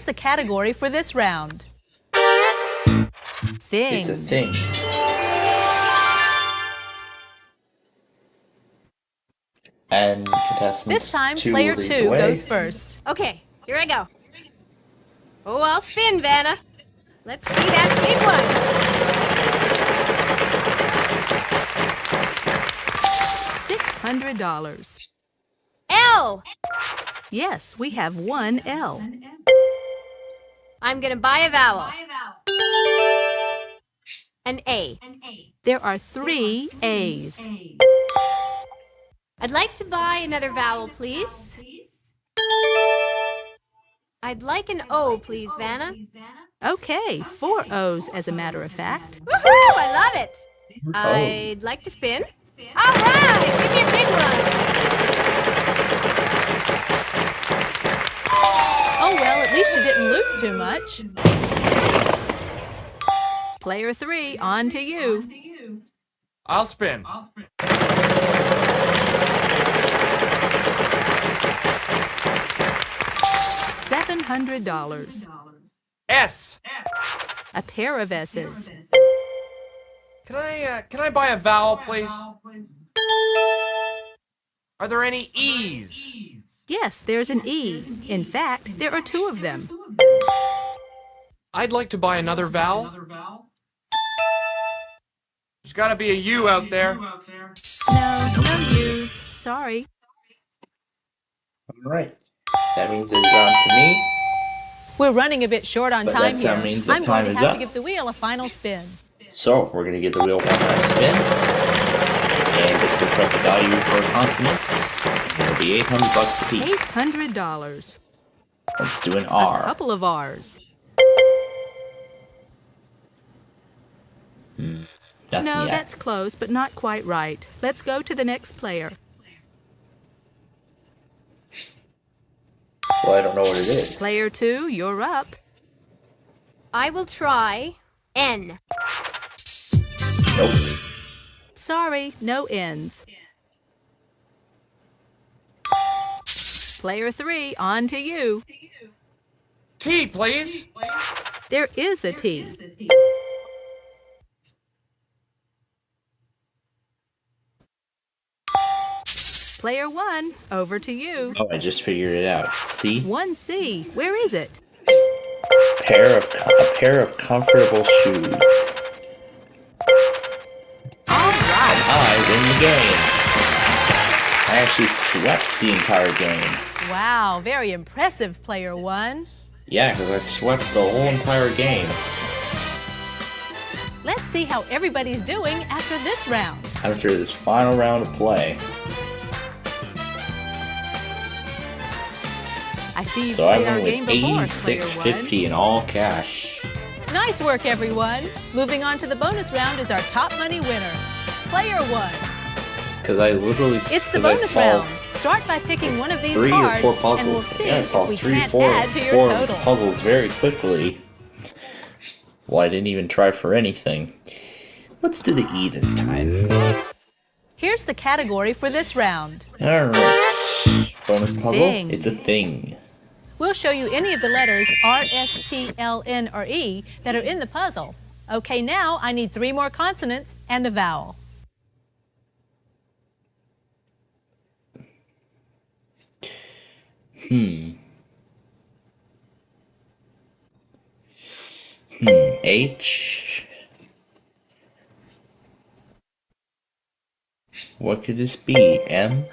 the category for this round. Thing. It's a thing. And contestants This time, 2 player lead 2 the way. goes first. Okay, here I go. Oh, I'll spin, Vanna. Let's see that big one. $600. L. Yes, we have one L. I'm gonna buy a vowel. An A. There are 3 A's. I'd like to buy another vowel, please. I'd like an O, please, Vanna. Okay, 4 O's as a matter of fact. Woohoo! I love it. I'd like to spin. All right, give me a big one. Oh well, at least you didn't lose too much. Player 3, on to you. I'll spin. $700. S. A pair of S's. Can I buy a vowel, please? Are there any E's? Yes, there's an E. In fact, there are 2 of them. I'd like to buy another vowel. There's gotta be a U out there. No U's. Sorry. Alright. That means it's on to me. We're running a bit short on But time that here. means that I'm time going is to have up. to give the wheel a final spin. So, we're going to give the wheel one last spin. And this will set the value for consonants. It'll be $800 apiece. $800. Let's do an A R. couple of R's. Nothing No, yet. that's close, but not quite right. Let's go to the next player. Well, I don't know what it is. Player 2, you're up. I will try N. Nope. Sorry, no N's. Player 3, on to you. T, please. There is a T. Player 1, over to you. Oh, I just figured it out. C. 1C, where is it? A pair of comfortable shoes. Alright. I win the game. I actually swept the entire game. Wow, very impressive, Player 1. Yeah, because I swept the whole entire game. Let's see how everybody's doing after this round. After this final round of play. I see you've So I played our went game with before, Player 1. $86.50 in all cash. Nice work, everyone. Moving on to the bonus round is our top money winner. Player 1. Because I literally It's the 'cause I bonus solved round. Start by picking one of these 3 or cards, 4 puzzles. and we'll see Yeah, I if solved we 3, can't 4, add to your 4 total. puzzles very quickly. Well, I didn't even try for anything. Let's do the E this time. Here's the category for this round. Alright. Bonus puzzle. Thing. It's a thing. We'll show you any of the letters R, S, T, L, N, or E that are in the puzzle. Okay, now I need 3 more consonants and a vowel. H. What could this be? M?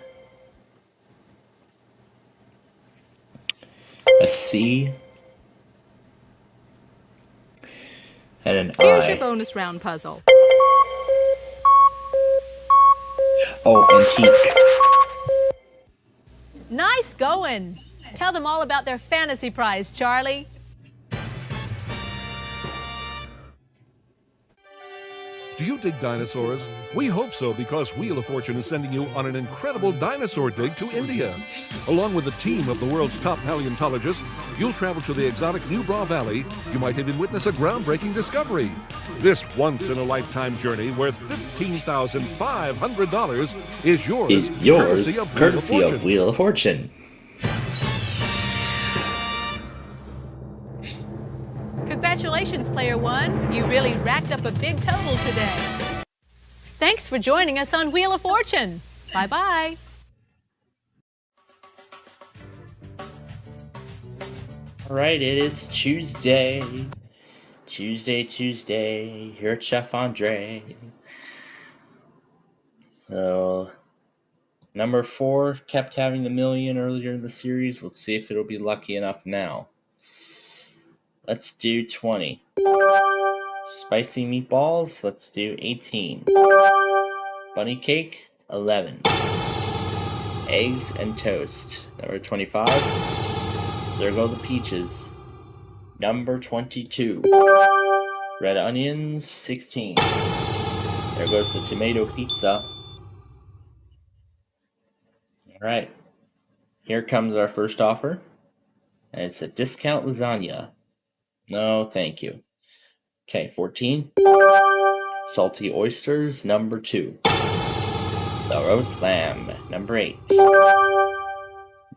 A C? And an Here's your I. bonus round puzzle. Oh, antique. Nice going. Tell them all about their fantasy prize, Charlie. Do you dig dinosaurs? We hope so, because Wheel of Fortune is sending you on an incredible dinosaur dig to India. Along with a team of the world's top paleontologists, you'll travel to the exotic Nubra Valley. You might even witness a groundbreaking discovery. This once-in-a-lifetime journey worth $15,500 is yours, Is yours, courtesy of Wheel of Wheel of Fortune. Congratulations, Player One. You really racked up a big total today. Thanks for joining us on Wheel of Fortune. Bye-bye. All right, it is Tuesday. Tuesday. Here at Chef Andre. So, number 4 kept having the million earlier in the series. Let's see if it'll be lucky enough now. Let's do 20. Spicy meatballs, let's do 18. Bunny cake, 11. Eggs and toast, number 25. There go the peaches, number 22. Red onions, 16. There goes the tomato pizza. Alright, here comes our first offer. And it's a discount lasagna. No, thank you. Okay, 14. Salty oysters, number 2. The roast lamb, number 8.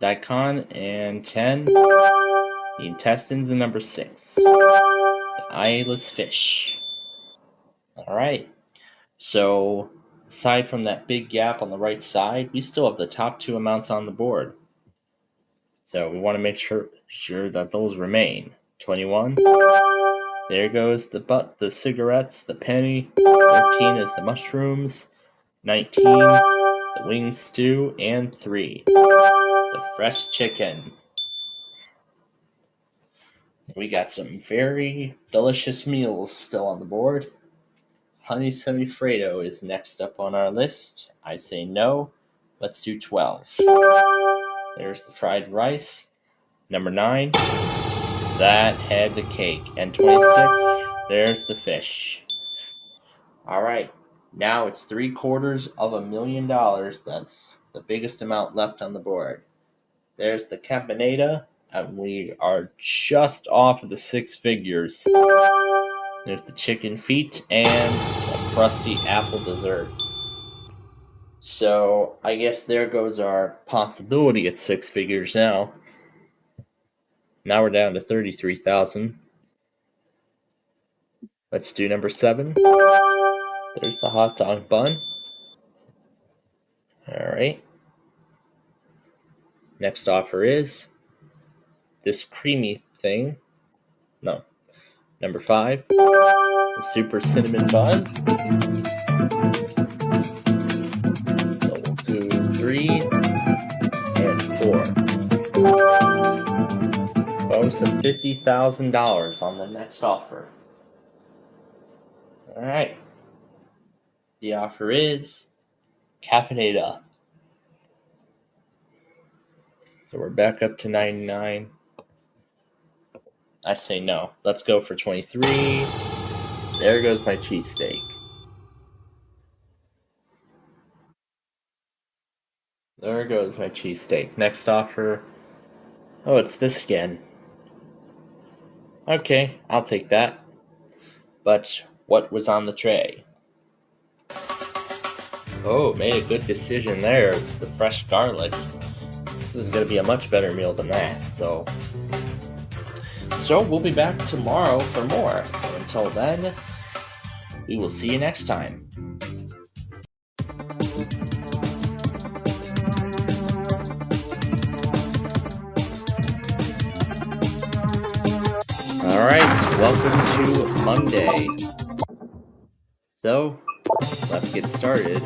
Daikon, and 10. The intestines, and number 6. The eyeless fish. Alright, so aside from that big gap on the right side, we still have the top 2 amounts on the board. So we want to make sure that those remain. 21. There goes the cigarettes, the penny. 13 is the mushrooms. 19, the wing stew, and 3, the fresh chicken. We got some very delicious meals still on the board. Honey semifredo is next up on our list. I say no. Let's do 12. There's the fried rice. Number 9. That had the cake. And 26. There's the fish. Alright. Now it's $750,000. That's the biggest amount left on the board. There's the caponata. And we are just off of the 6 figures. There's the chicken feet and a crusty apple dessert. So I guess there goes our possibility at 6 figures now. Now we're down to 33,000. Let's do number 7. There's the hot dog bun. Alright. Next offer is this creamy thing. No. Number 5. The super cinnamon bun. So we'll do 3 and 4. Bonus of $50,000 on the next offer. Alright. The offer is caponata. So we're back up to 99. I say no. Let's go for 23. There goes my cheesesteak. There goes my cheesesteak. Next offer. Oh, it's this again. Okay, I'll take that. But what was on the tray? Oh, made a good decision there. The fresh garlic. This is going to be a much better meal than that. So we'll be back tomorrow for more. So until then, we will see you next time. Alright, welcome to Monday. So, let's get started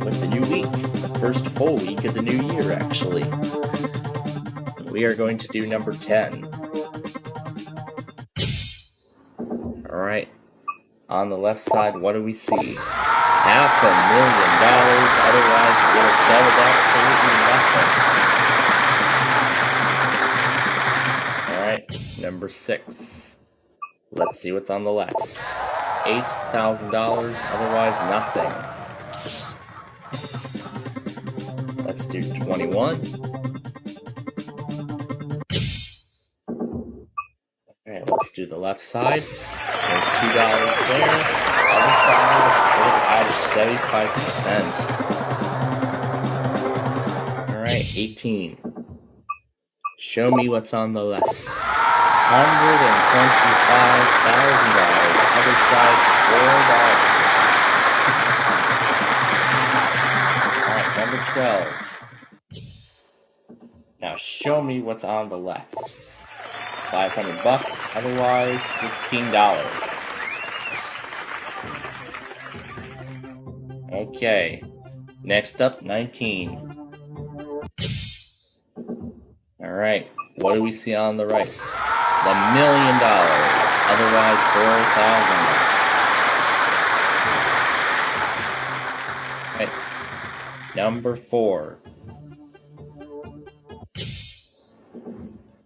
with the new week. The first full week of the new year, actually. We are going to do number 10. Alright, on the left side, what do we see? $500,000, otherwise we would have doubled absolutely nothing. Alright, number 6. Let's see what's on the left. $8,000, otherwise nothing. Let's do 21. Alright, let's do the left side. There's $2 there. Other side, we're at 75%. Alright, 18. Show me what's on the left. Other side, $4. Alright, number 12. Now show me what's on the left. $500, otherwise $16. Okay, next up, 19. Alright, what do we see on the right? The $1 million, otherwise $4,000. Right, number 4.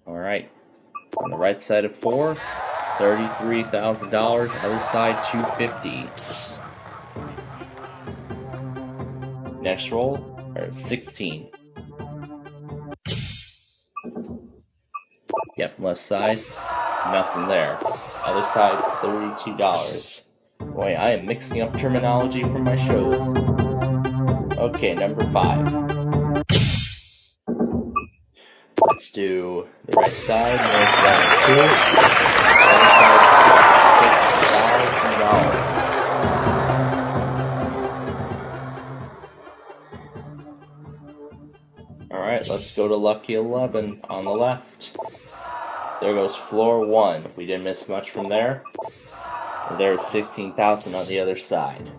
Alright, on the right side of 4, $33,000, other side $250. Next roll, or 16. Yep, left side, nothing there. Other side, $32. Boy, I am mixing up terminology from my shows. Okay, number 5. Let's do the right side, there's round 2. Other side, $66,000. Alright, let's go to lucky 11 on the left. There goes floor 1. We didn't miss much from there. And there's 16,000 on the other side.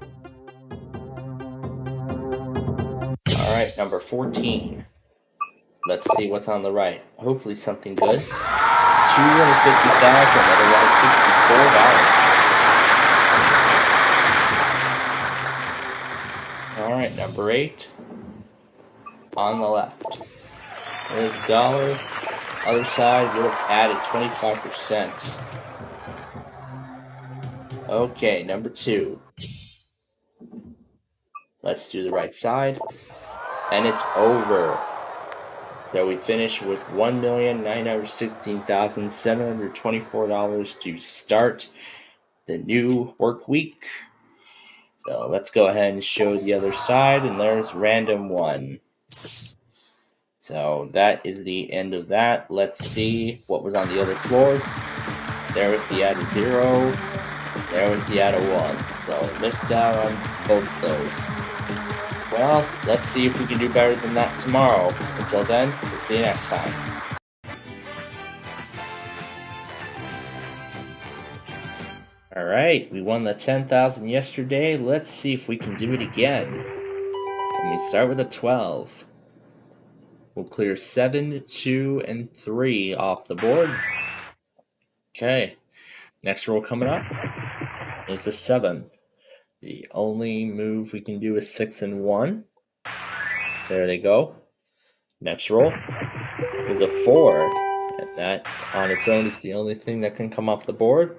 Alright, number 14. Let's see what's on the right. Hopefully something good. $250,000, otherwise $64. Alright, number 8. On the left. There's $1. Other side would have added 25%. Okay, number 2. Let's do the right side. And it's over. So we finish with $1,916,724 to start the new work week. So let's go ahead and show the other side, and there's random 1. So that is the end of that. Let's see what was on the other floors. There was the add of 0. There was the add of 1. So missed out on both of those. Well, let's see if we can do better than that tomorrow. Until then, we'll see you next time. Alright, we won the 10,000 yesterday. Let's see if we can do it again. And we start with a 12. We'll clear 7, 2, and 3 off the board. Okay. Next roll coming up is a 7. The only move we can do is 6 and 1. There they go. Next roll is a 4. And that on its own is the only thing that can come off the board.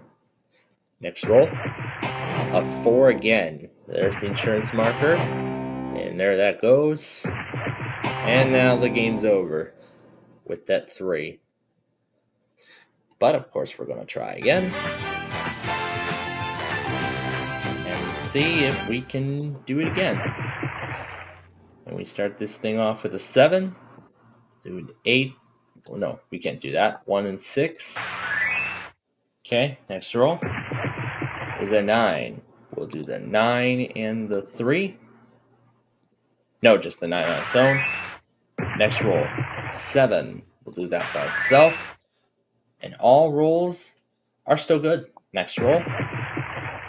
Next roll, a 4 again. There's the insurance marker. And there that goes. And now the game's over with that 3. But of course we're going to try again. And see if we can do it again. And we start this thing off with a 7. Do an 8. Well, no, we can't do that. 1 and 6. Okay, next roll is a 9. We'll do the 9 and the 3. No, just the 9 on its own. Next roll, 7. We'll do that by itself. And all rolls are still good. Next roll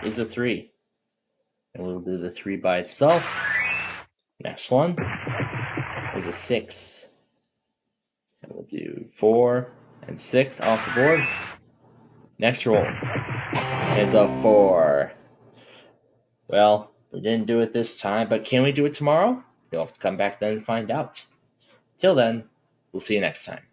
is a 3. And we'll do the 3 by itself. Next one is a 6. And we'll do 4 and 6 off the board. Next roll is a 4. Well, we didn't do it this time, but can we do it tomorrow? You'll have to come back then and find out. Till then, we'll see you next time.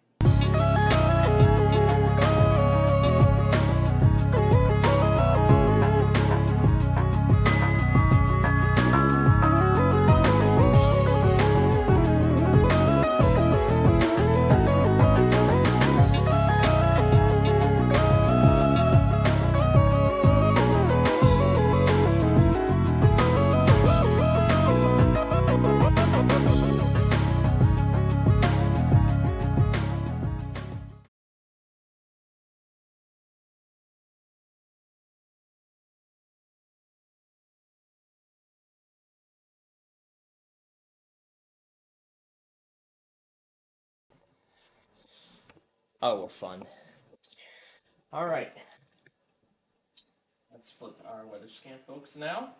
Oh, well, fun. All right. Let's flip our weather scan, folks, now.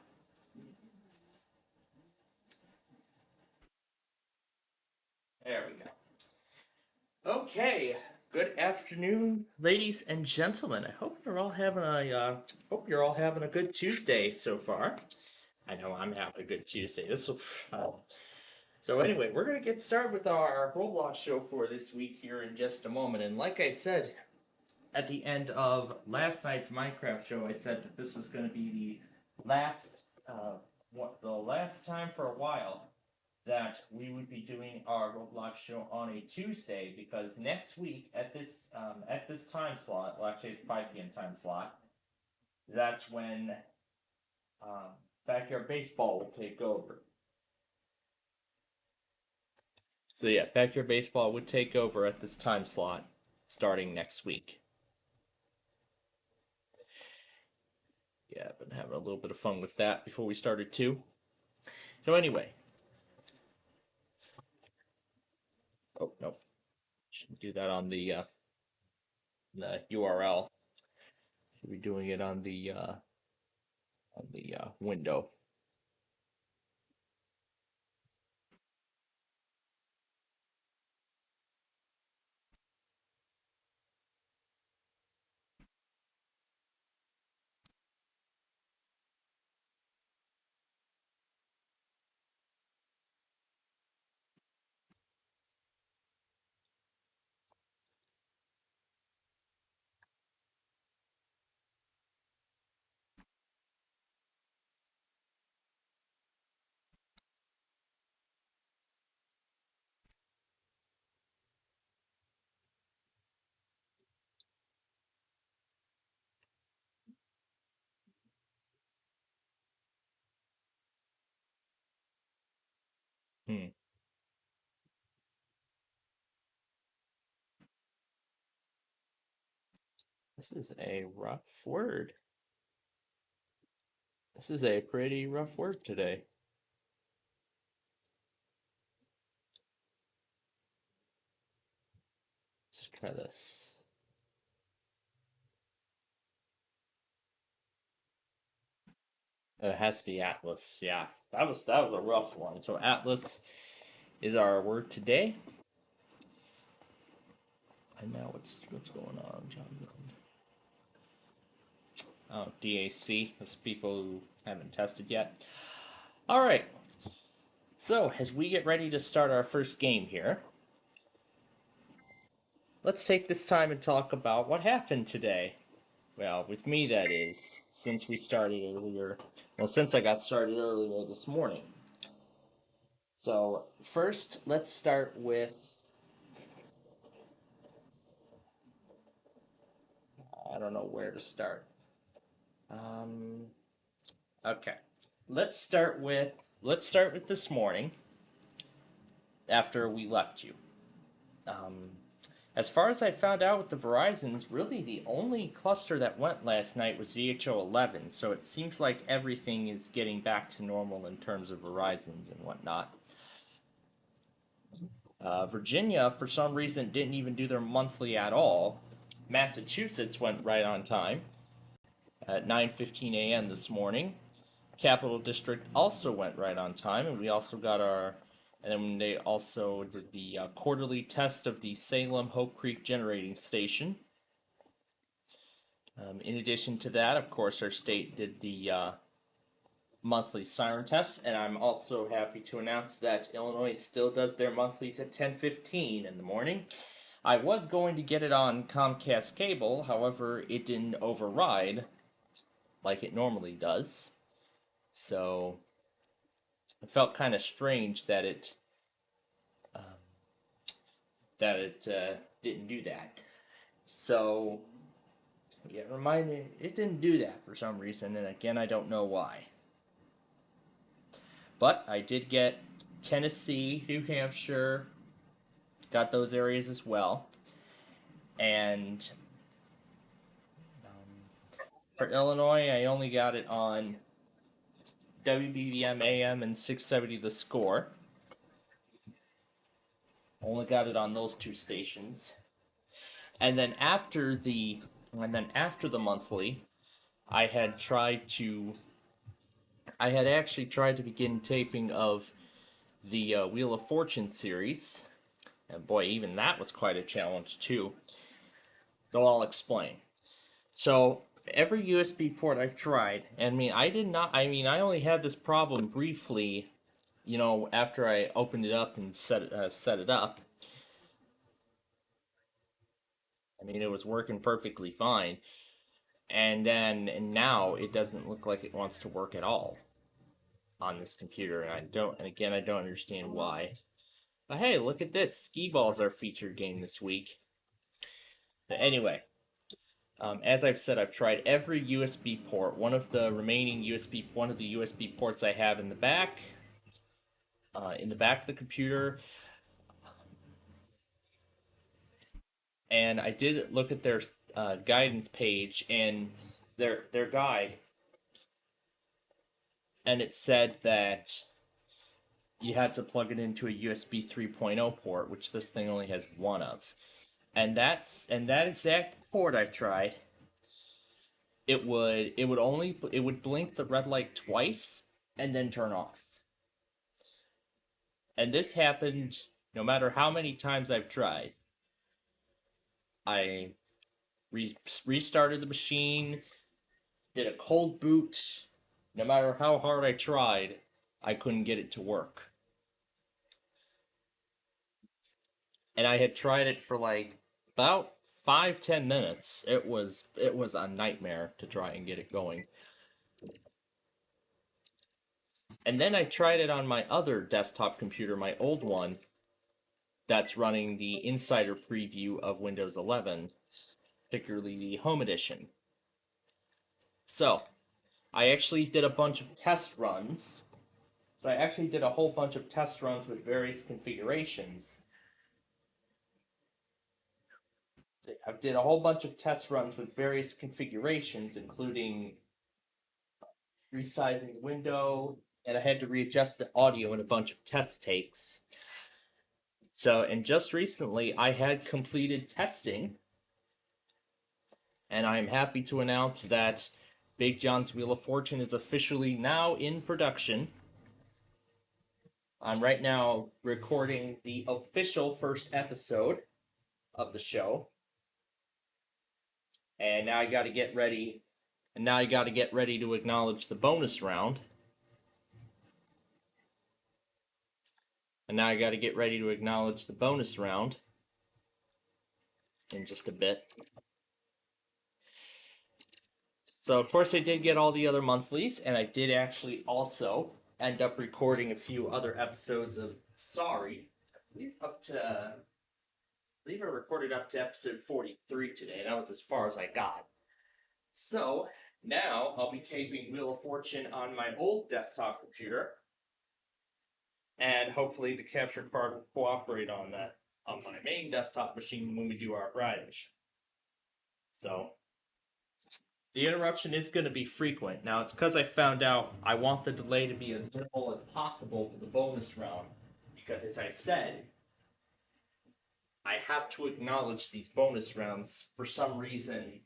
There we go. Okay. Good afternoon, ladies and gentlemen. I hope you're all having a good Tuesday so far. I know I'm having a good Tuesday. So anyway, we're gonna get started with our Roblox show for this week here in just a moment. And like I said at the end of last night's Minecraft show, I said that this was gonna be the last time for a while that we would be doing our Roblox show on a Tuesday, because next week at this time slot, well actually at 5 p.m. time slot, that's when um, backyard baseball will take over. So yeah, backyard baseball would take over at this time slot starting next week. Yeah, I've been having a little bit of fun with that before we started too. So anyway. Oh no. Shouldn't do that on the URL. Should be doing it on the window. Hmm. This is a rough word. This is a pretty rough word today. Let's try this. It has to be Atlas. Yeah, that was a rough one. So Atlas is our word today. And now what's going on, John? Oh, DAC. That's people who haven't tested yet. All right. So as we get ready to start our first game here, let's take this time and talk about what happened today. Well, with me, that is, since we started earlier. Well, since I got started earlier this morning. So, first, let's start with. I don't know where to start. Okay. Let's start with this morning after we left you. Um, as far as I found out with the Verizons, really the only cluster that went last night was VHO11, so it seems like everything is getting back to normal in terms of Verizons and whatnot. Virginia, for some reason, didn't even do their monthly at all. Massachusetts went right on time at 9:15 a.m. this morning. Capital District also went right on time, and we also got and then they also did the quarterly test of the Salem Hope Creek generating station. In addition to that, of course, our state did the monthly siren tests, and I'm also happy to announce that Illinois still does their monthlies at 10:15 in the morning. I was going to get it on Comcast cable, however, it didn't override like it normally does. So it felt kind of strange that it didn't do that. So yeah, remind me, it didn't do that for some reason, and again, I don't know why. But I did get Tennessee, New Hampshire, got those areas as well. And for Illinois, I only got it on WBVM AM and 670 The Score. Only got it on those two stations. And then after the monthly, I had actually tried to begin taping of the Wheel of Fortune series, and boy, even that was quite a challenge too. So I'll explain. So every USB port I've tried, and I only had this problem briefly, after I opened it up and set it up. I mean, it was working perfectly fine. And now it doesn't look like it wants to work at all on this computer, and I don't understand why. But hey, look at this. Skee Ball's our featured game this week. But anyway, as I've said, I've tried every USB port. One of the USB ports I have in the back of the computer. And I did look at their guidance page and their guide, and it said that you had to plug it into a USB 3.0 port, which this thing only has one of. And that exact port I've tried, it would blink the red light twice and then turn off. And this happened no matter how many times I've tried. I restarted the machine, did a cold boot. No matter how hard I tried, I couldn't get it to work. And I had tried it for like about 5-10 minutes. It was a nightmare to try and get it going. And then I tried it on my other desktop computer, my old one, that's running the insider preview of Windows 11, particularly the Home Edition. So, I actually did a bunch of test runs. So I actually did a whole bunch of test runs with various configurations. I did a whole bunch of test runs with various configurations, including resizing the window, and I had to readjust the audio in a bunch of test takes. So, and just recently, I had completed testing, and I am happy to announce that Big John's Wheel of Fortune is officially now in production. I'm right now recording the official first episode of the show. And now I got to get ready. And now I got to get ready to acknowledge the bonus round. And now I got to get ready to acknowledge the bonus round in just a bit. So, of course, I did get all the other monthlies, and I did actually also end up recording a few other episodes of Sorry. I believe I recorded up to episode 43 today. That was as far as I got. So, now I'll be taping Wheel of Fortune on my old desktop computer. And hopefully the capture card will cooperate on that on my main desktop machine when we do our Friday show. So, the interruption is going to be frequent. Now, it's because I found out I want the delay to be as minimal as possible for the bonus round. Because, as I said, I have to acknowledge these bonus rounds for some reason.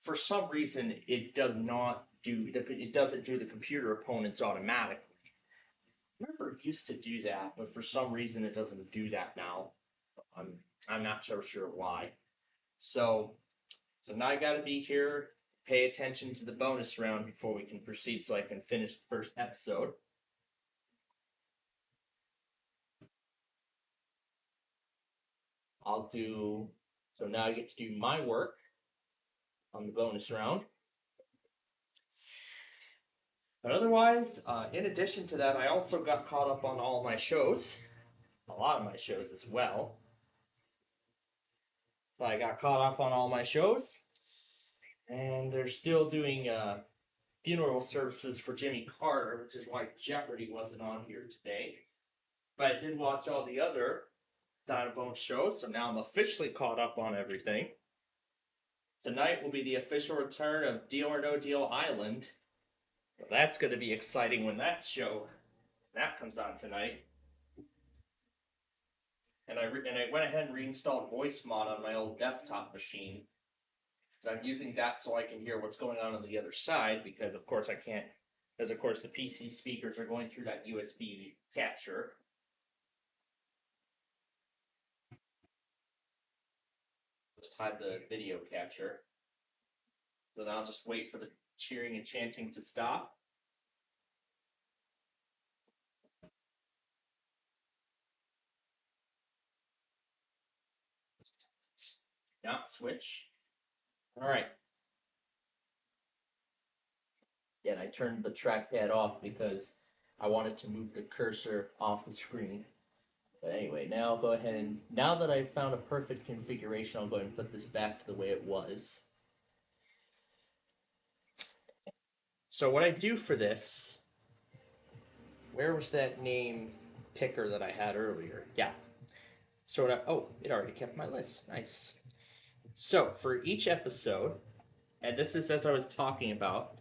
For some reason, it doesn't do the computer opponents automatically. I remember it used to do that, but for some reason it doesn't do that now. I'm not so sure why. So now I got to be here, pay attention to the bonus round before we can proceed, so I can finish the first episode. So now I get to do my work on the bonus round. But otherwise, in addition to that, I also got caught up on all my shows. A lot of my shows as well. So I got caught up on all my shows. And they're still doing funeral services for Jimmy Carter, which is why Jeopardy wasn't on here today. But I did watch all the other Dinobone shows, so now I'm officially caught up on everything. Tonight will be the official return of Deal or No Deal Island. Well, that's going to be exciting when that comes on tonight. and I went ahead and reinstalled voice mod on my old desktop machine. So I'm using that so I can hear what's going on the other side, because of course I can't, because of course the PC speakers are going through that USB capture. Just hide the video capture. So now I'll just wait for the cheering and chanting to stop. Not switch. All right. And I turned the trackpad off because I wanted to move the cursor off the screen. But anyway, now I'll go ahead and, now that I've found a perfect configuration, I'll go ahead and put this back to the way it was. So what I do for this, where was that name picker that I had earlier? Yeah. So what I, oh, it already kept my list. Nice. So for each episode, and this is as I was talking about,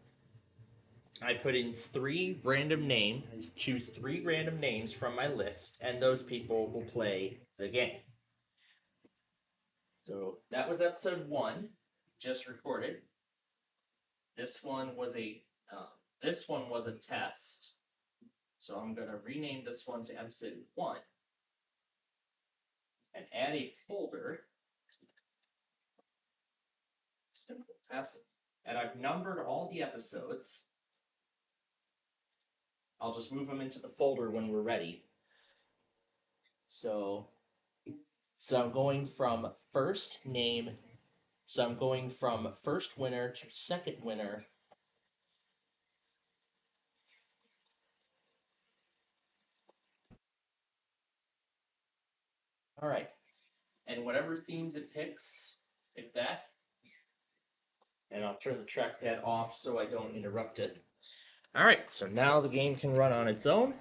I put in 3 random names, choose 3 random names from my list, and those people will play the game. So that was episode 1, just recorded. This one was a test. So I'm gonna rename this one to episode 1 and add a folder. And I've numbered all the episodes. I'll just move them into the folder when we're ready. So I'm going from first name. So I'm going from first winner to second winner. All right. And whatever themes it picks, pick that. And I'll turn the trackpad off so I don't interrupt it. All right, so now the game can run on its own.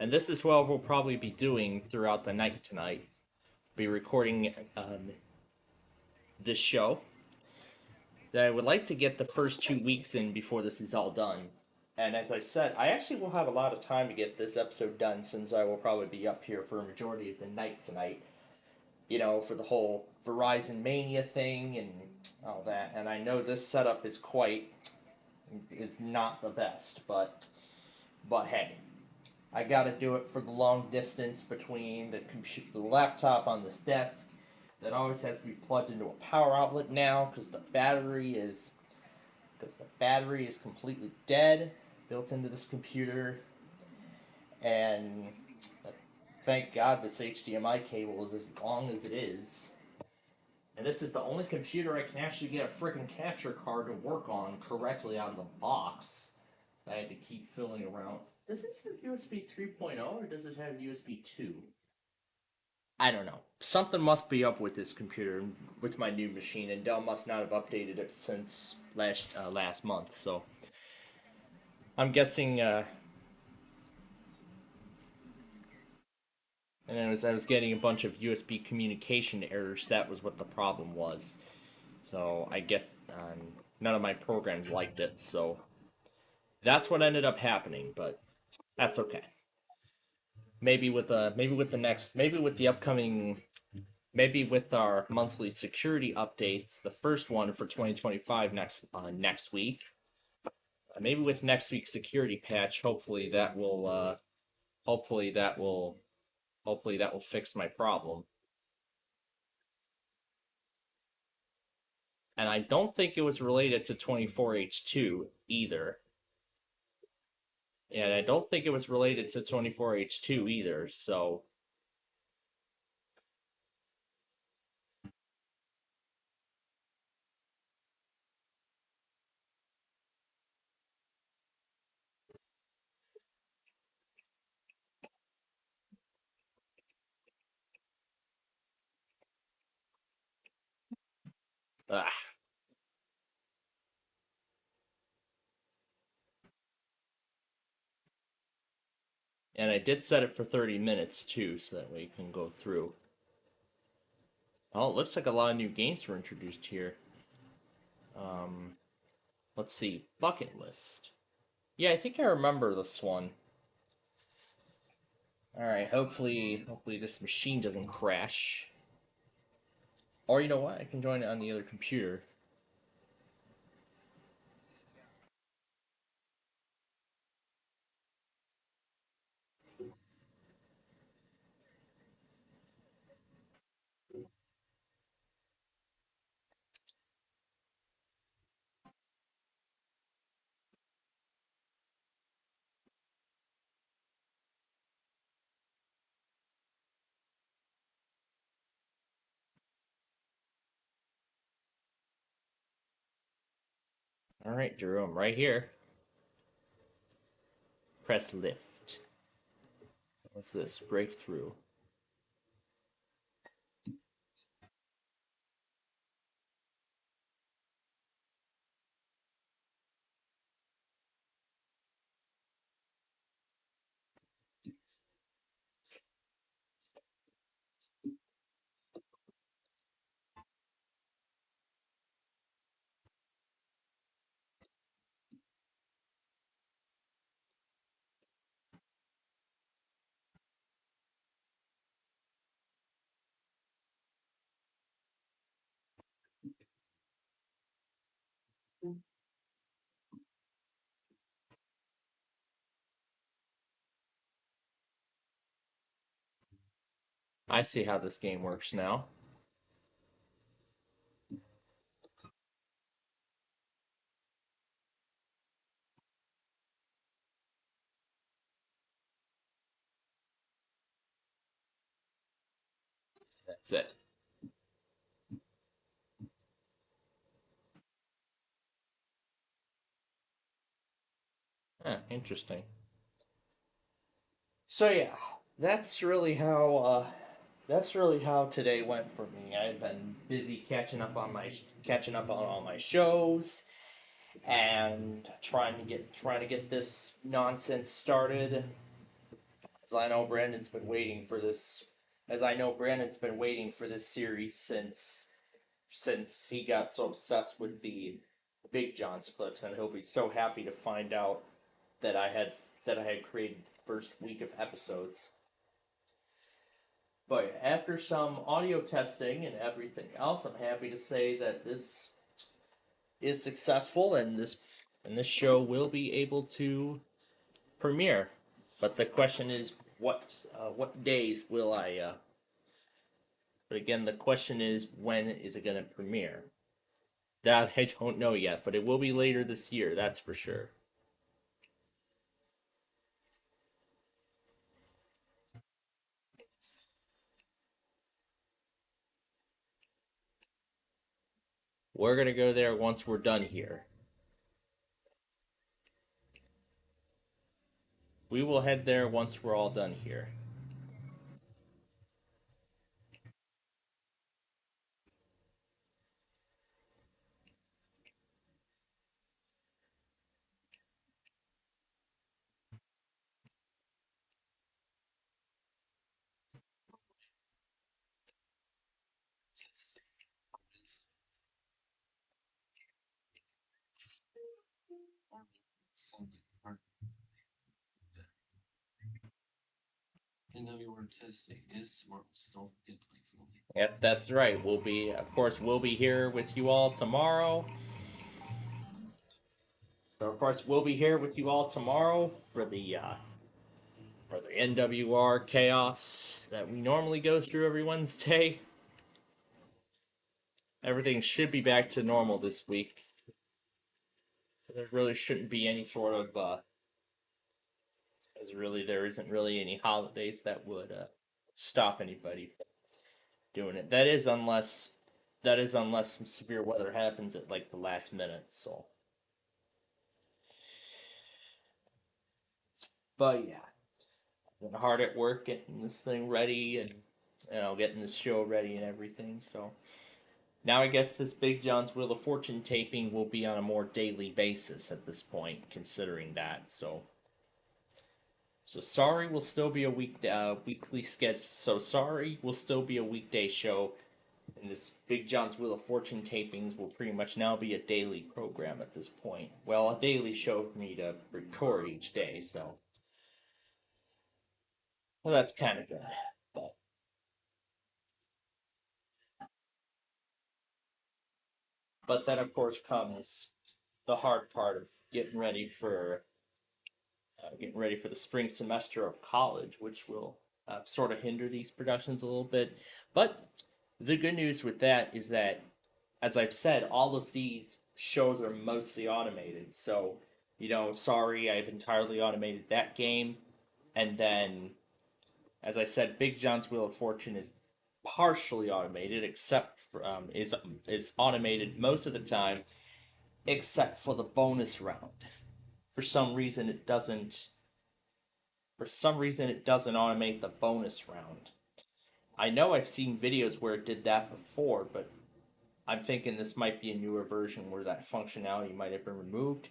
And this is what we'll probably be doing throughout the night tonight. Be recording this show. That I would like to get the first 2 weeks in before this is all done. And as I said, I actually will have a lot of time to get this episode done, since I will probably be up here for a majority of the night tonight. You know, for the whole Verizon Mania thing and all that. And I know this setup is not the best, but hey, I gotta do it for the long distance between the laptop on this desk that always has to be plugged into a power outlet now, because the battery is completely dead, built into this computer, and thank God this HDMI cable is as long as it is. And this is the only computer I can actually get a freaking capture card to work on correctly out of the box. I had to keep filling around. Does this have USB 3.0 or does it have USB 2? I don't know. Something must be up with this computer, with my new machine, and Dell must not have updated it since last month. So I'm guessing. And as I was getting a bunch of USB communication errors, that was what the problem was. So I guess none of my programs liked it. So that's what ended up happening. But that's okay. Maybe with our monthly security updates, the first one for 2025 next week. Maybe with next week's security patch, hopefully that will fix my problem. And I don't think it was related to 24H2 either. And I don't think it was related to 24H2 either, so ah. And I did set it for 30 minutes too, so that way you can go through. Oh, it looks like a lot of new games were introduced here. Let's see, bucket list. Yeah, I think I remember this one. Alright, hopefully this machine doesn't crash. Or you know what? I can join it on the other computer. Alright, Jerome, right here. Press lift. What's this? Breakthrough. I see how this game works now. That's it. Interesting. So yeah, that's really how today went for me. I've been busy catching up on all my shows and trying to get this nonsense started. As I know Brandon's been waiting for this as I know Brandon's been waiting for this series since he got so obsessed with the Big John's clips, and he'll be so happy to find out that I had created the first week of episodes. But after some audio testing and everything else, I'm happy to say that this is successful, and this show will be able to premiere. But the question is, what days will I? But again, the question is, when is it going to premiere? That I don't know yet, but it will be later this year. That's for sure. We're gonna go there once we're done here. We will head there once we're all done here. Yep, that's right. We'll be here with you all tomorrow. So of course, we'll be here with you all tomorrow for the NWR chaos that we normally go through every Wednesday. Everything should be back to normal this week. There really shouldn't be any sort of there isn't really any holidays that would stop anybody from doing it. That is unless some severe weather happens at like the last minute. So, but yeah, I've been hard at work getting this thing ready and getting this show ready and everything. So now I guess this Big John's Wheel of Fortune taping will be on a more daily basis at this point, considering that. So sorry, will still be a weekly sketch. So sorry, will still be a weekday show. And this Big John's Wheel of Fortune tapings will pretty much now be a daily program at this point. Well, a daily show for me to record each day. So Well, that's kind of good. But then, of course, comes the hard part of getting ready for the spring semester of college, which will sort of hinder these productions a little bit. But the good news with that is that, as I've said, all of these shows are mostly automated. So, sorry, I've entirely automated that game. And then, as I said, Big John's Wheel of Fortune is partially automated, except for, is automated most of the time, except for the bonus round. For some reason, it doesn't. For some reason, it doesn't automate the bonus round. I know I've seen videos where it did that before, but I'm thinking this might be a newer version where that functionality might have been removed,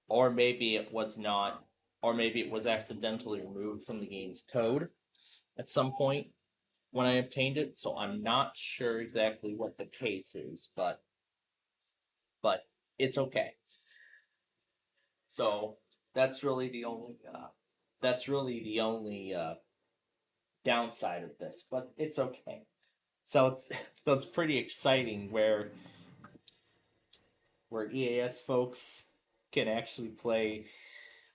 or maybe it was not, or maybe it was accidentally removed from the game's code at some point when I obtained it. So I'm not sure exactly what the case is, but it's okay. So that's really the only downside of this, but it's okay. So it's pretty exciting where EAS folks can actually play.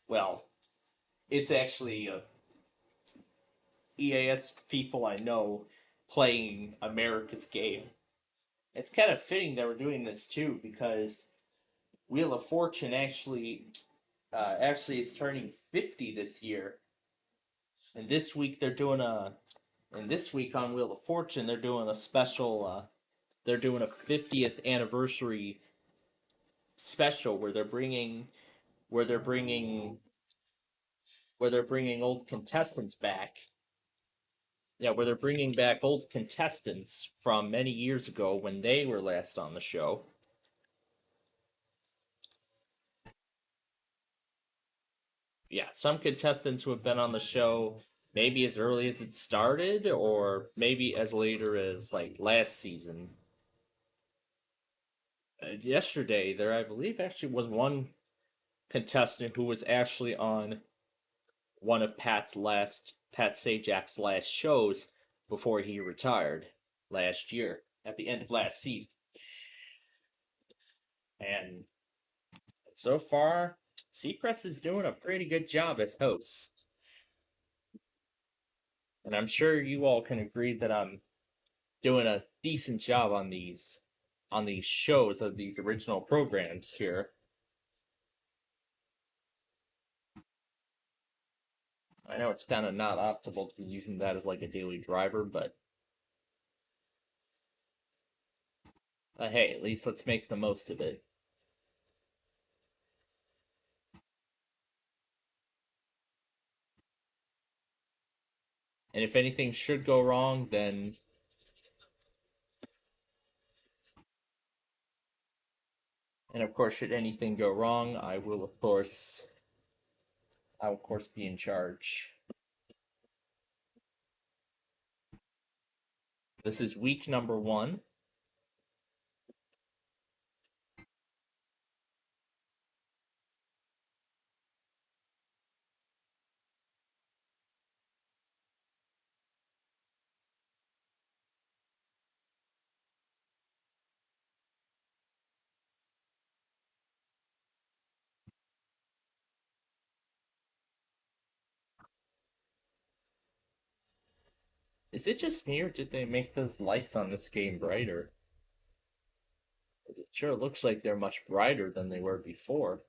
Well, it's actually EAS people I know playing America's game. It's kind of fitting that we're doing this too because Wheel of Fortune actually is turning 50 this year, and this week they're doing a and this week on Wheel of Fortune they're doing a special. They're doing a 50th anniversary special where they're bringing old contestants back. Yeah, where they're bringing back old contestants from many years ago when they were last on the show. Yeah, some contestants who have been on the show maybe as early as it started, or maybe as later as like last season. Yesterday, there I believe actually was one contestant who was actually on one of Pat Sajak's last shows before he retired last year at the end of last season. And so far, Seacrest is doing a pretty good job as host. And I'm sure you all can agree that I'm doing a decent job on these shows of these original programs here. I know it's kind of not optimal to be using that as like a daily driver, but hey, at least let's make the most of it. And if anything should go wrong, then and of course, should anything go wrong, I will of course be in charge. This is week number 1. Is it just me, or did they make those lights on this game brighter? It sure looks like they're much brighter than they were before.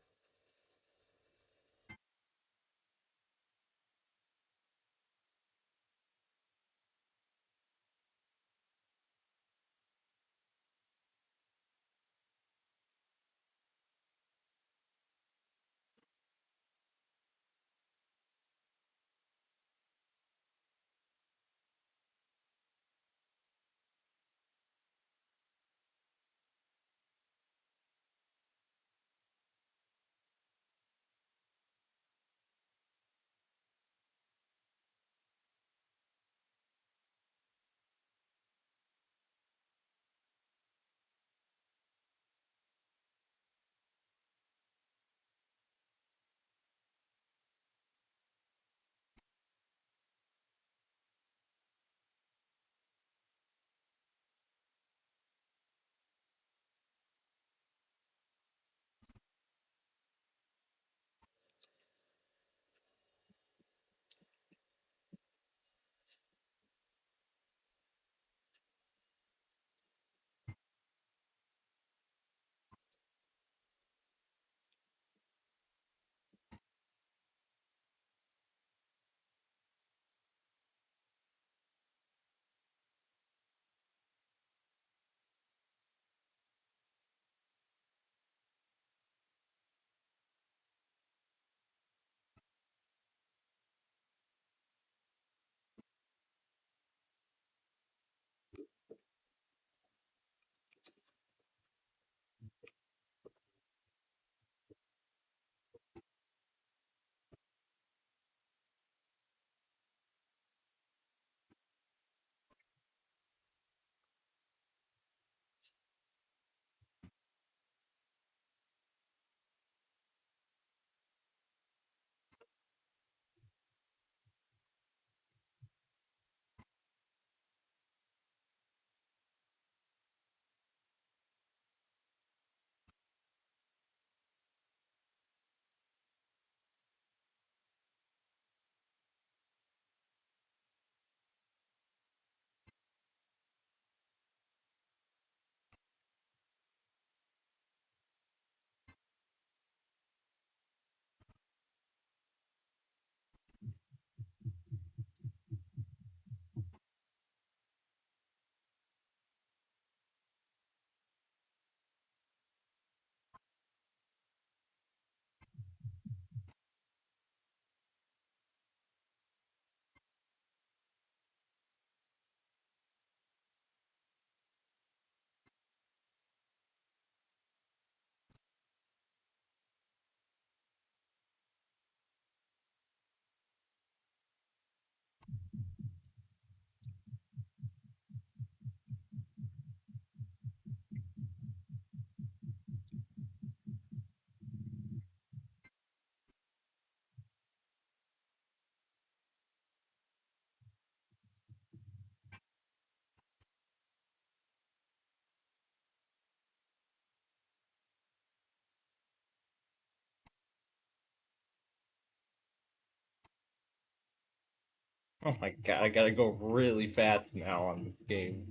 Oh my god, I gotta go really fast now on this game.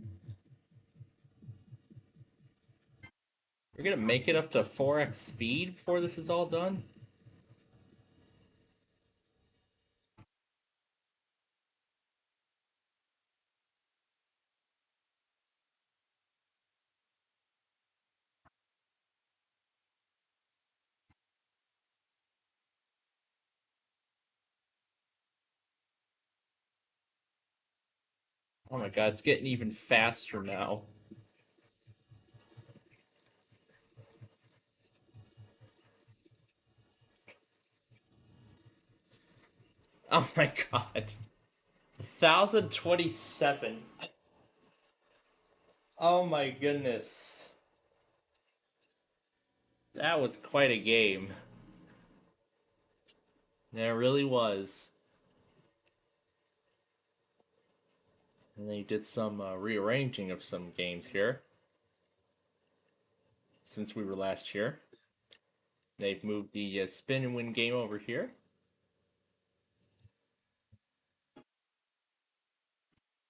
We're gonna make it up to 4x speed before this is all done? Oh my god, it's getting even faster now. Oh my god. 1027. Oh my goodness. That was quite a game. That really was. And they did some rearranging of some games here. Since we were last here. They've moved the spin and win game over here.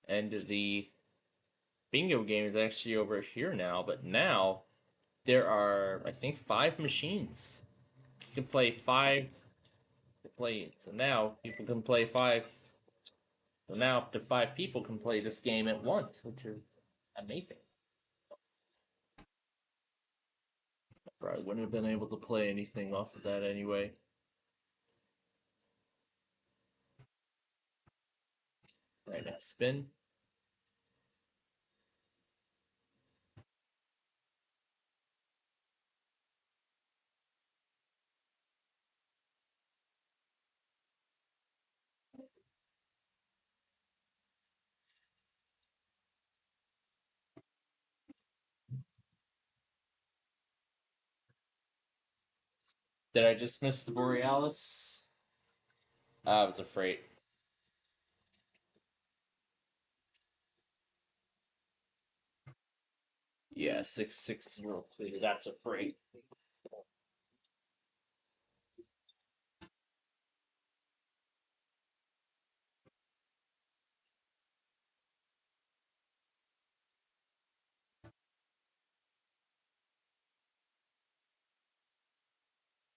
And the bingo game is actually over here now, but now there are, I think, 5 machines. You can play 5. So now people can play 5. So now up to 5 people can play this game at once, which is amazing. I probably wouldn't have been able to play anything off of that anyway. Right now, spin. Did I just miss the Borealis? I was afraid. Yeah, 660. That's a freight.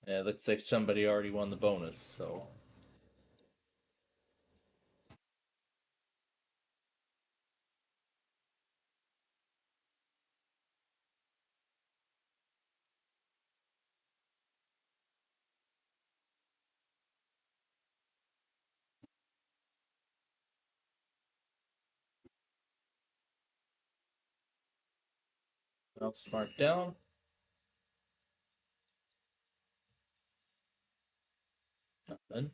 Yeah, it looks like somebody already won the bonus, so. I'll smart down. Nothing.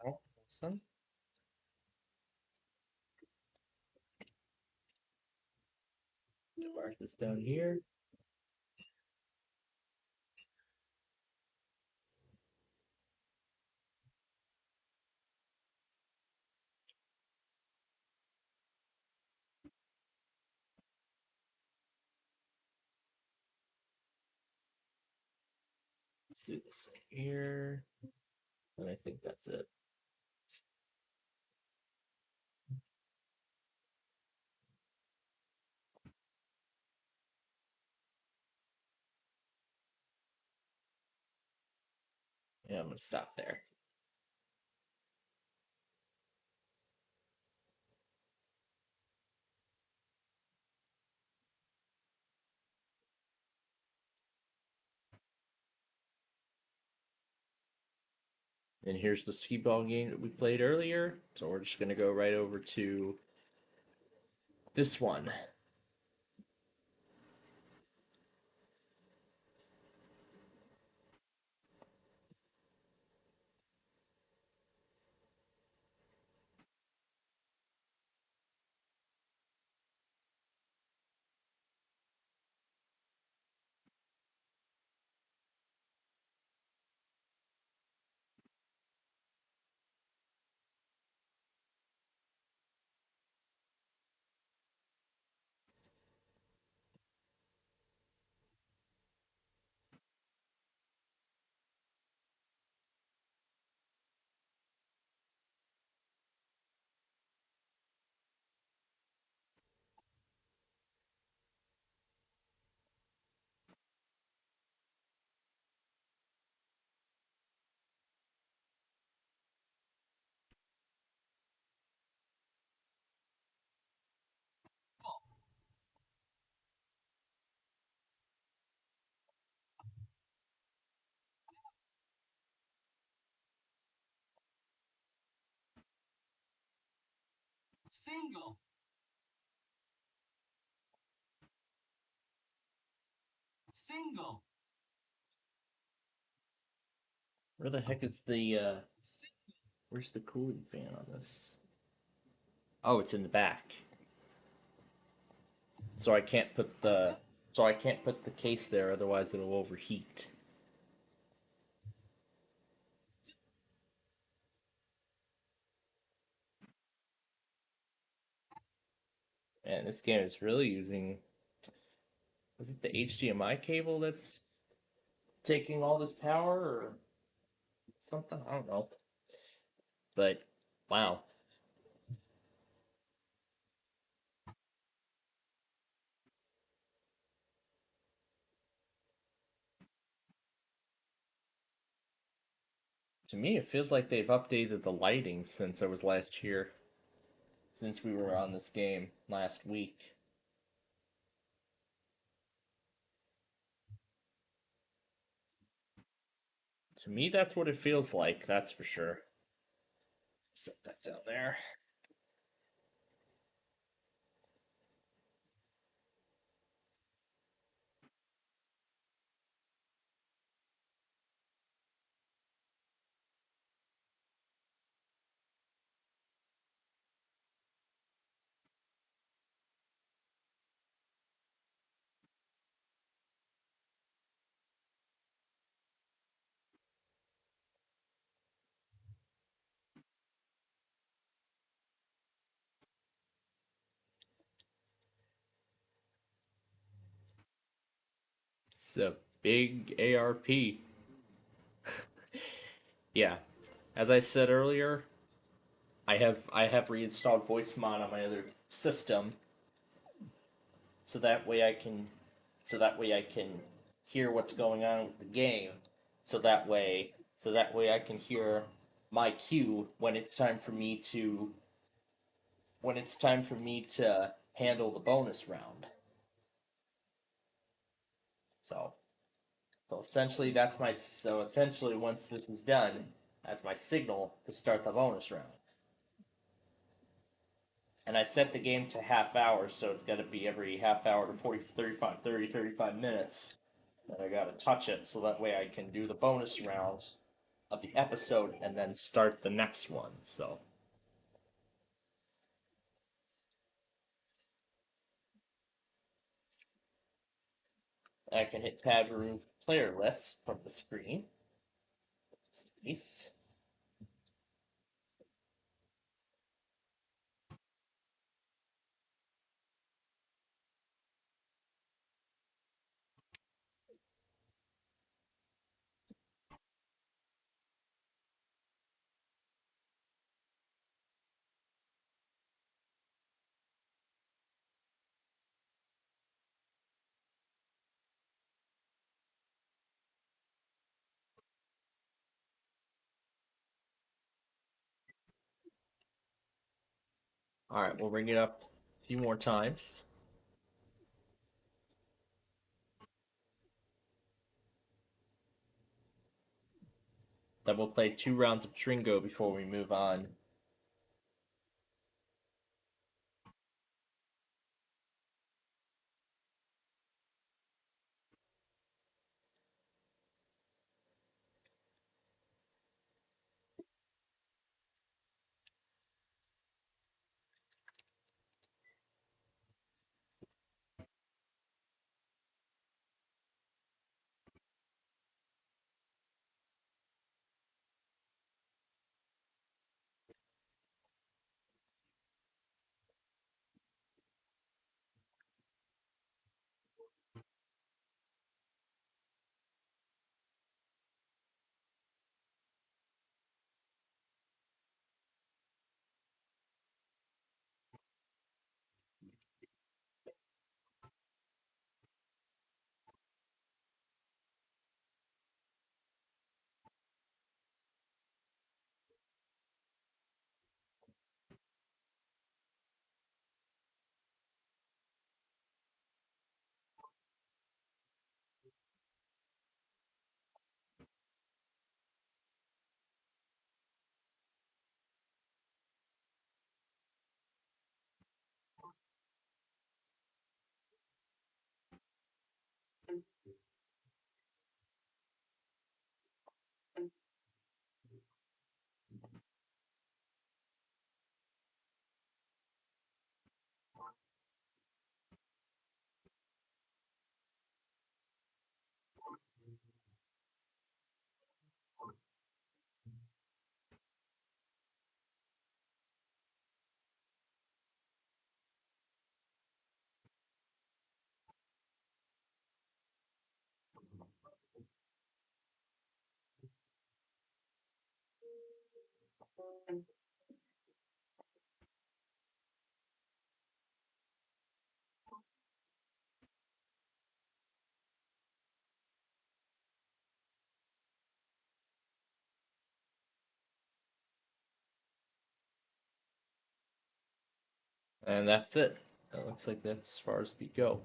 Oh, awesome. Mark this down here. Let's do this here. And I think that's it. Yeah, I'm gonna stop there. And here's the skee ball game that we played earlier. So we're just gonna go right over to This one. Single. Single. Where the heck is the, where's the cooling fan on this? Oh, it's in the back. So I can't put the case there, otherwise it'll overheat. And this game is really using, is it the HDMI cable that's taking all this power or something? I don't know. But wow. To me, it feels like they've updated the lighting since I was last here. Since we were on this game last week. To me, that's what it feels like, that's for sure. Set that down there. It's a big ARP. Yeah. As I said earlier, I have reinstalled VoiceMod on my other system, so that way I can hear what's going on with the game. So that way I can hear my cue when it's time for me to handle the bonus round. So so essentially once this is done, that's my signal to start the bonus round. And I set the game to half hour, so it's got to be every half hour to 35 minutes that I got to touch it, so that way I can do the bonus rounds of the episode and then start the next one. So I can hit tab to remove player list from the screen. Nice. All right, we'll bring it up a few more times. Then we'll play 2 rounds of Tringo before we move on. And that's it. It looks like that's as far as we go.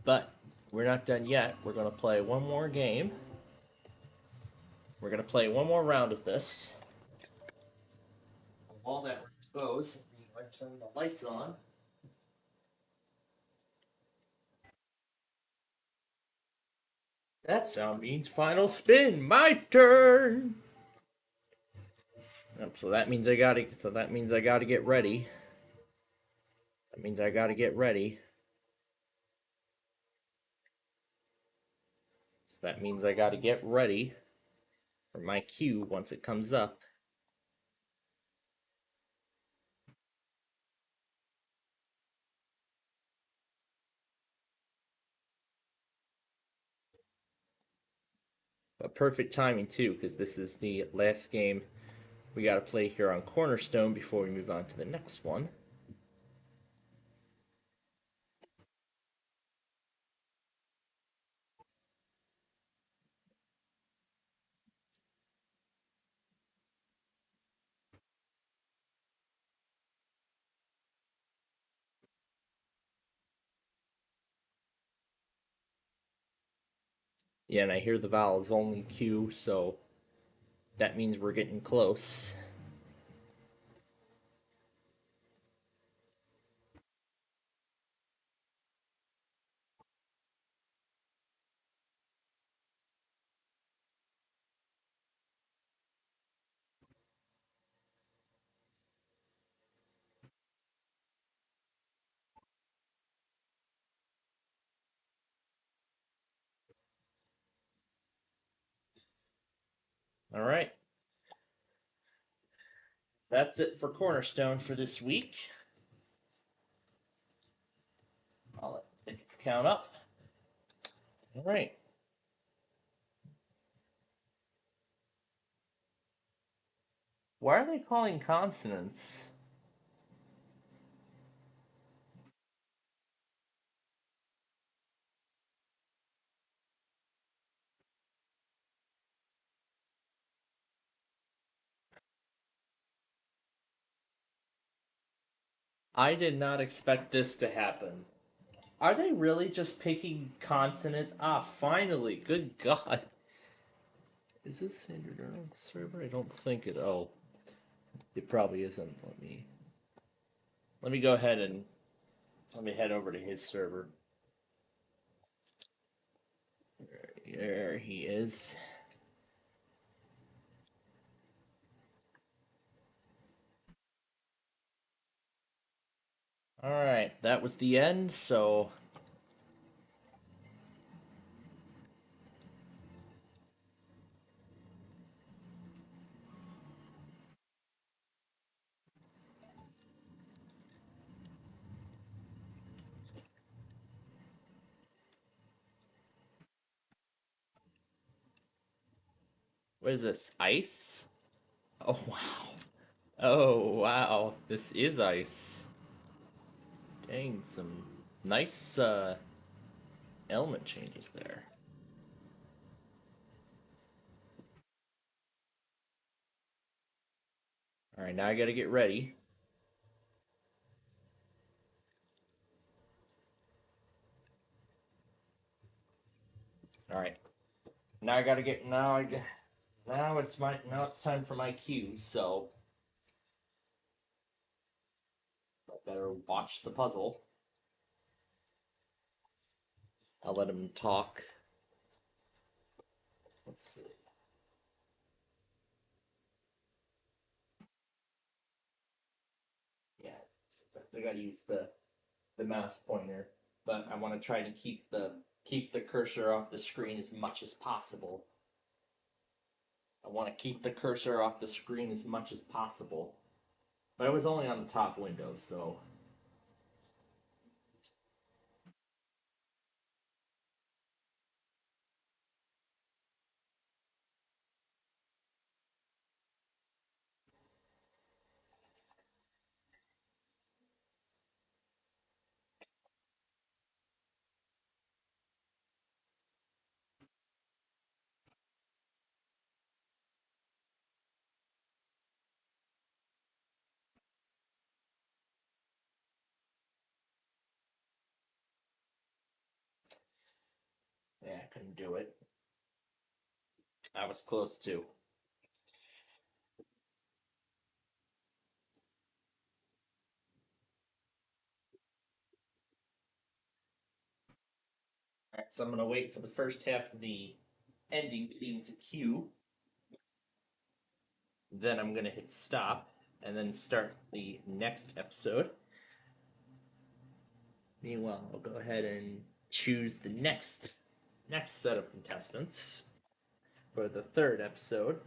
But we're not done yet. We're going to play one more game. We're going to play one more round of this. While that goes, I turn the lights on. That sound means final spin. My turn. So that means I gotta. So that means I gotta get ready. That means I gotta get ready. So that means I gotta get ready for my cue once it comes up. But perfect timing too, because this is the last game we gotta play here on Cornerstone before we move on to the next one. Yeah, and I hear the vowels only cue, so that means we're getting close. All right. That's it for Cornerstone for this week. I'll let the tickets count up. All right. Why are they calling consonants? I did not expect this to happen. Are they really just picking consonant? Ah, finally. Good God. Is this standard on server? I don't think it. Oh, it probably isn't. Let me go ahead and let me head over to his server. There he is. All right, that was the end. So what is this? Ice? Oh wow. Oh wow. This is ice. Dang, some nice element changes there. All right, now I got to get ready. All right. Now I got to get now it's time for my cue, so I better watch the puzzle. I'll let him talk. Let's see. Yeah, I got to use the mouse pointer, but I want to try to keep the cursor off the screen as much as possible. I want to keep the cursor off the screen as much as possible. But it was only on the top window, so couldn't do it. I was close to. Alright, so I'm going to wait for the first half of the ending theme to cue. Then I'm going to hit stop and then start the next episode. Meanwhile, I'll go ahead and choose the next set of contestants for the third episode.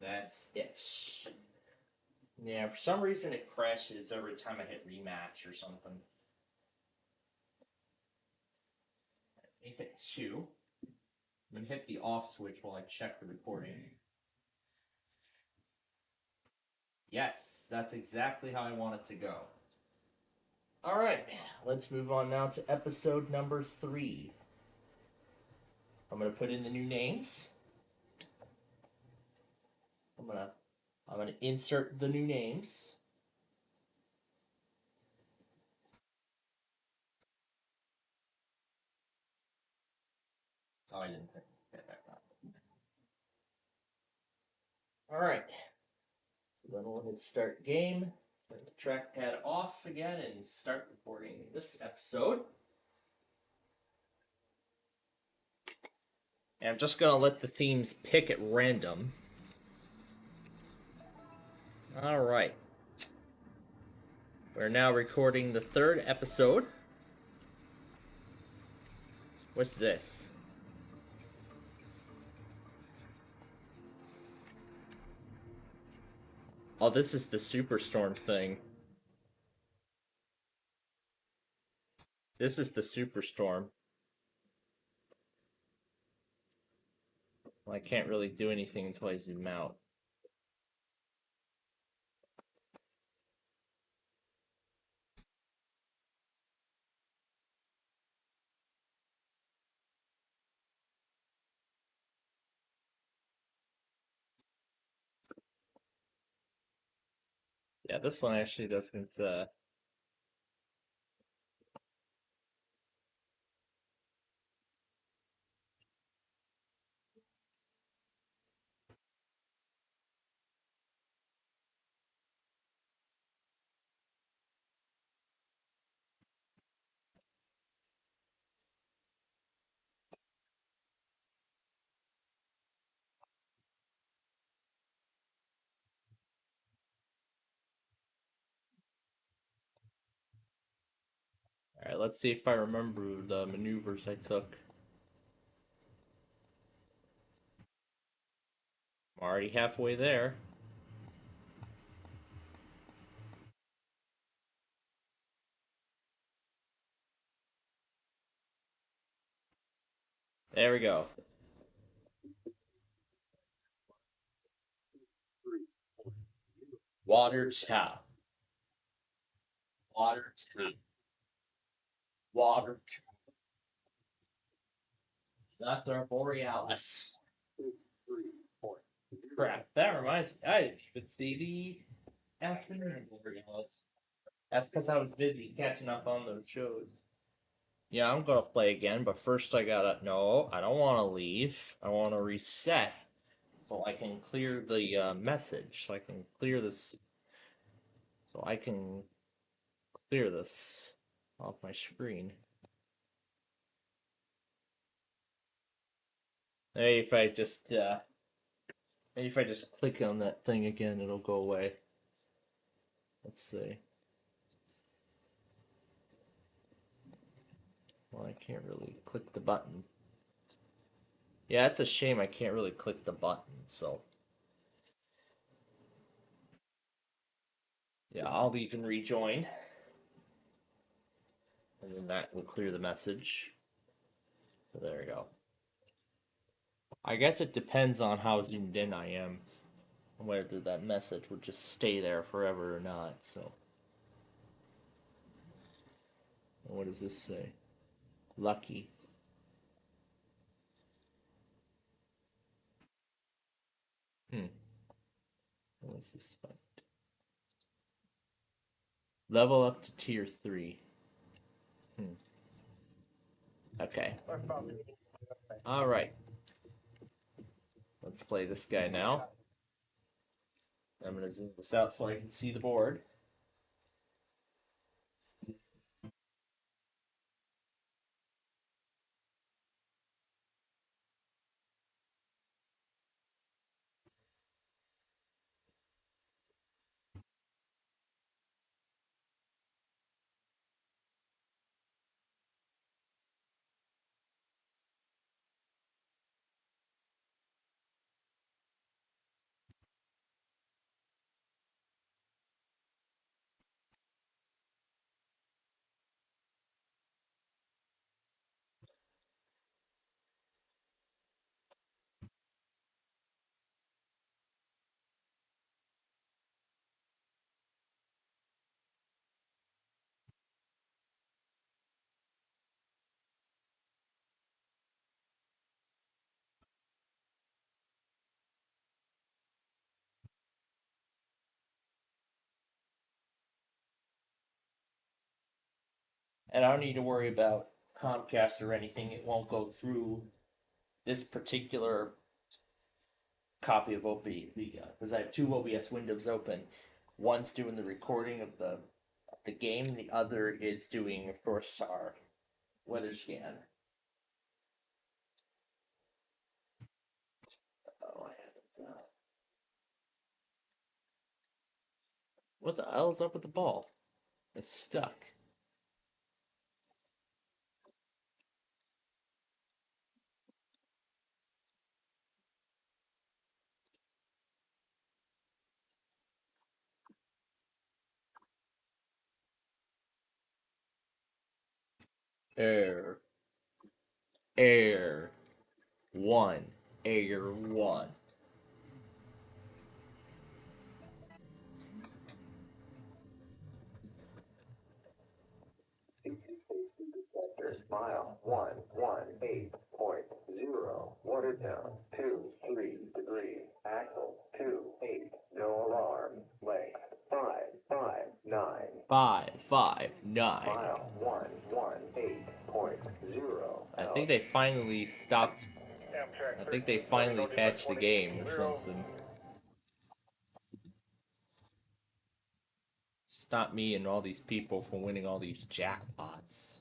That's it. Yeah, for some reason it crashes every time I hit rematch or something. Let me hit 2. I'm going to hit the off switch while I check the recording. Yes, that's exactly how I want it to go. Alright, let's move on now to episode number 3. I'm going to put in the new names. I'm gonna insert the new names. Oh, I didn't get that right. Alright. So then we'll hit start game. Turn the trackpad off again and start recording this episode. And I'm just gonna let the themes pick at random. Alright. We're now recording the third episode. What's this? Oh, this is the Superstorm thing. This is the Superstorm. Well, I can't really do anything until I zoom out. Yeah, this one actually doesn't, Alright, let's see if I remember the maneuvers I took. I'm already halfway there. There we go. Water tap. Water tap. Water tap. That's our Borealis. Crap, that reminds me, I didn't even see the afternoon Borealis. That's because I was busy catching up on those shows. Yeah, I'm gonna play again, but first I gotta. No, I don't want to leave. I want to reset so I can clear the message. So I can clear this. So I can clear this off my screen. Maybe if I just click on that thing again, it'll go away. Let's see. Well, I can't really click the button. Yeah, it's a shame I can't really click the button, so. Yeah, I'll even rejoin. And then that will clear the message. So there we go. I guess it depends on how zoomed in I am. Whether that message would just stay there forever or not, so. And what does this say? Lucky. What's this about? Level up to tier 3. Okay. Alright. Let's play this guy now. I'm going to zoom this out so I can see the board. And I don't need to worry about Comcast or anything. It won't go through this particular copy of OBS because I have two OBS windows open. One's doing the recording of the game. The other is doing, of course, our weather scan. Oh, I haven't. What the hell is up with the ball? It's stuck. Air. Air. One. Air one. Mile 118.0. Water down 23 degrees. Axle 28. No alarm. Length 559. 559. Mile 118.0. I think they finally stopped. I think they finally patched the game or something. Stop me and all these people from winning all these jackpots.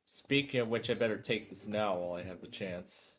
Speaking of which, I better take this now while I have the chance.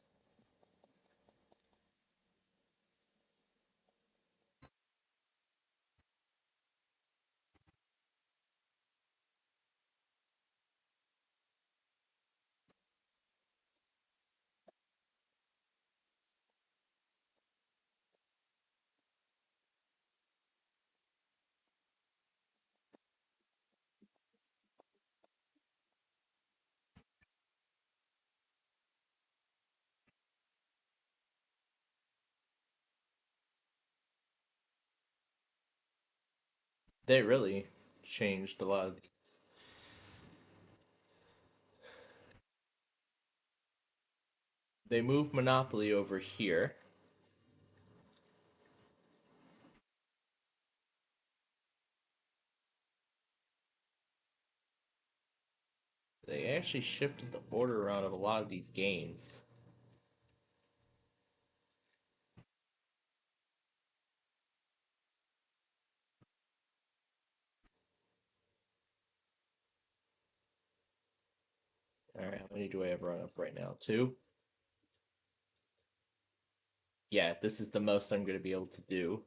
They really changed a lot of these. They moved Monopoly over here. They actually shifted the order around of a lot of these games. Alright, how many do I have run up right now? 2? Yeah, this is the most I'm going to be able to do.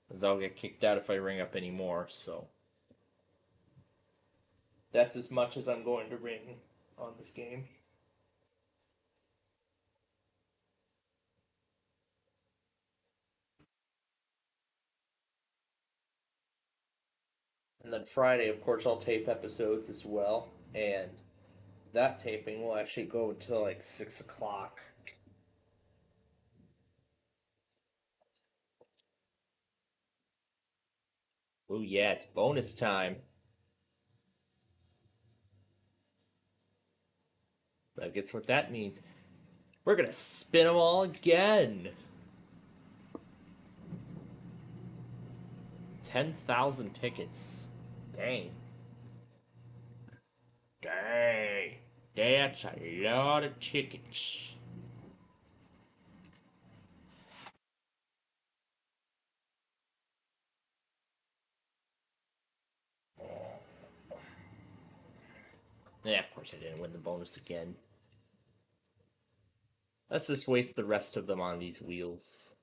Because I'll get kicked out if I ring up any more, so. That's as much as I'm going to ring on this game. And then Friday, of course, I'll tape episodes as well. And that taping will actually go until like 6 o'clock. Oh yeah, it's bonus time. But guess what that means? We're gonna spin them all again. 10,000 tickets. Dang. Dang. That's a lot of tickets. Yeah, of course I didn't win the bonus again. Let's just waste the rest of them on these wheels.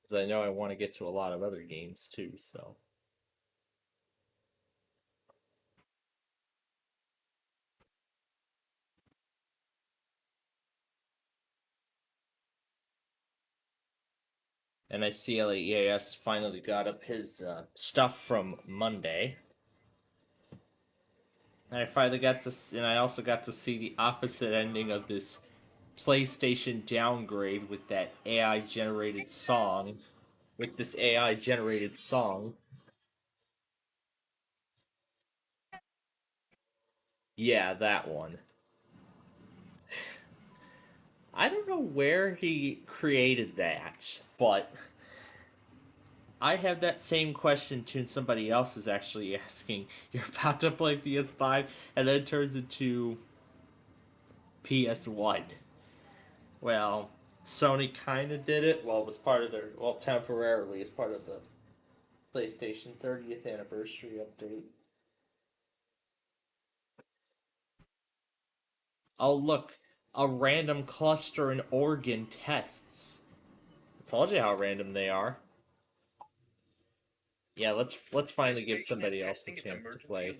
Because I know I want to get to a lot of other games too, so. And I see LEAS finally got up his stuff from Monday. And I finally got to, and I also got to see the opposite ending of this PlayStation downgrade with that AI generated song. With this AI generated song. Yeah, that one. I don't know where he created that, but I have that same question to somebody else is actually asking. You're about to play PS5 and then it turns into PS1. Well, Sony kind of did it. Well, it was part of their, well, temporarily as part of the PlayStation 30th anniversary update. Oh, look, a random cluster in Oregon tests. I told you how random they are. Yeah, let's finally give somebody else a chance to play.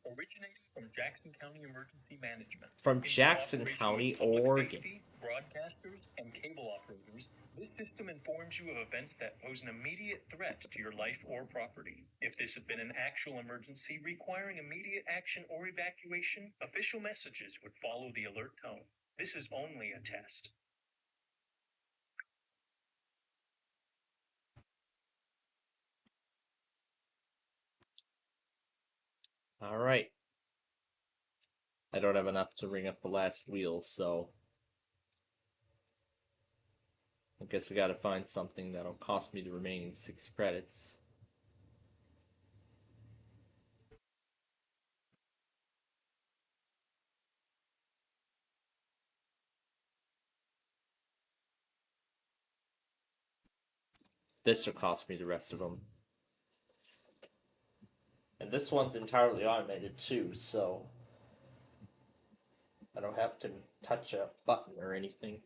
Originating from Jackson County Emergency Management. From Jackson County, Oregon. Safety, broadcasters, and cable operators, this system informs you of events that pose an immediate threat to your life or property. If this had been an actual emergency requiring immediate action or evacuation, official messages would follow the alert tone. This is only a test. Alright. I don't have enough to ring up the last wheel, so I guess I gotta find something that'll cost me the remaining 6 credits. This will cost me the rest of them. And this one's entirely automated too, so I don't have to touch a button or anything.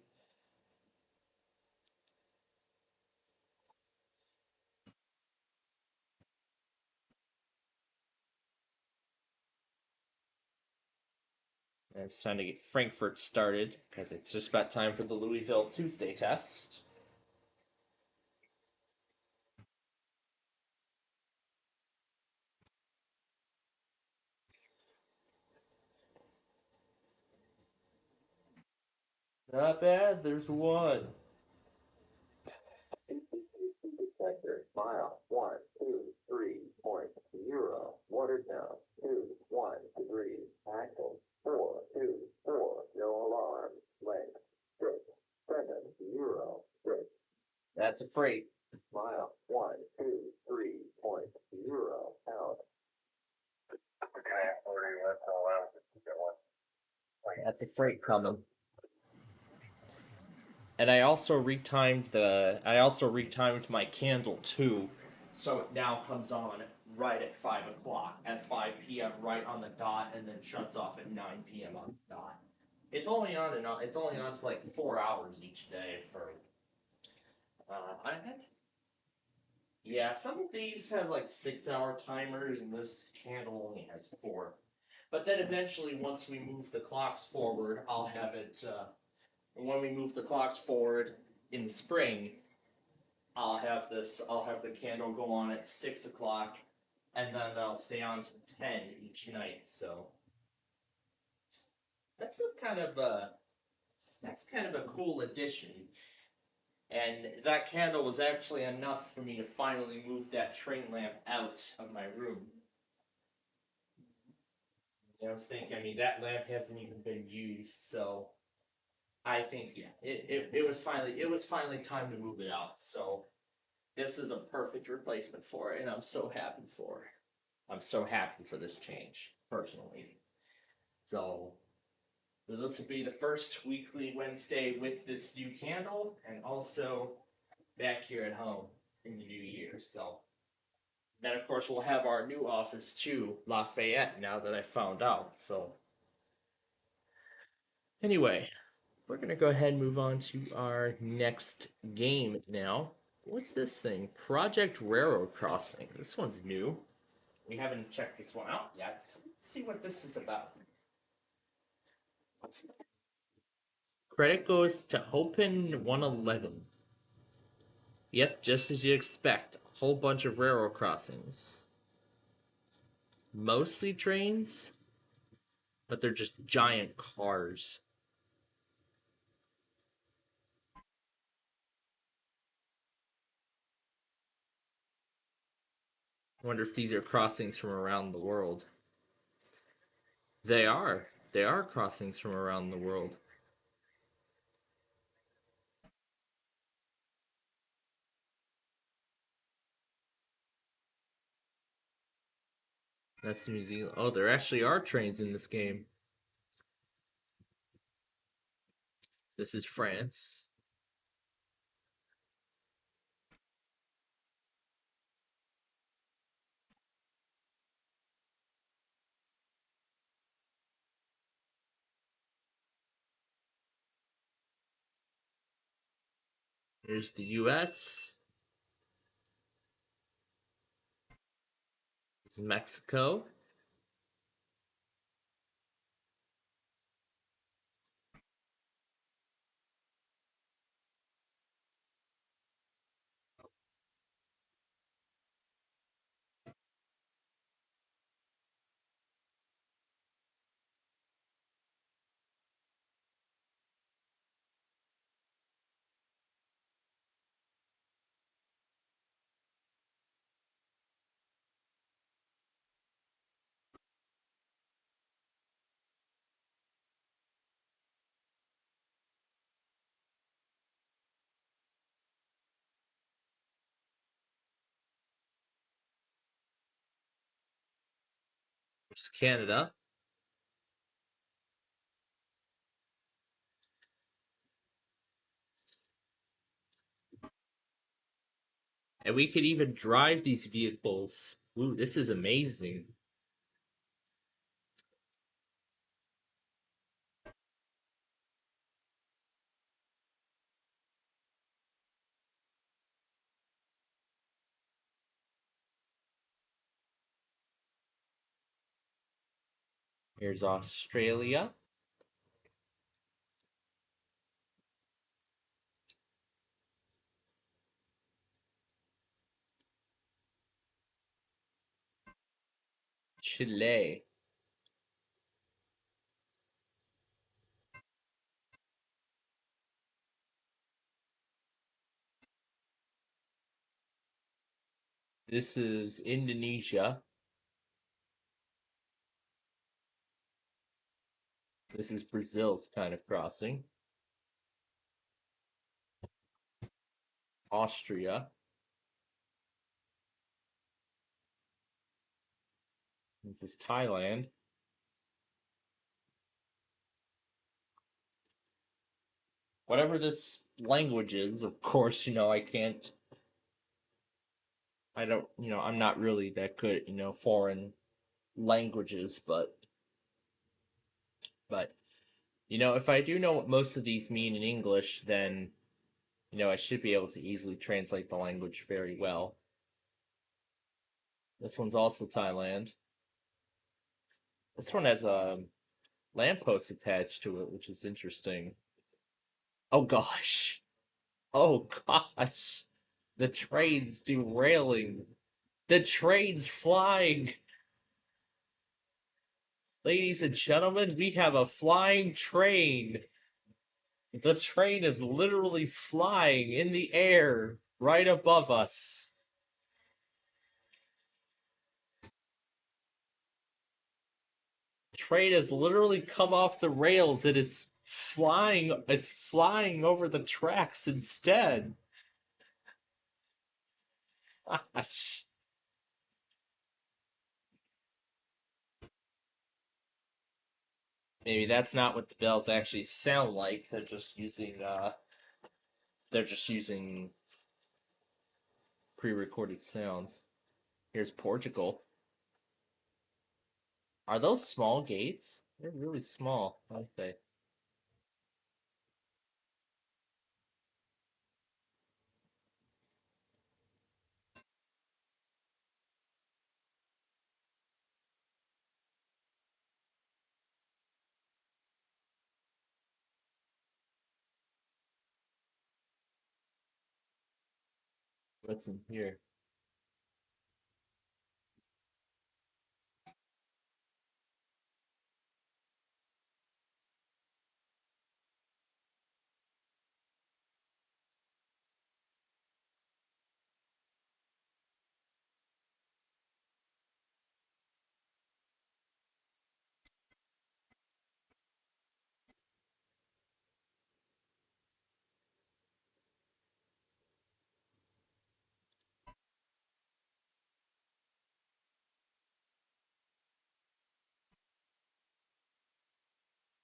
And it's time to get Frankfurt started, because it's just about time for the Louisville Tuesday test. Not bad, there's one. Sector, mile 123.0, water down 21 degrees, axle 424, no alarm, length 6706. That's a freight. Mile 123.0 out. That's a freight coming. And I also retimed my candle too, so it now comes on right at 5 o'clock, at 5 p.m. right on the dot, and then shuts off at 9 p.m. on the dot. It's only on for like 4 hours each day for. Yeah, some of these have like 6-hour timers, and this candle only has 4. But then eventually, once we move the clocks forward, I'll have it. When we move the clocks forward in the spring, I'll have the candle go on at 6 o'clock, and then I'll stay on to 10 each night. So that's kind of a cool addition. And that candle was actually enough for me to finally move that train lamp out of my room. I was thinking, I mean, that lamp hasn't even been used, so I think, yeah, it was finally time to move it out. So this is a perfect replacement for it, and I'm so happy for it. I'm so happy for this change, personally. So this will be the first weekly Wednesday with this new candle, and also back here at home in the new year. So then, of course, we'll have our new office too, Lafayette. Now that I found out. So anyway, we're gonna go ahead and move on to our next game now. What's this thing? Project Railroad Crossing. This one's new. We haven't checked this one out yet. So let's see what this is about. Credit goes to Open 111. Yep, just as you expect. A whole bunch of railroad crossings. Mostly trains, but they're just giant cars. I wonder if these are crossings from around the world. They are. They are crossings from around the world. That's New Zealand. Oh, there actually are trains in this game. This is France. Here's the US. This is Mexico. There's Canada. And we could even drive these vehicles. Ooh, this is amazing. Here's Australia. Chile. This is Indonesia. This is Brazil's kind of crossing. Austria. This is Thailand. Whatever this language is, of course, I'm not really that good at, foreign languages, but if I do know what most of these mean in English, then I should be able to easily translate the language very well. This one's also Thailand. This one has a lamppost attached to it, which is interesting. Oh gosh. Oh gosh. The train's derailing. The train's flying. Ladies and gentlemen, we have a flying train. The train is literally flying in the air right above us. train has literally come off the rails and it's flying over the tracks instead. Gosh. Maybe that's not what the bells actually sound like. They're just using pre-recorded sounds. Here's Portugal. Are those small gates? They're really small, aren't they? What's in here?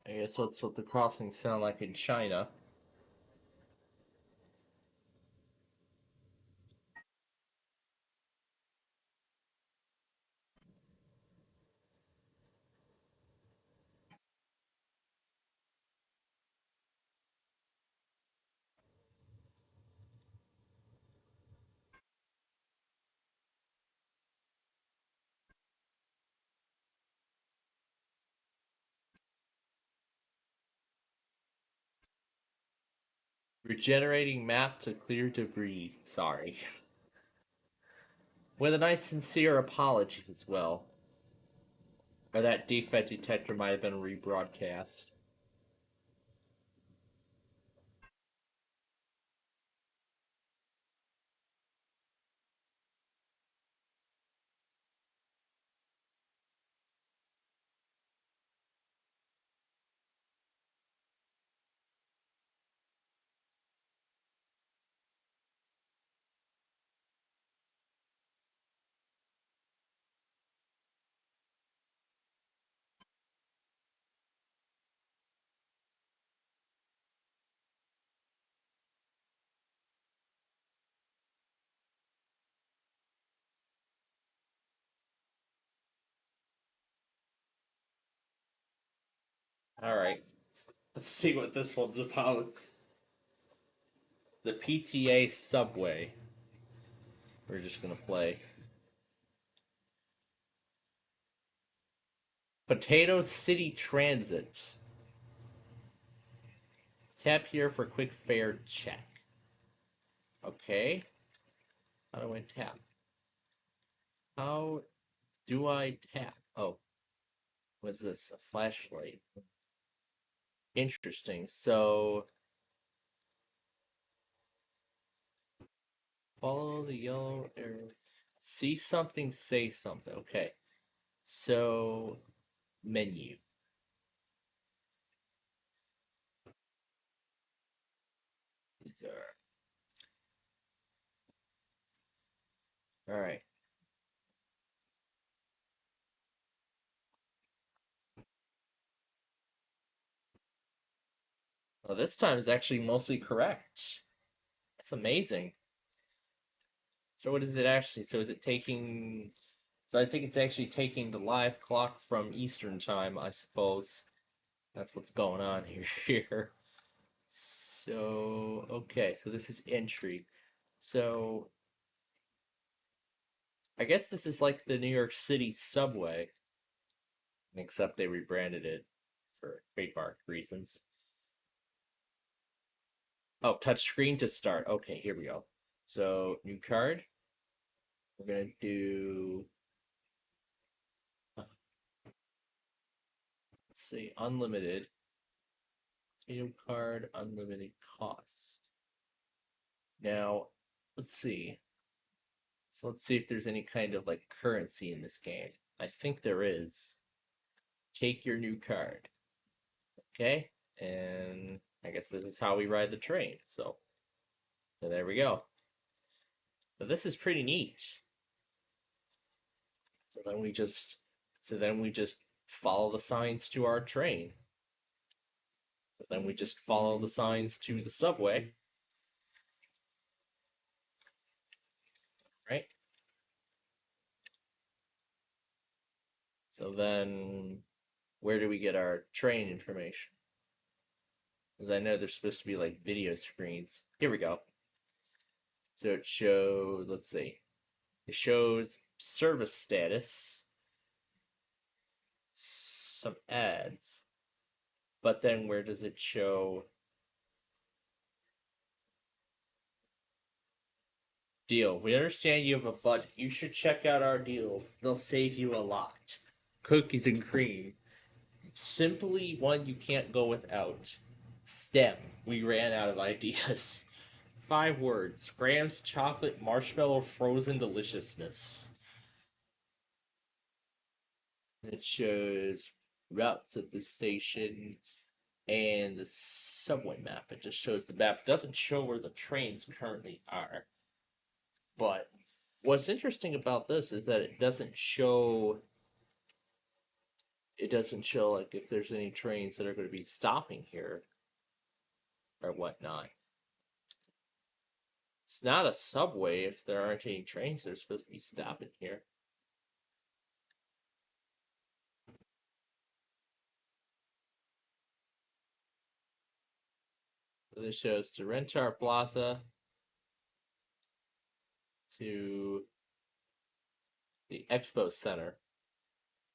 I guess that's what the crossings sound like in China. Regenerating map to clear debris. Sorry. With a nice sincere apology as well. Or that defect detector might have been rebroadcast. Alright. Let's see what this one's about. The PTA subway. We're just gonna play. Potato City Transit. Tap here for quick fare check. Okay. How do I tap? How do I tap? Oh. What's this? A flashlight. Interesting. So follow the yellow arrow. See something, say something. Okay. So menu. Alright. Well, this time is actually mostly correct. That's amazing. So what is it actually? So is it taking... So I think it's actually taking the live clock from Eastern time, I suppose. That's what's going on here. So, okay, so this is entry. So, I guess this is like the New York City subway, except they rebranded it for trademark reasons. Oh, touchscreen to start. Okay, here we go. So, new card. We're gonna do... Let's see, unlimited. Potato card, unlimited cost. Now, let's see. So let's see if there's any kind of like currency in this game. I think there is. take your new card. Okay, and I guess this is how we ride the train. So there we go. But this is pretty neat. So then we just follow the signs to our train. So then we just follow the signs to the subway. Right? So then where do we get our train information? Because I know there's supposed to be like video screens. Here we go. So it shows, let's see. It shows service status, some ads, but then where does it show deal? We understand you have a budget. You should check out our deals. They'll save you a lot. Cookies and cream. Simply one you can't go without. STEM. We ran out of ideas. 5 words. Grams, chocolate, marshmallow, frozen deliciousness. It shows routes of the station and the subway map. It just shows the map. It doesn't show where the trains currently are. But what's interesting about this is that it doesn't show like if there's any trains that are going to be stopping here or whatnot. It's not a subway if there aren't any trains that are supposed to be stopping here. So this shows to Rentar Plaza, to the Expo Center.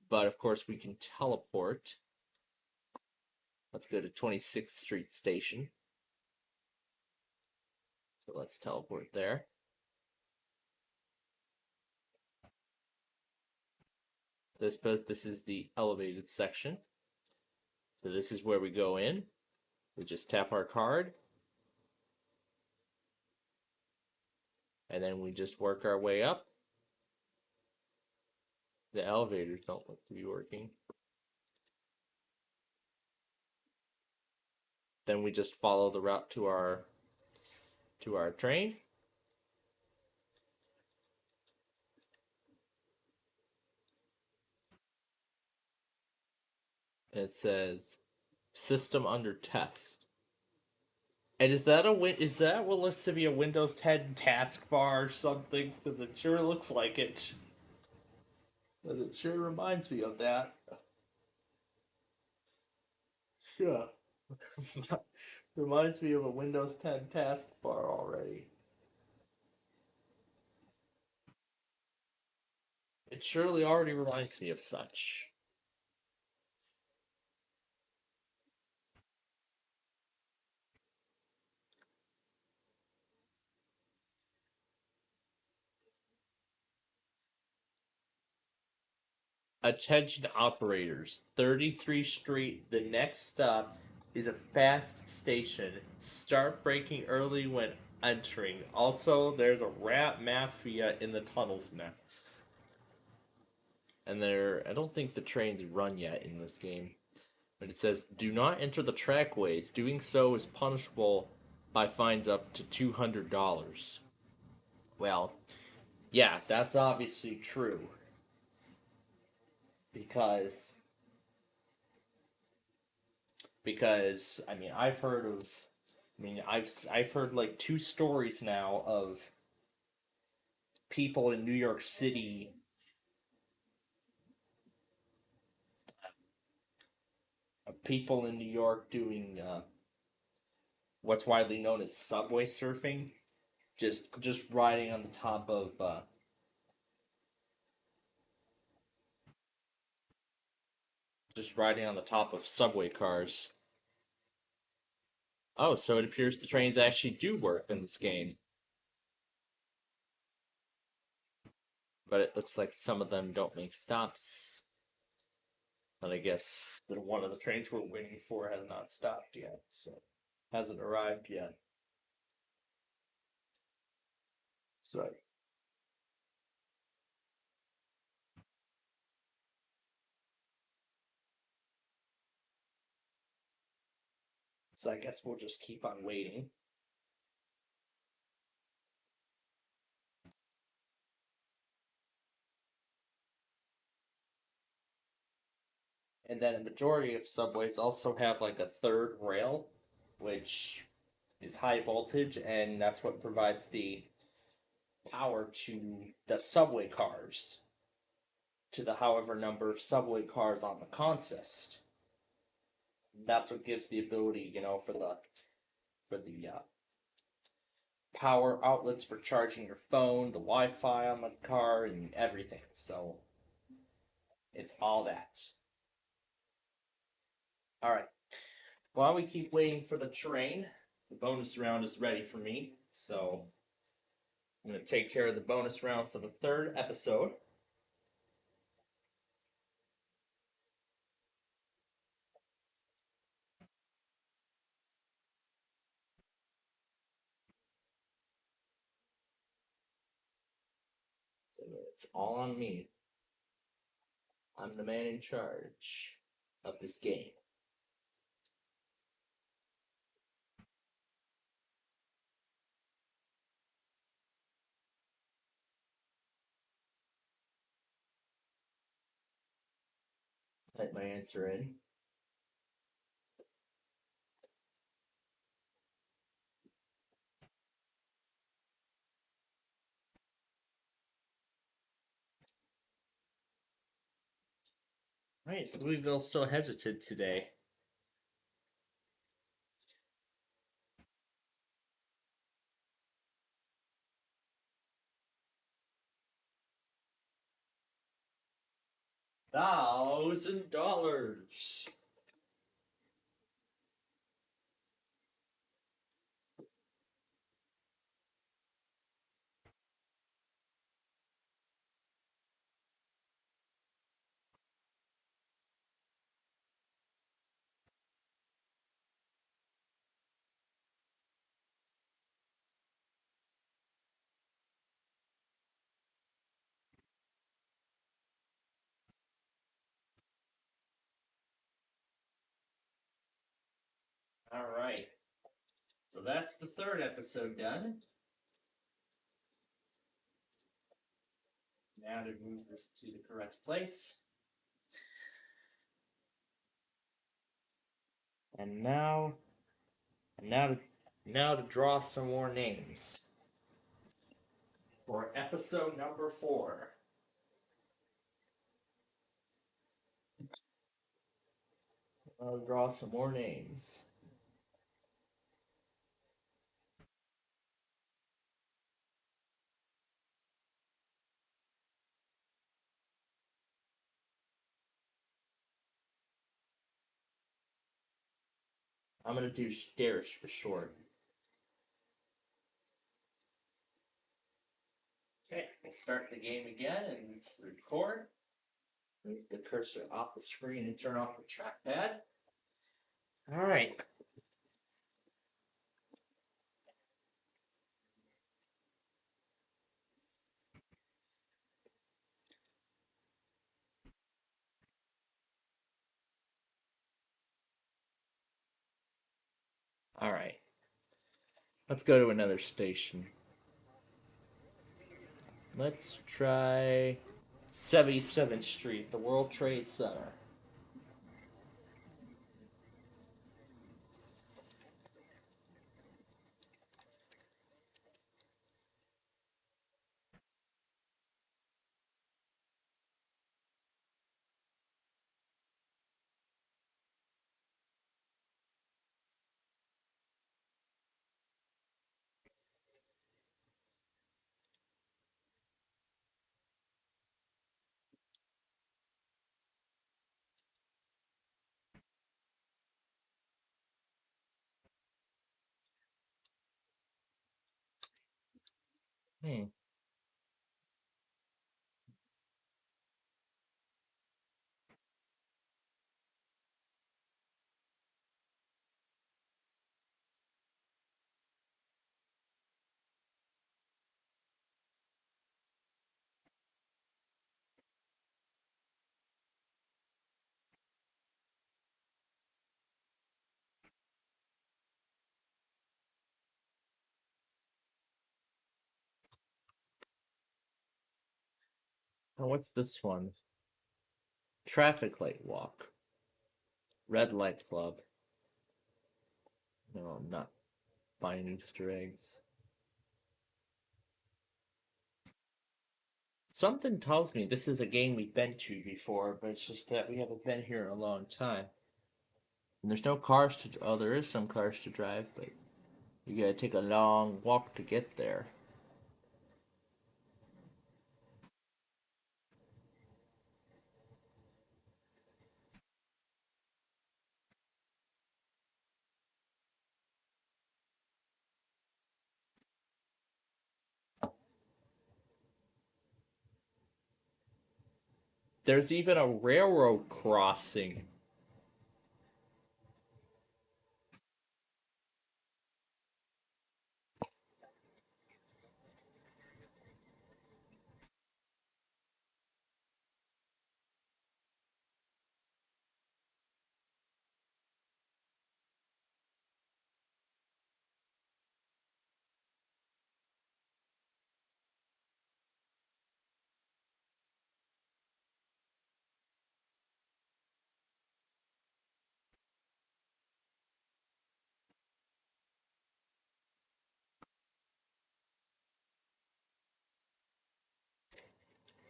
But of course we can teleport. Let's go to 26th Street Station. So let's teleport there. So I suppose this is the elevated section. So this is where we go in. We just tap our card. And then we just work our way up. The elevators don't look to be working. Then we just follow the route to our train. It says system under test. And is that what looks to be a Windows 10 taskbar or something? Because it sure looks like it. Because it sure reminds me of that. Yeah. Reminds me of a Windows 10 taskbar already. It surely already reminds me of such. Attention operators, 33 Street, the next stop is a fast station. Start braking early when entering. Also, there's a rat mafia in the tunnels now. And I don't think the trains run yet in this game. But it says, do not enter the trackways. Doing so is punishable by fines up to $200. Well, yeah, that's obviously true. Because I mean I've heard like 2 stories now of people in New York City doing what's widely known as subway surfing, just riding on the top of subway cars. Oh, so it appears the trains actually do work in this game. But it looks like some of them don't make stops. And I guess that one of the trains we're waiting for has not stopped yet, so hasn't arrived yet. So So I guess we'll just keep on waiting. And then a majority of subways also have like a third rail, which is high voltage, and that's what provides the power to the subway cars, to the however number of subway cars on the consist. That's what gives the ability, for the power outlets for charging your phone, the Wi-Fi on the car, and everything. So it's all that. All right. While we keep waiting for the train, the bonus round is ready for me. So I'm going to take care of the bonus round for the third episode. So it's all on me. I'm the man in charge of this game. Type my answer in. Right, so Louisville's so hesitant today. $1,000. All right. So that's the third episode done. Now to move this to the correct place. And now to draw some more names for episode number 4. I'll draw some more names. I'm gonna do Sterish for short. Okay, we'll start the game again and record. Move the cursor off the screen and turn off the trackpad. All right. All right. Let's go to another station. Let's try 77th Street, the World Trade Center. Hmm. Oh, what's this one? Traffic light walk. Red light club. No, I'm not buying Easter eggs. Something tells me this is a game we've been to before, but it's just that we haven't been here in a long time. And there's no cars to... Oh, there is some cars to drive, but you gotta take a long walk to get there. There's even a railroad crossing.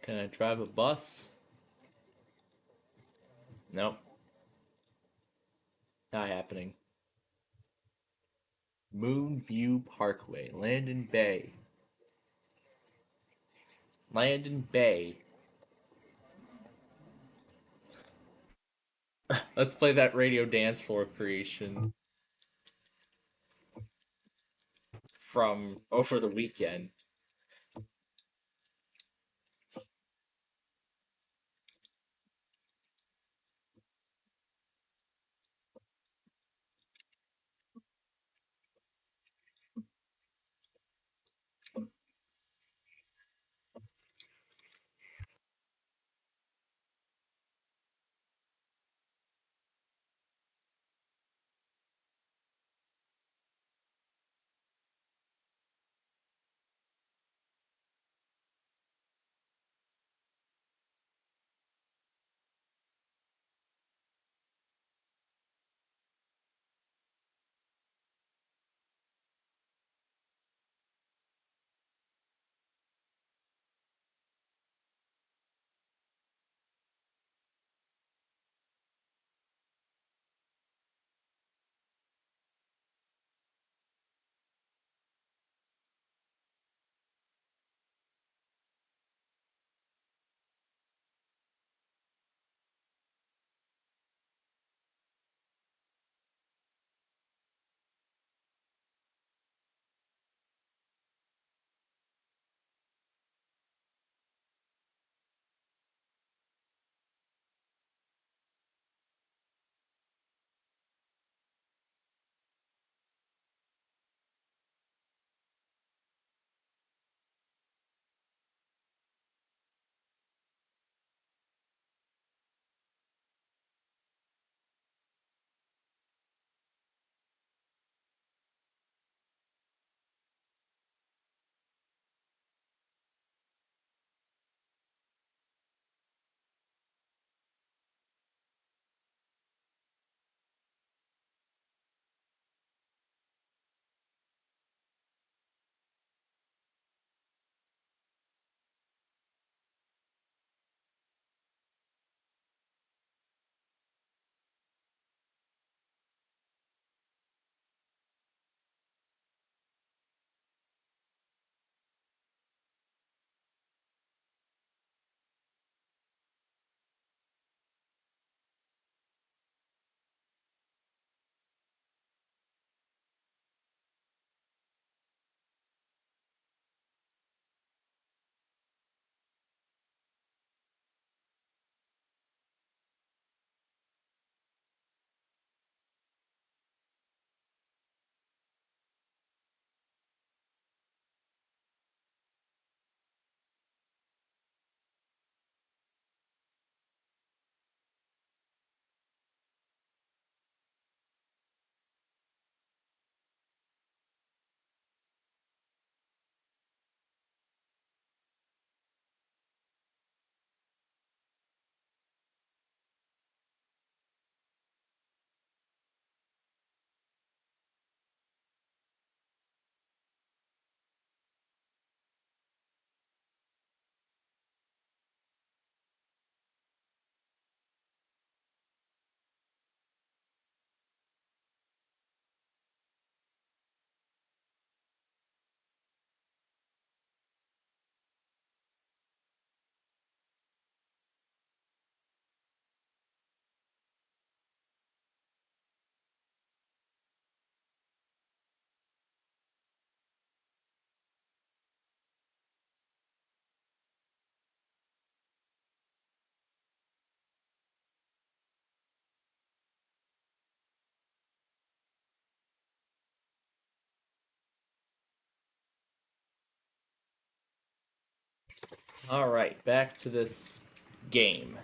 Can I drive a bus? Nope. Not happening. Moonview Parkway, Landon Bay. Landon Bay. Let's play that radio dance floor creation from over the weekend. Alright, back to this game.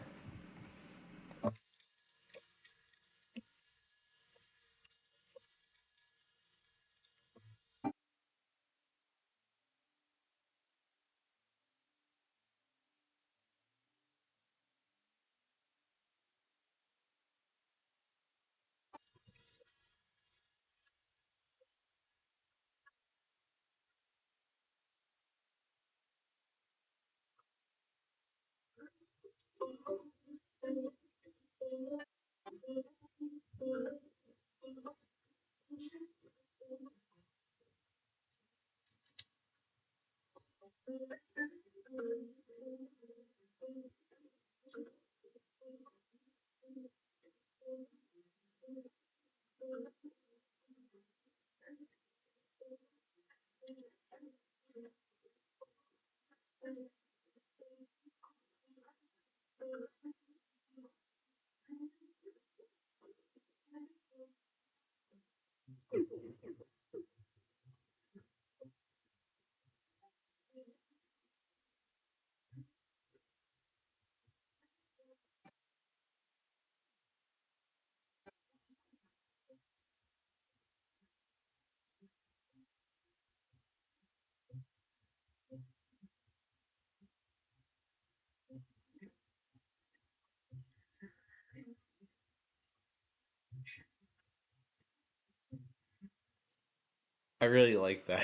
I really like that.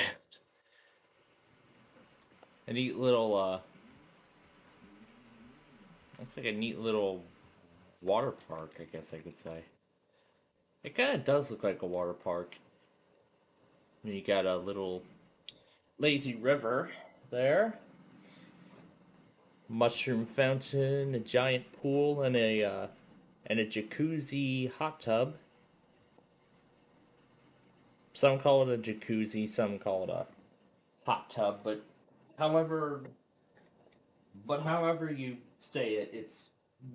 A neat little, looks like a neat little water park, I guess I could say. It kind of does look like a water park. You got a little lazy river there, mushroom fountain, a giant pool, and a jacuzzi hot tub. Some call it a jacuzzi, some call it a hot tub, however, however you say it, it's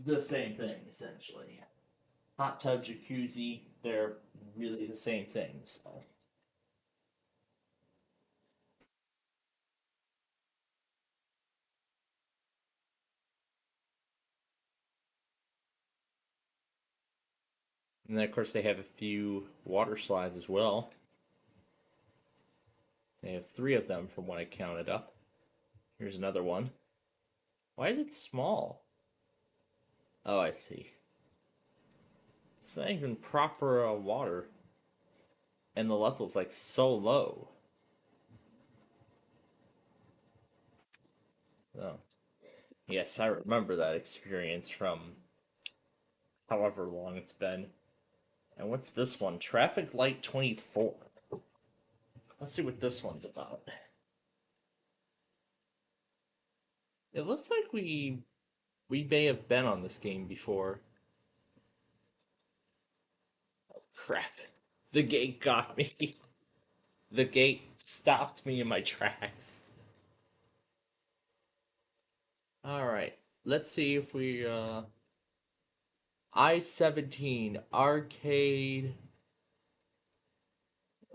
the same thing essentially. Hot tub, jacuzzi, they're really the same thing. So. And then, of course, they have a few water slides as well. They have 3 of them from what I counted up. Here's another one. Why is it small? Oh, I see. It's not even proper water. And the level's like so low. Oh. Yes, I remember that experience from however long it's been. And what's this one? Traffic Light 24. Let's see what this one's about. It looks like we may have been on this game before. Oh, crap. The gate got me. The gate stopped me in my tracks. Alright, let's see if we, I-17 Arcade.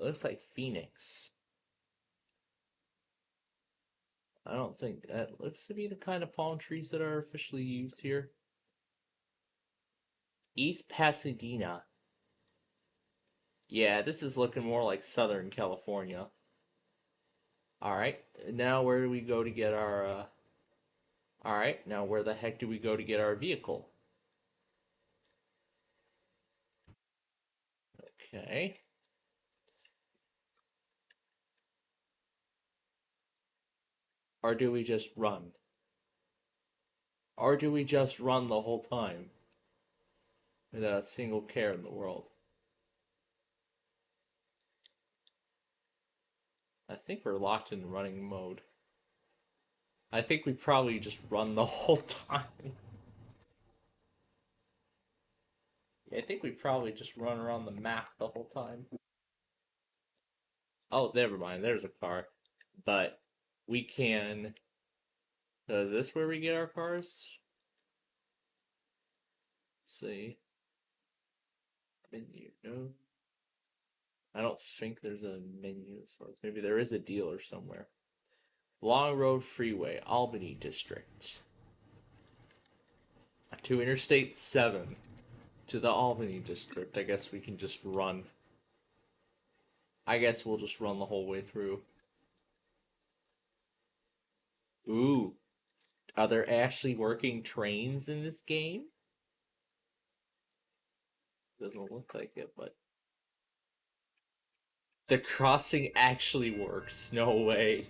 It looks like Phoenix. I don't think that looks to be the kind of palm trees that are officially used here. East Pasadena. Yeah, this is looking more like Southern California. Alright, now where do we go to get our, Alright, now where the heck do we go to get our vehicle? Okay. Or do we just run? Or do we just run the whole time? Without a single care in the world? I think we're locked in running mode. I think we probably just run the whole time. Yeah, I think we probably just run around the map the whole time. Oh, never mind. There's a car. But we can... is this where we get our cars? Let's see. Menu. No. I don't think there's a menu. So maybe there is a dealer somewhere. Long Road Freeway, Albany District. To Interstate 7. To the Albany District. I guess we can just run. I guess we'll just run the whole way through. Ooh. Are there actually working trains in this game? Doesn't look like it, but... The crossing actually works. No way.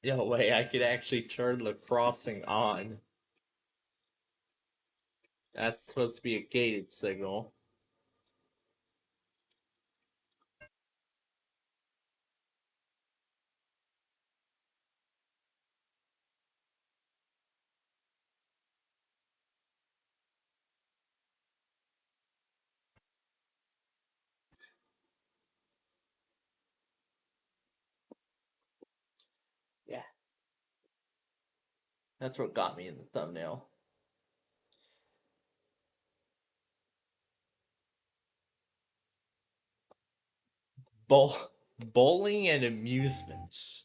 No way, I could actually turn the crossing on. That's supposed to be a gated signal. Yeah. That's what got me in the thumbnail. Bowling and amusements.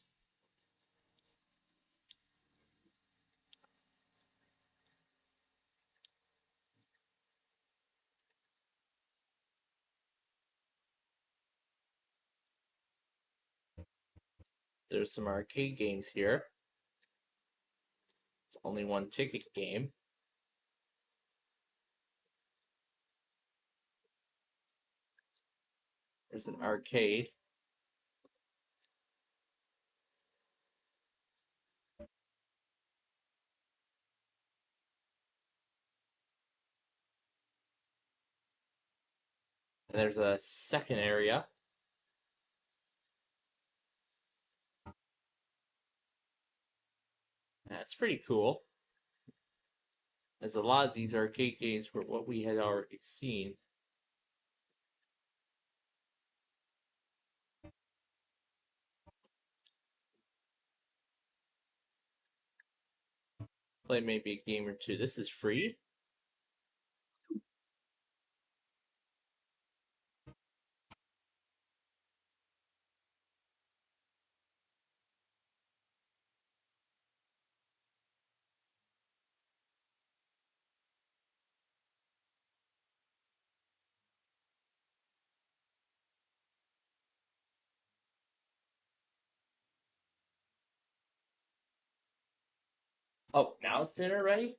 There's some arcade games here. It's only one ticket game. There's an arcade. And there's a second area. That's pretty cool. As a lot of these arcade games were what we had already seen. Play maybe a game or two. This is free? Oh, now it's dinner ready?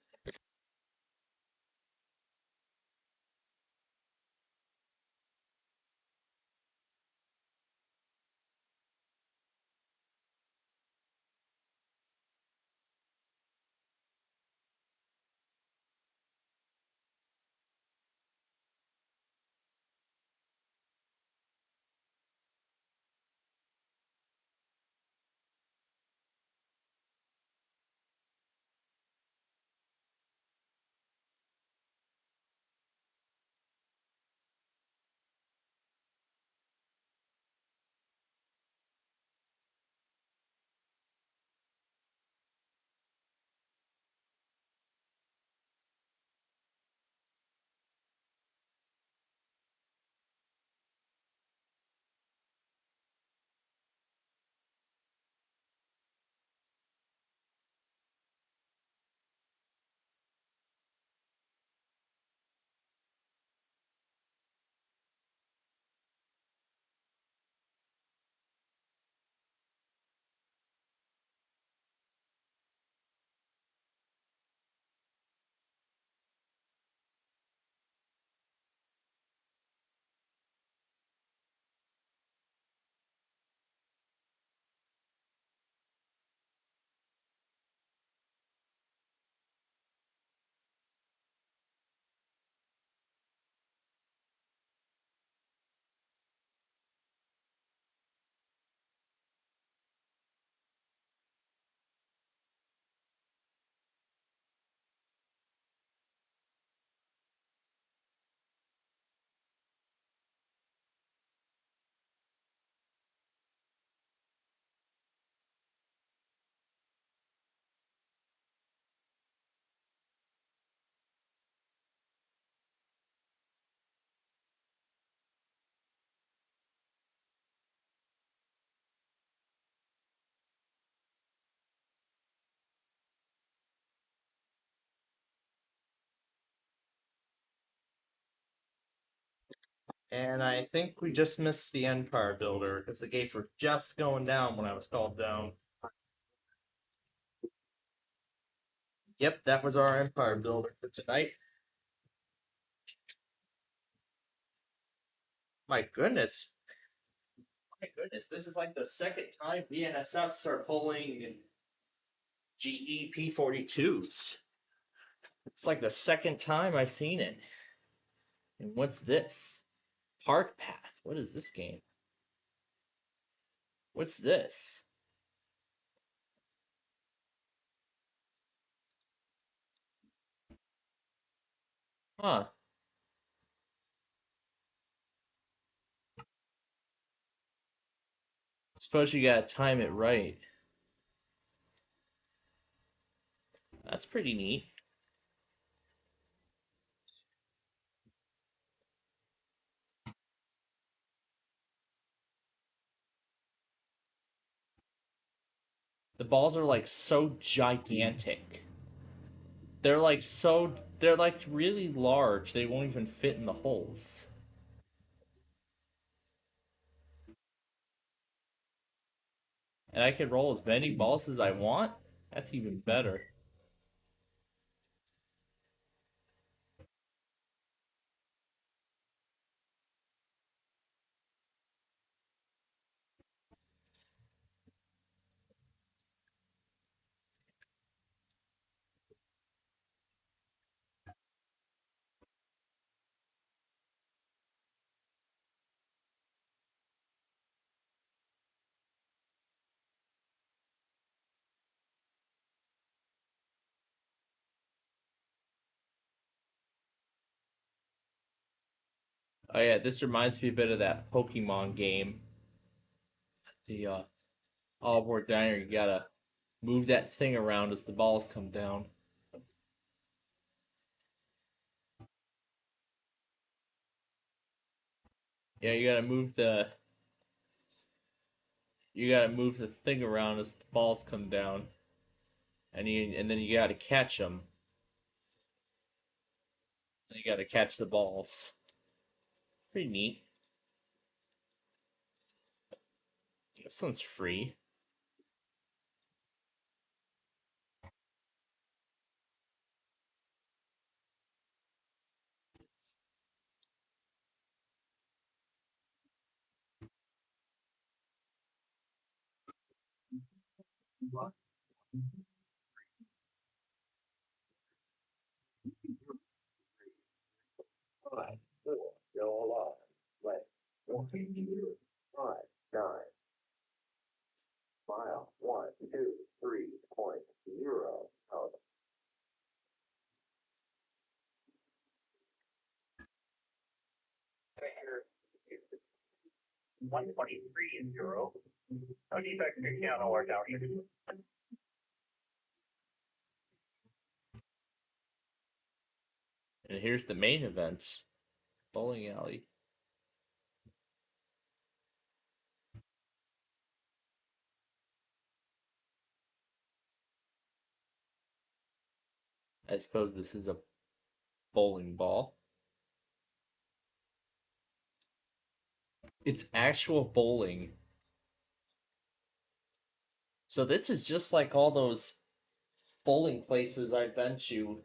And I think we just missed the Empire Builder because the gates were just going down when I was called down. Yep, that was our Empire Builder for tonight. My goodness. My goodness, this is like the second time BNSFs are pulling GE P-42s. It's like the second time I've seen it. And what's this? Park Path. What is this game? What's this? Huh. Suppose you gotta time it right. That's pretty neat. The balls are like so gigantic. They're like really large. They won't even fit in the holes. And I can roll as many balls as I want? That's even better. Oh yeah, this reminds me a bit of that Pokemon game. The all-board diner, you gotta move that thing around as the balls come down. Yeah, you gotta move the thing around as the balls come down, and then you gotta catch them. And you gotta catch the balls. Pretty neat. This one's free. Five, four, no alarm. Let 1, 5, 9. Mile 123.0 out. 123 and 0. No defect to channel or downshifting. And here's the main event. Bowling alley. I suppose this is a bowling ball. It's actual bowling. So this is just like all those bowling places I've been to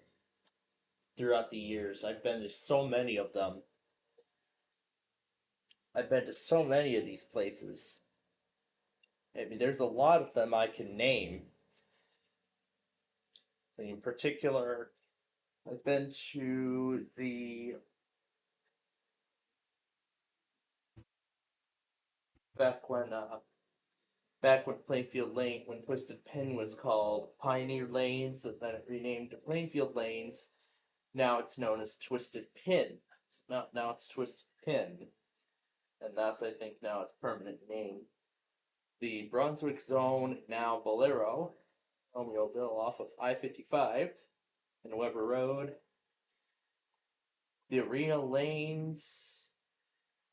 throughout the years. I've been to so many of them. I've been to so many of these places. I mean, there's a lot of them I can name. In particular, I've been to the back when Plainfield Lane, when Twisted Pin was called Pioneer Lanes, and then it renamed to Plainfield Lanes. Now it's known as Twisted Pin. Now it's Twisted Pin, and that's I think now its permanent name. The Brunswick Zone, now Bolero, Romeoville off of I-55 and Weber Road. The Arena Lanes.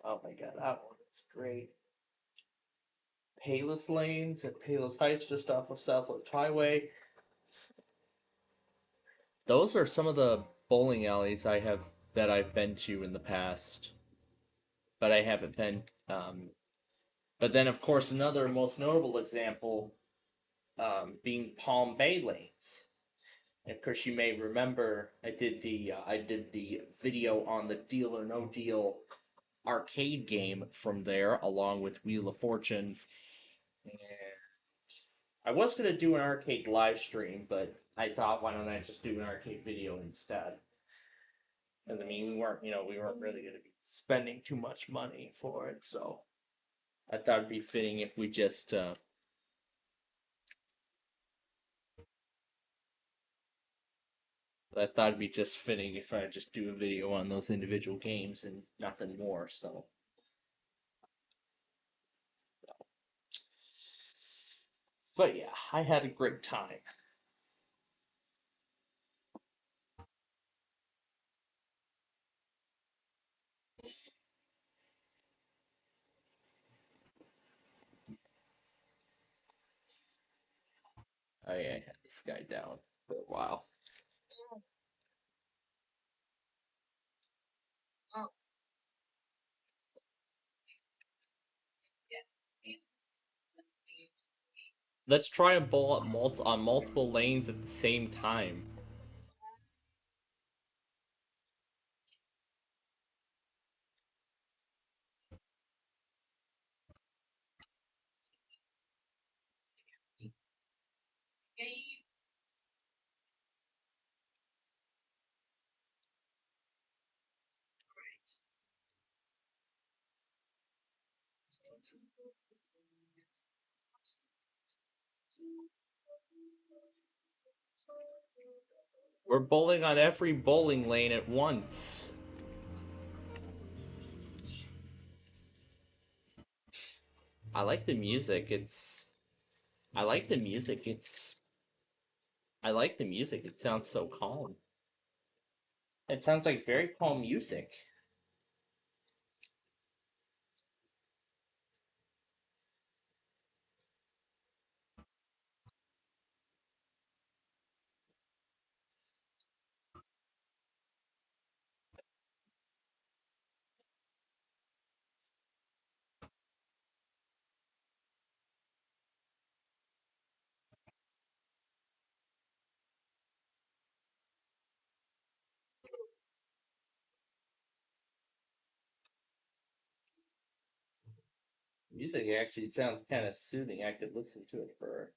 Oh my god, that one is great. Payless Lanes at Payless Heights, just off of Southwest Highway. Those are some of the bowling alleys that I've been to in the past. but I haven't been. But then, of course, another most notable example being Palm Bay lanes. And of course, you may remember I did the video on the Deal or No Deal arcade game from there, along with Wheel of Fortune. And I was gonna do an arcade live stream, but I thought, why don't I just do an arcade video instead? And I mean, we weren't really gonna be spending too much money for it, so I thought it'd be fitting if we just. I thought it'd be just fitting if I just do a video on those individual games and nothing more. So. But yeah, I had a great time. I had this guy down for a while. Let's try a bowl on multiple lanes at the same time. We're bowling on every bowling lane at once. I like the music. I like the music. I like the music. It sounds so calm. It sounds like very calm music. Music actually sounds kind of soothing. I could listen to it for.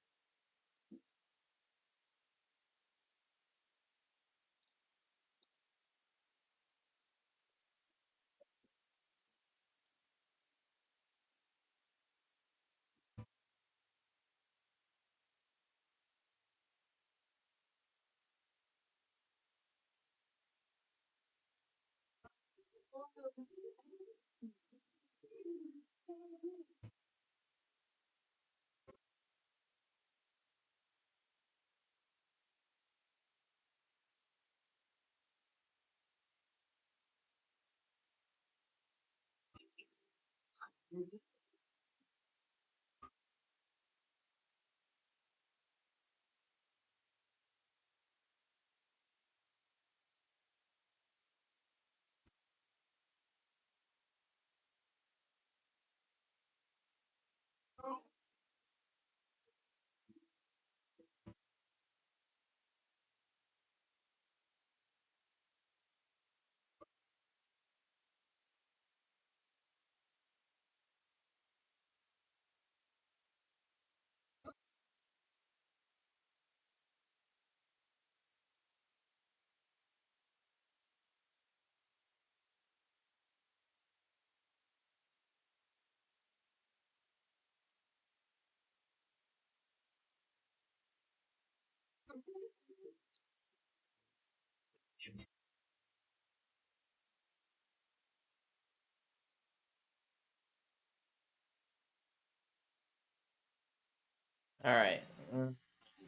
All right. Let's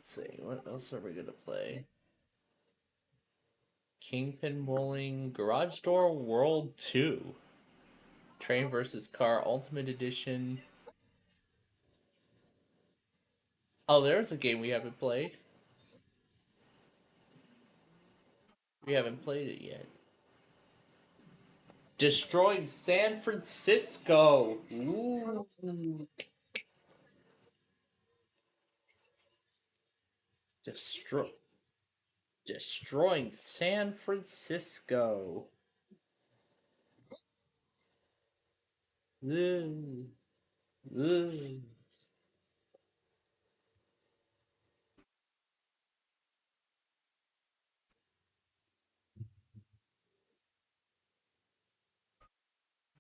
see. What else are we gonna play? Kingpin Bowling, Garage Door World 2, Train vs. Car Ultimate Edition. Oh, there's a game we haven't played. We haven't played it yet. Destroying San Francisco. Ooh. Destroying San Francisco. Ooh. Ooh.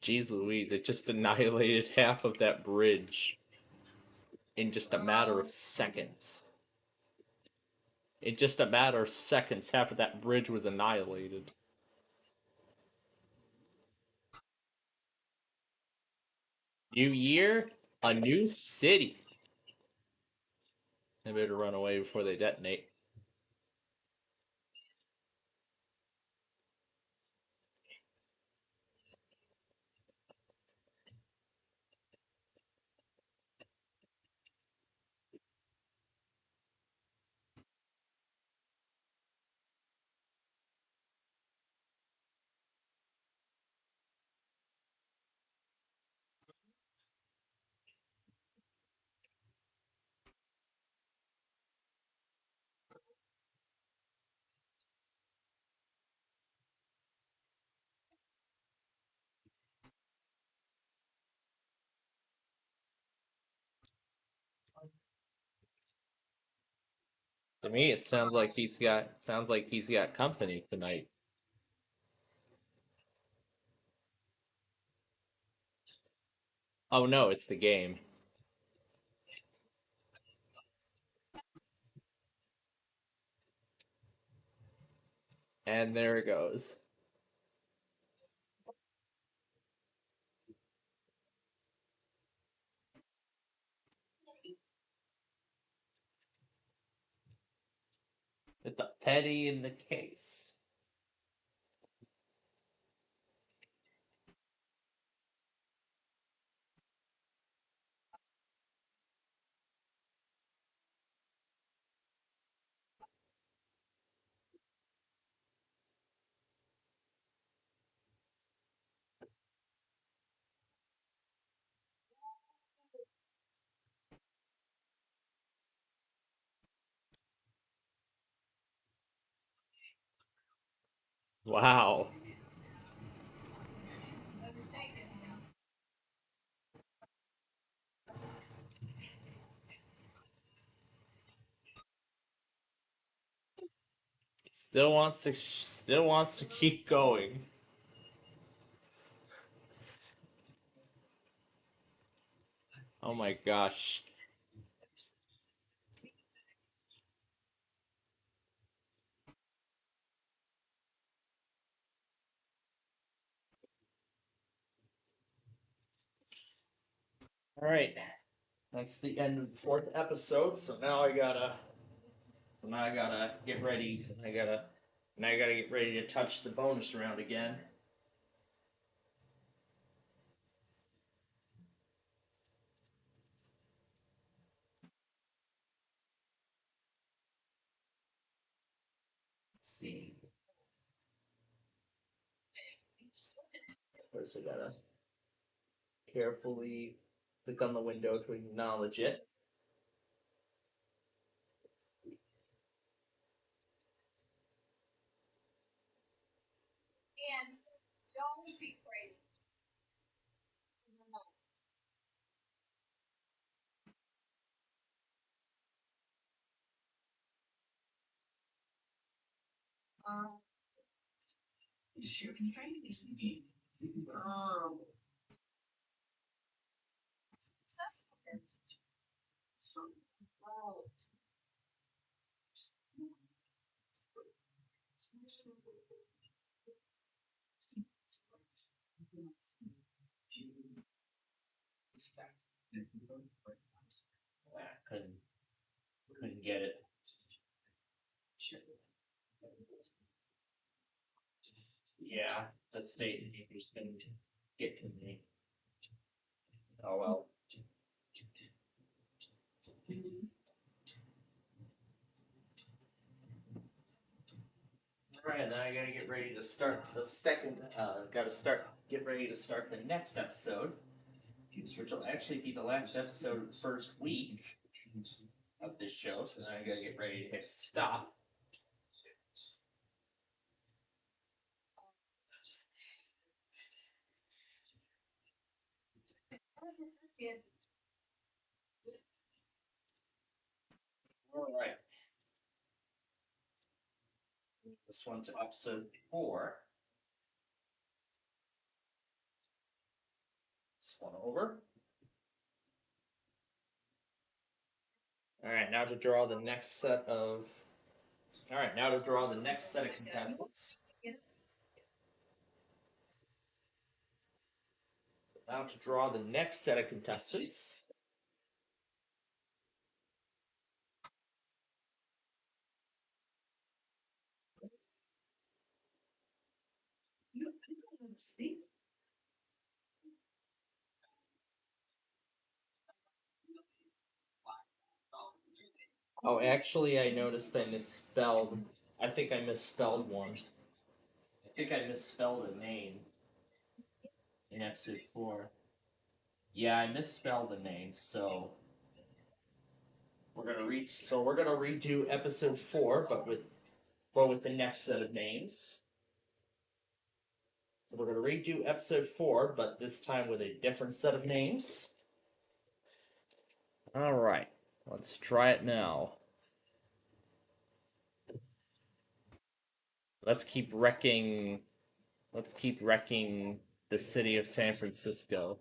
Jeez Louise, it just annihilated half of that bridge in just a matter of seconds. In just a matter of seconds, half of that bridge was annihilated. New year, a new city. They better run away before they detonate. To me, it sounds like he's got company tonight. Oh no, it's the game. And there it goes. With the petty in the case. Wow. Still wants to keep going. Oh my gosh. All right. That's the end of the fourth episode. So now I gotta get ready. Now I gotta get ready to touch the bonus round again. Let's see. First, I gotta carefully click on the window to acknowledge it. Ah, couldn't get it. Yeah, the state teachers couldn't get to me. Oh well. All right. Alright, then I gotta get ready to start the get ready to start the next episode, which will actually be the last episode of the first week of this show, so then I gotta get ready to hit stop. Alright. This one's episode 4. This one over. Alright, now to draw the next set of contestants. Now to draw the next set of contestants. Oh, actually, I noticed I misspelled. I think I misspelled one. I think I misspelled a name in episode 4. Yeah, I misspelled a name, so we're gonna redo episode 4, but with the next set of names. So we're gonna redo episode 4, but this time with a different set of names. All right, let's try it now. Let's keep wrecking the city of San Francisco.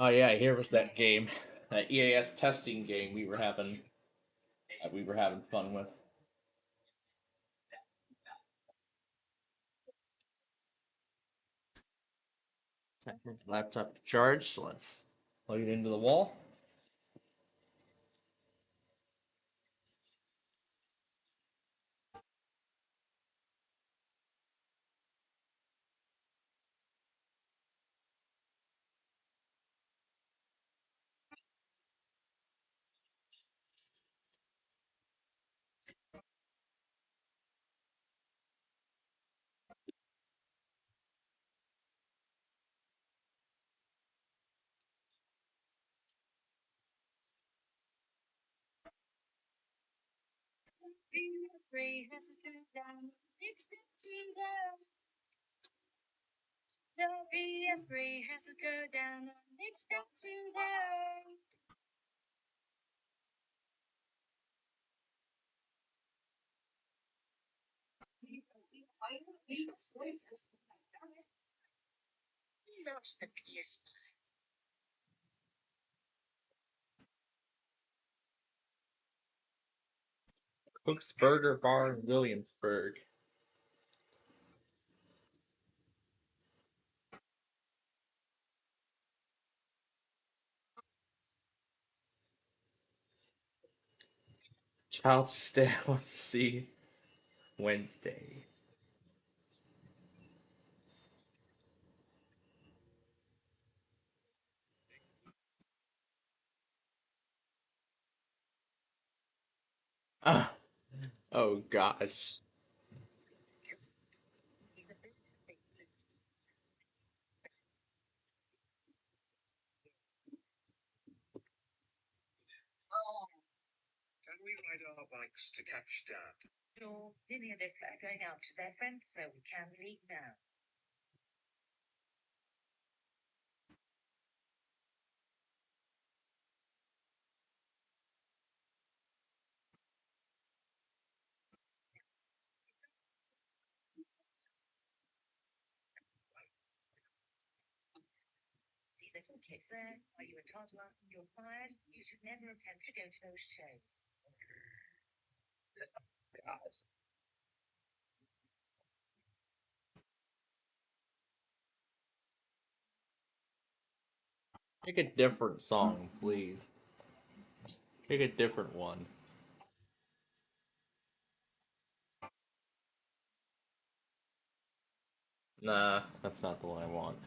Oh yeah, here was that game, that EAS testing game we were having fun with. Laptop to charge, so let's plug it into the wall. Cook's Burger Bar in Williamsburg. Child's Dad wants to see Wednesday. Ah, oh gosh. Can we ride our bikes to catch Dad? Sure, Lily and Issa are going out to their friends, so we can leave now. See little kids there? Are you a toddler? You're fired. You should never attempt to go to those shows. Pick a different song, please. Pick a different one. Nah, that's not the one I want.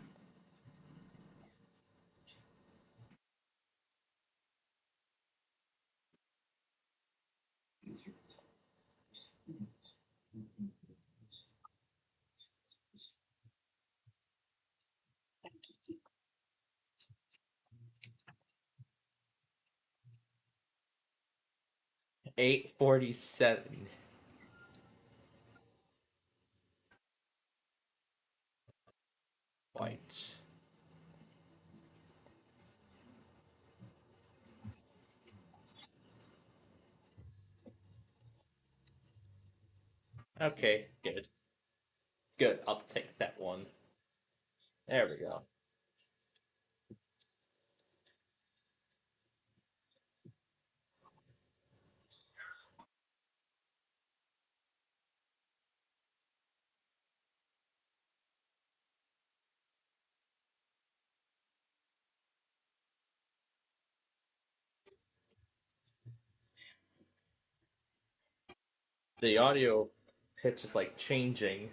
$8.47. White. Okay, good. Good, I'll take that one. There we go. The audio pitch is like changing.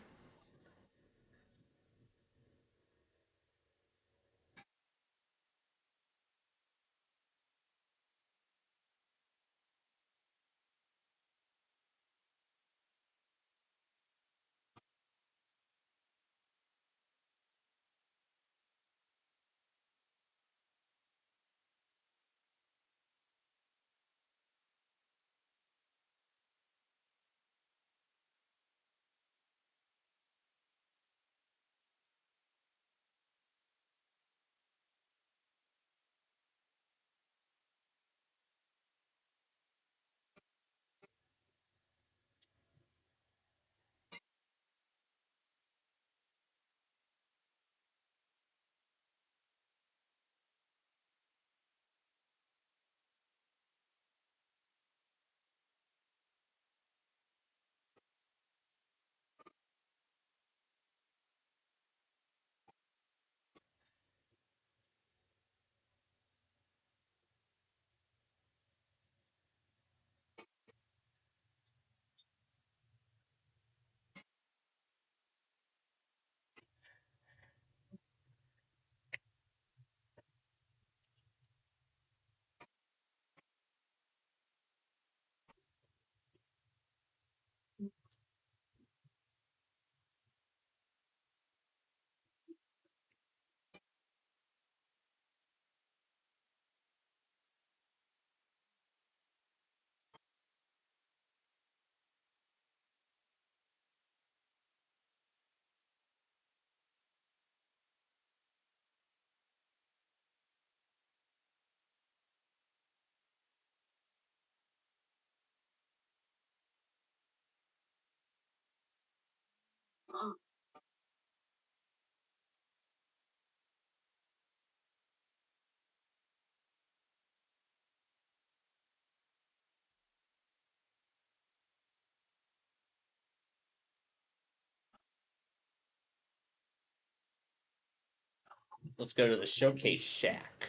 Let's go to the showcase shack.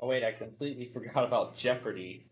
Oh wait, I completely forgot about Jeopardy.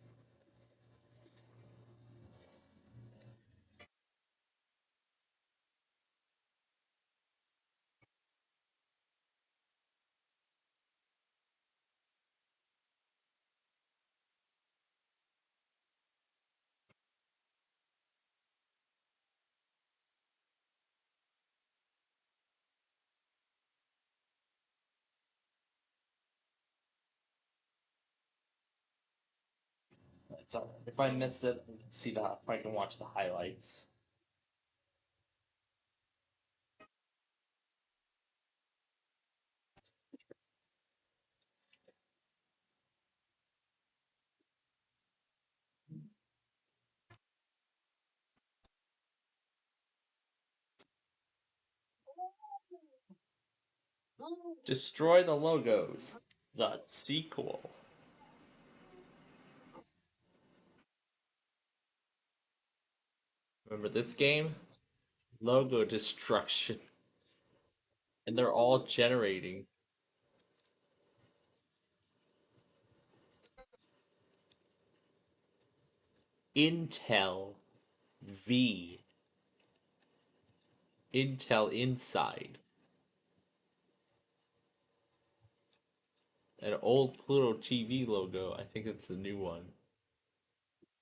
That's all right. If I miss it, you can see that. I can watch the highlights. Destroy the logos. The sequel. Remember this game? Logo destruction. And they're all generating. Intel V. Intel Inside. An old Pluto TV logo. I think it's the new one.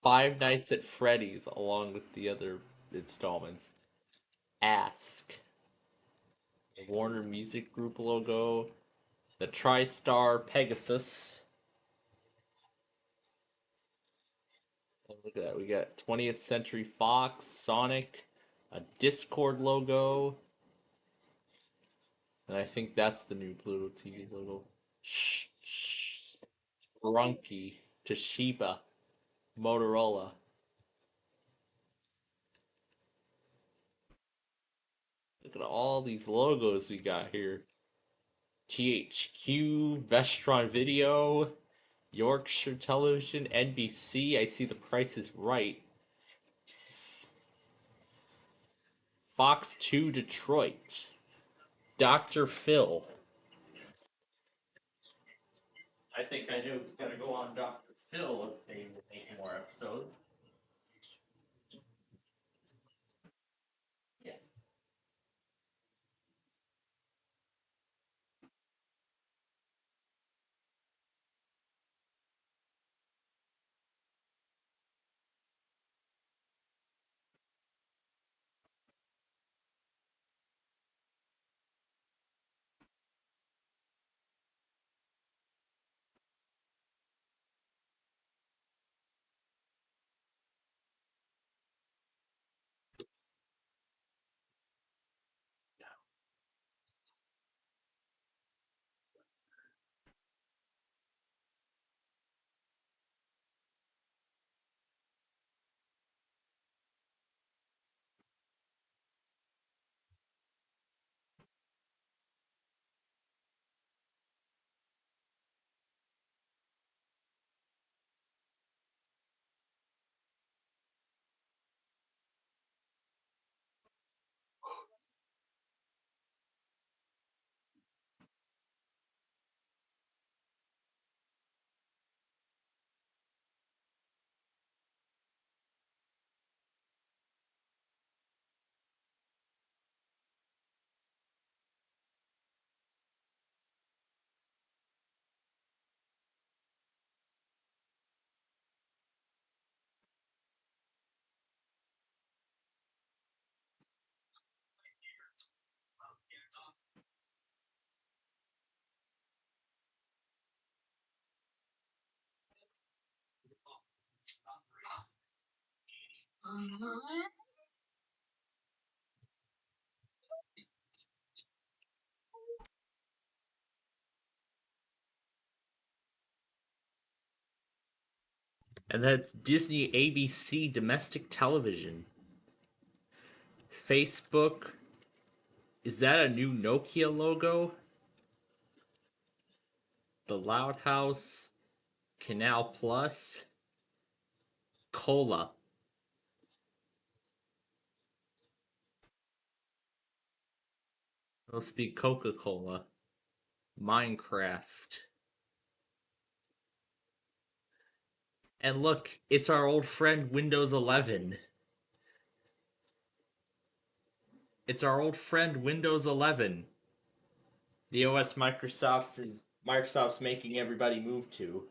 Five Nights at Freddy's along with the other installments. Ask. The Warner Music Group logo. The TriStar Pegasus. Oh, look at that. We got 20th Century Fox, Sonic, a Discord logo. And I think that's the new Pluto TV logo. Shh, shh. Runky, Toshiba, Motorola. Look at all these logos we got here. THQ, Vestron Video, Yorkshire Television, NBC. I see the price is right. Fox 2 Detroit. Dr. Phil. I think I know who's gonna go on Dr. Phil if they make more episodes. Yes. And that's Disney ABC domestic television. Facebook. Is that a new Nokia logo? The Loud House. Canal Plus. Cola. Must be Coca-Cola. Minecraft. And look, it's our old friend Windows 11. It's our old friend Windows 11. The OS Microsoft's making everybody move to.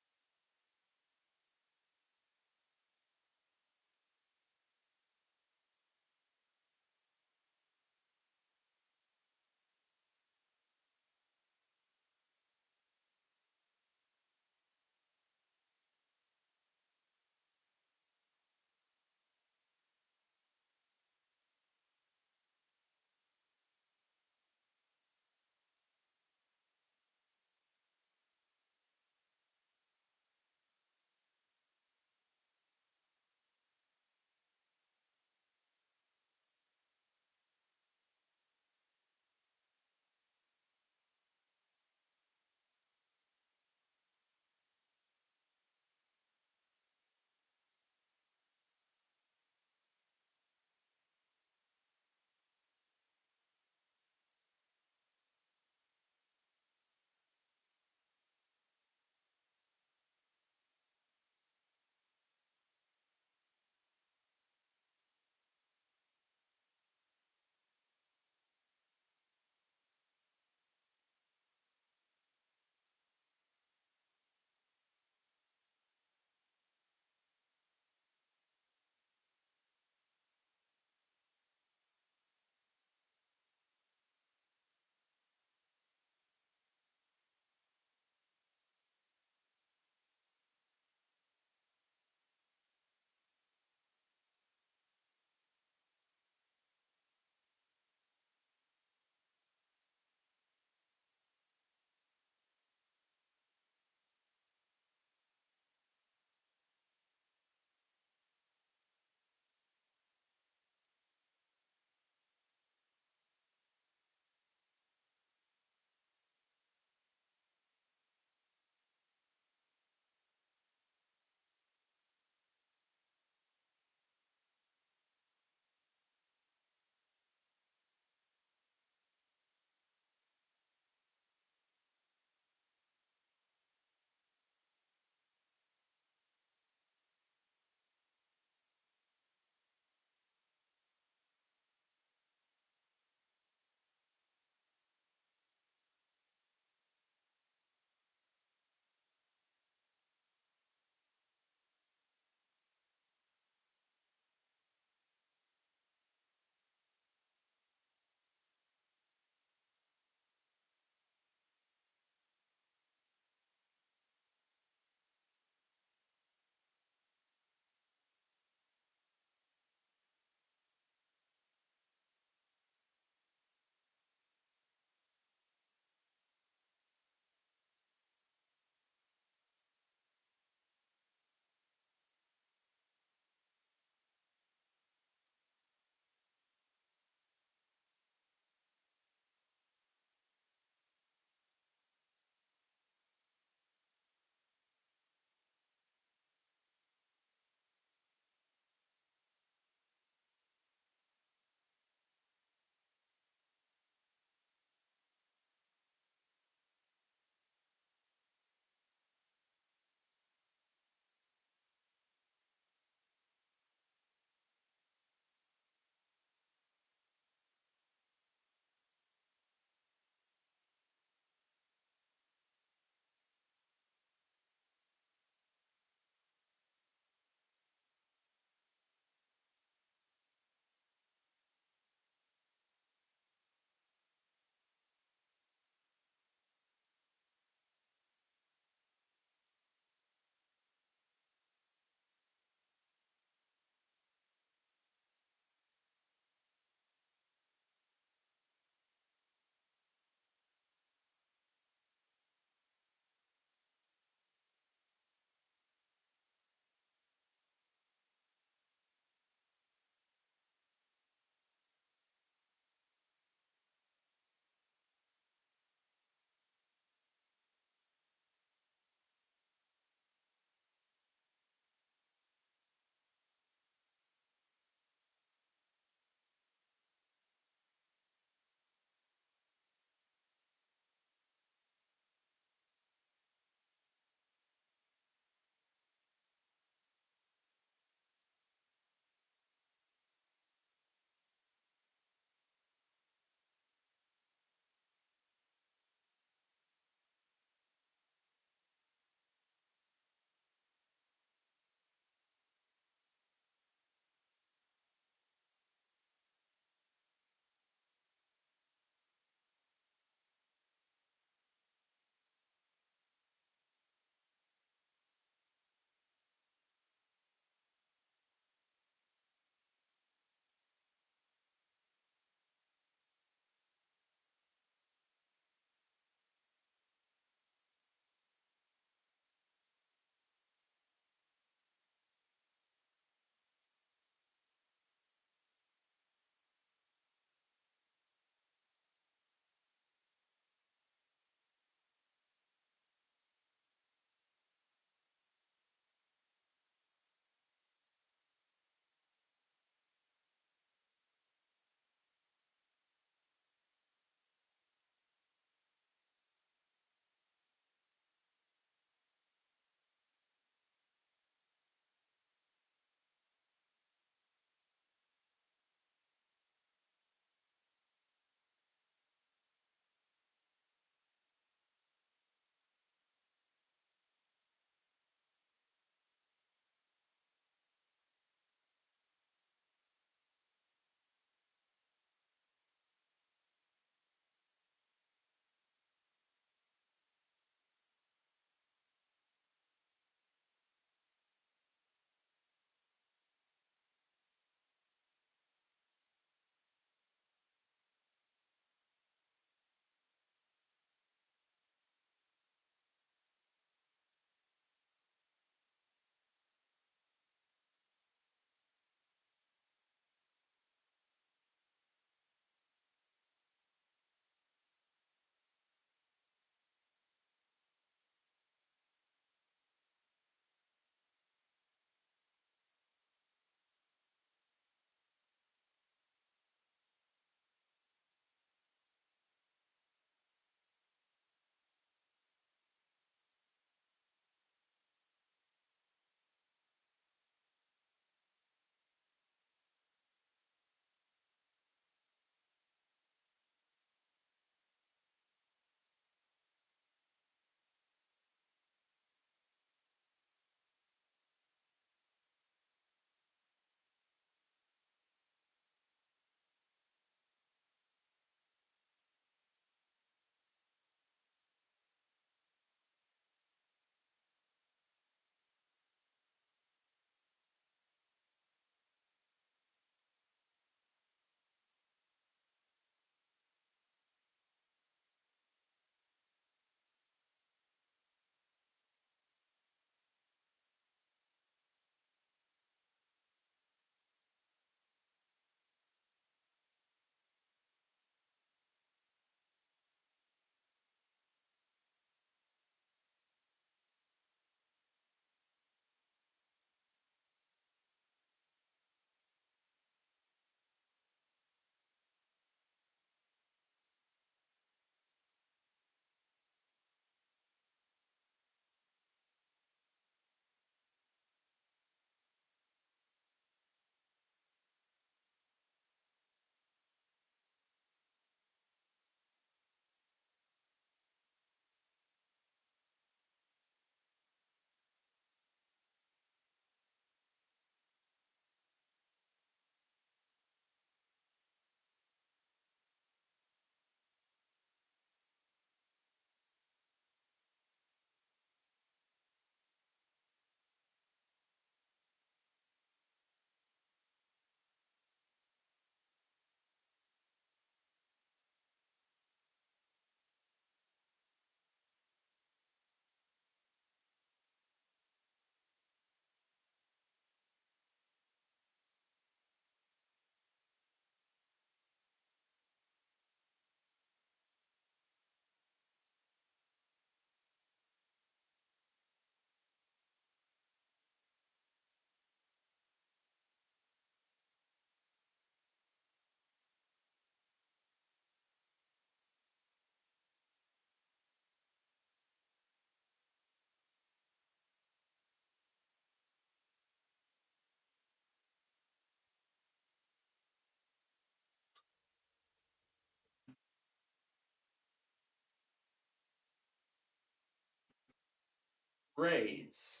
Raise.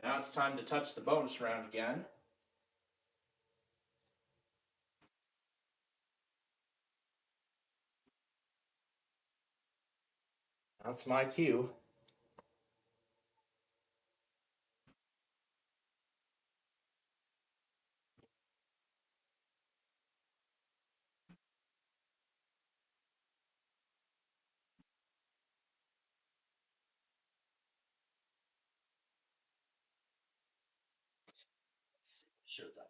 Now it's time to touch the bonus round again. That's my cue. Let's see what shows up.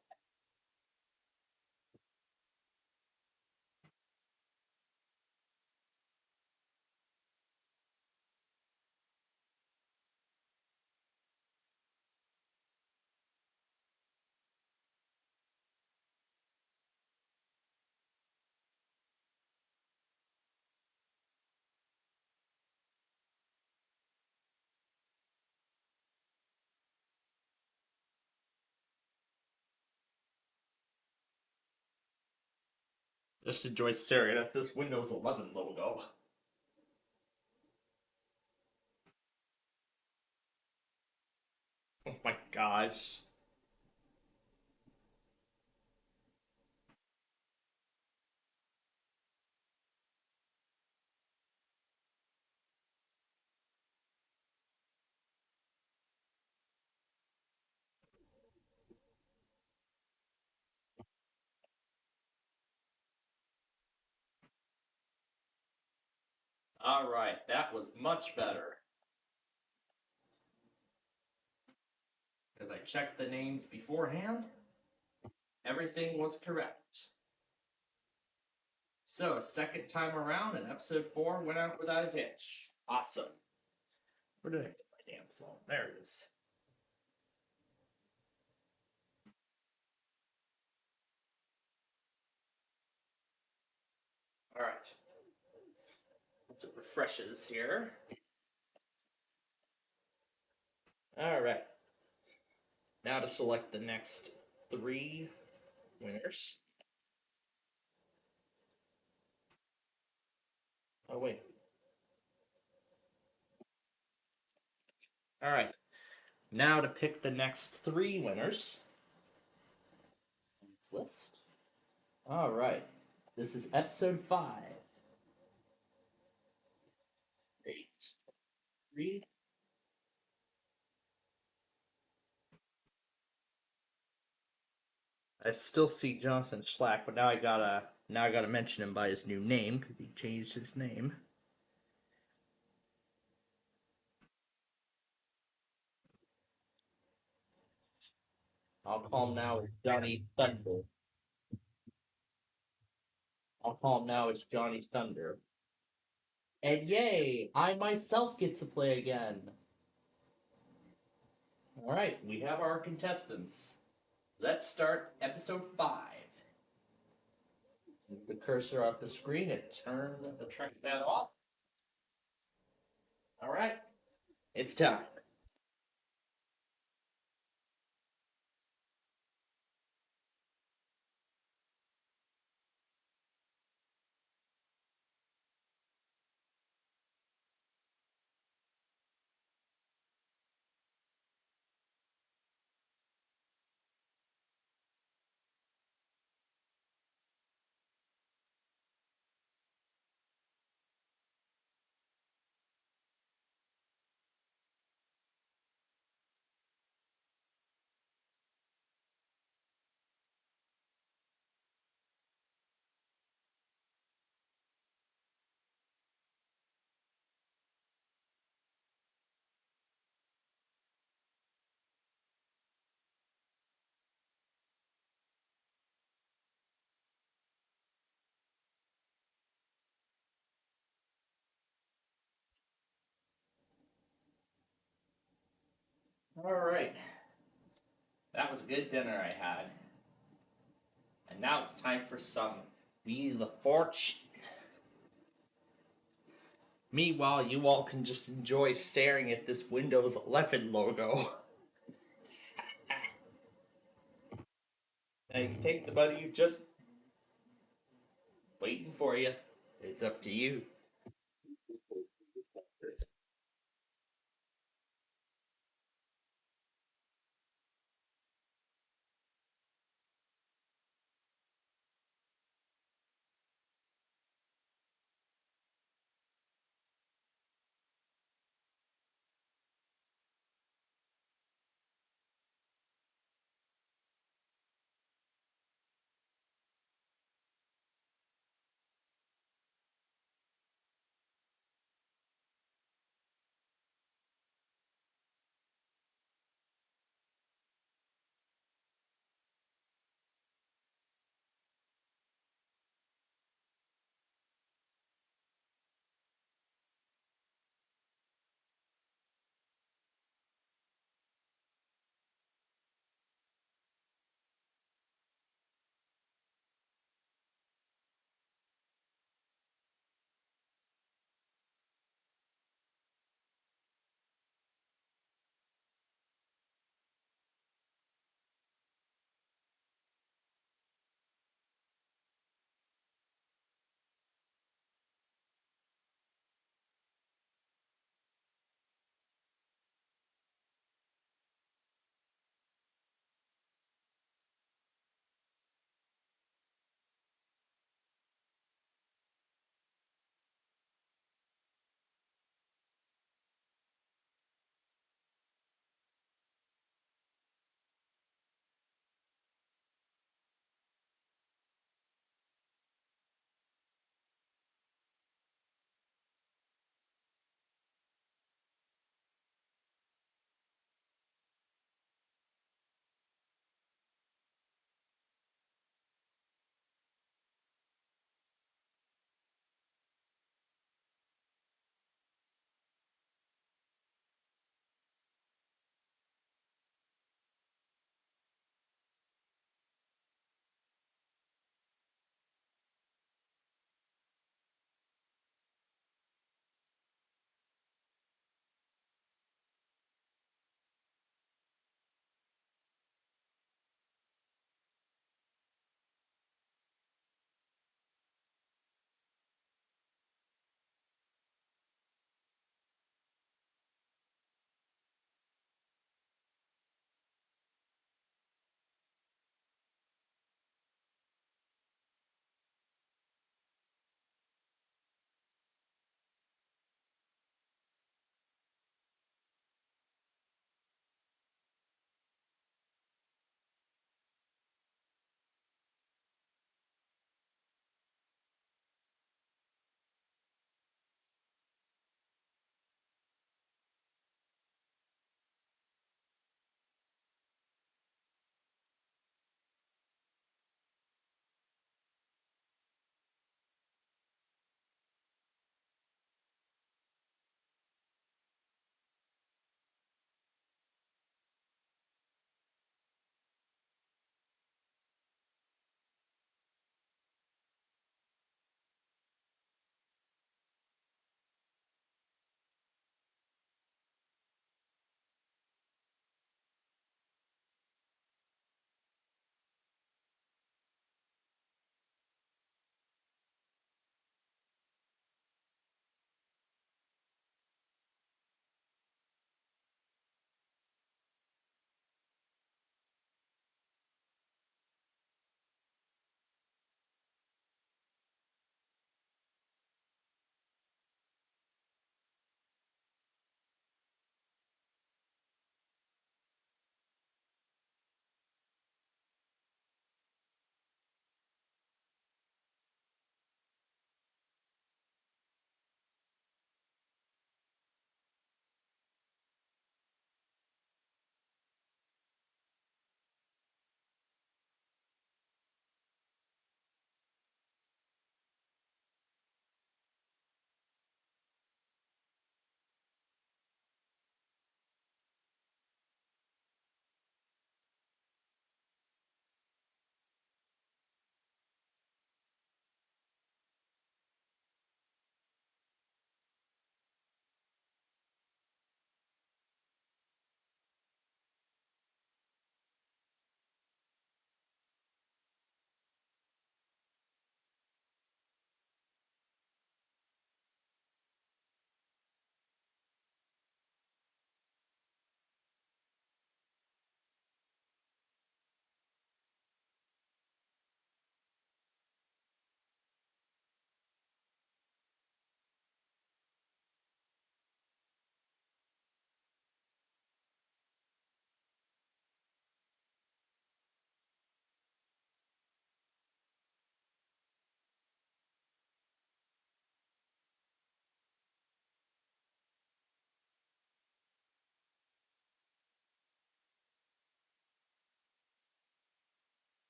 Just enjoy staring at this Windows 11 logo. Oh my gosh. Alright, that was much better. Because I checked the names beforehand. Everything was correct. So, second time around, and episode 4 went out without a hitch. Awesome. Where did I get my damn phone? There it is. Alright. Once it refreshes here. Alright. Now to select the next 3 winners. Oh, wait. Alright. Now to pick the next 3 winners. Let's list. Alright. This is episode 5. 8. 3. I still see Jonathan Schlack, but now I gotta mention him by his new name because he changed his name. I'll call him now as Johnny Thunder. I'll call him now as Johnny Thunder. And yay, I myself get to play again. Alright, we have our contestants. Let's start episode 5. Move the cursor off the screen and turn the trackpad off. Alright, it's time. Alright. That was a good dinner I had. And now it's time for some Wheel of Fortune. Meanwhile, you all can just enjoy staring at this Windows 11 logo. Now you can take the buddy you just waiting for you. It's up to you.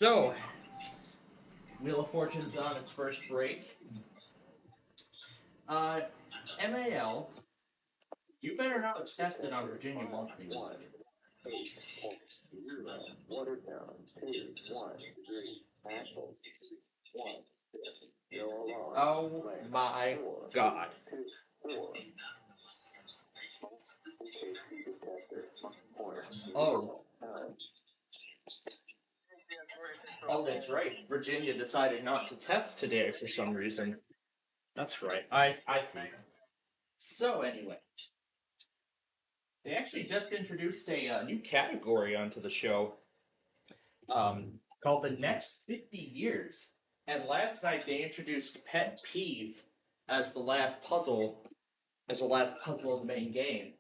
So, Wheel of Fortune's on its first break. MAL, you better not have tested on Virginia Monthly. Watertown, 213, Ashland, 1, no alarm. Oh my god. 4, Oh. Oh, that's right. Virginia decided not to test today for some reason. That's right. I see. So anyway, they actually just introduced a new category onto the show, called the Next 50 Years. And last night they introduced Pet Peeve as the last puzzle, in the main game.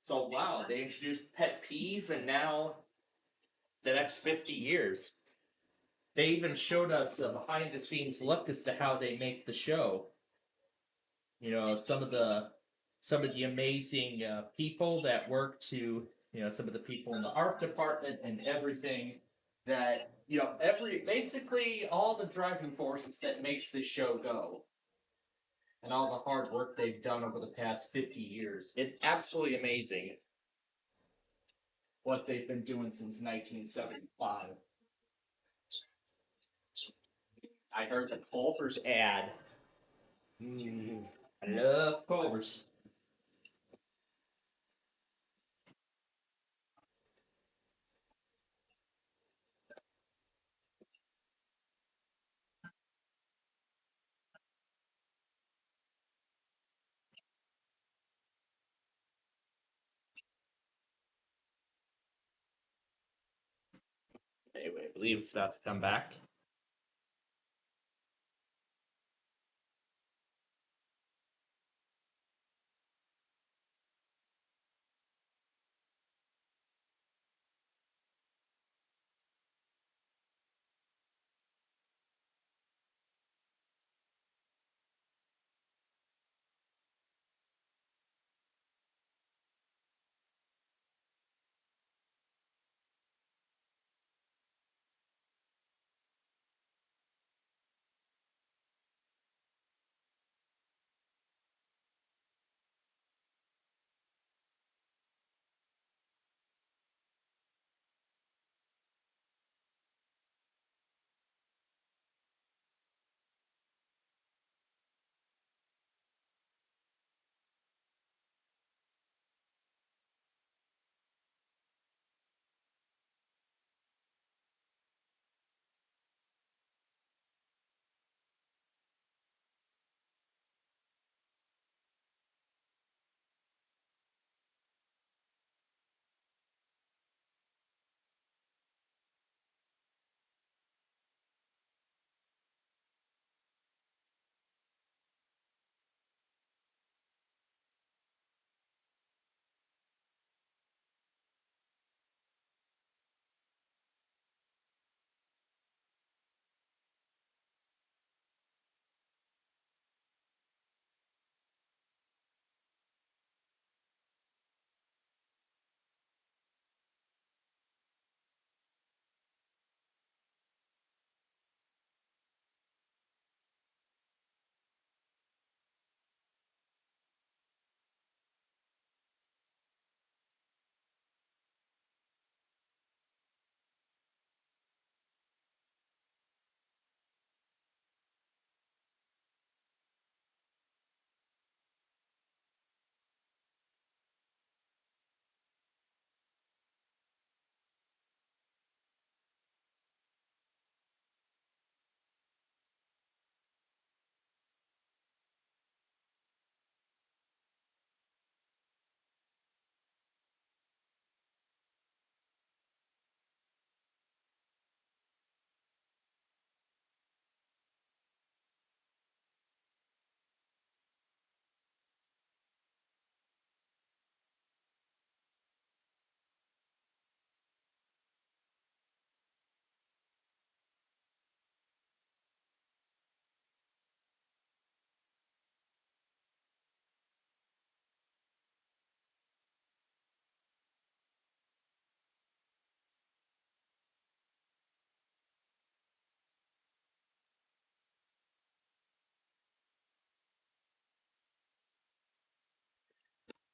So wow, they introduced Pet Peeve, and now the next 50 years. They even showed us a behind the scenes look as to how they make the show. You know, some of the amazing people that work to, some of the people in the art department and everything that, basically all the driving forces that makes this show go. And all the hard work they've done over the past 50 years. It's absolutely amazing what they've been doing since 1975. I heard the Culver's ad. I love Culver's. Anyway, I believe it's about to come back.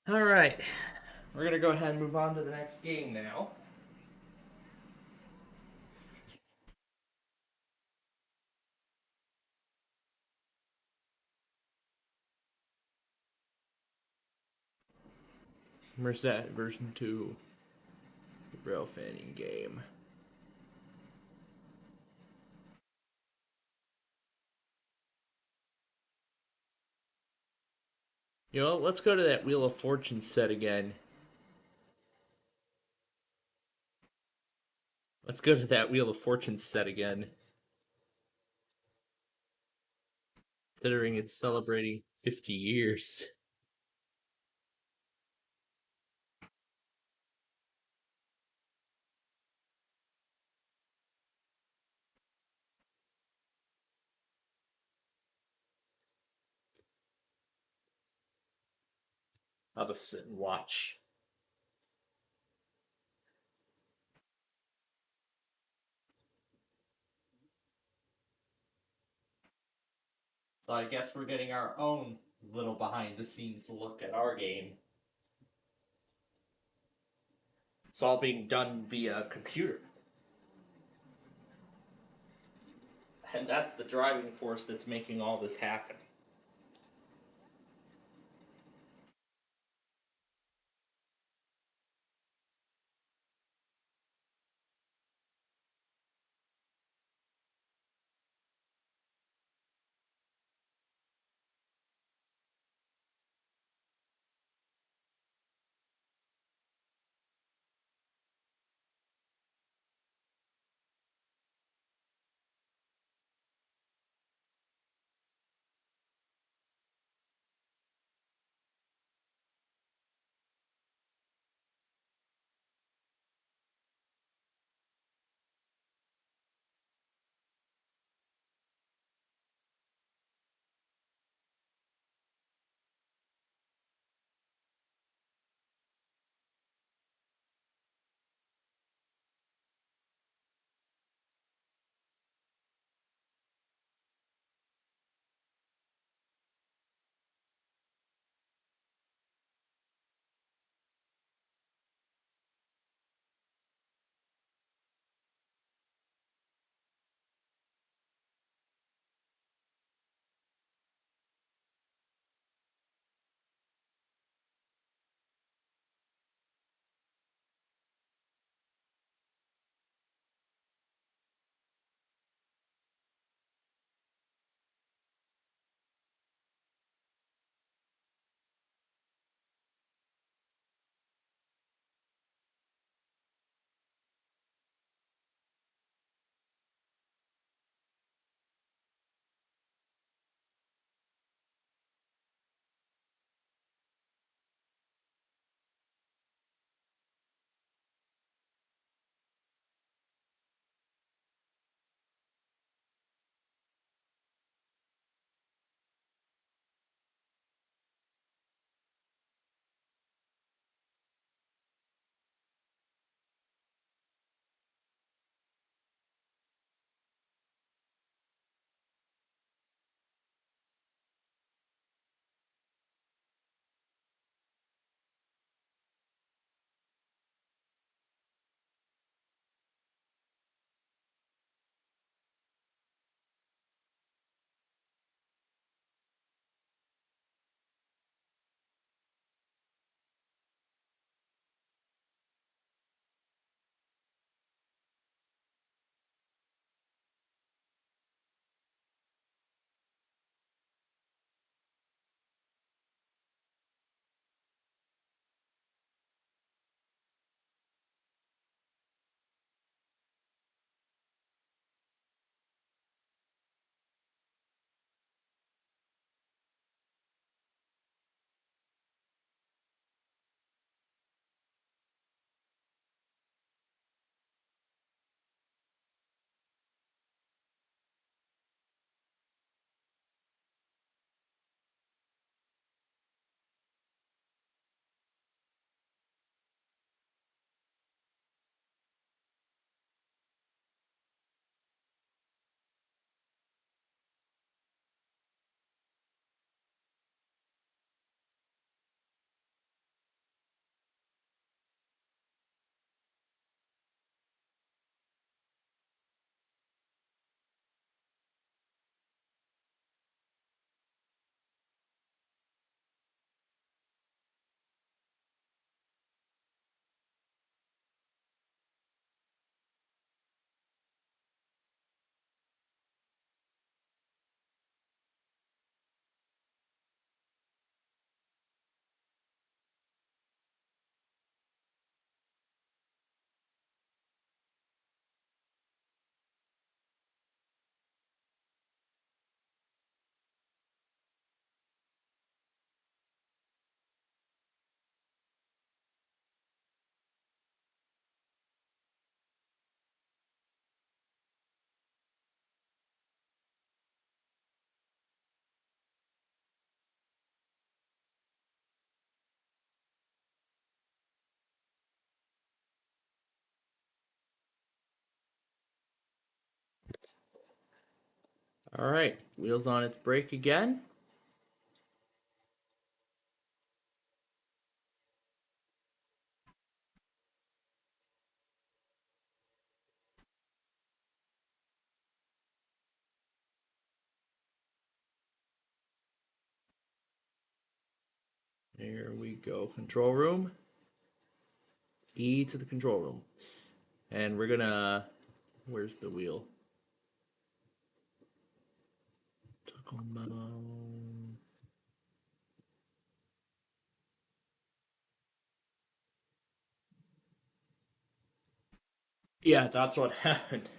Alright, we're going to go ahead and move on to the next game now. Where's that? Version 2. The Rail Fanning game. You know, let's go to that Wheel of Fortune set again. Let's go to that Wheel of Fortune set again. Considering it's celebrating 50 years. I'll just sit and watch. So I guess we're getting our own little behind the scenes look at our game. It's all being done via computer. And that's the driving force that's making all this happen. Alright, wheels on its brake again. Here we go, control room. E to the control room. And we're gonna, where's the wheel? Toggle mode. Yeah, that's what happened.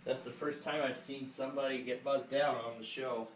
That's the first time I've seen somebody get buzzed down on the show.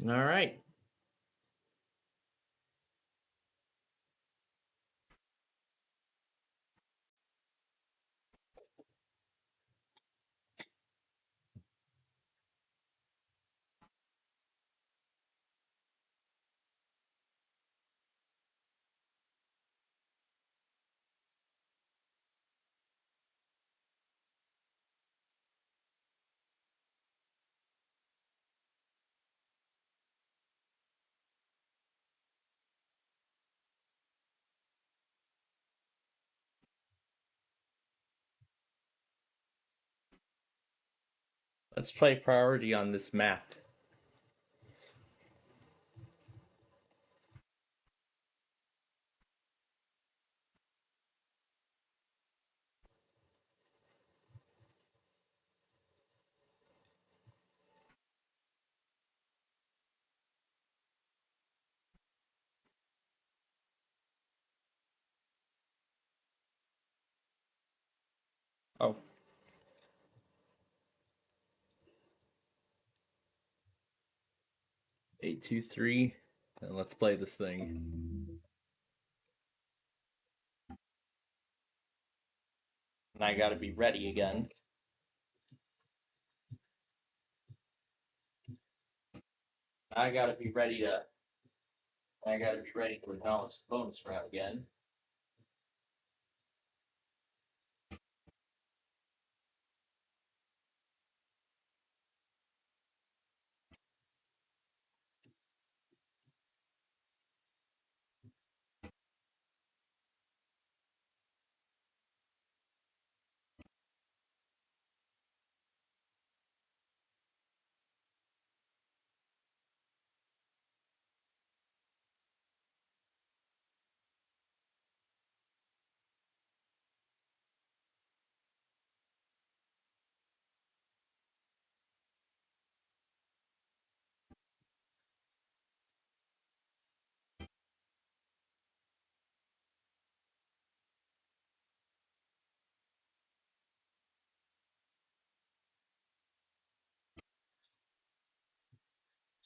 All right. Let's play priority on this map. Oh. Eight, 2, 3, and let's play this thing. And I gotta be ready again. I gotta be ready to acknowledge the bonus round again.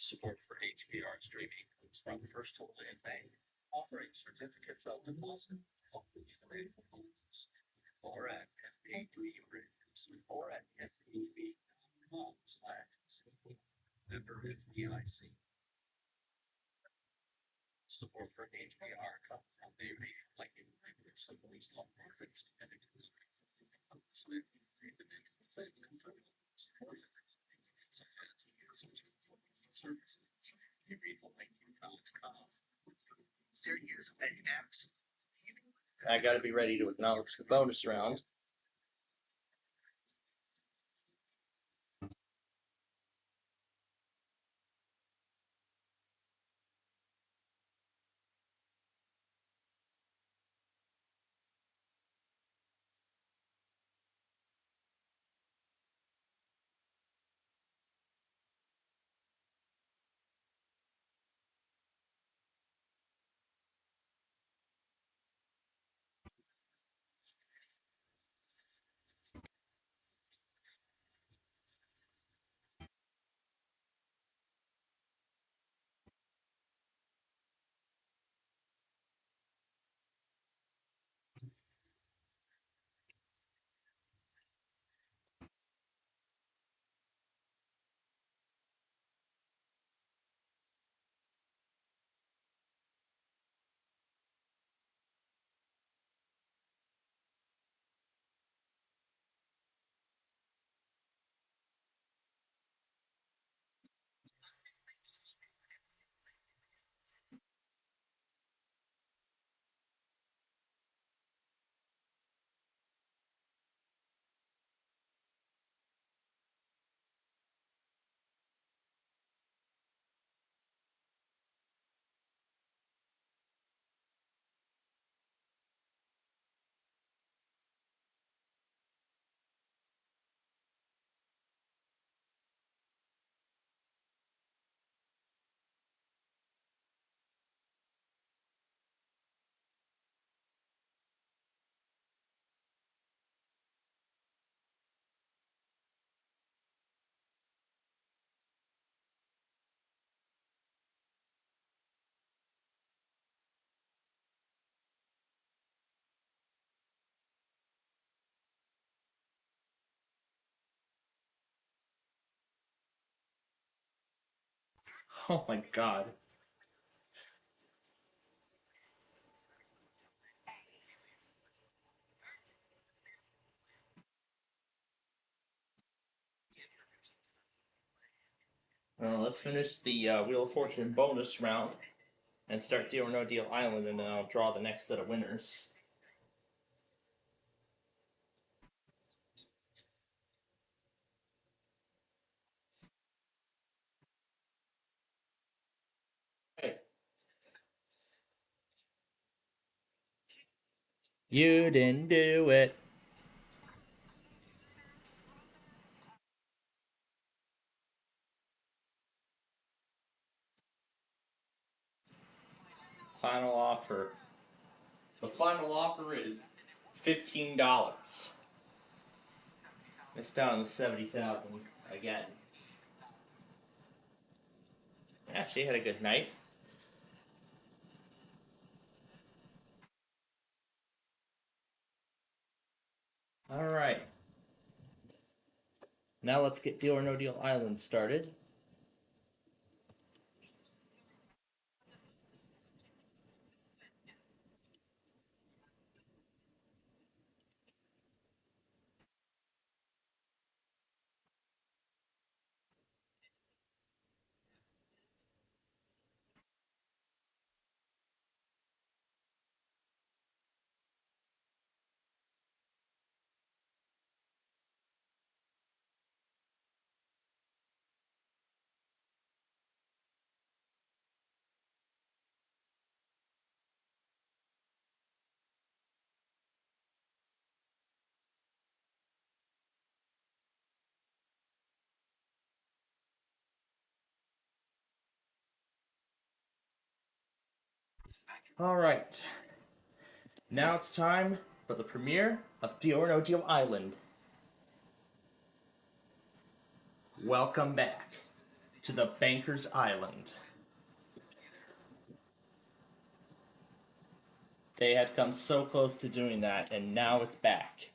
Support for HBR streaming comes from First Holiday Bank, offering certificates of deposit, help with financial goals, or at FA3 Rates, or at FAV.com/support. Member FDIC. Support for HBR comes from Navy, like simply nonprofits and services. You read the link in There is an apps. I gotta be ready to acknowledge the bonus round. Oh my god. Well, let's finish the Wheel of Fortune bonus round and start Deal or No Deal Island, and then I'll draw the next set of winners. Hey. You didn't do it. Final offer. The final offer is $15. It's down to 70,000 again. Yeah, she had a good night. All right. Now let's get Deal or No Deal Island started. All right. Now it's time for the premiere of Deal or No Deal Island. Welcome back to the Banker's Island. They had come so close to doing that, and now it's back.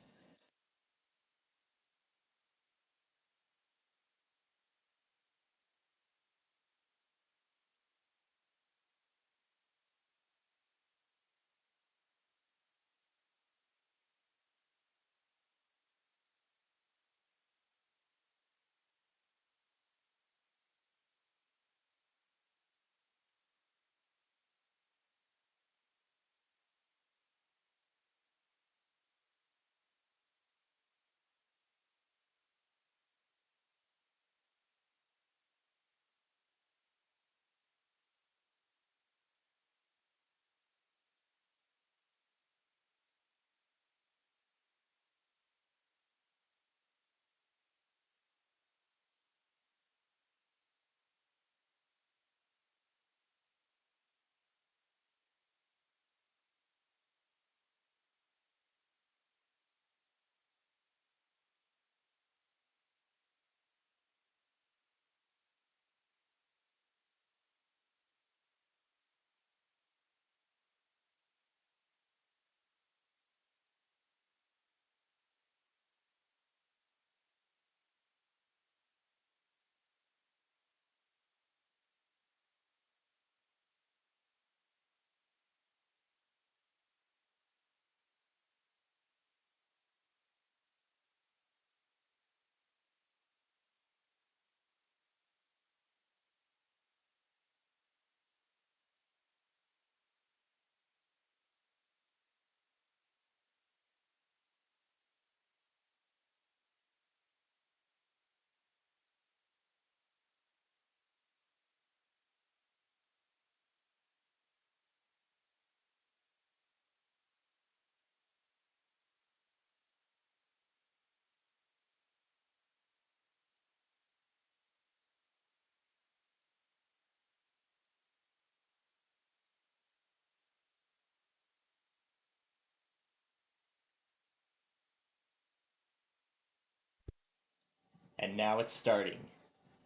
And now it's starting.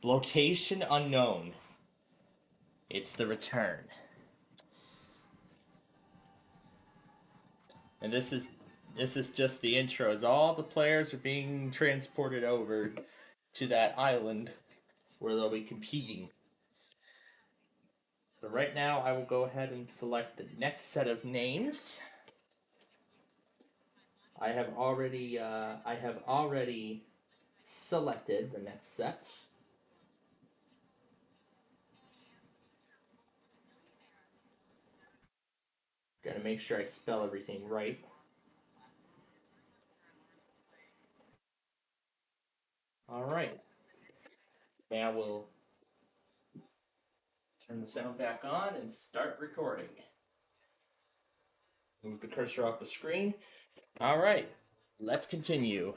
Location unknown. It's the return. And this is just the intro, as all the players are being transported over to that island where they'll be competing. So right now, I will go ahead and select the next set of names. I have already selected the next sets. Gotta make sure I spell everything right. Alright. Now we'll turn the sound back on and start recording. Move the cursor off the screen. Alright, let's continue.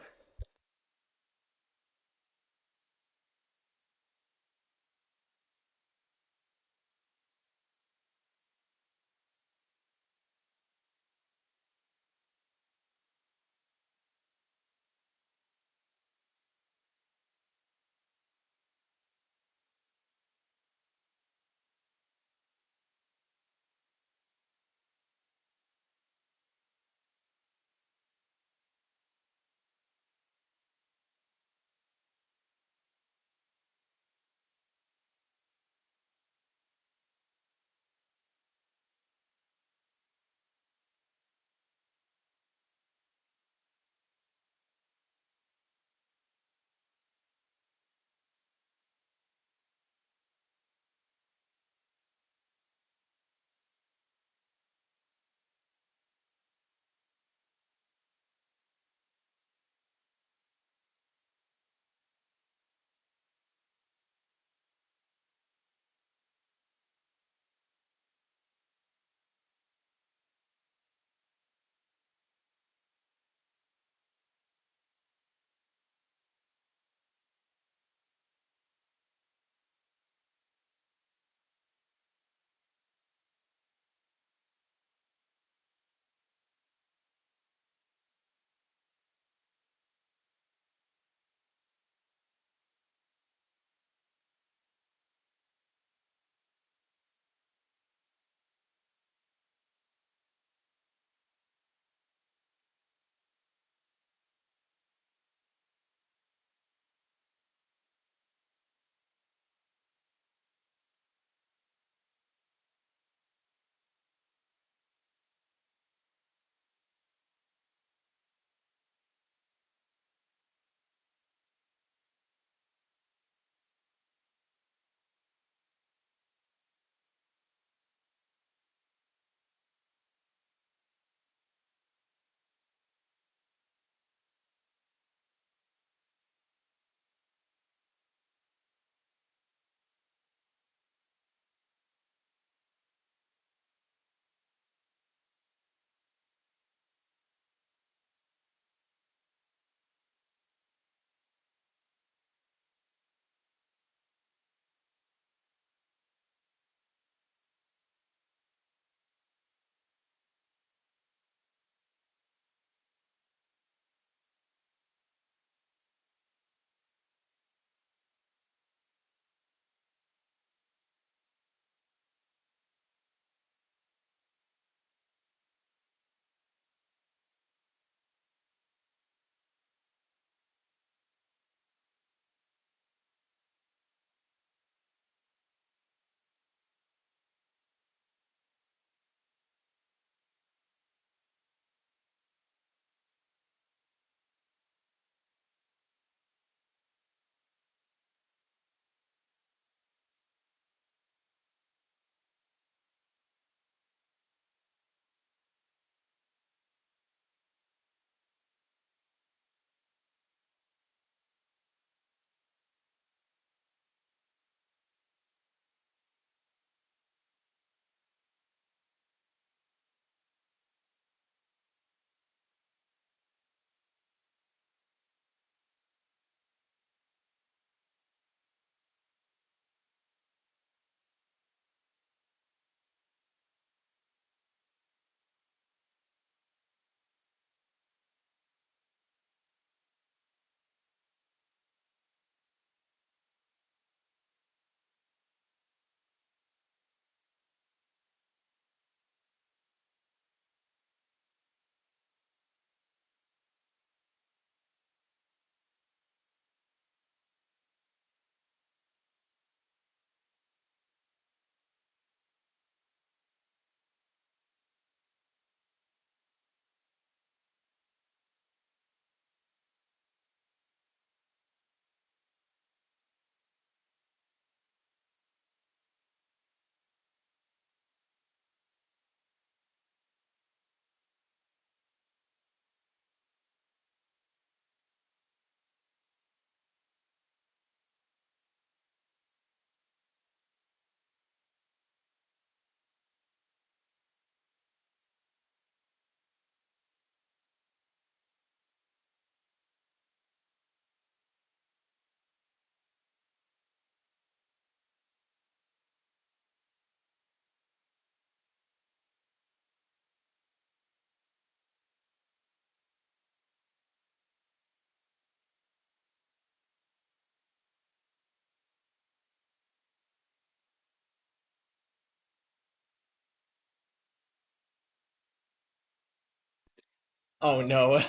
Oh no,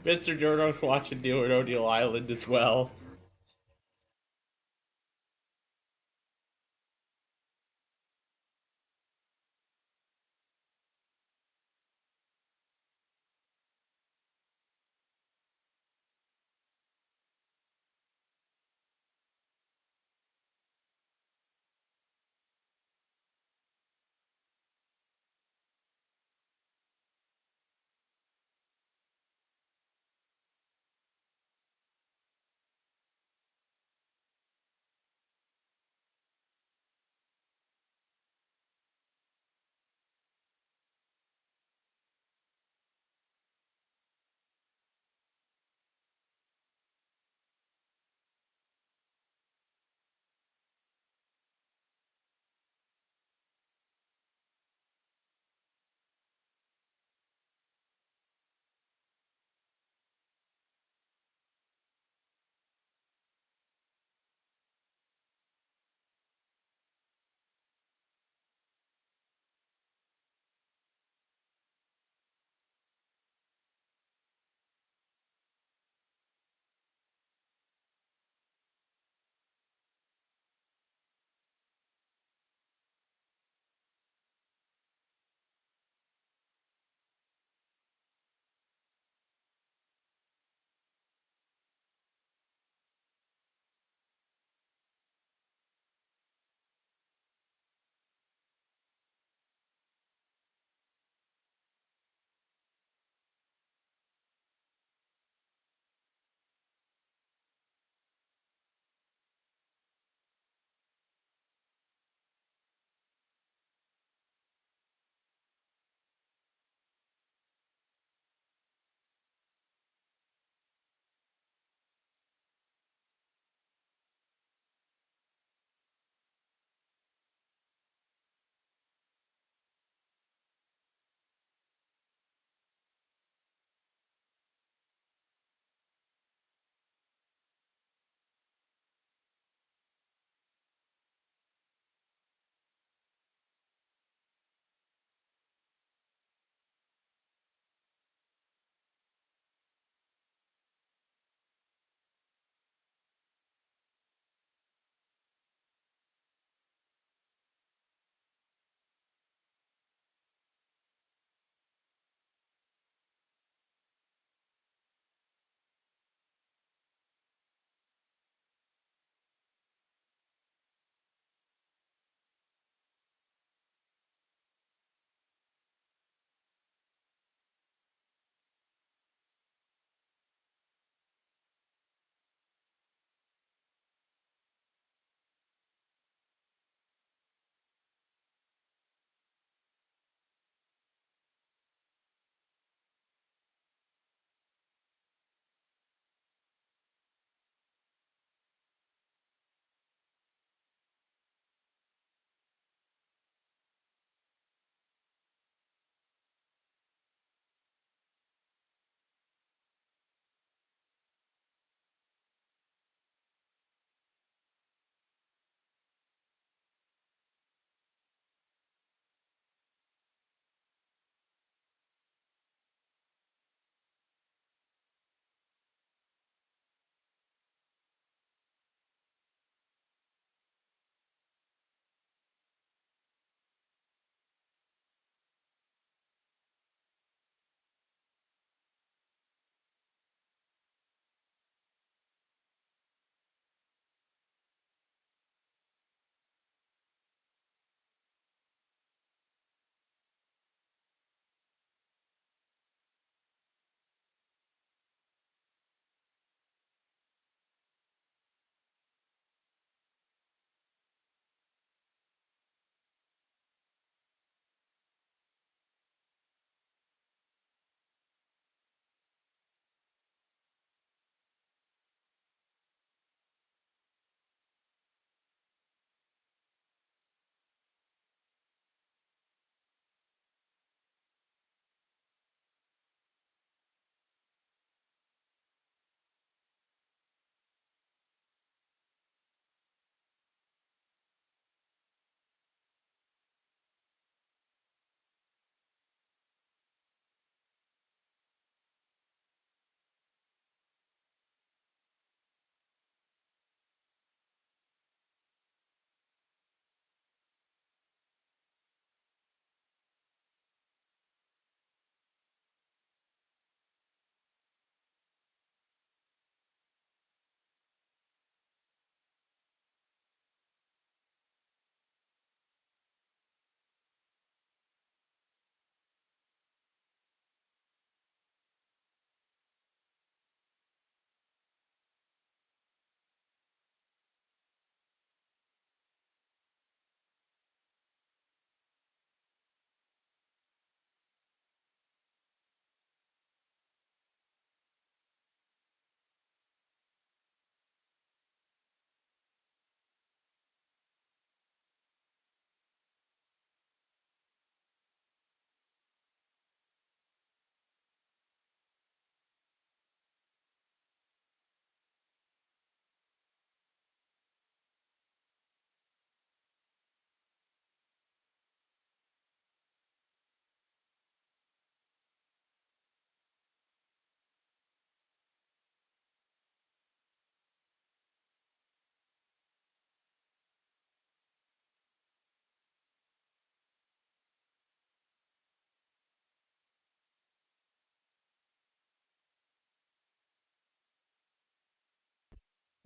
Mr. Jordo's watching Deal or No Deal Island as well.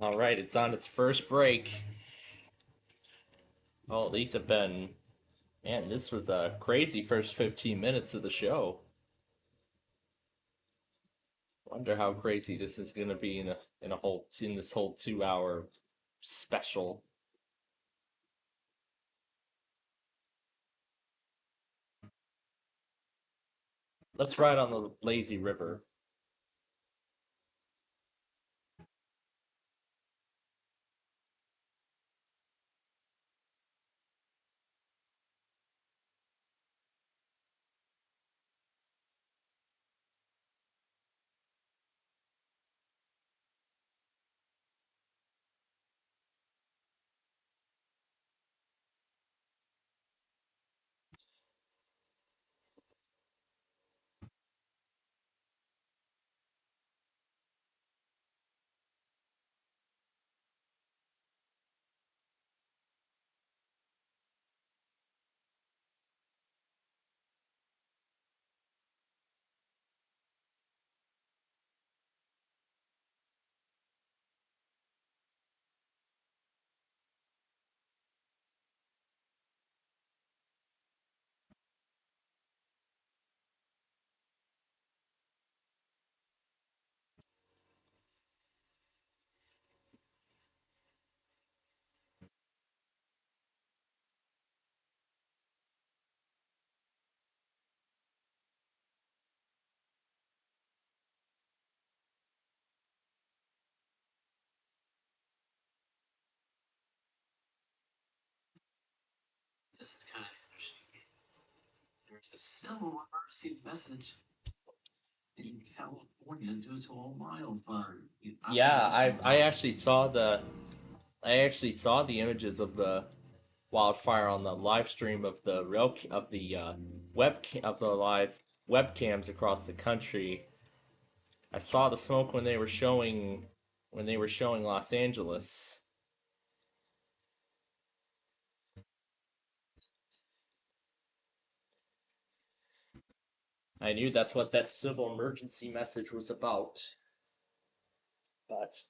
Alright, it's on its first break. Oh, these have been... Man, this was a crazy first 15 minutes of the show. Wonder how crazy this is gonna be in this whole 2 hour special. Let's ride on the lazy river. This is kind of interesting. There's a civil emergency message in California due to a wildfire. Yeah, I actually saw the images of the wildfire on the live stream of the live webcams across the country. I saw the smoke when they were showing Los Angeles. I knew that's what that civil emergency message was about. But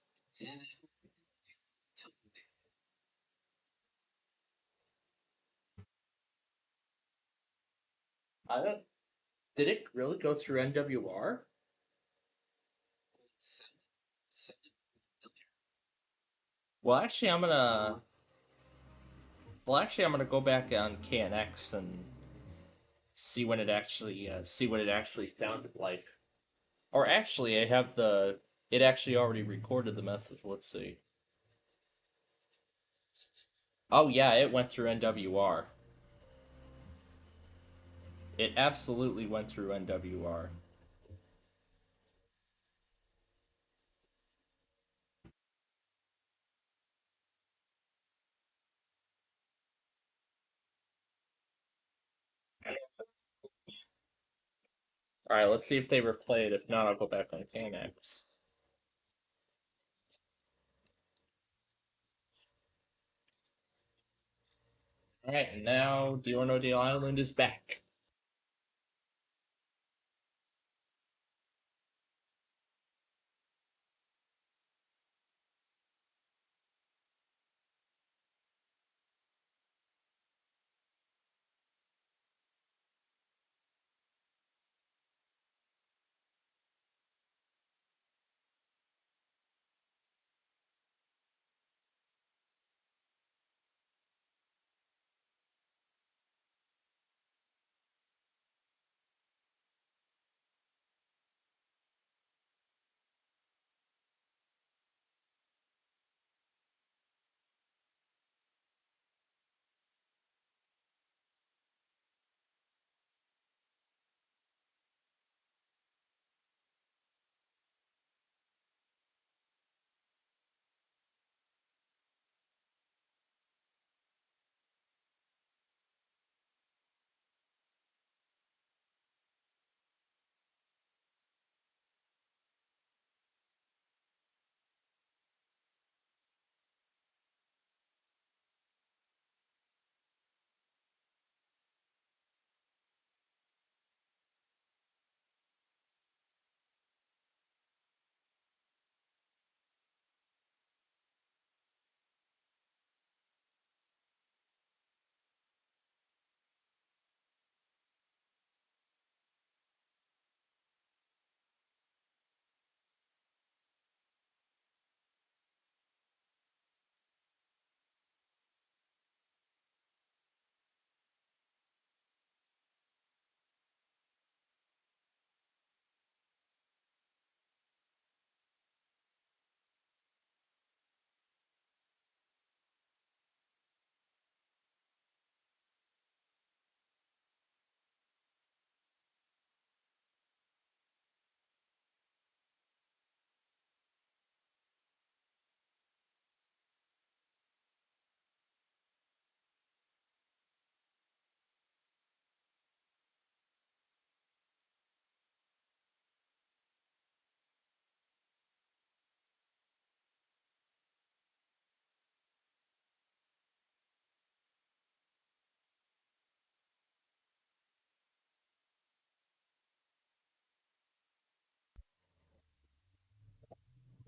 I don't. Did it really go through NWR? Well, actually, I'm gonna. Well, actually, I'm gonna go back on KNX and see when it actually see what it actually sounded like. Or actually, I have the. It actually already recorded the message. Let's see. Oh yeah, it went through NWR. It absolutely went through NWR. Alright, let's see if they replay it. If not, I'll go back on KNX. Alright, and now Deal or No Deal Island is back.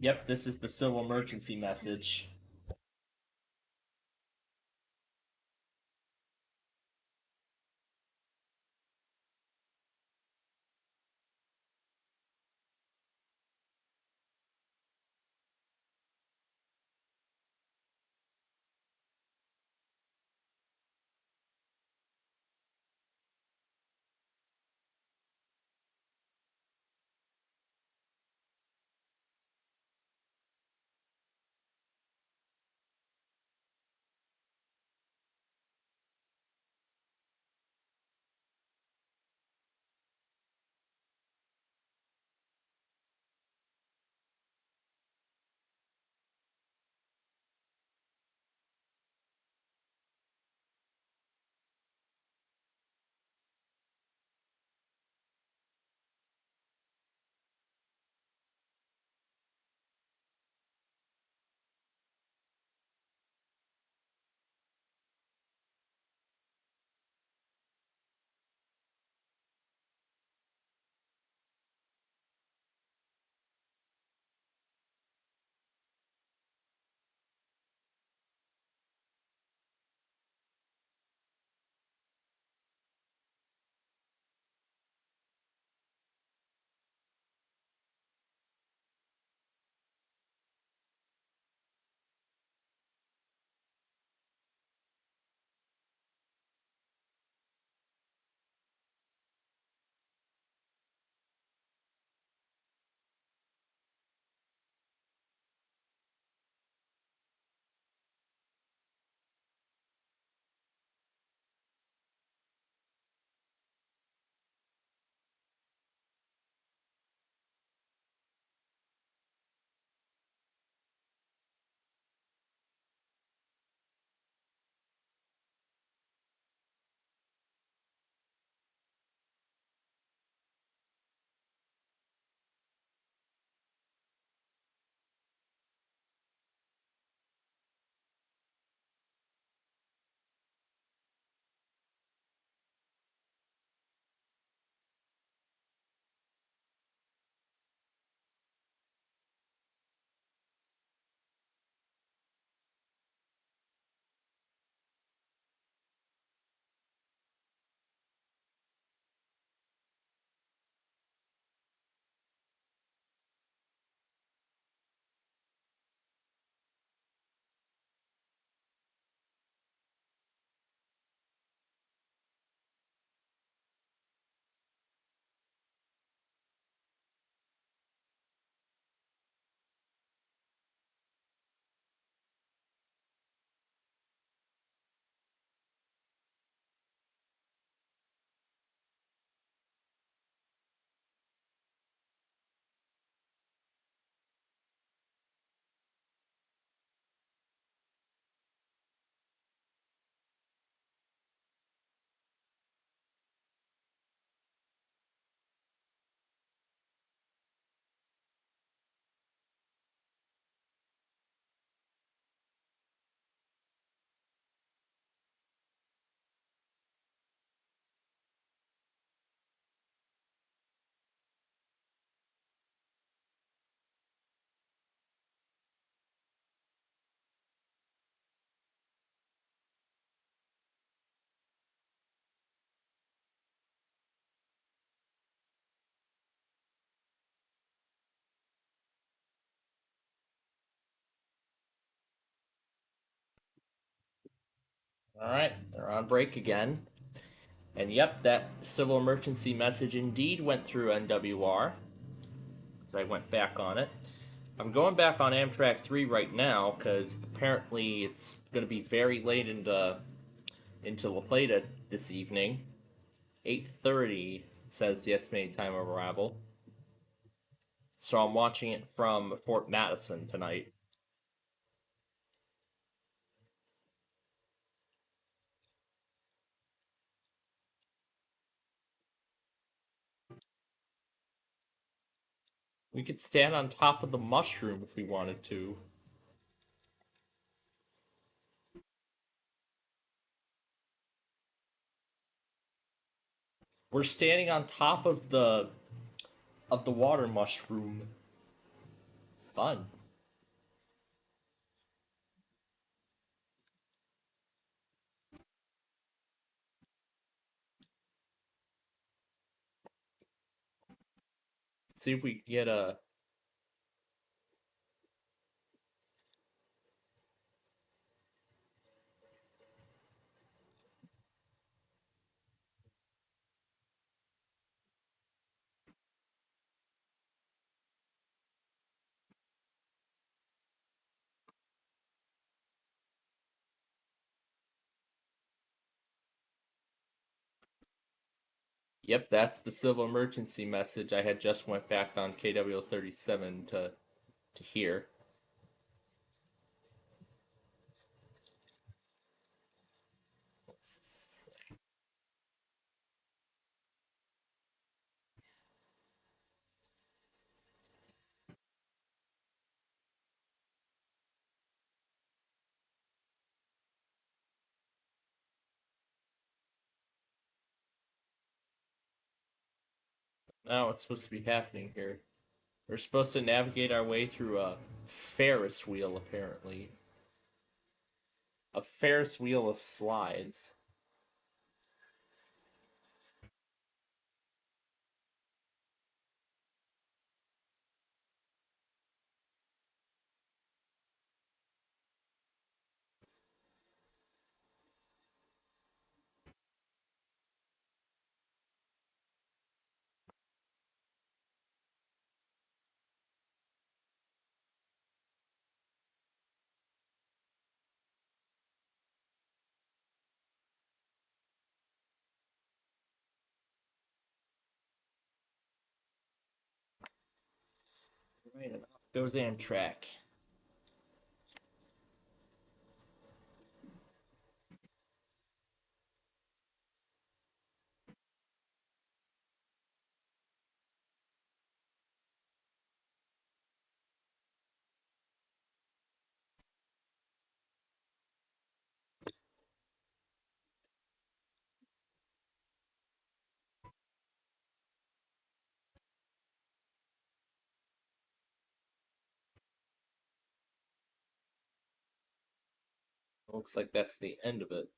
Yep, this is the civil emergency message. Alright, they're on break again. And yep, that civil emergency message indeed went through NWR. So I went back on it. I'm going back on Amtrak 3 right now, because apparently it's going to be very late into La Plata this evening. 8:30 says the estimated time of arrival. So I'm watching it from Fort Madison tonight. We could stand on top of the mushroom if we wanted to. We're standing on top of the water mushroom. Fun. see if we can get a... Yep, that's the civil emergency message I had just went back on KW37 to hear. Now what's supposed to be happening here? We're supposed to navigate our way through a Ferris wheel, apparently. A Ferris wheel of slides. Right, and off goes Amtrak. Looks like that's the end of it.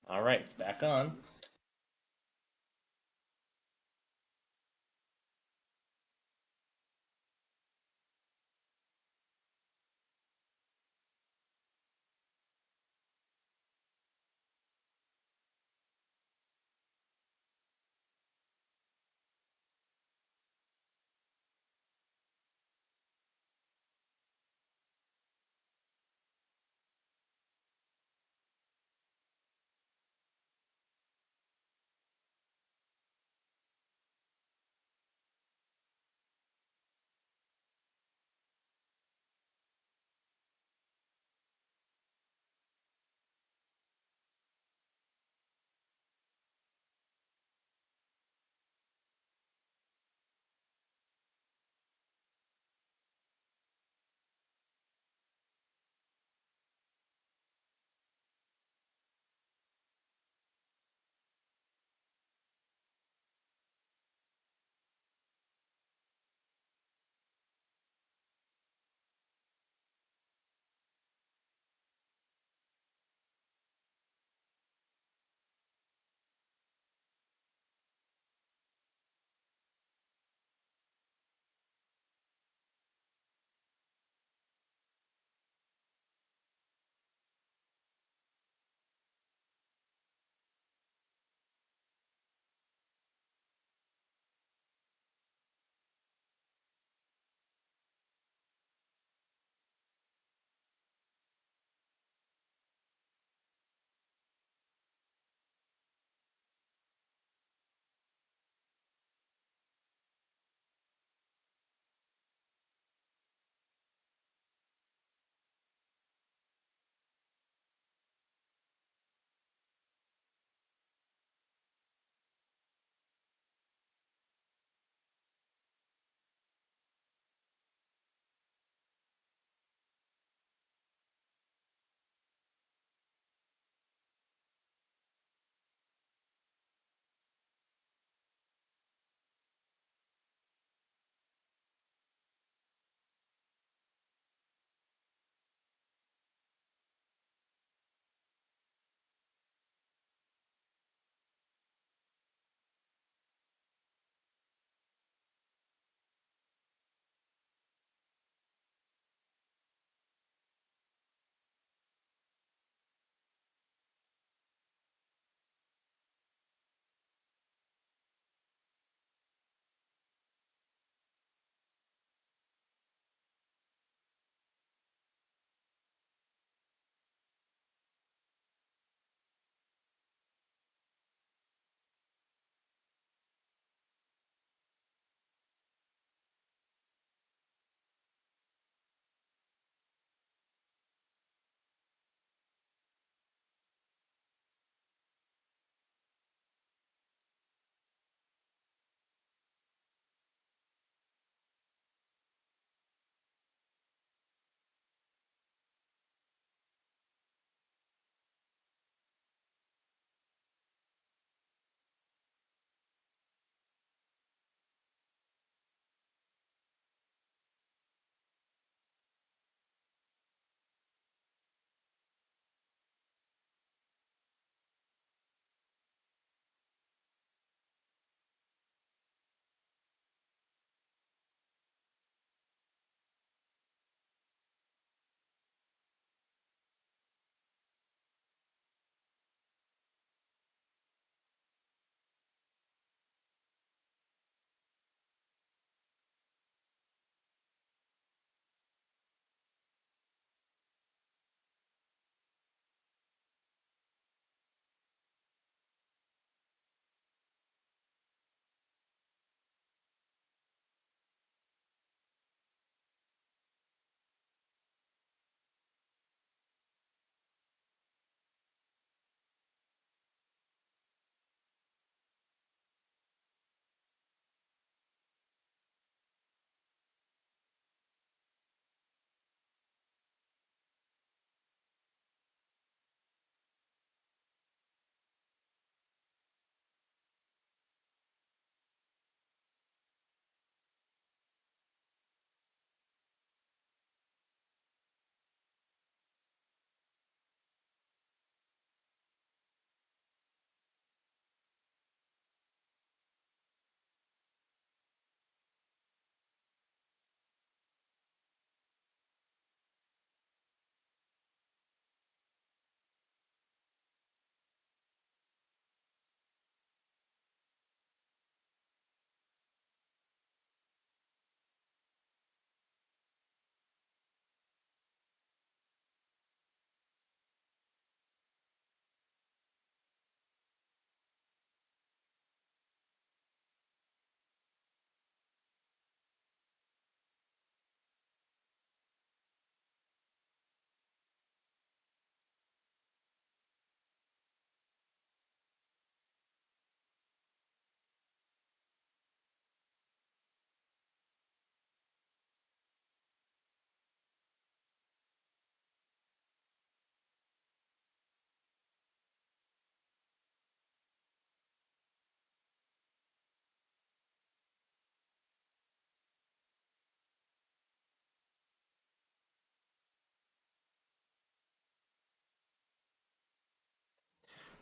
Alright, it's back on.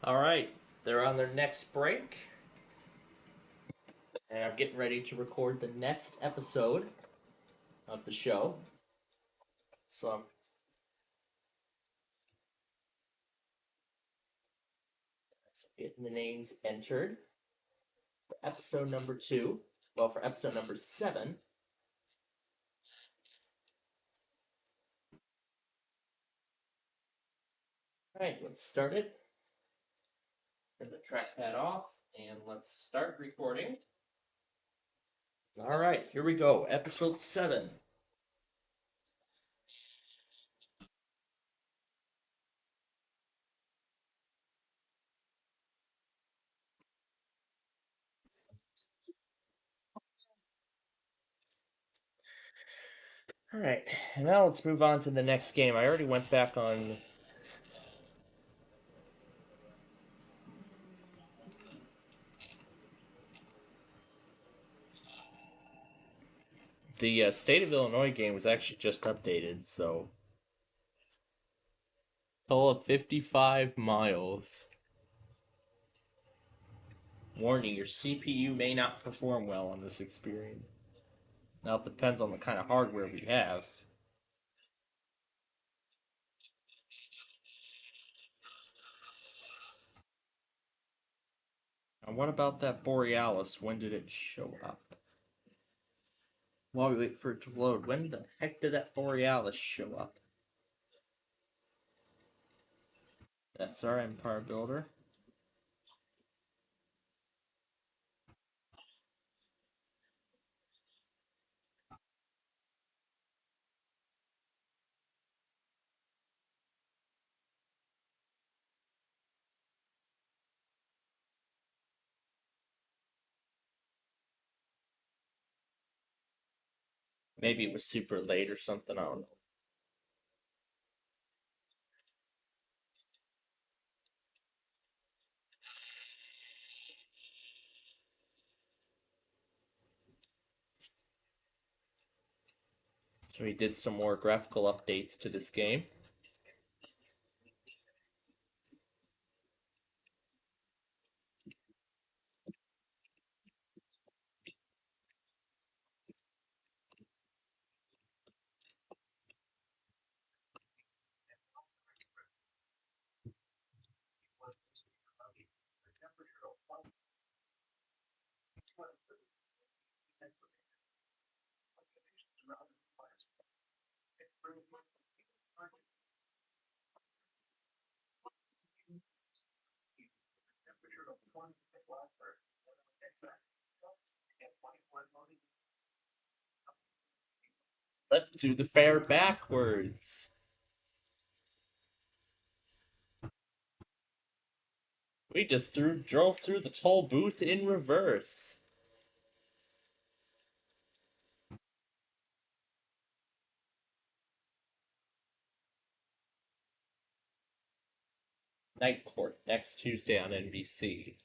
All right, they're on their next break, and I'm getting ready to record the next episode of the show. So I'm getting the names entered for episode number 2. Well, for episode number 7. All right, let's start it. Turn the trackpad off, and let's start recording. All right, here we go. Episode 7. All right, and now let's move on to the next game. I already went back on the State of Illinois game was actually just updated, so total of 55 miles. Warning, your CPU may not perform well on this experience. Now it depends on the kind of hardware we have. And what about that Borealis? When did it show up? While we wait for it to load, when the heck did that Borealis show up? That's our Empire Builder. Maybe it was super late or something, I don't know. So we did some more graphical updates to this game. Let's do the fair backwards. We just drove through the toll booth in reverse. Night Court, next Tuesday on NBC.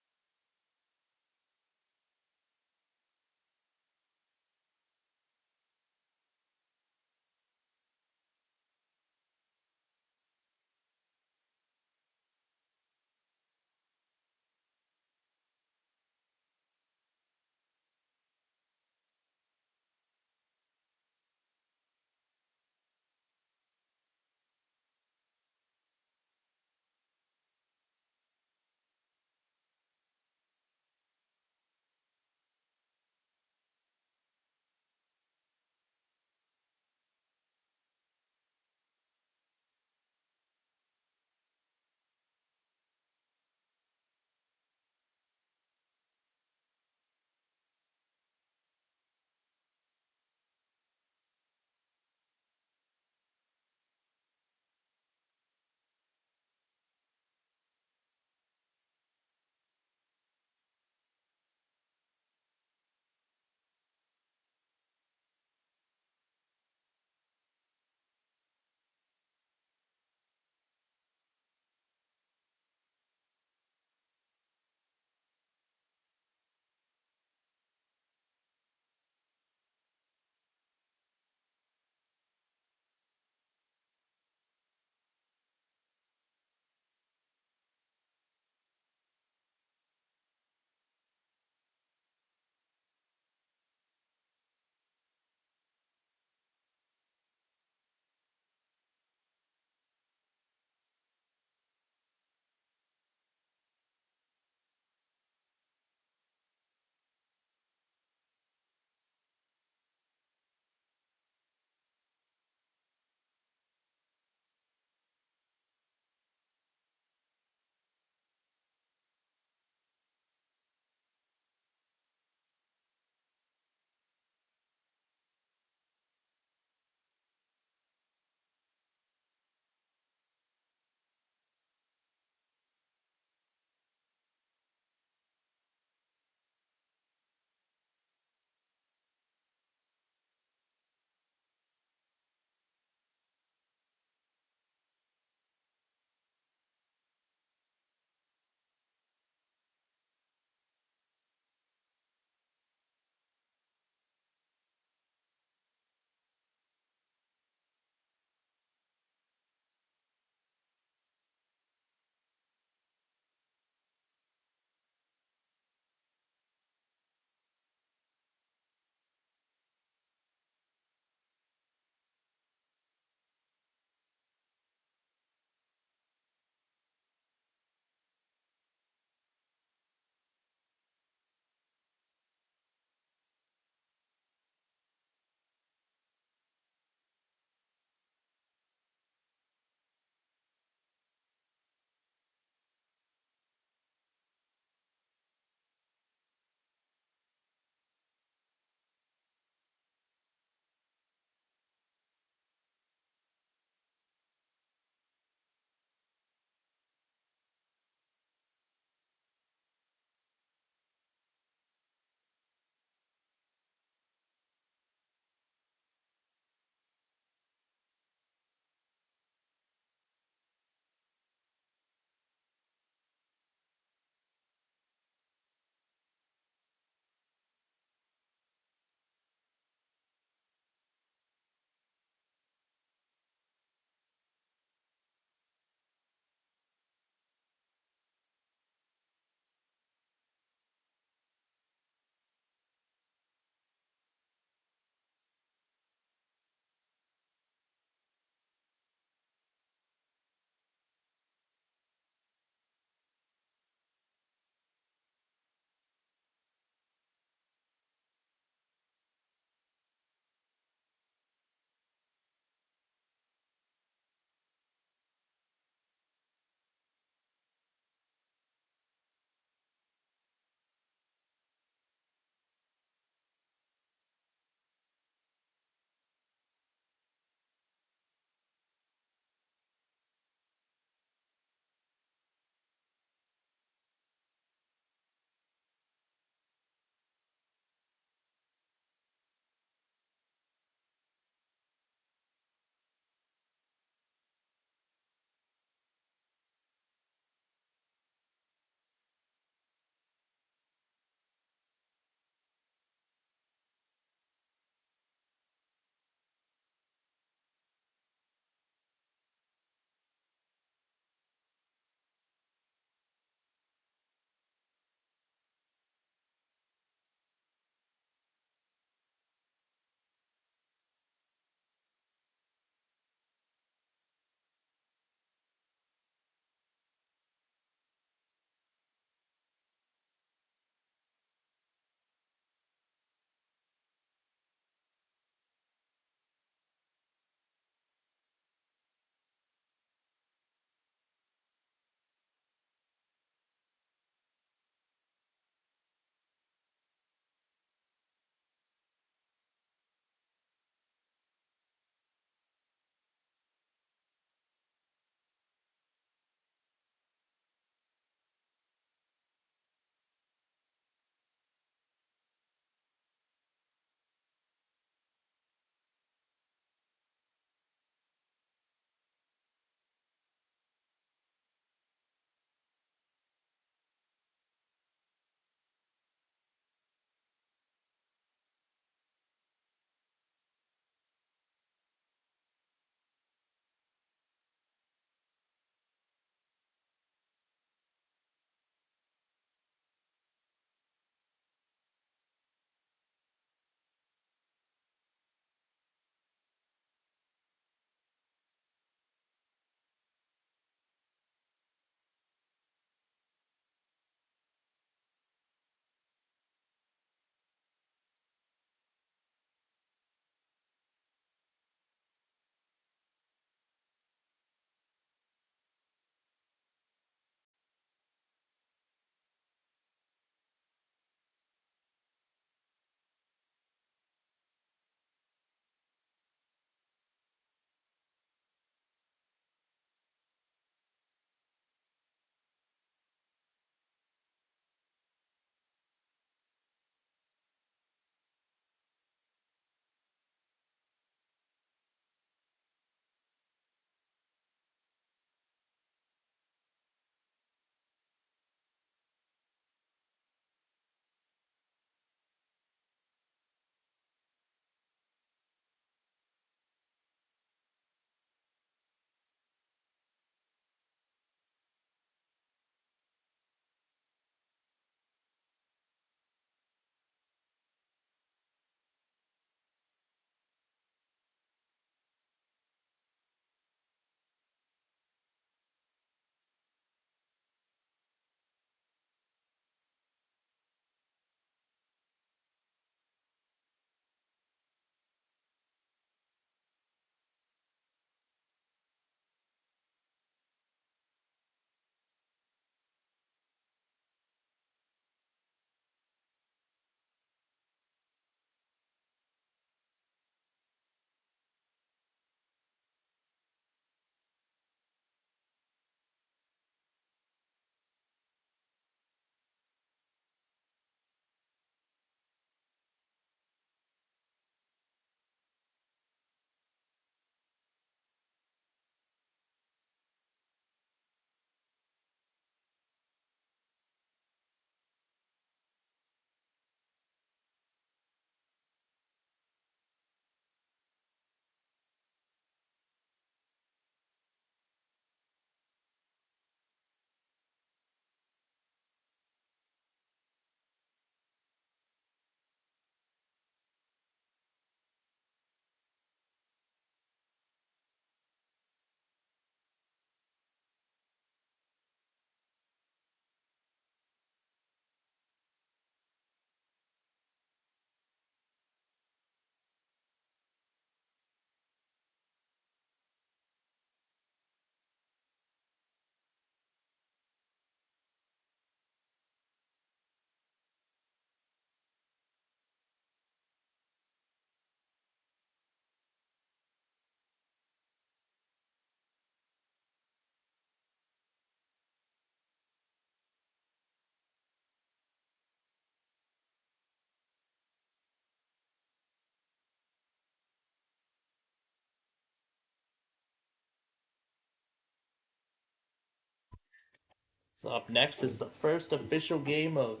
So up next is the first official game of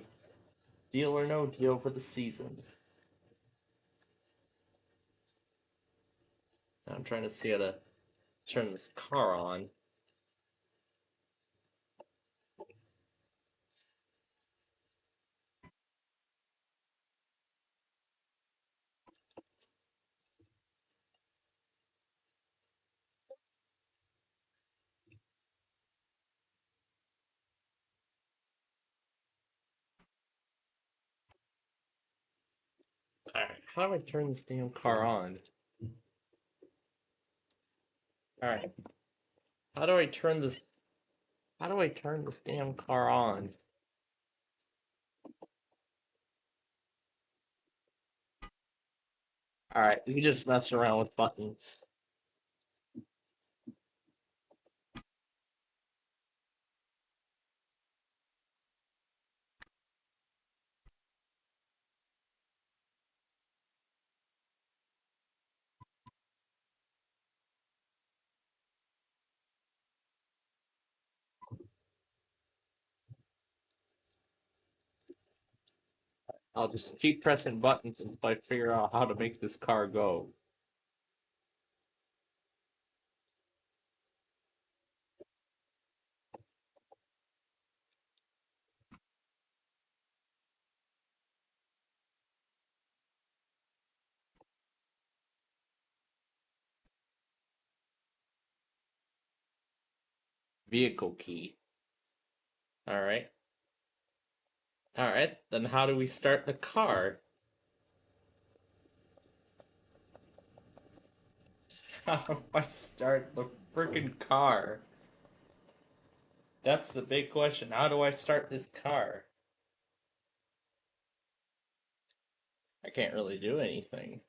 Deal or No Deal for the season. I'm trying to see how to turn this car on. Alright, how do I turn this damn car on? Alright. How do I turn this damn car on? Alright, you just mess around with buttons. I'll just keep pressing buttons until I figure out how to make this car go. Vehicle key. Alright. Alright, then how do we start the car? How do I start the freaking car? That's the big question. How do I start this car? I can't really do anything.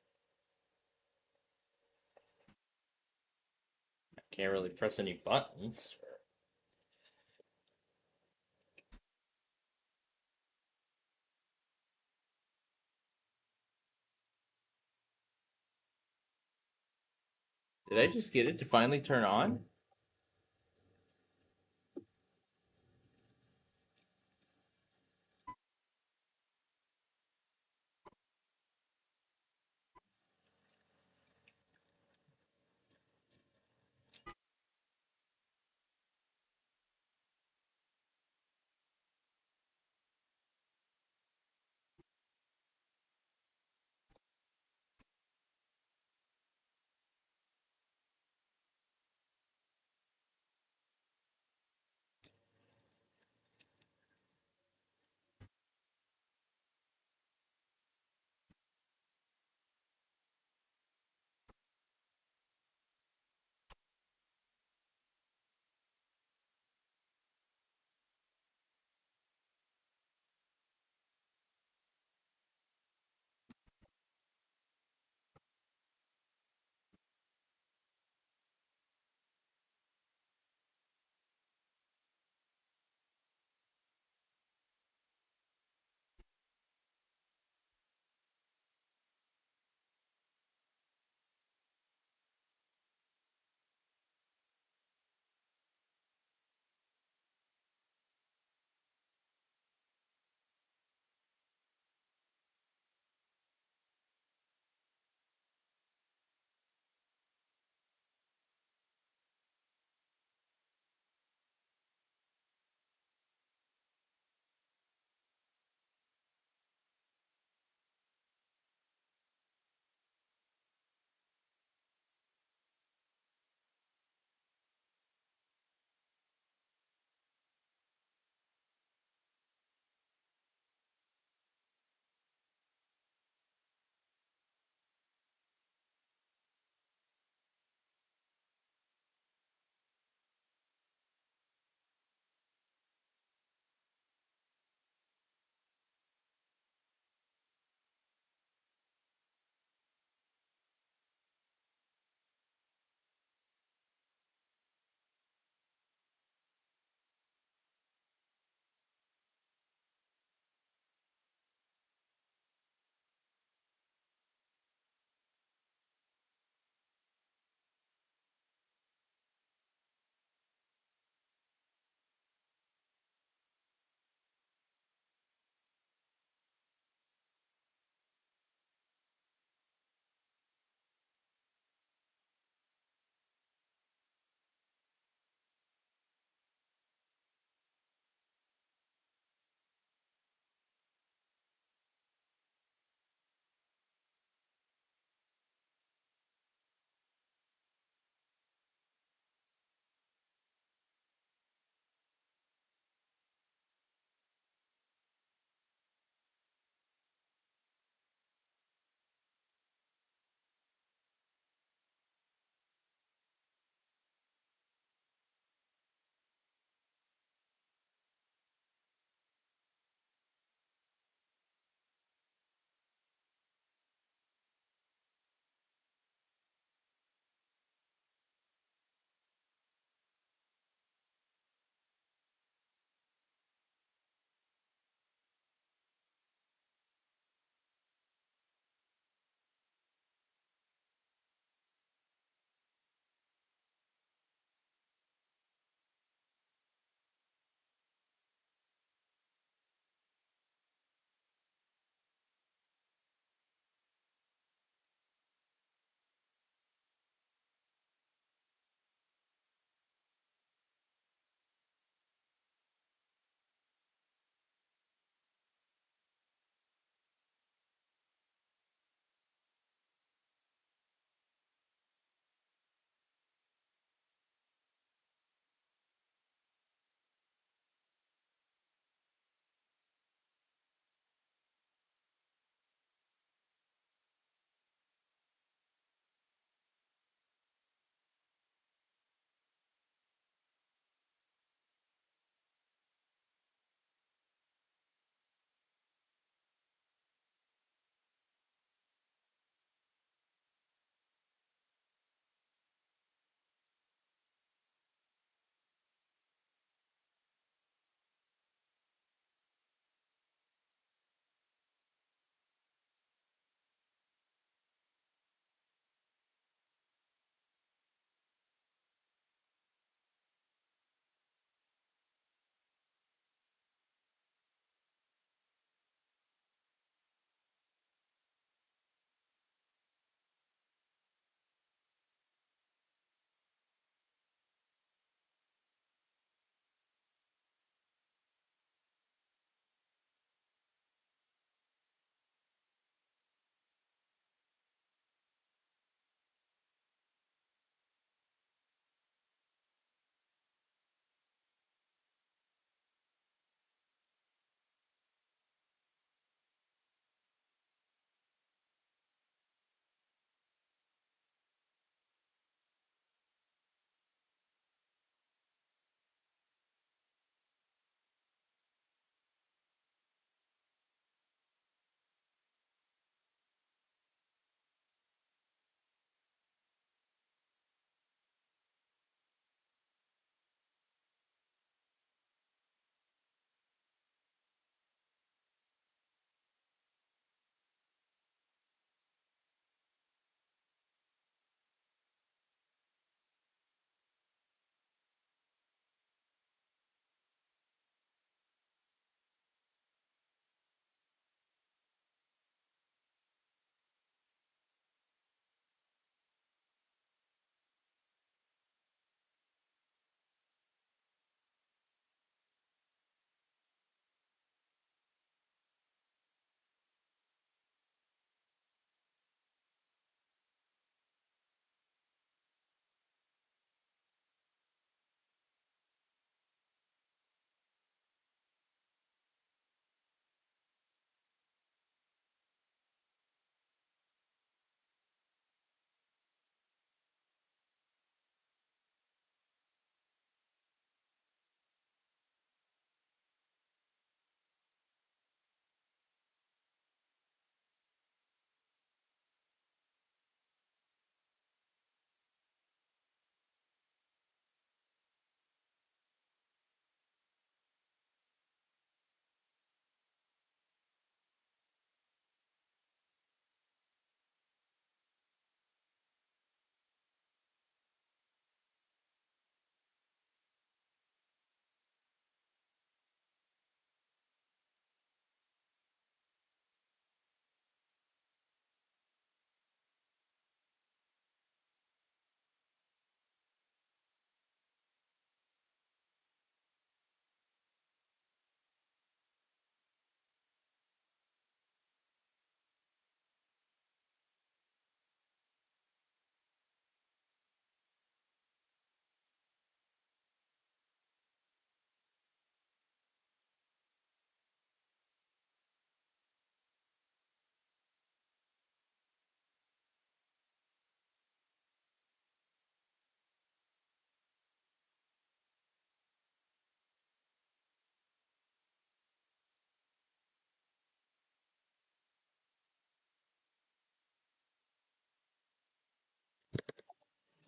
I can't really press any buttons. Did I just get it to finally turn on?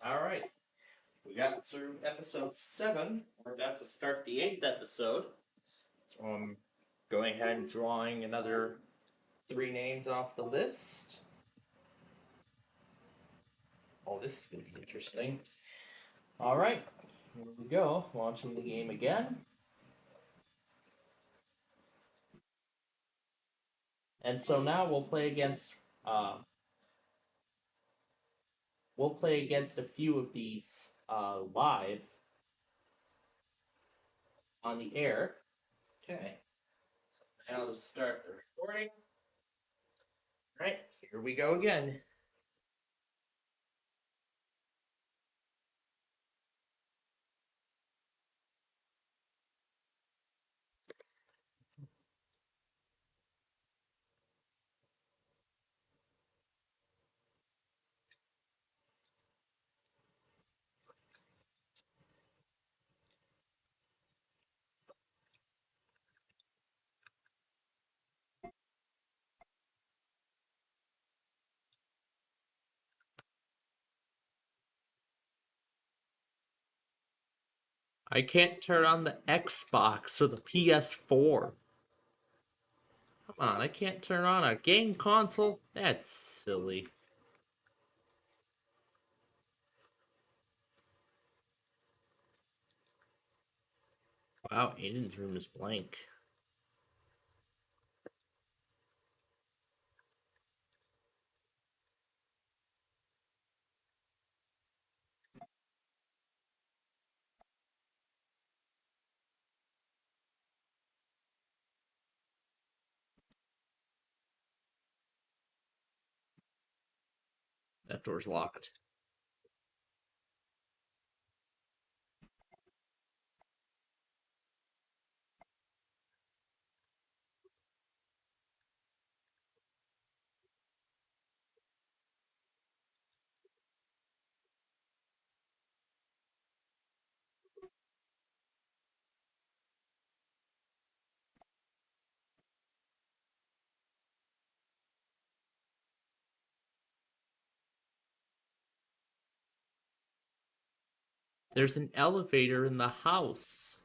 Alright. We got through episode 7. We're about to start the 8th episode. So I'm going ahead and drawing another 3 names off the list. Oh, this is going to be interesting. Alright. Here we go. Launching the game again. And so now we'll play against a few of these live on the air. Okay. Now to start the recording. Alright, here we go again. I can't turn on the Xbox or the PS4. Come on, I can't turn on a game console? That's silly. Wow, Aiden's room is blank. That door's locked. There's an elevator in the house.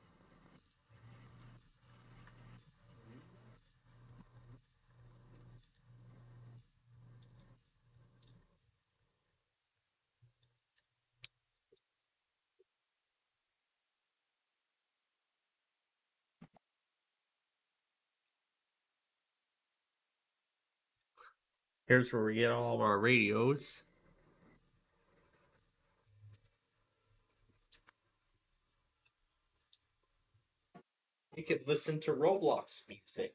Here's where we get all of our radios. You can listen to Roblox music.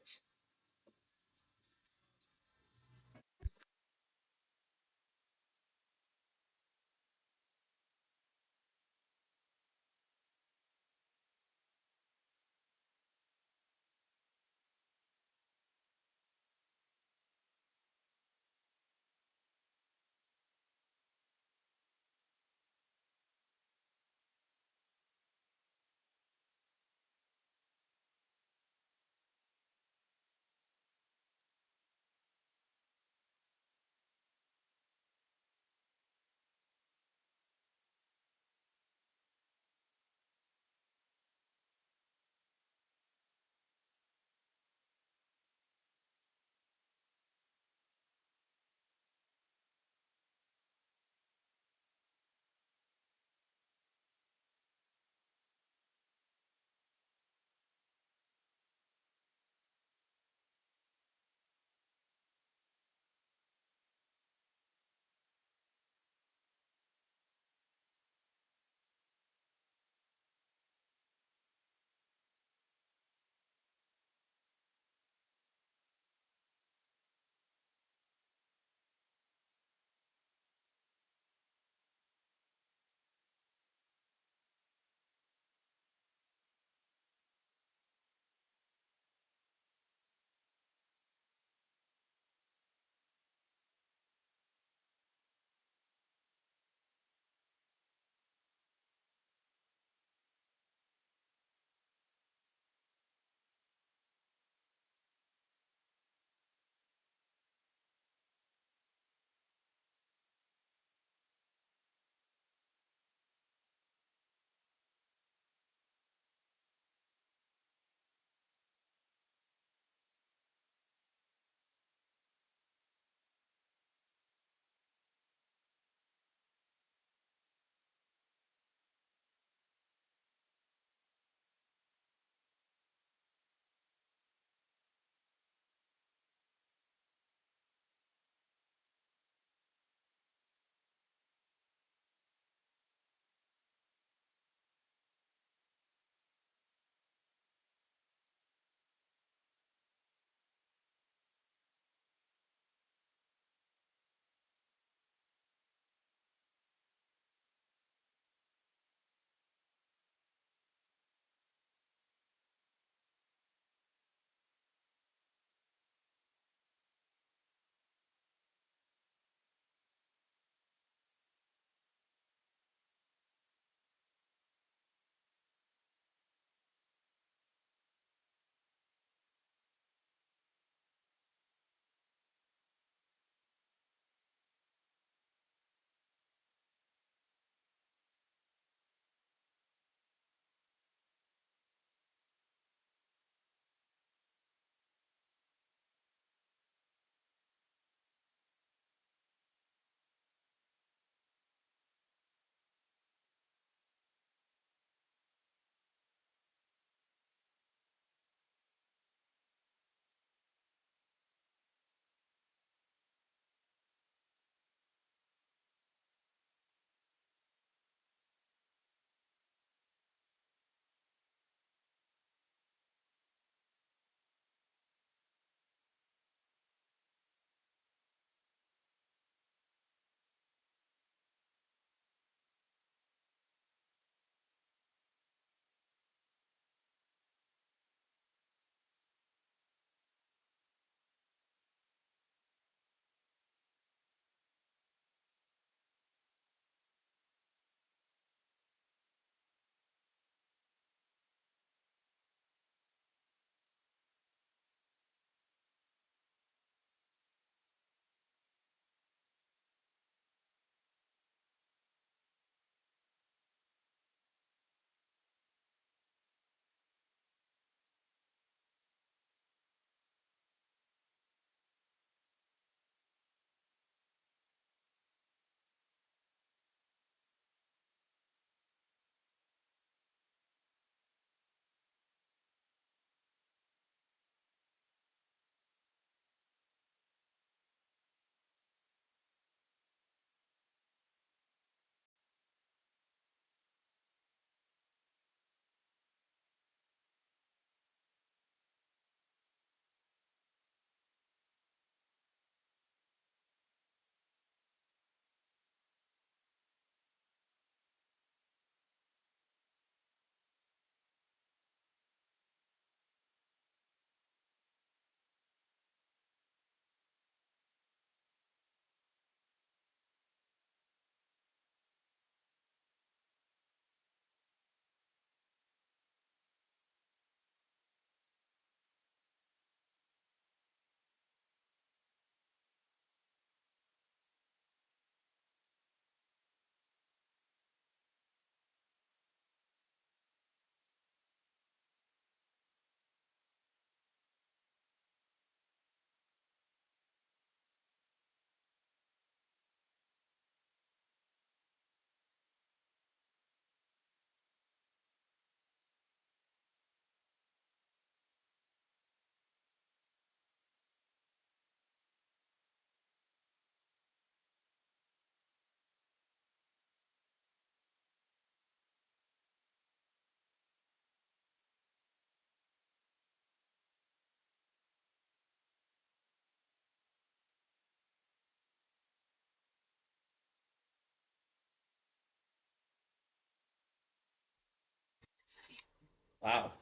Wow.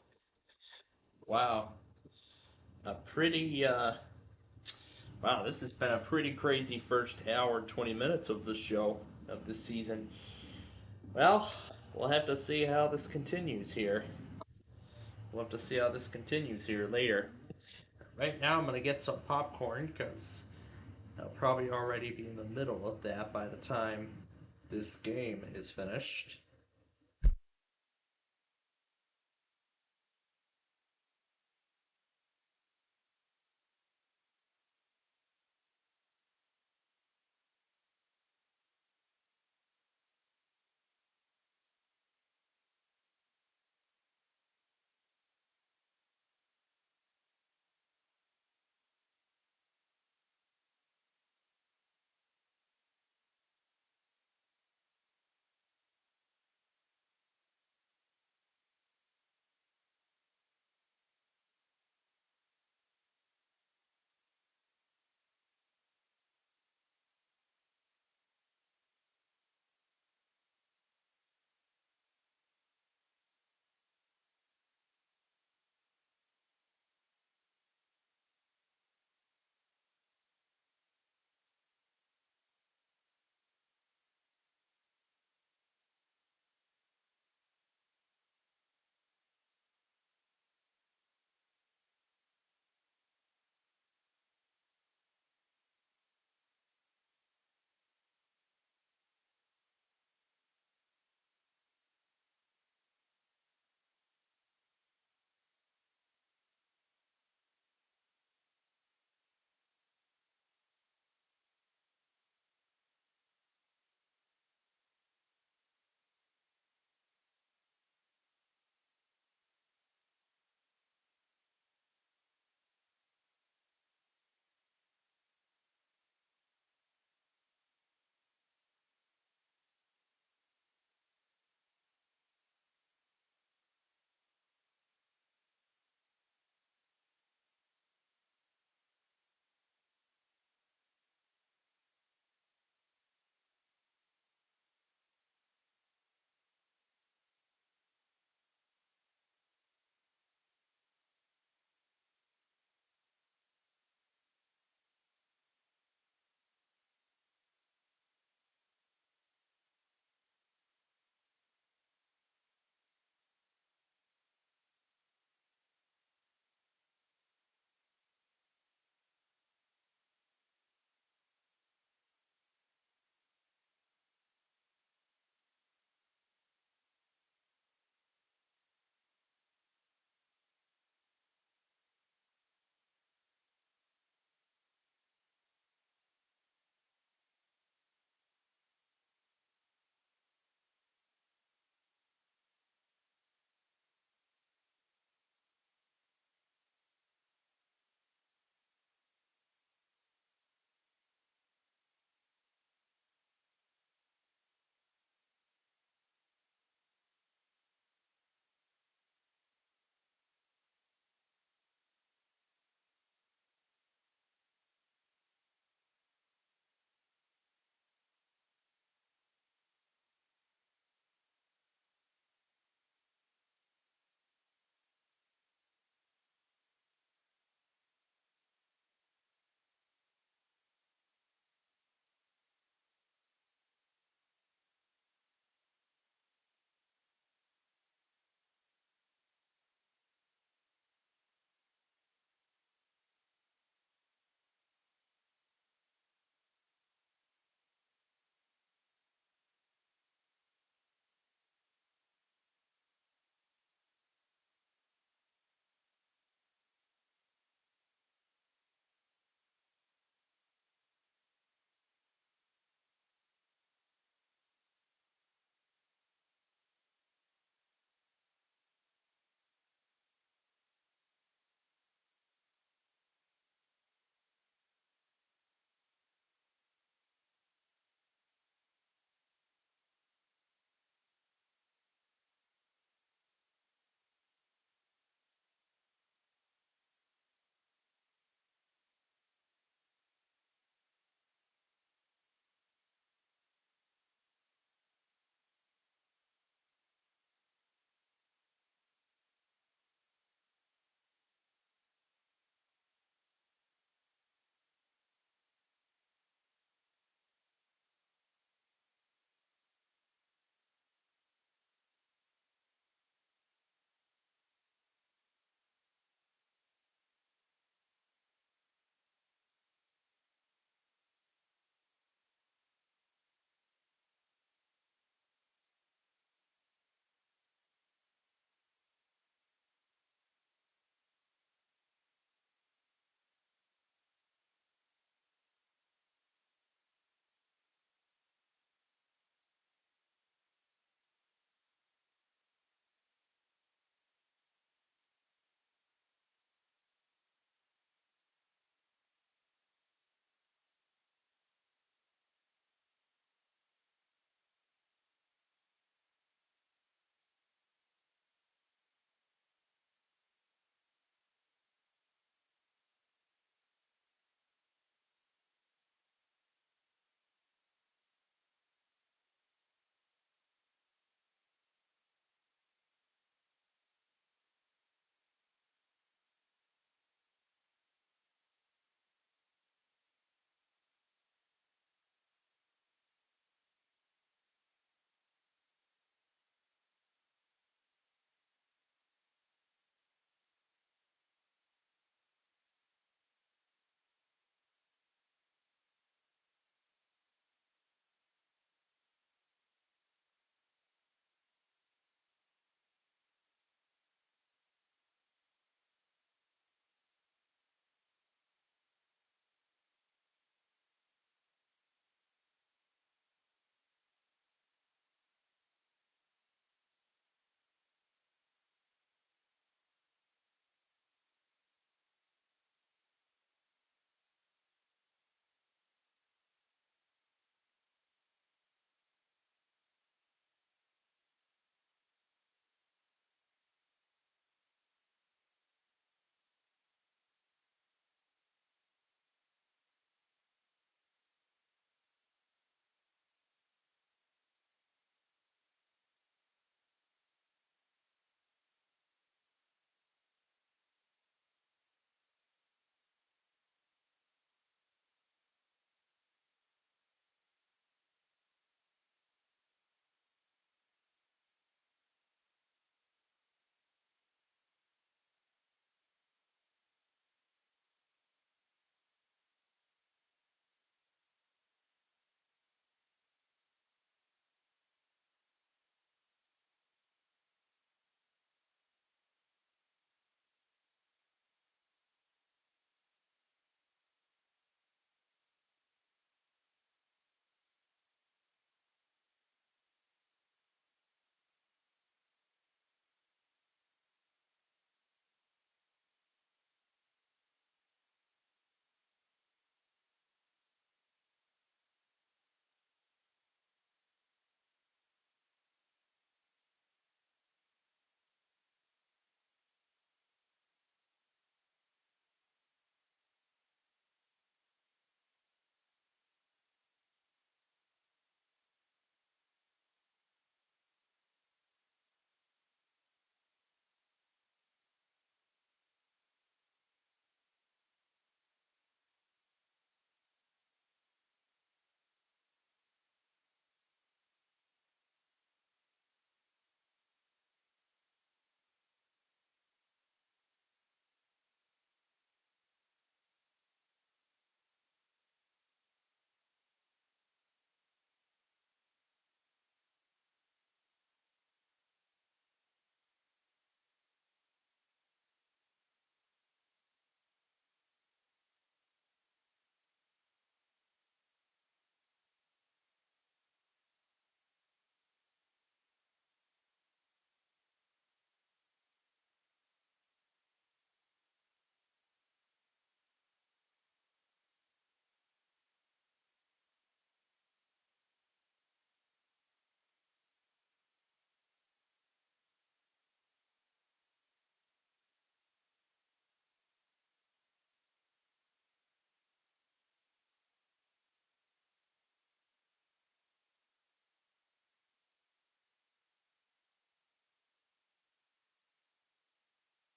Wow. A pretty, wow, this has been a pretty crazy first hour, 20 minutes of the show, of this season. Well, we'll have to see how this continues here. We'll have to see how this continues here later. Right now, I'm going to get some popcorn because I'll probably already be in the middle of that by the time this game is finished.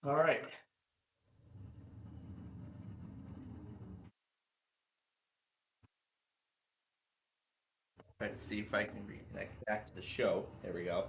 All right. Try to see if I can reconnect back to the show. There we go.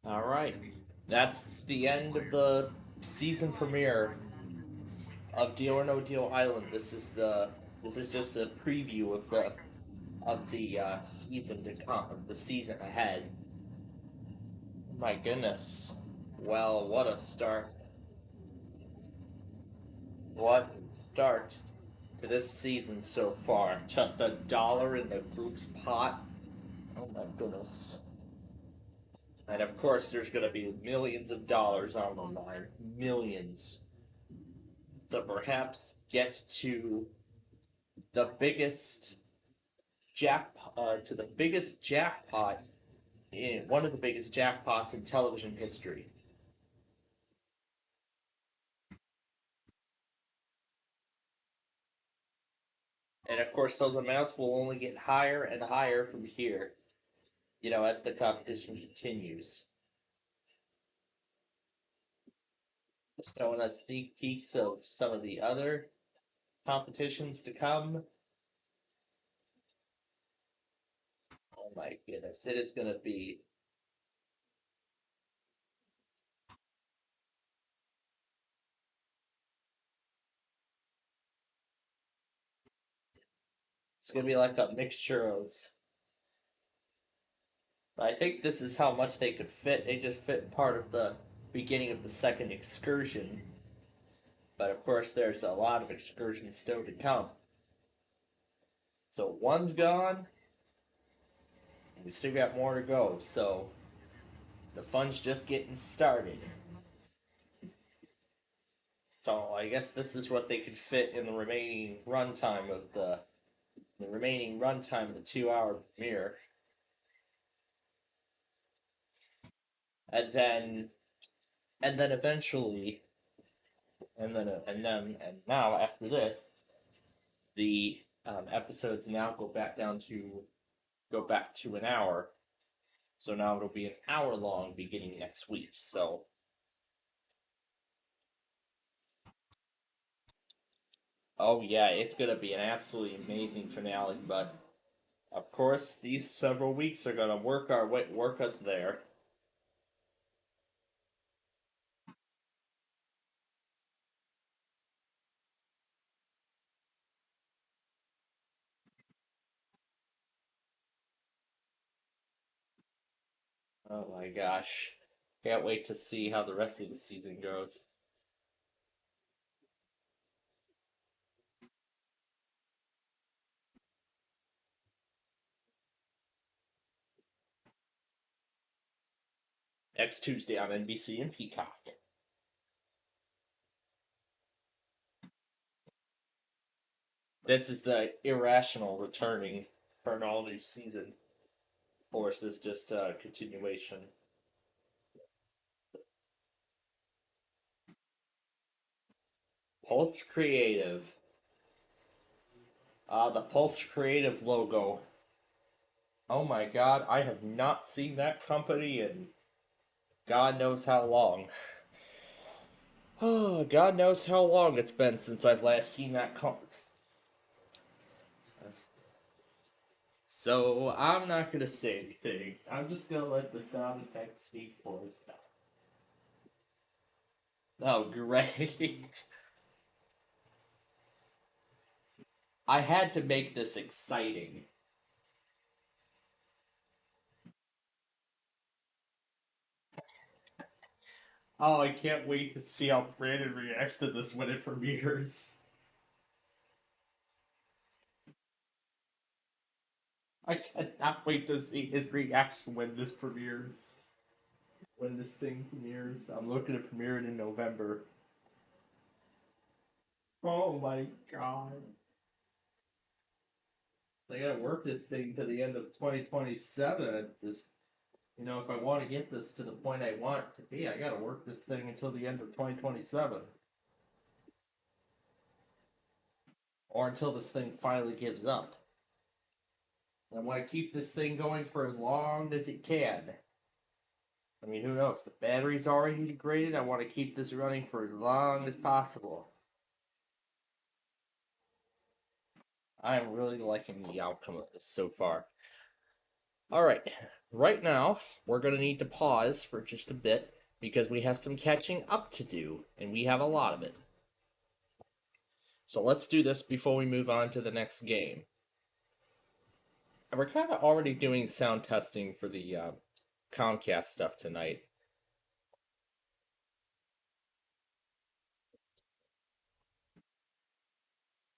Alright. That's the end of the season premiere of Deal or No Deal Island. This is just a preview of the season to come, of the season ahead. My goodness. Well, what a start. What a start to this season so far. Just $1 in the group's pot. Oh my goodness. And of course, there's going to be millions of dollars on the line. Millions. To perhaps get to the biggest jackpot in one of the biggest jackpots in television history. And of course, those amounts will only get higher and higher from here, as the competition continues. Showing us sneak peeks of some of the other competitions to come. Oh my goodness, it is going to be. It's going to be like a mixture of. I think this is how much they could fit. They just fit part of the beginning of the second excursion. But of course, there's a lot of excursions still to come. So one's gone. We still got more to go. So the fun's just getting started. So I guess this is what they could fit in the remaining runtime of the 2-hour premiere. And then eventually, and now after this, the episodes now go back to an hour. So now it'll be an hour long beginning next week. So oh yeah, it's gonna be an absolutely amazing finale. But of course, these several weeks are gonna work us there. Oh my gosh. Can't wait to see how the rest of the season goes. Next Tuesday on NBC and Peacock. This is the irrational returning for an all-new season. Or is this just a continuation? Pulse Creative. The Pulse Creative logo. Oh my god, I have not seen that company in God knows how long. Oh, God knows how long it's been since I've last seen that company. So, I'm not gonna say anything. I'm just gonna let the sound effects speak for itself. Oh, great. I had to make this exciting. Oh, I can't wait to see how Brandon reacts to this when it premieres. I cannot wait to see his reaction when this premieres. When this thing premieres. I'm looking to premiere it in November. Oh my god. I gotta work this thing to the end of 2027. If I want to get this to the point I want it to be, I gotta work this thing until the end of 2027. Or until this thing finally gives up. I want to keep this thing going for as long as it can. I mean, who knows? The battery's already degraded. I want to keep this running for as long as possible. I'm really liking the outcome of this so far. Alright, right now, we're gonna need to pause for just a bit because we have some catching up to do, and we have a lot of it. So let's do this before we move on to the next game. And we're kind of already doing sound testing for the Comcast stuff tonight.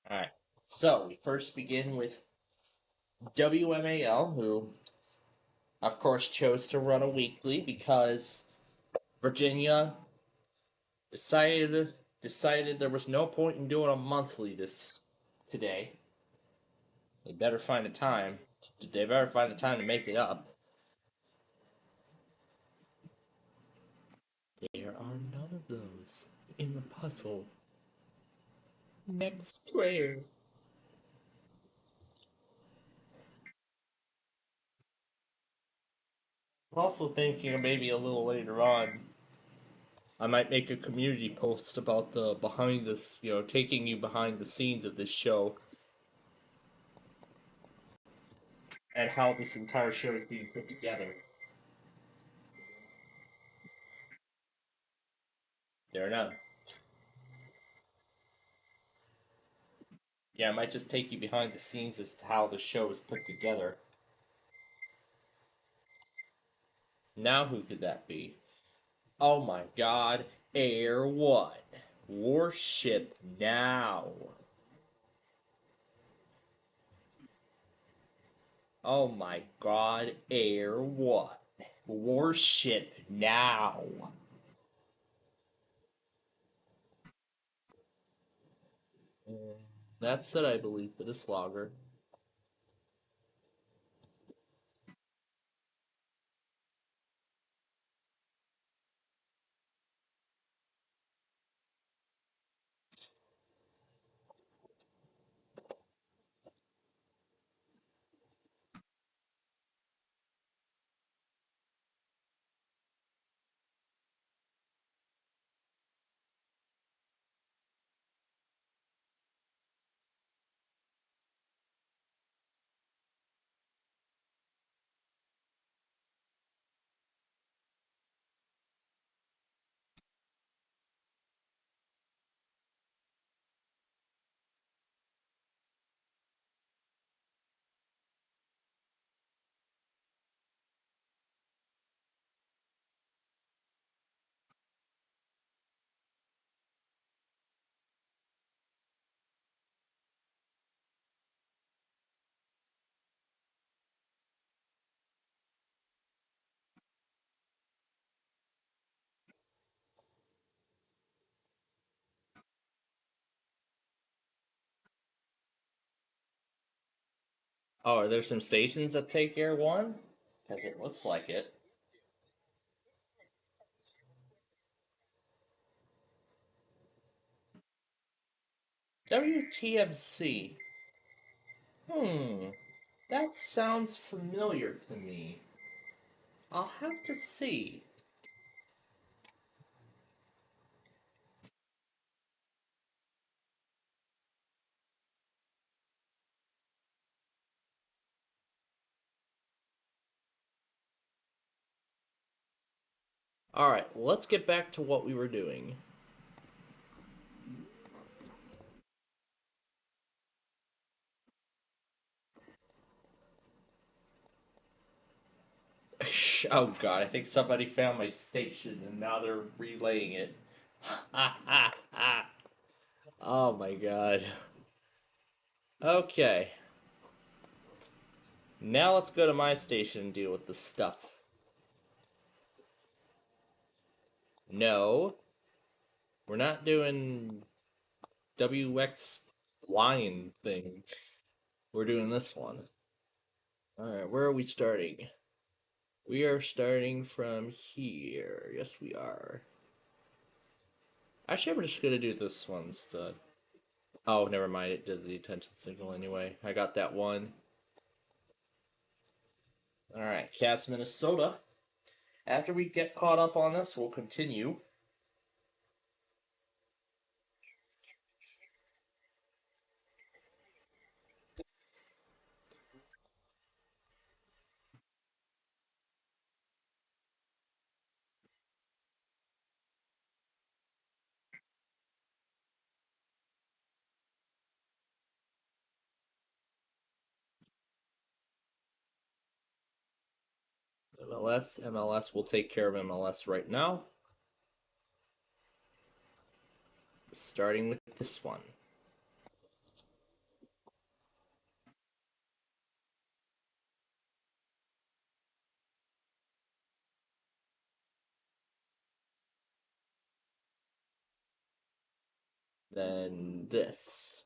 Alright, so we first begin with WMAL, who, of course, chose to run a weekly because Virginia decided there was no point in doing a monthly today. They better find a time. They better find a time to make it up. There are none of those in the puzzle. Next player. I'm also thinking maybe a little later on, I might make a community post about the behind this, taking you behind the scenes of this show. And how this entire show is being put together. There are none. Yeah, I might just take you behind the scenes as to how the show is put together. Now who could that be? Oh my god, Air 1. Warship now. Oh my god, Air 1. Warship now. That's it, I believe, for this logger. Oh, are there some stations that take Air 1? Because it looks like it. WTMC. That sounds familiar to me. I'll have to see. Alright, let's get back to what we were doing. Oh god, I think somebody found my station and now they're relaying it. Oh my god. Okay. Now let's go to my station and deal with the stuff. No. We're not doing WX Lion thing. We're doing this one. Alright, where are we starting? We are starting from here. Yes, we are. Actually, I'm just gonna do this one instead. Oh, never mind. It did the attention signal anyway. I got that one. Alright, Cass, Minnesota. After we get caught up on this, we'll continue. MLS will take care of MLS right now. Starting with this one. Then this.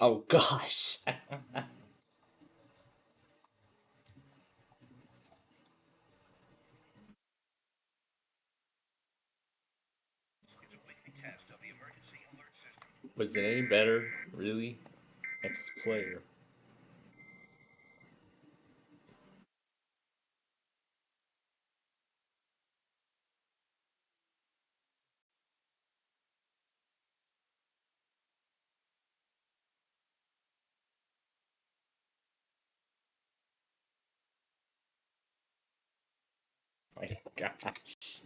Oh gosh. Was it any better? Really? Next player. My gosh.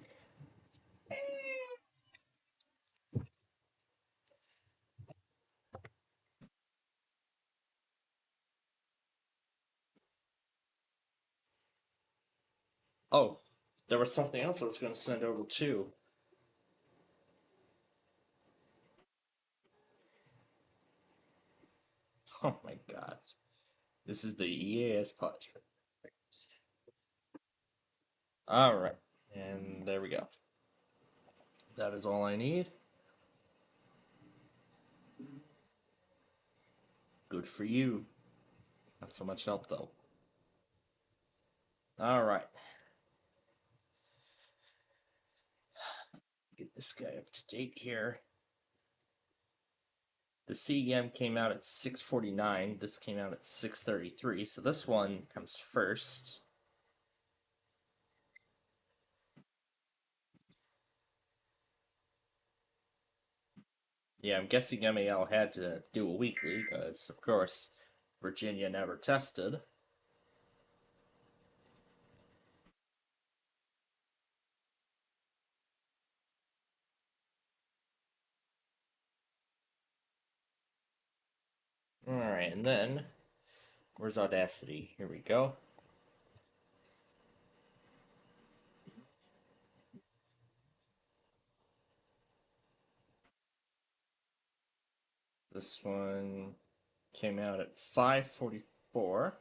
Oh, there was something else I was going to send over too. Oh my god. This is the EAS podcast. Alright. And there we go. That is all I need. Good for you. Not so much help though. Alright. Get this guy up to date here. The CEM came out at 6:49. This came out at 6:33. So this one comes first. Yeah, I'm guessing MAL had to do a weekly because, of course, Virginia never tested. Alright, and then, where's Audacity? Here we go. This one came out at 5:44.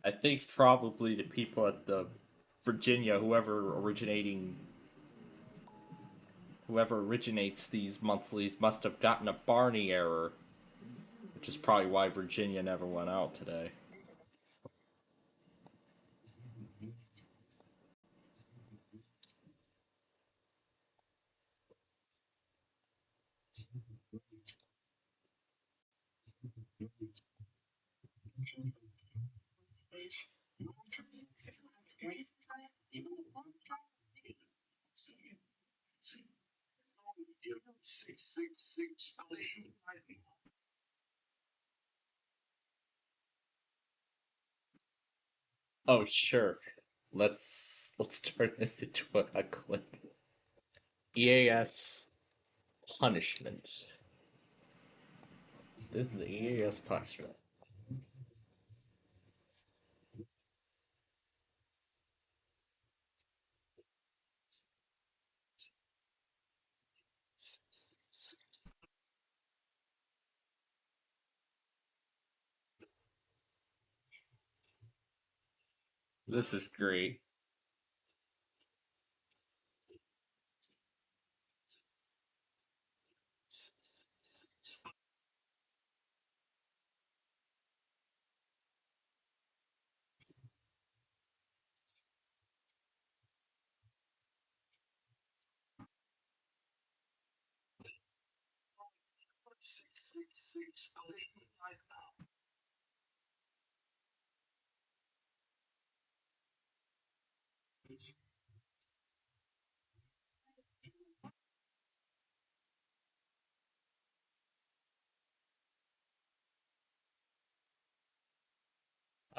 I think probably the people at the Virginia, whoever originates these monthlies must have gotten a Barney error, which is probably why Virginia never went out today. Oh sure. Let's turn this into a clip. EAS punishment. This is the EAS punishment. This is great.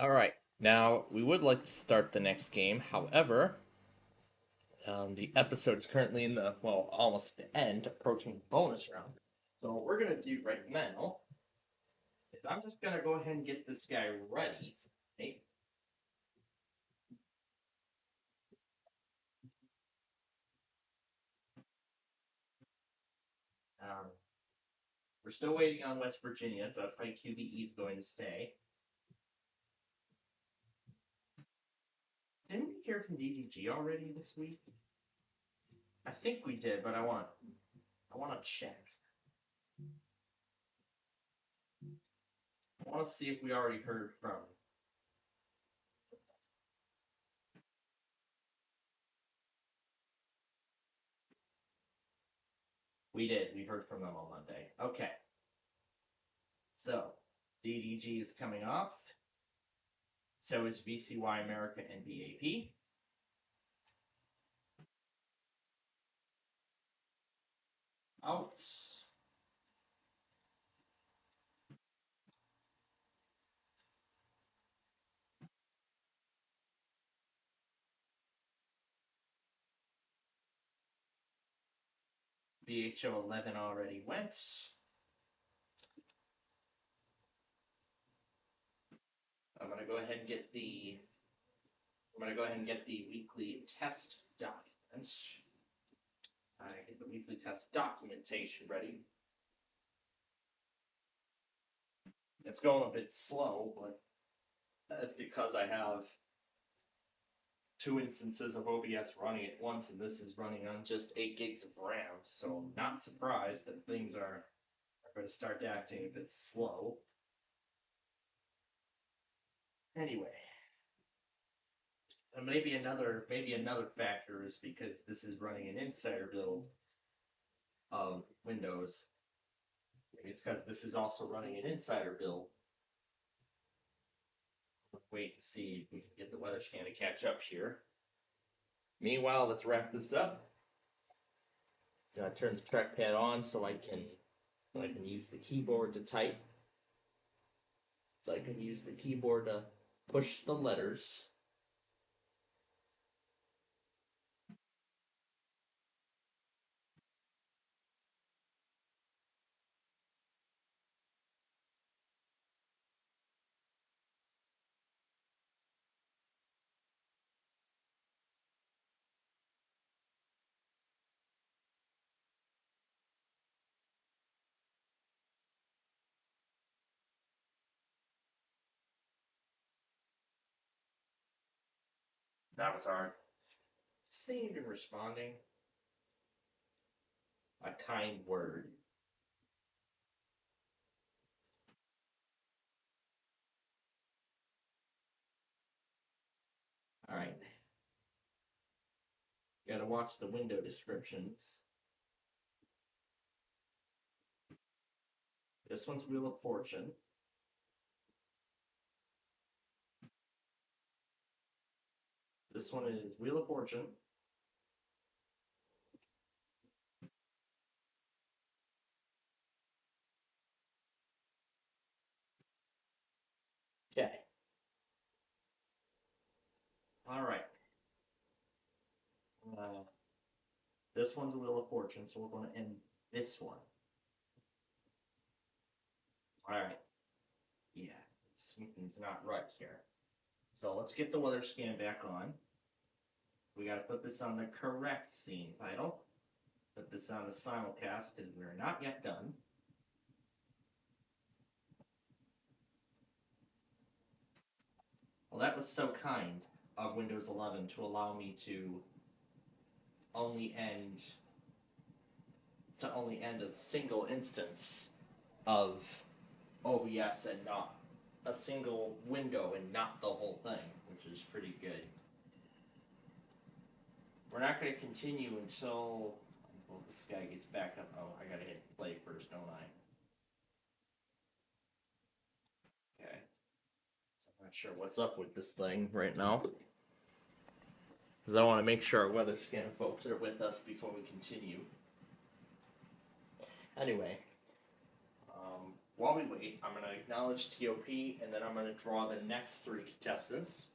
Alright, now we would like to start the next game. However, the episode is currently in the, well, almost the end, approaching the bonus round. So what we're going to do right now is I'm just going to go ahead and get this guy ready. Okay? We're still waiting on West Virginia, so that's why QBE is going to stay. Didn't we hear from DDG already this week? I think we did, but I want to check. I want to see if we already heard from. We did. We heard from them on Monday. Okay. So, DDG is coming off. So is VCY America and BAP. Out. BHO 11 already went. I'm gonna go ahead and get the weekly test documents. Get the weekly test documentation ready. It's going a bit slow, but that's because I have 2 instances of OBS running at once, and this is running on just 8 gigs of RAM, so I'm not surprised that things are going to start acting a bit slow. Anyway, and maybe another factor is because this is running an insider build of Windows. Maybe it's because this is also running an insider build. Wait and see if we can get the weather scan to catch up here. Meanwhile, let's wrap this up. Turn the trackpad on so I can use the keyboard to type. So I can use the keyboard to push the letters. That was hard. Seemed and responding. A kind word. Alright. Gotta watch the window descriptions. This one's Wheel of Fortune. This one is Wheel of Fortune. Okay. Alright. This one's a Wheel of Fortune, so we're going to end this one. Alright. Yeah, something's not right here. So let's get the weather scan back on. We gotta put this on the correct scene title. Put this on the simulcast because we're not yet done. Well, that was so kind of Windows 11 to allow me to only end a single instance of OBS and not a single window and not the whole thing, which is pretty good. We're not going to continue until this guy gets back up. Oh, I gotta hit play first, don't I? Okay. I'm not sure what's up with this thing right now. Because I want to make sure our weather scan folks are with us before we continue. Anyway, while we wait, I'm going to acknowledge TOP, and then I'm going to draw the next 3 contestants.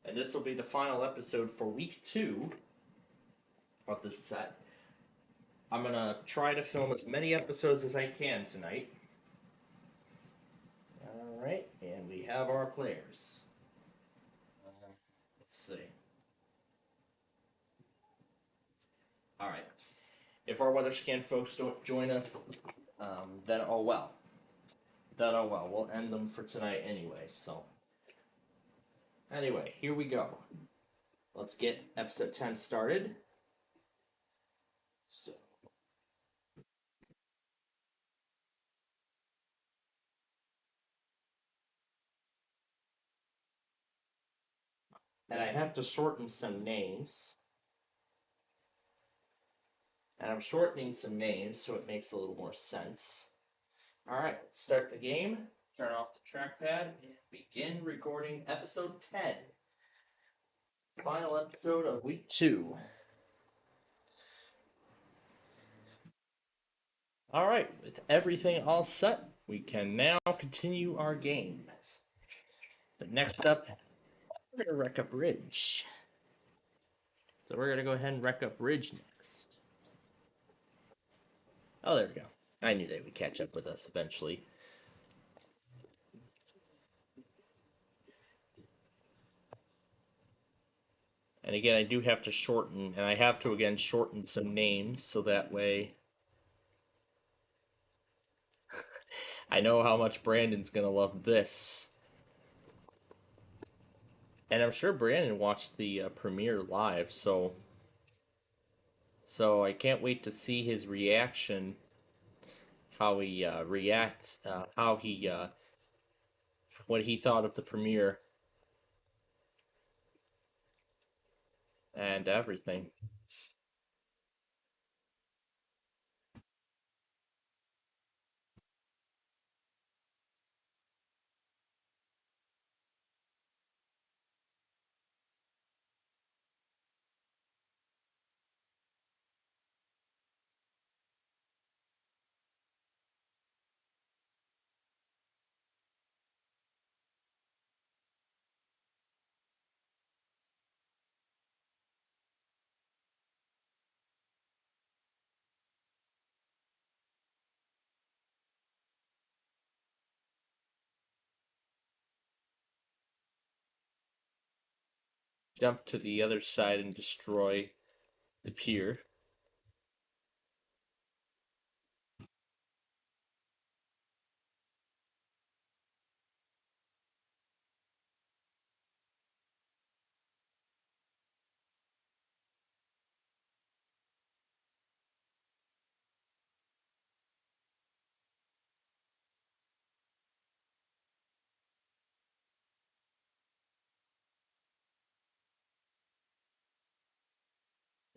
And this will be the final episode for week 2 of this set. I'm going to try to film as many episodes as I can tonight. Alright, and we have our players. Let's see. Alright. If our weather scan folks don't join us, then oh well. Then oh well. We'll end them for tonight anyway, so. Anyway, here we go. Let's get episode 10 started. So. And I have to shorten some names. And I'm shortening some names so it makes a little more sense. Alright, let's start the game. Turn off the trackpad and begin recording episode 10. Final episode of week 2. Alright, with everything all set, we can now continue our games. But next up, we're going to wreck up Ridge. So we're going to go ahead and wreck up Ridge next. Oh, there we go. I knew they would catch up with us eventually. And again, I do have to shorten, and I have to again shorten some names so that way I know how much Brandon's gonna love this. And I'm sure Brandon watched the premiere live, so I can't wait to see his reaction, how he reacts, what he thought of the premiere and everything. Jump to the other side and destroy the pier.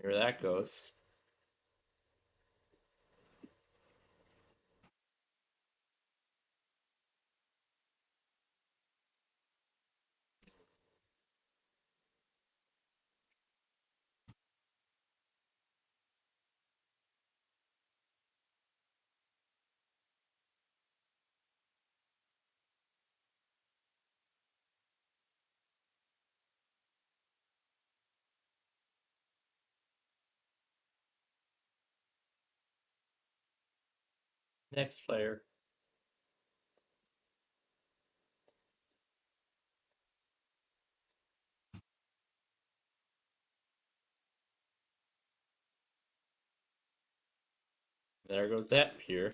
Here that goes. Next player. There goes that pier.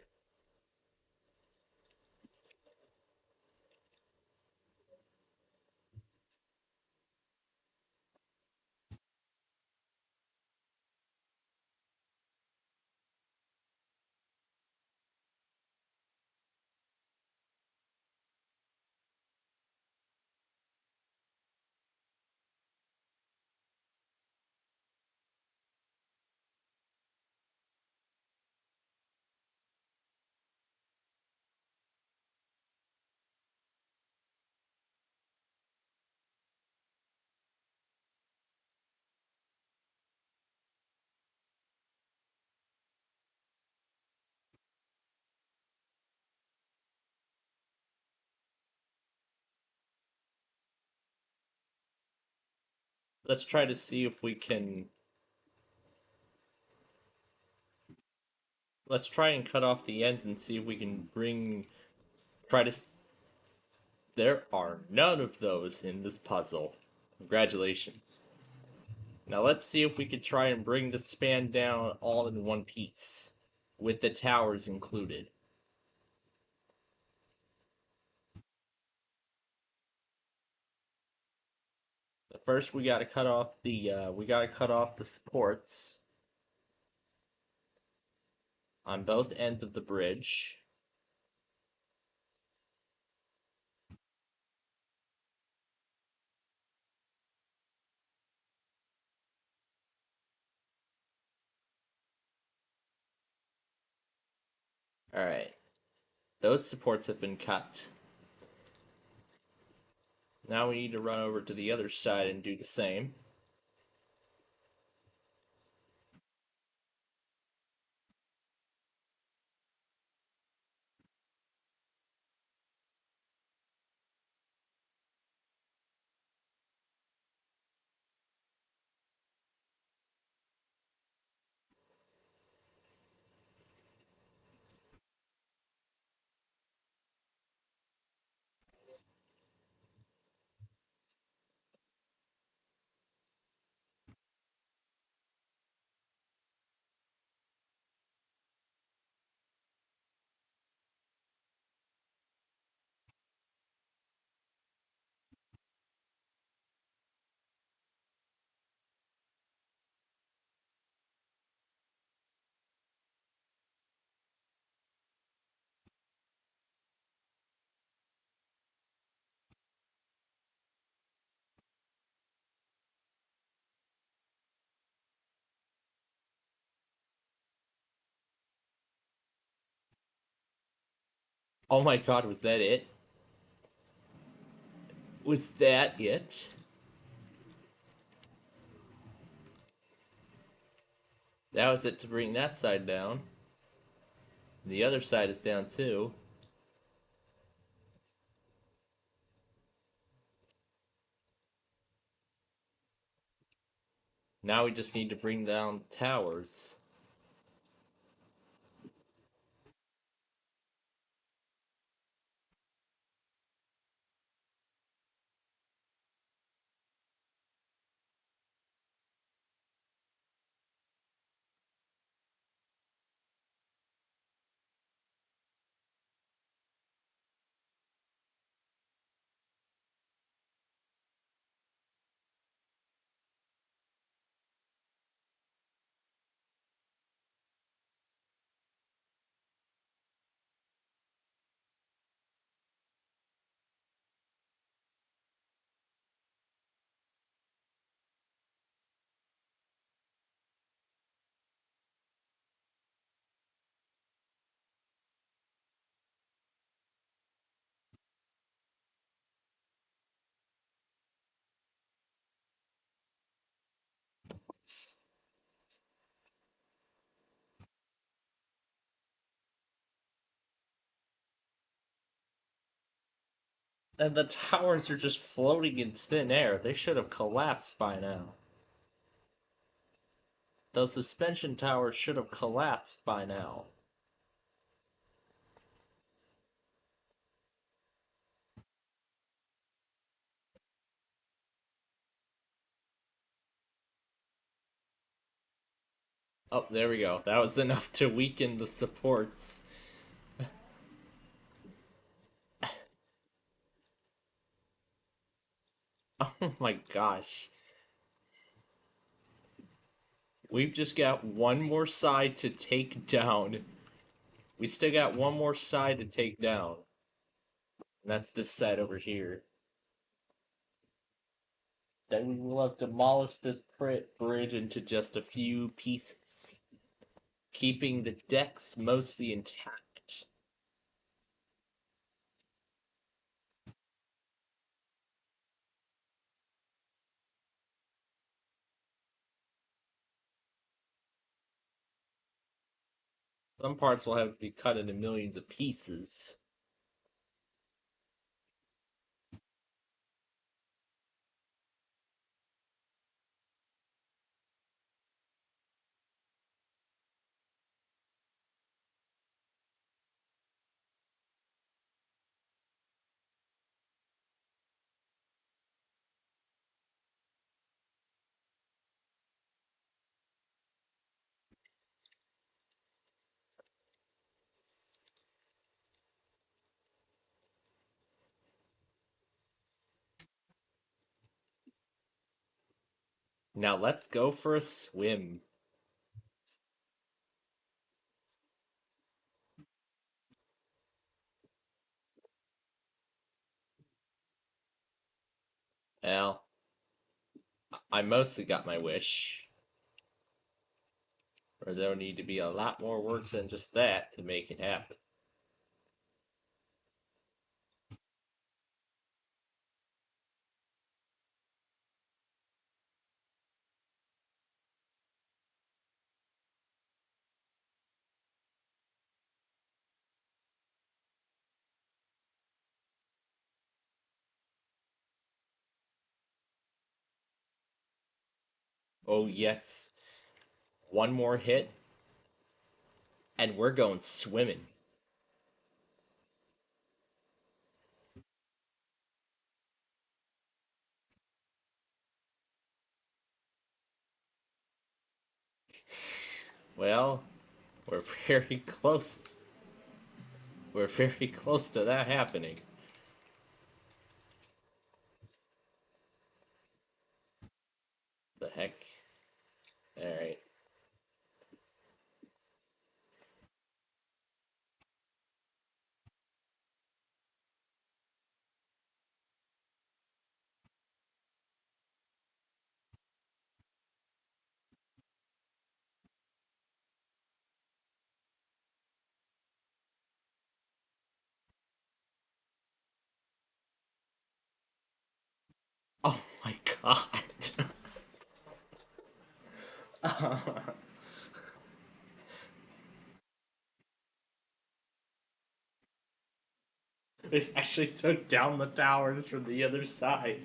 Let's try to see if we can... Let's try and cut off the end and see if we can try to... There are none of those in this puzzle. Congratulations. Now let's see if we can try and bring the span down all in one piece, with the towers included. First, we gotta cut off the supports on both ends of the bridge. Alright. Those supports have been cut. Now we need to run over to the other side and do the same. Oh my god, was that it? Was that it? That was it to bring that side down. The other side is down too. Now we just need to bring down towers. And the towers are just floating in thin air. They should have collapsed by now. Those suspension towers should have collapsed by now. Oh, there we go. That was enough to weaken the supports. Oh my gosh. We've just got one more side to take down. We still got one more side to take down. And that's this side over here. Then we will have demolished this bridge into just a few pieces, keeping the decks mostly intact. Some parts will have to be cut into millions of pieces. Now let's go for a swim. Well, I mostly got my wish. Or there'll need to be a lot more work than just that to make it happen. Oh yes. One more hit, and we're going swimming. Well, we're very close. We're very close to that happening. The heck? Alright. Oh my god. It actually took down the towers from the other side.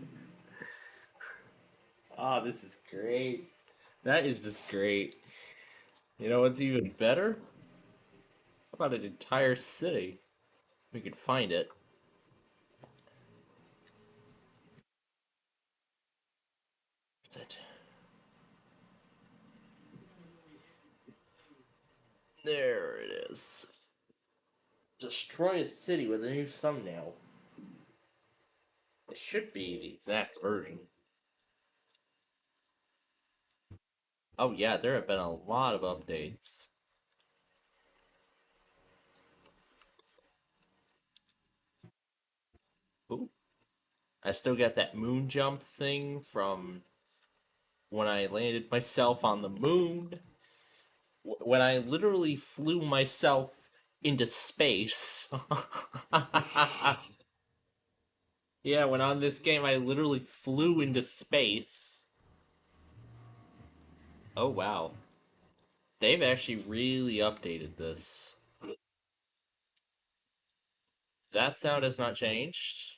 Ah, this is great. That is just great. You know what's even better? How about an entire city? We could find it. Is it? There it is. Destroy a city with a new thumbnail. It should be the exact version. Oh yeah, there have been a lot of updates. Ooh. I still got that moon jump thing from when I landed myself on the moon. When I literally flew myself into space. Yeah, when on this game I literally flew into space. Oh wow. They've actually really updated this. That sound has not changed.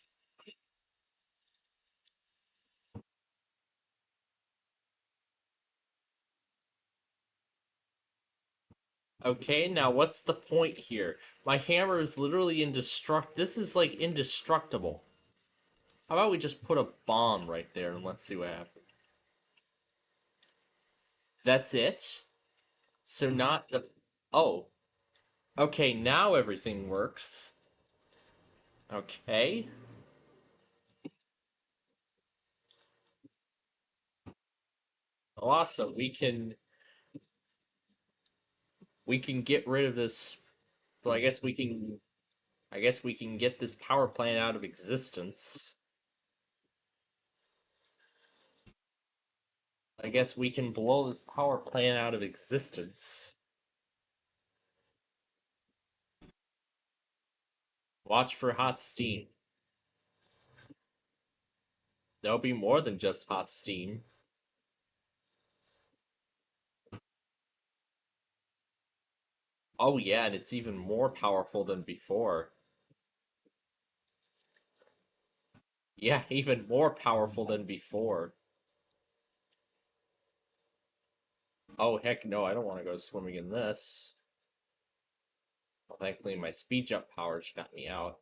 Okay, now what's the point here? My hammer is literally indestructible. This is like indestructible. How about we just put a bomb right there and let's see what happens. That's it? So not the... Oh. Okay, now everything works. Okay. Awesome. We can get rid of this. Well, I guess we can get this power plant out of existence. I guess we can blow this power plant out of existence. Watch for hot steam. There'll be more than just hot steam. Oh yeah, and it's even more powerful than before. Yeah, even more powerful than before. Oh heck no, I don't want to go swimming in this. Well, thankfully my speed jump powers got me out.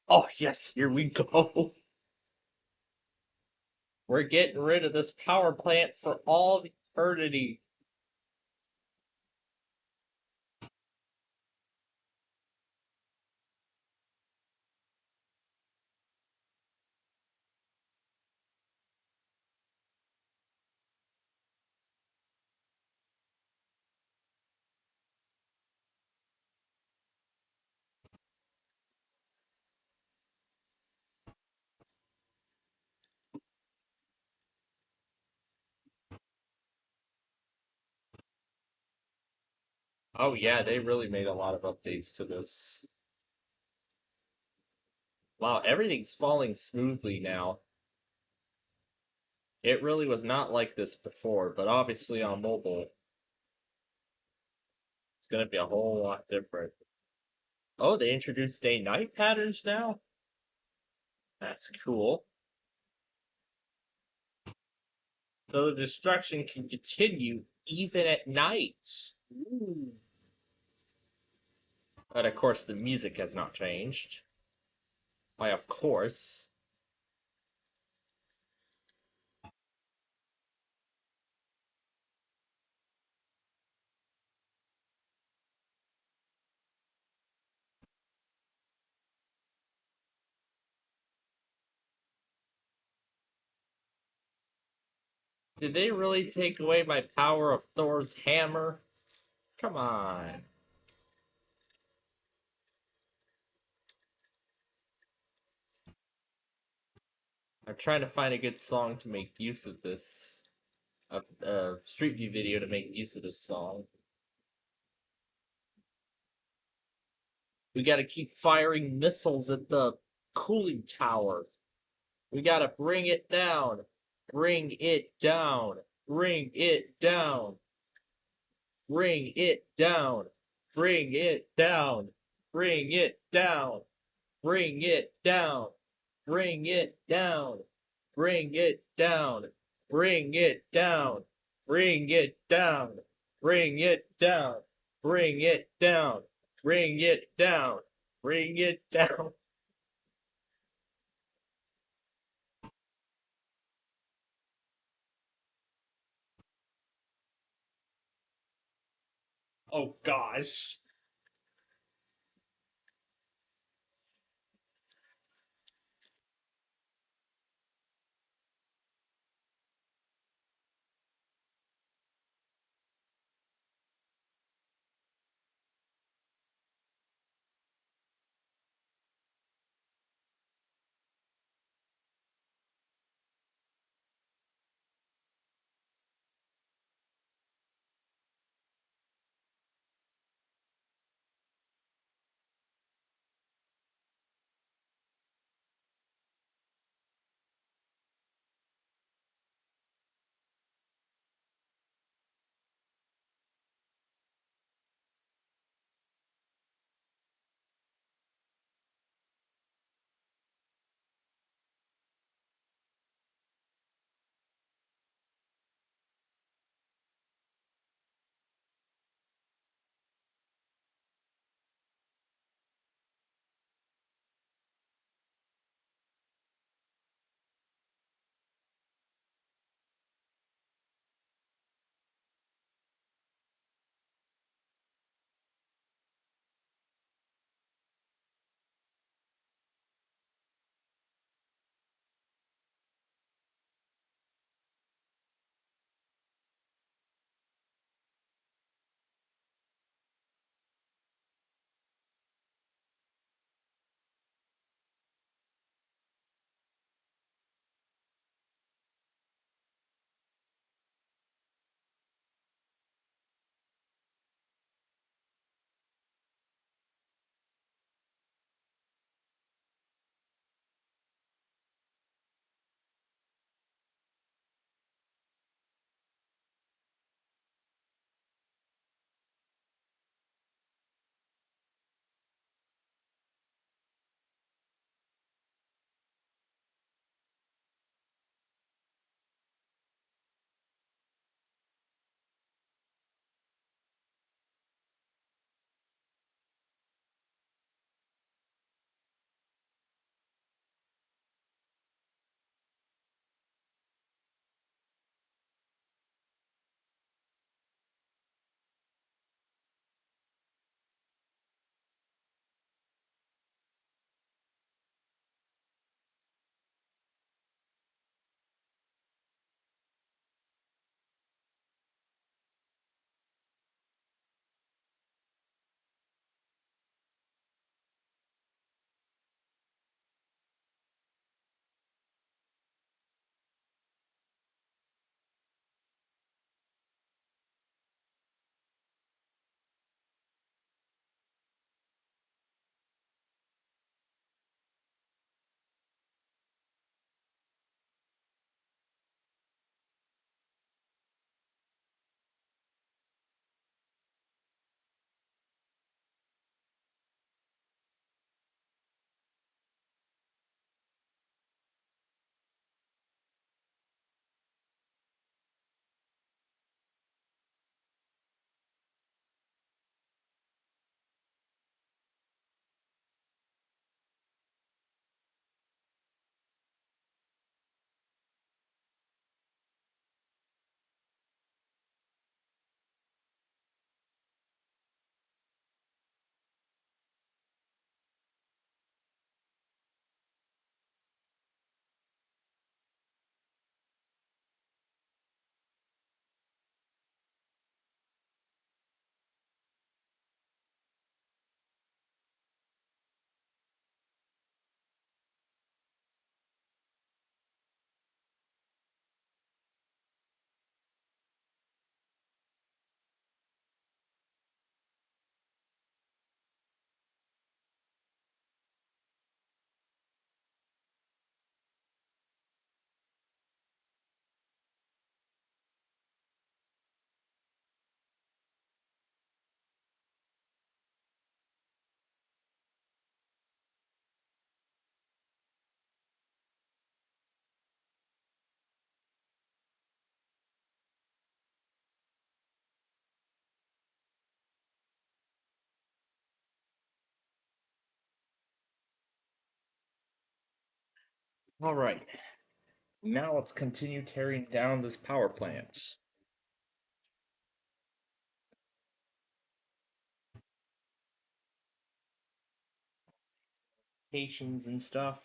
Oh yes, here we go. We're getting rid of this power plant for all eternity. Oh yeah, they really made a lot of updates to this. Wow, everything's falling smoothly now. It really was not like this before, but obviously on mobile, it's gonna be a whole lot different. Oh, they introduced day-night patterns now? That's cool. So the destruction can continue even at night. Ooh. But of course, the music has not changed. Why, of course. Did they really take away my power of Thor's hammer? Come on. I'm trying to find a good song to make use of this. A Street View video to make use of this song. We gotta keep firing missiles at the cooling tower. We gotta bring it down. Bring it down. Bring it down. Bring it down. Bring it down. Bring it down. Bring it down. Bring it down. Bring it down. Bring it down. Bring it down. Bring it down. Bring it down. Bring it down. Bring it down. Oh gosh. Alright. Now let's continue tearing down this power plant. Stations and stuff.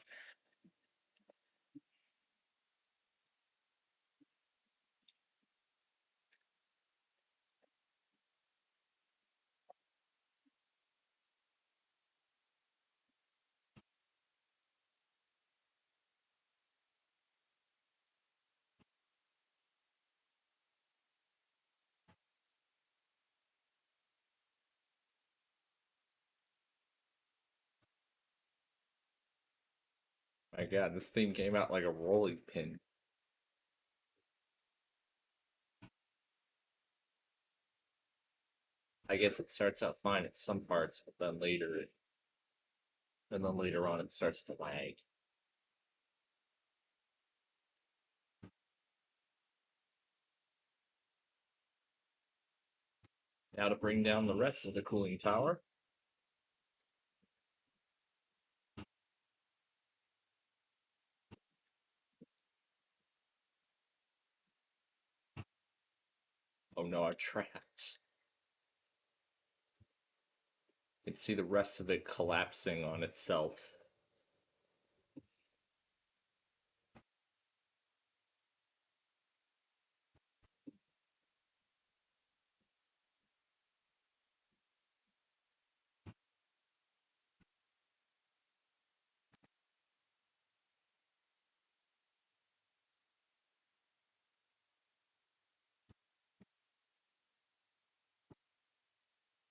My god, this thing came out like a rolling pin. I guess it starts out fine at some parts, but then later on it starts to lag. Now to bring down the rest of the cooling tower. Oh no, I'm trapped. You can see the rest of it collapsing on itself.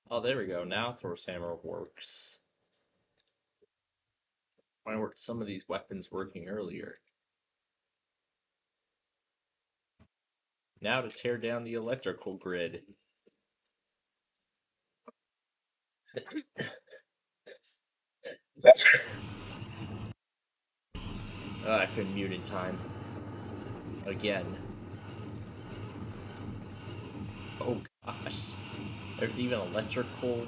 Oh, there we go. Now Thor's hammer works. Why weren't some of these weapons working earlier? Now to tear down the electrical grid. I couldn't mute in time. Again. Oh gosh. There's even electrical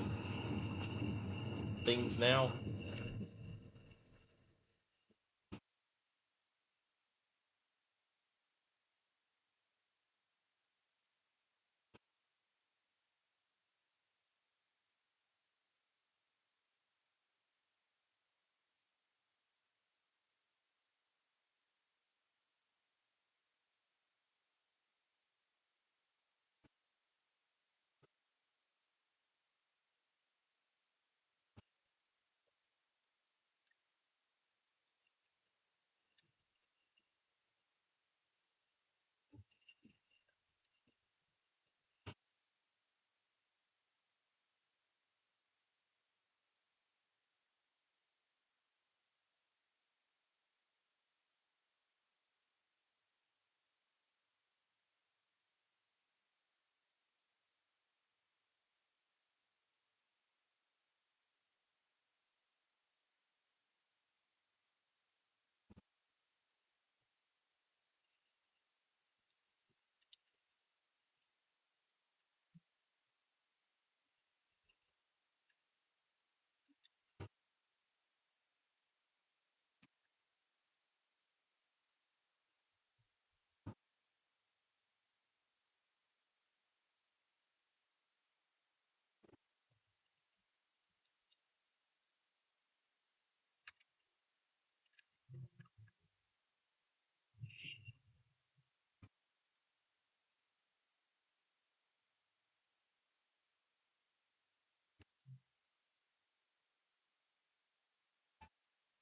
things now.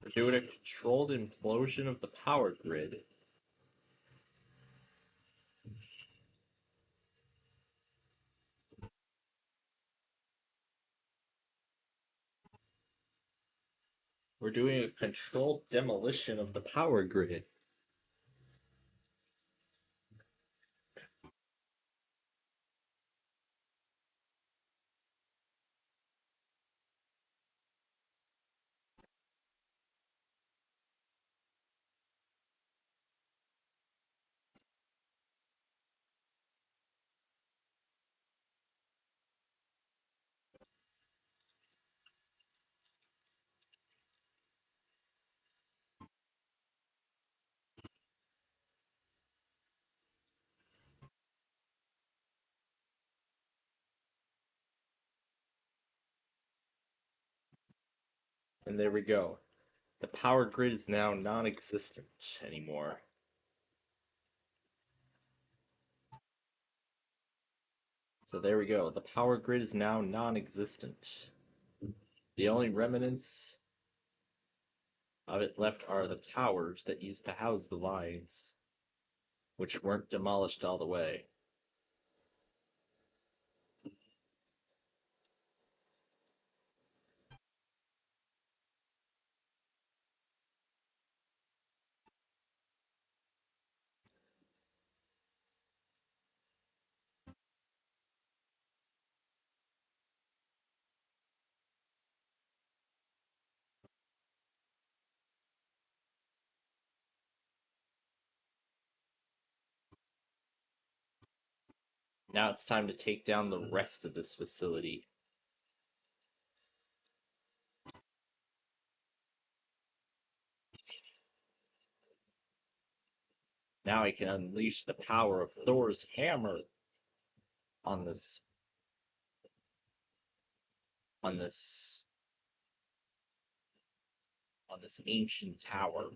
We're doing a controlled implosion of the power grid. We're doing a controlled demolition of the power grid. And there we go. The power grid is now non-existent anymore. So there we go. The power grid is now non-existent. The only remnants of it left are the towers that used to house the lines, which weren't demolished all the way. Now it's time to take down the rest of this facility. Now I can unleash the power of Thor's hammer on this ancient tower.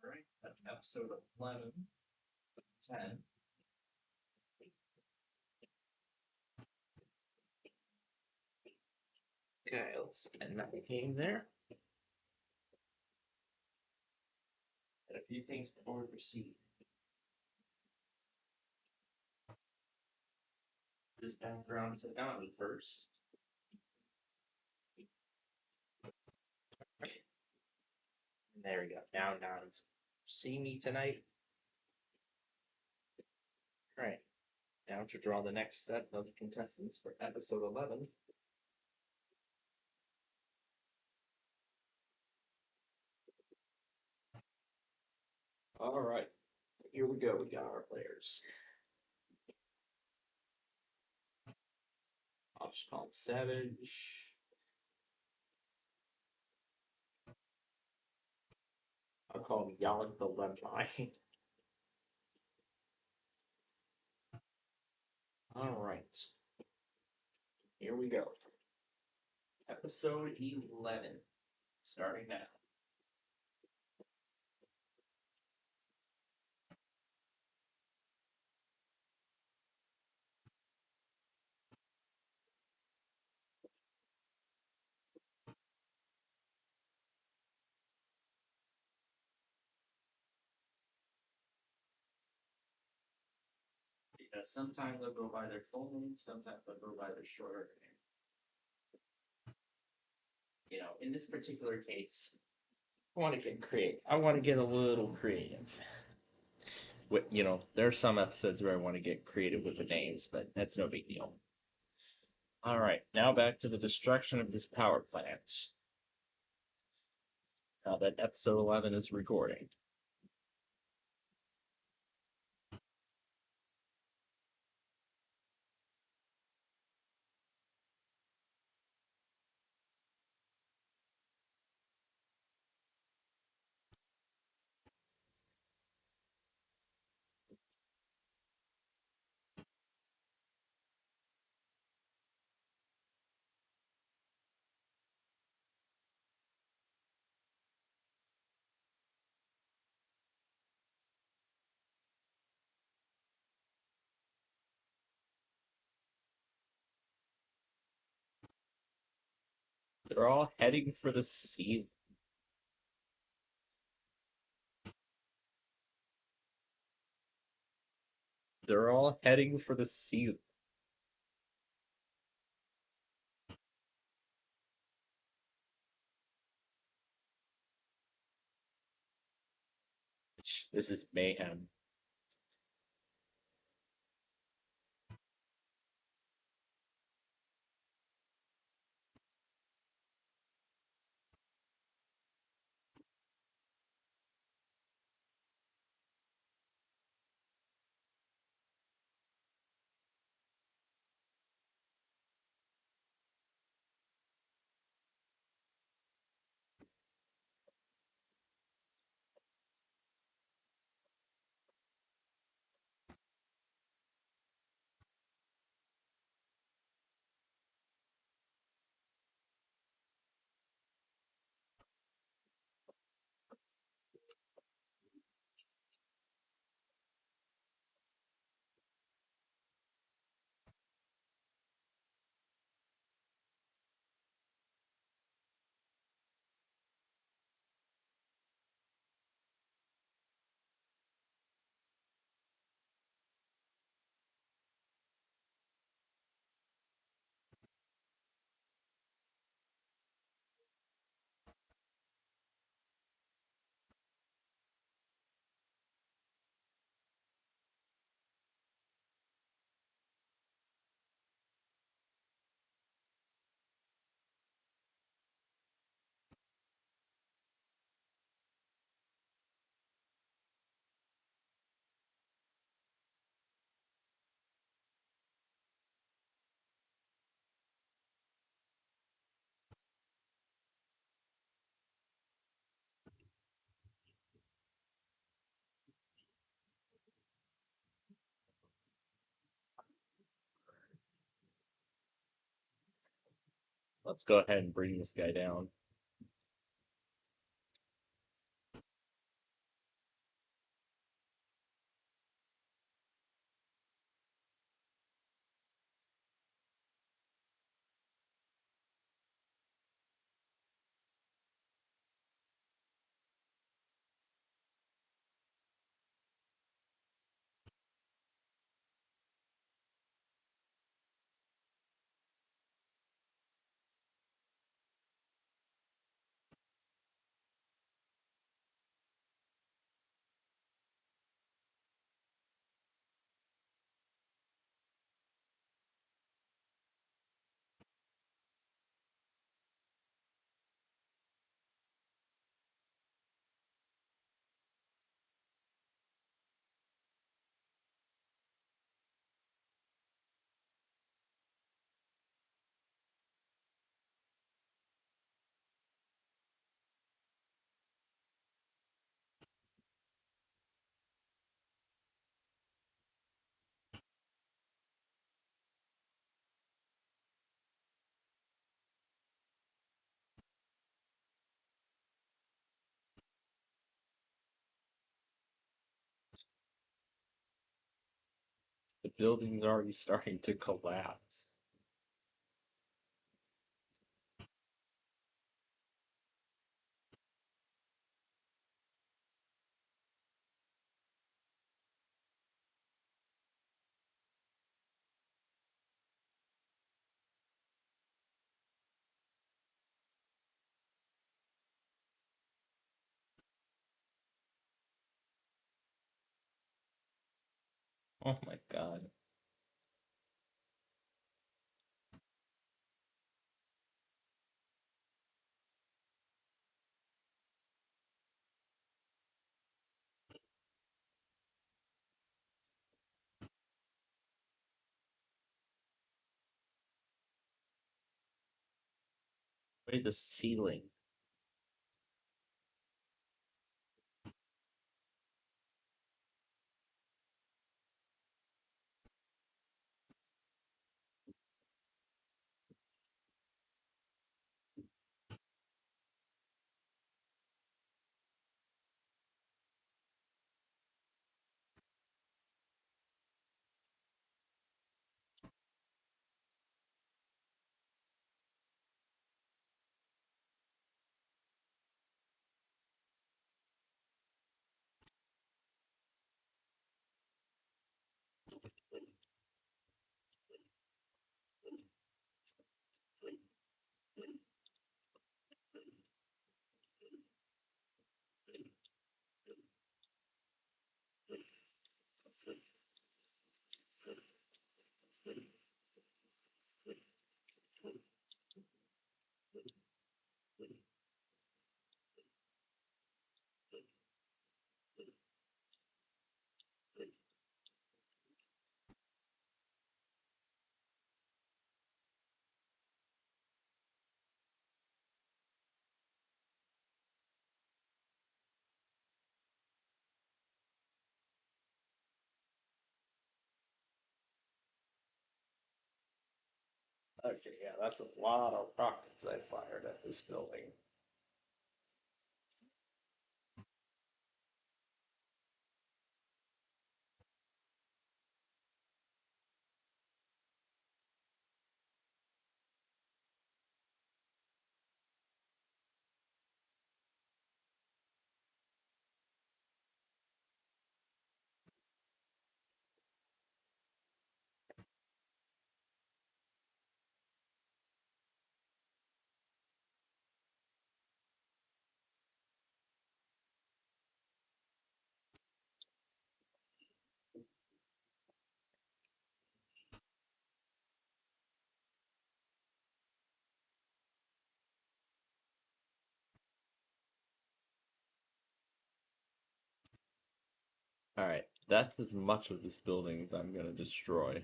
Alright, that's episode 11, 10. Okay, let's end that game there. And a few things before we proceed. This background to down first. And there we go. Now it's see me tonight. Alright. Now to draw the next set of contestants for episode 11. Alright. Here we go. We got our players. I'll just call him Savage. I'll call him Yalak the Lemmi. Alright. Here we go. Episode 11. Starting now. Yeah, sometimes they'll go by their full name, sometimes they'll go by their shorter name. You know, in this particular case, I want to get creative. I want to get a little creative. You know, there are some episodes where I want to get creative with the names, but that's no big deal. Alright, now back to the destruction of this power plant. Now that episode 11 is recording. They're all heading for the sea. They're all heading for the sea. This is mayhem. Let's go ahead and bring this guy down. building's already starting to collapse. Oh my god. Wait, the ceiling. Okay, yeah, that's a lot of rockets I fired at this building. Alright, that's as much of this building as I'm gonna destroy.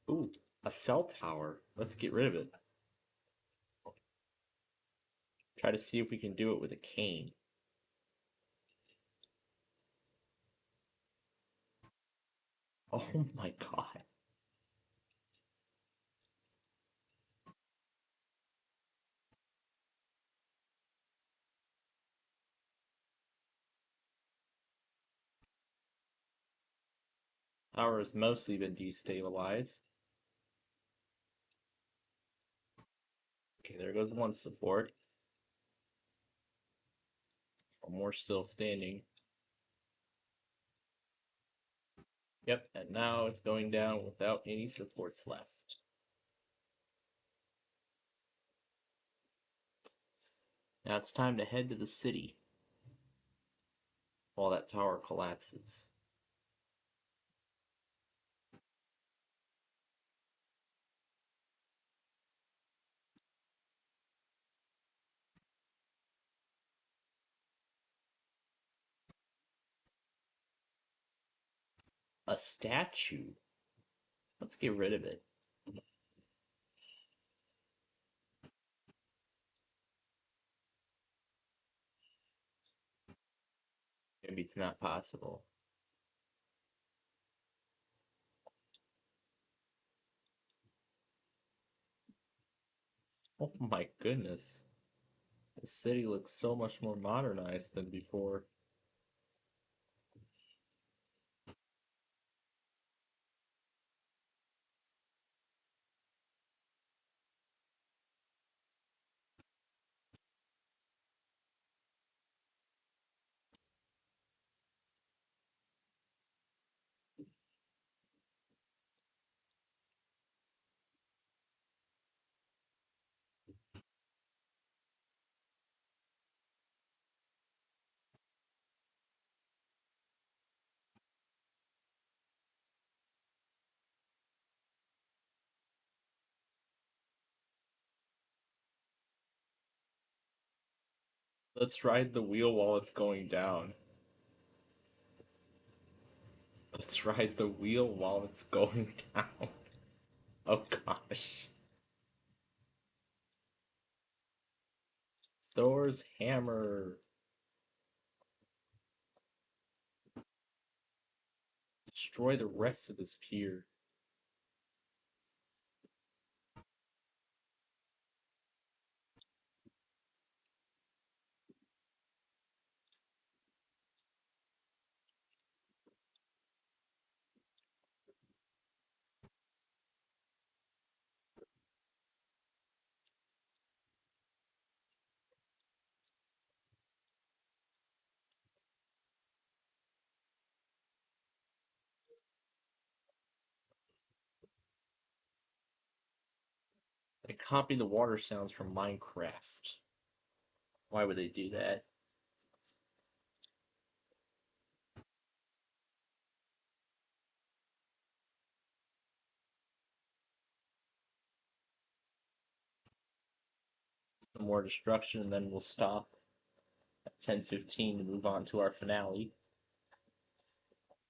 Ooh, a cell tower. Let's get rid of it. Try to see if we can do it with a cane. Oh my god. Tower has mostly been destabilized. Okay, there goes one support. One more still standing. Yep, and now it's going down without any supports left. Now it's time to head to the city while that tower collapses. A statue? Let's get rid of it. Maybe it's not possible. Oh my goodness. The city looks so much more modernized than before. Let's ride the wheel while it's going down. Let's ride the wheel while it's going down. Oh gosh. Thor's hammer. Destroy the rest of this pier. They copy the water sounds from Minecraft. Why would they do that? Some more destruction, and then we'll stop at 10:15 to move on to our finale.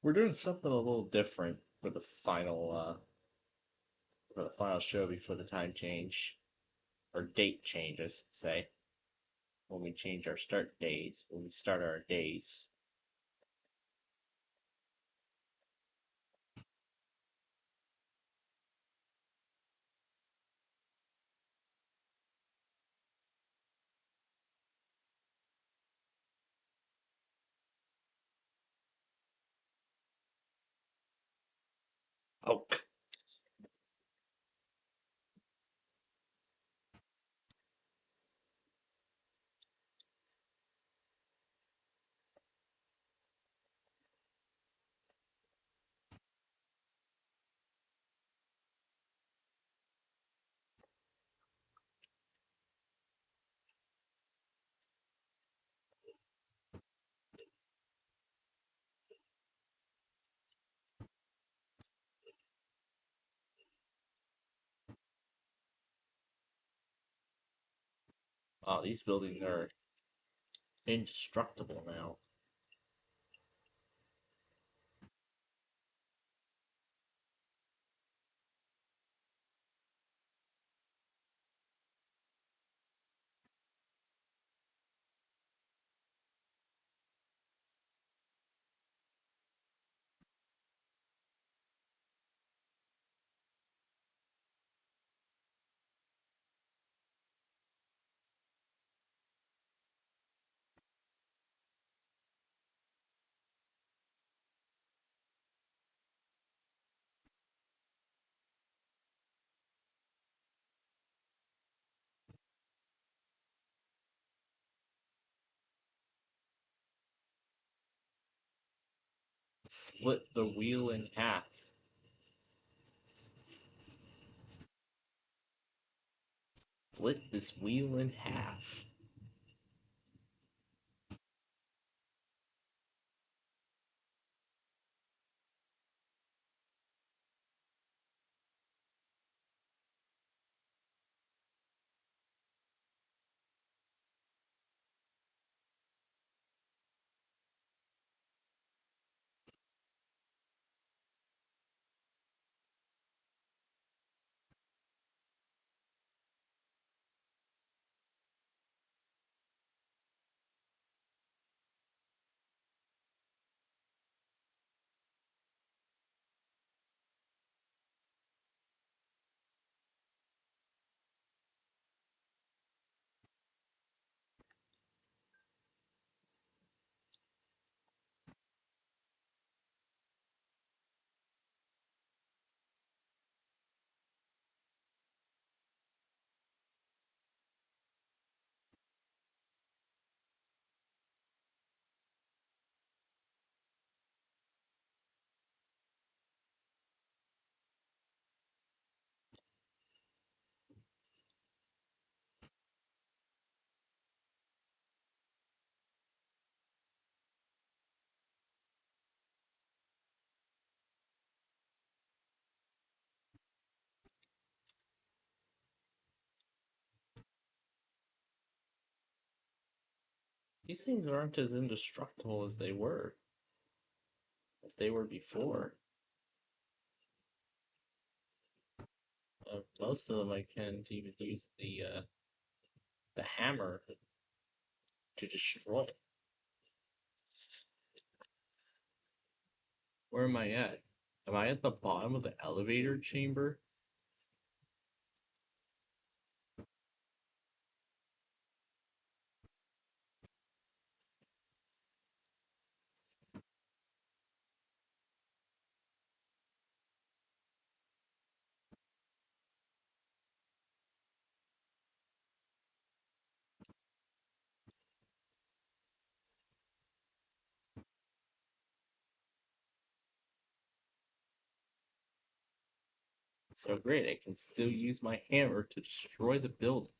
We're doing something a little different for the final show before the time change, or date change, I should say. When we change our start days, when we start our days. Oh. Wow, these buildings are indestructible now. Split the wheel in half. Split this wheel in half. These things aren't as indestructible as they were before. Most of them I can't even use the hammer to destroy. Where am I at? Am I at the bottom of the elevator chamber? So great, I can still use my hammer to destroy the building.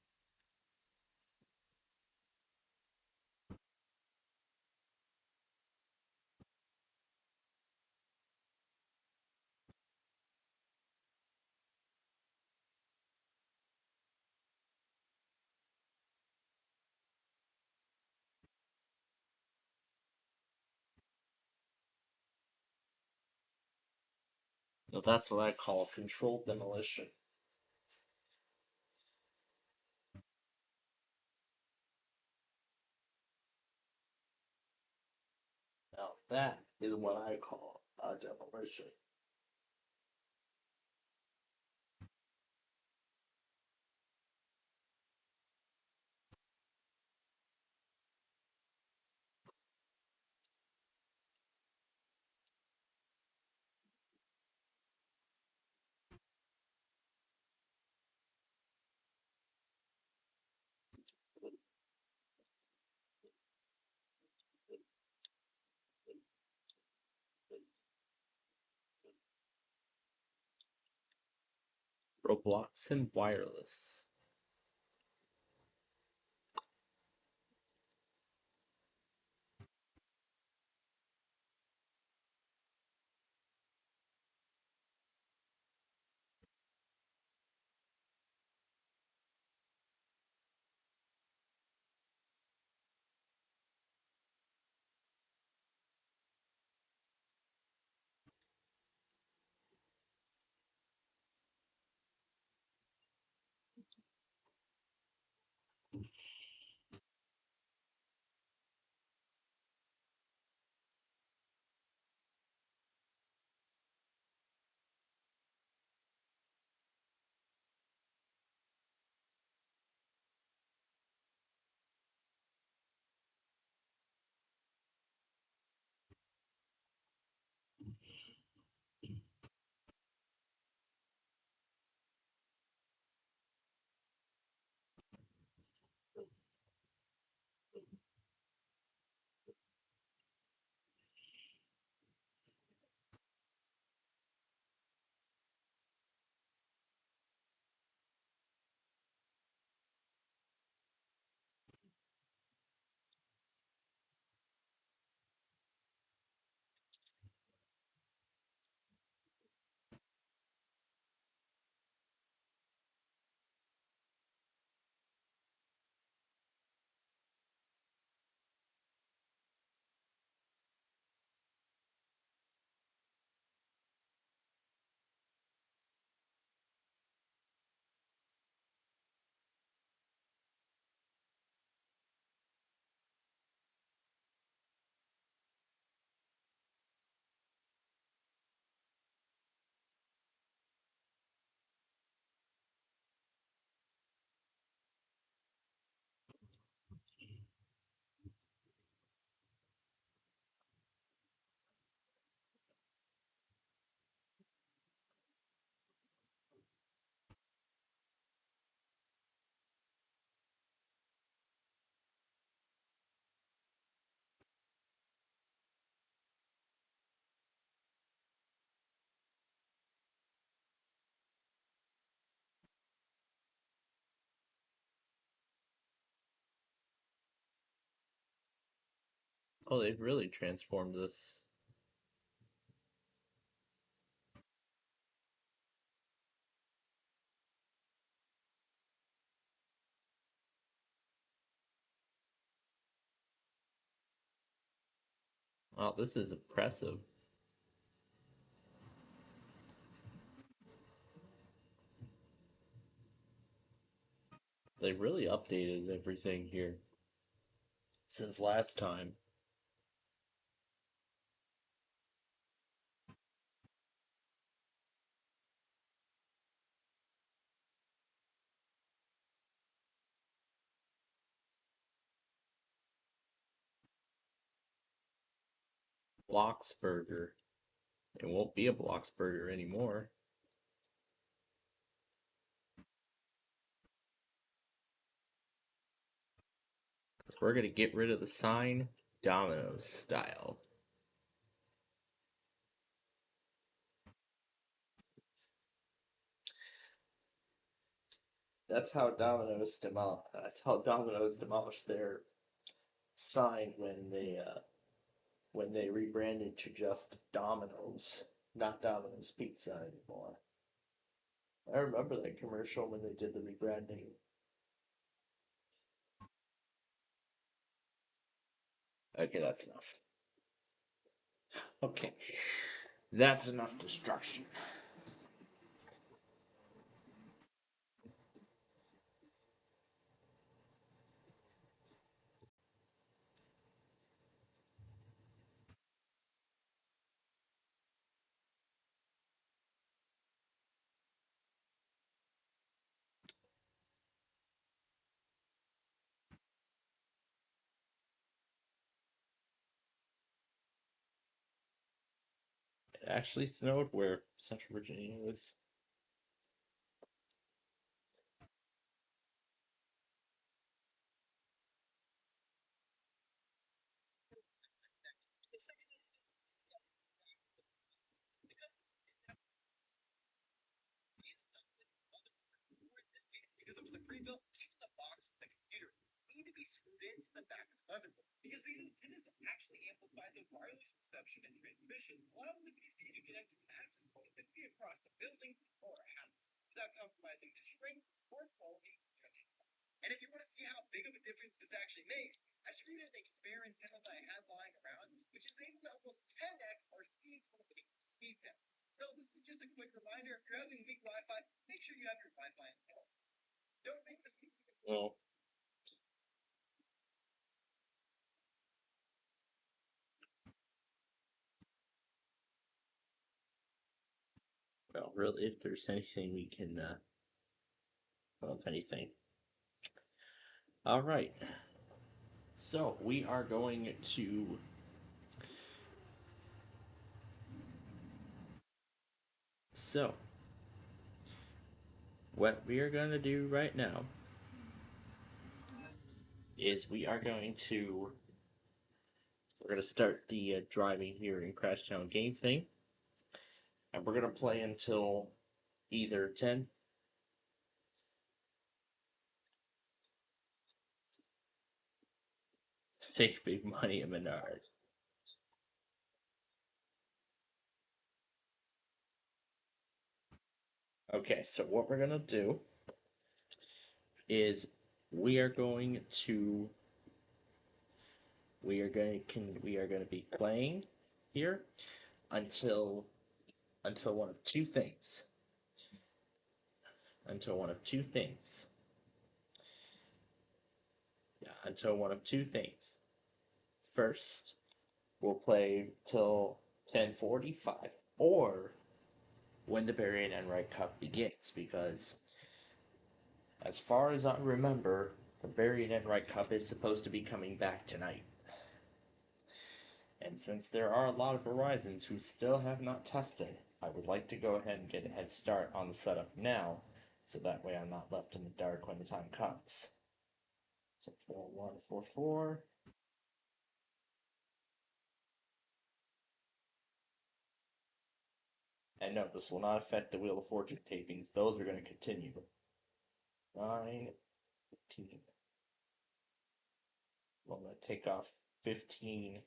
Now that's what I call controlled demolition. Now that is what I call a demolition. Roblox and wireless. Oh, they've really transformed this. Oh, this is impressive. They really updated everything here since last time. Bloxburger. It won't be a Bloxburger anymore. So we're gonna get rid of the sign Domino's style. That's how Domino's demolished their sign when they rebranded to just Domino's, not Domino's Pizza anymore. I remember that commercial when they did the rebranding. Okay, that's enough. Okay, that's enough destruction. It actually snowed where Central Virginia is. Because it was a pre-built chip in the box with the computer. Need to be screwed into the back of the motherboard. Because these antennas actually amplify the wireless reception and transmission, allowing the PC to connect to an access point that can be across a building or a house without compromising the strength or quality of the device. And if you want to see how big of a difference this actually makes, I screwed in the spare antenna that I had lying around, which is able to almost 10x our speeds from the speed test. So this is just a quick reminder, if you're having weak Wi-Fi, make sure you have your Wi-Fi antennas. Don't make this mistake. Well, really, if there's anything we can, well, if anything. All right. So we are going to what we are going to do right now is we're going to start the driving here in Crashtown game thing, and we're going to play until either 10. Take big money at Menard. Okay, so what we're gonna do is we are going to we are going to be playing here until one of two things. Until one of two things. Yeah, until one of two things. First, we'll play till 10:45, or when the Barry and Enright Cup begins, because as far as I remember, the Barry and Enright Cup is supposed to be coming back tonight. And since there are a lot of Verizons who still have not tested, I would like to go ahead and get a head start on the setup now, so that way I'm not left in the dark when the time comes. So 4144. And no, this will not affect the Wheel of Fortune tapings. Those are going to continue. 9, 15. Well, I'm going to take off 15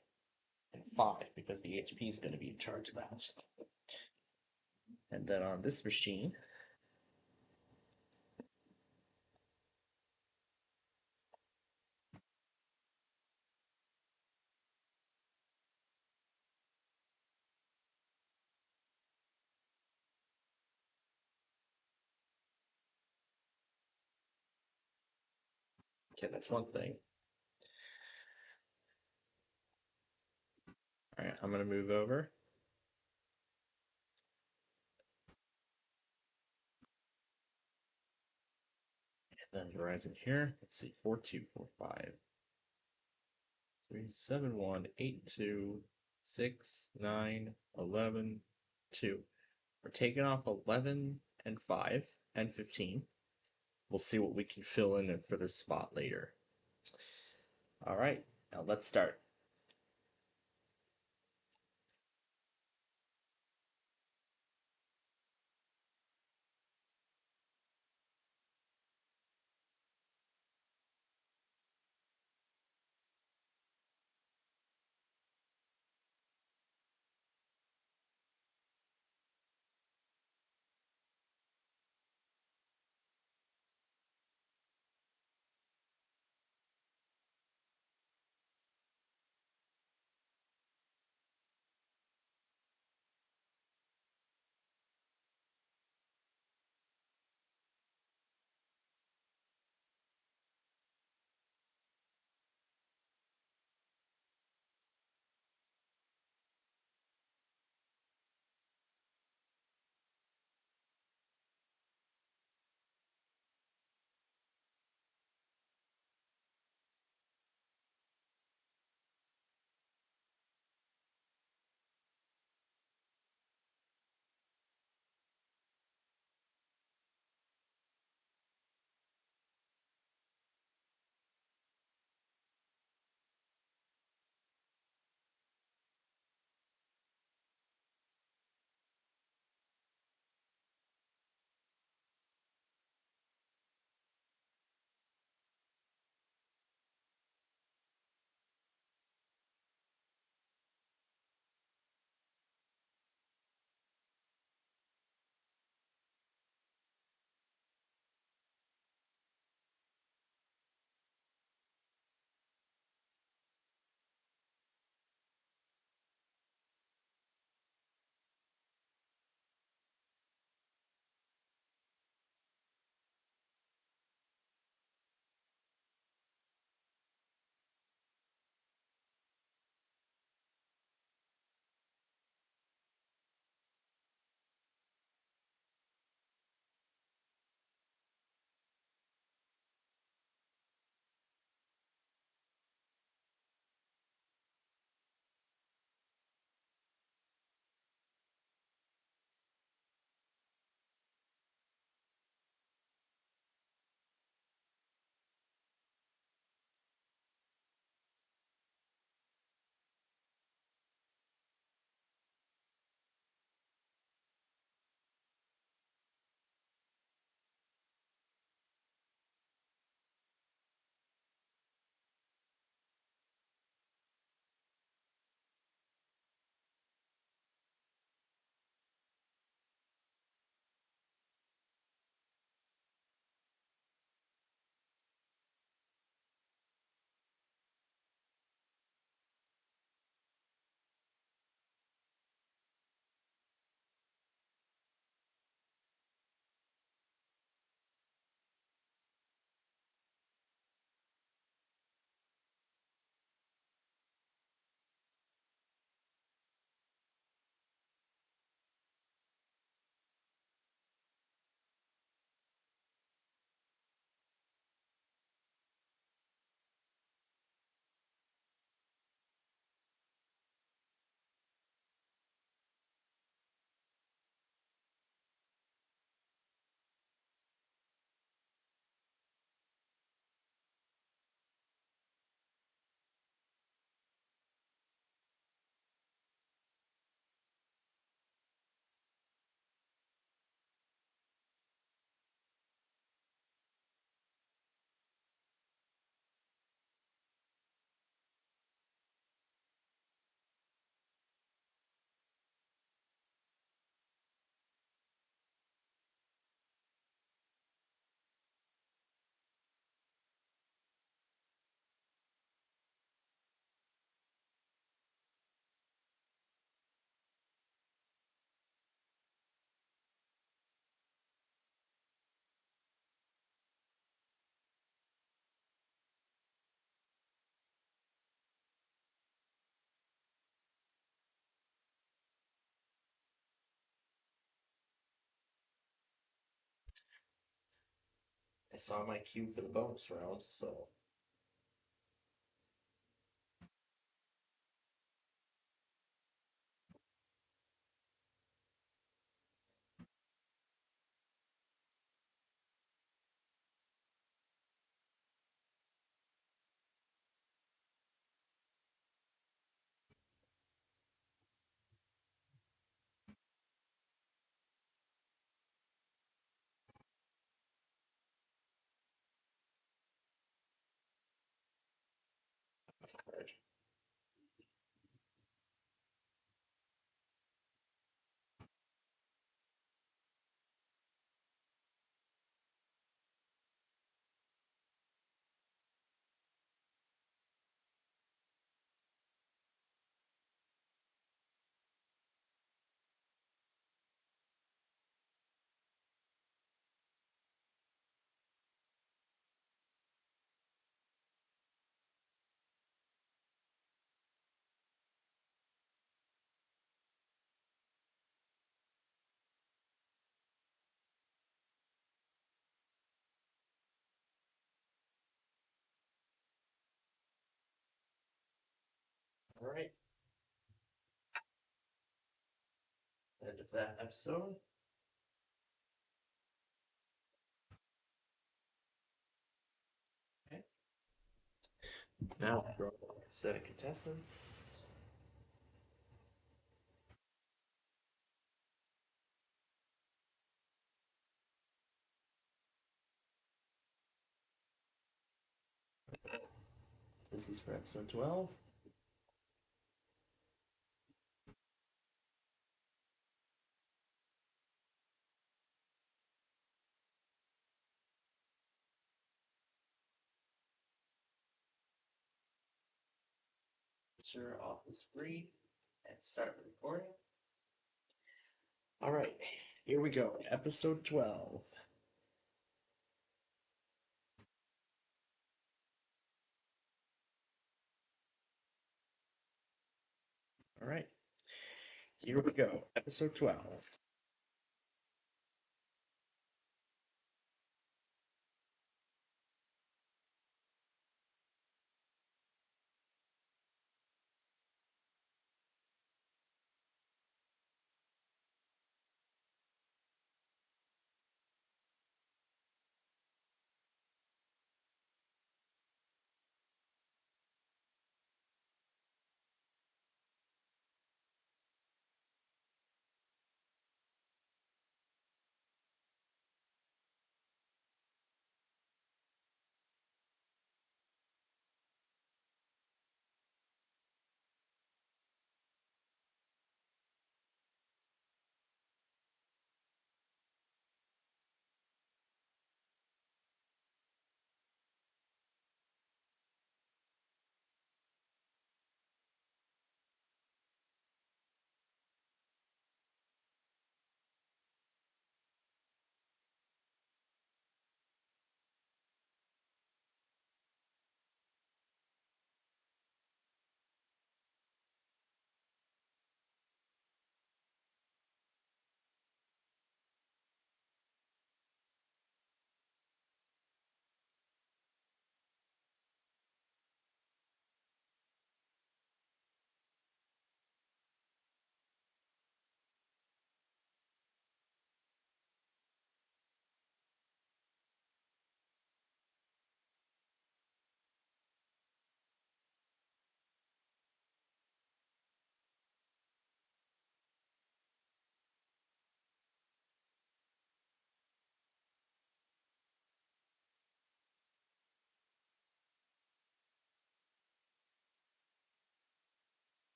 and 5 because the HP is going to be in charge of that. And then on this machine, Okay, that's one thing. All right, I'm gonna move over. And then Verizon here. Let's see, 4245 371 82 9 11 2. We're taking off 11 and 5 and 15. We'll see what we can fill in for this spot later. All right, now let's start. I saw my cue for the bonus round, so. That's hard. All right. End of that episode. Okay. Now, throw a set of contestants. This is for episode 12. Sure, off the screen and start the recording. All right, here we go. Episode 12. All right, here we go. Episode 12.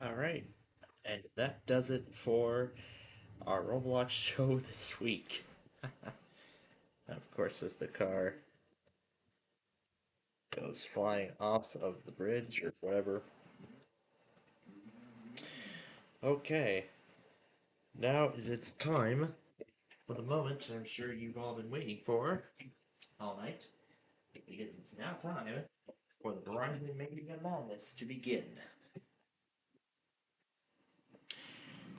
Alright, and that does it for our Roblox show this week. Of course, as the car goes flying off of the bridge or whatever. Okay, now it's time for the moment I'm sure you've all been waiting for all night, because it's now time for the Verizon Making a Madness to begin.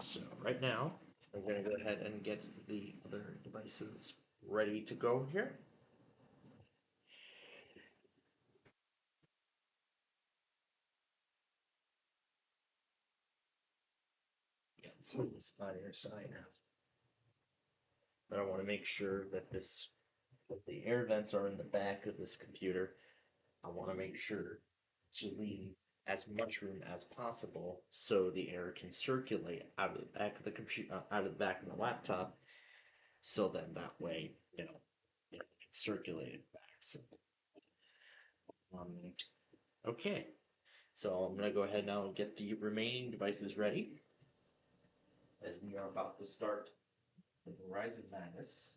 So right now, I'm going to go ahead and get the other devices ready to go here. Yeah, let's move this on your side now. But I want to make sure that the air vents are in the back of this computer. I want to make sure to leave as much room as possible so the air can circulate out of the back of the computer, out of the back of the laptop. So then that way, it can circulate it back. So, okay. So I'm gonna go ahead now and get the remaining devices ready, as we are about to start the Verizon Madness.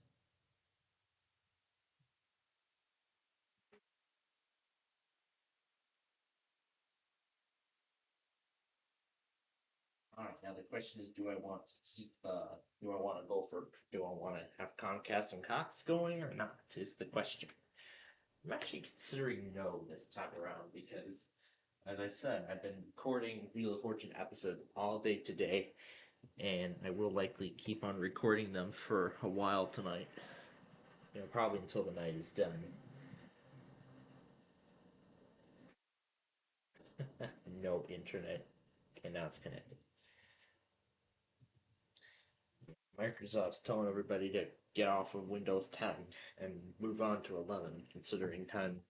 Alright, now the question is, do I want to have Comcast and Cox going or not, is the question. I'm actually considering no this time around because, as I said, I've been recording Wheel of Fortune episodes all day today, and I will likely keep on recording them for a while tonight. Probably until the night is done. No internet. Okay, now it's connected. Microsoft's telling everybody to get off of Windows 10 and move on to 11, considering 10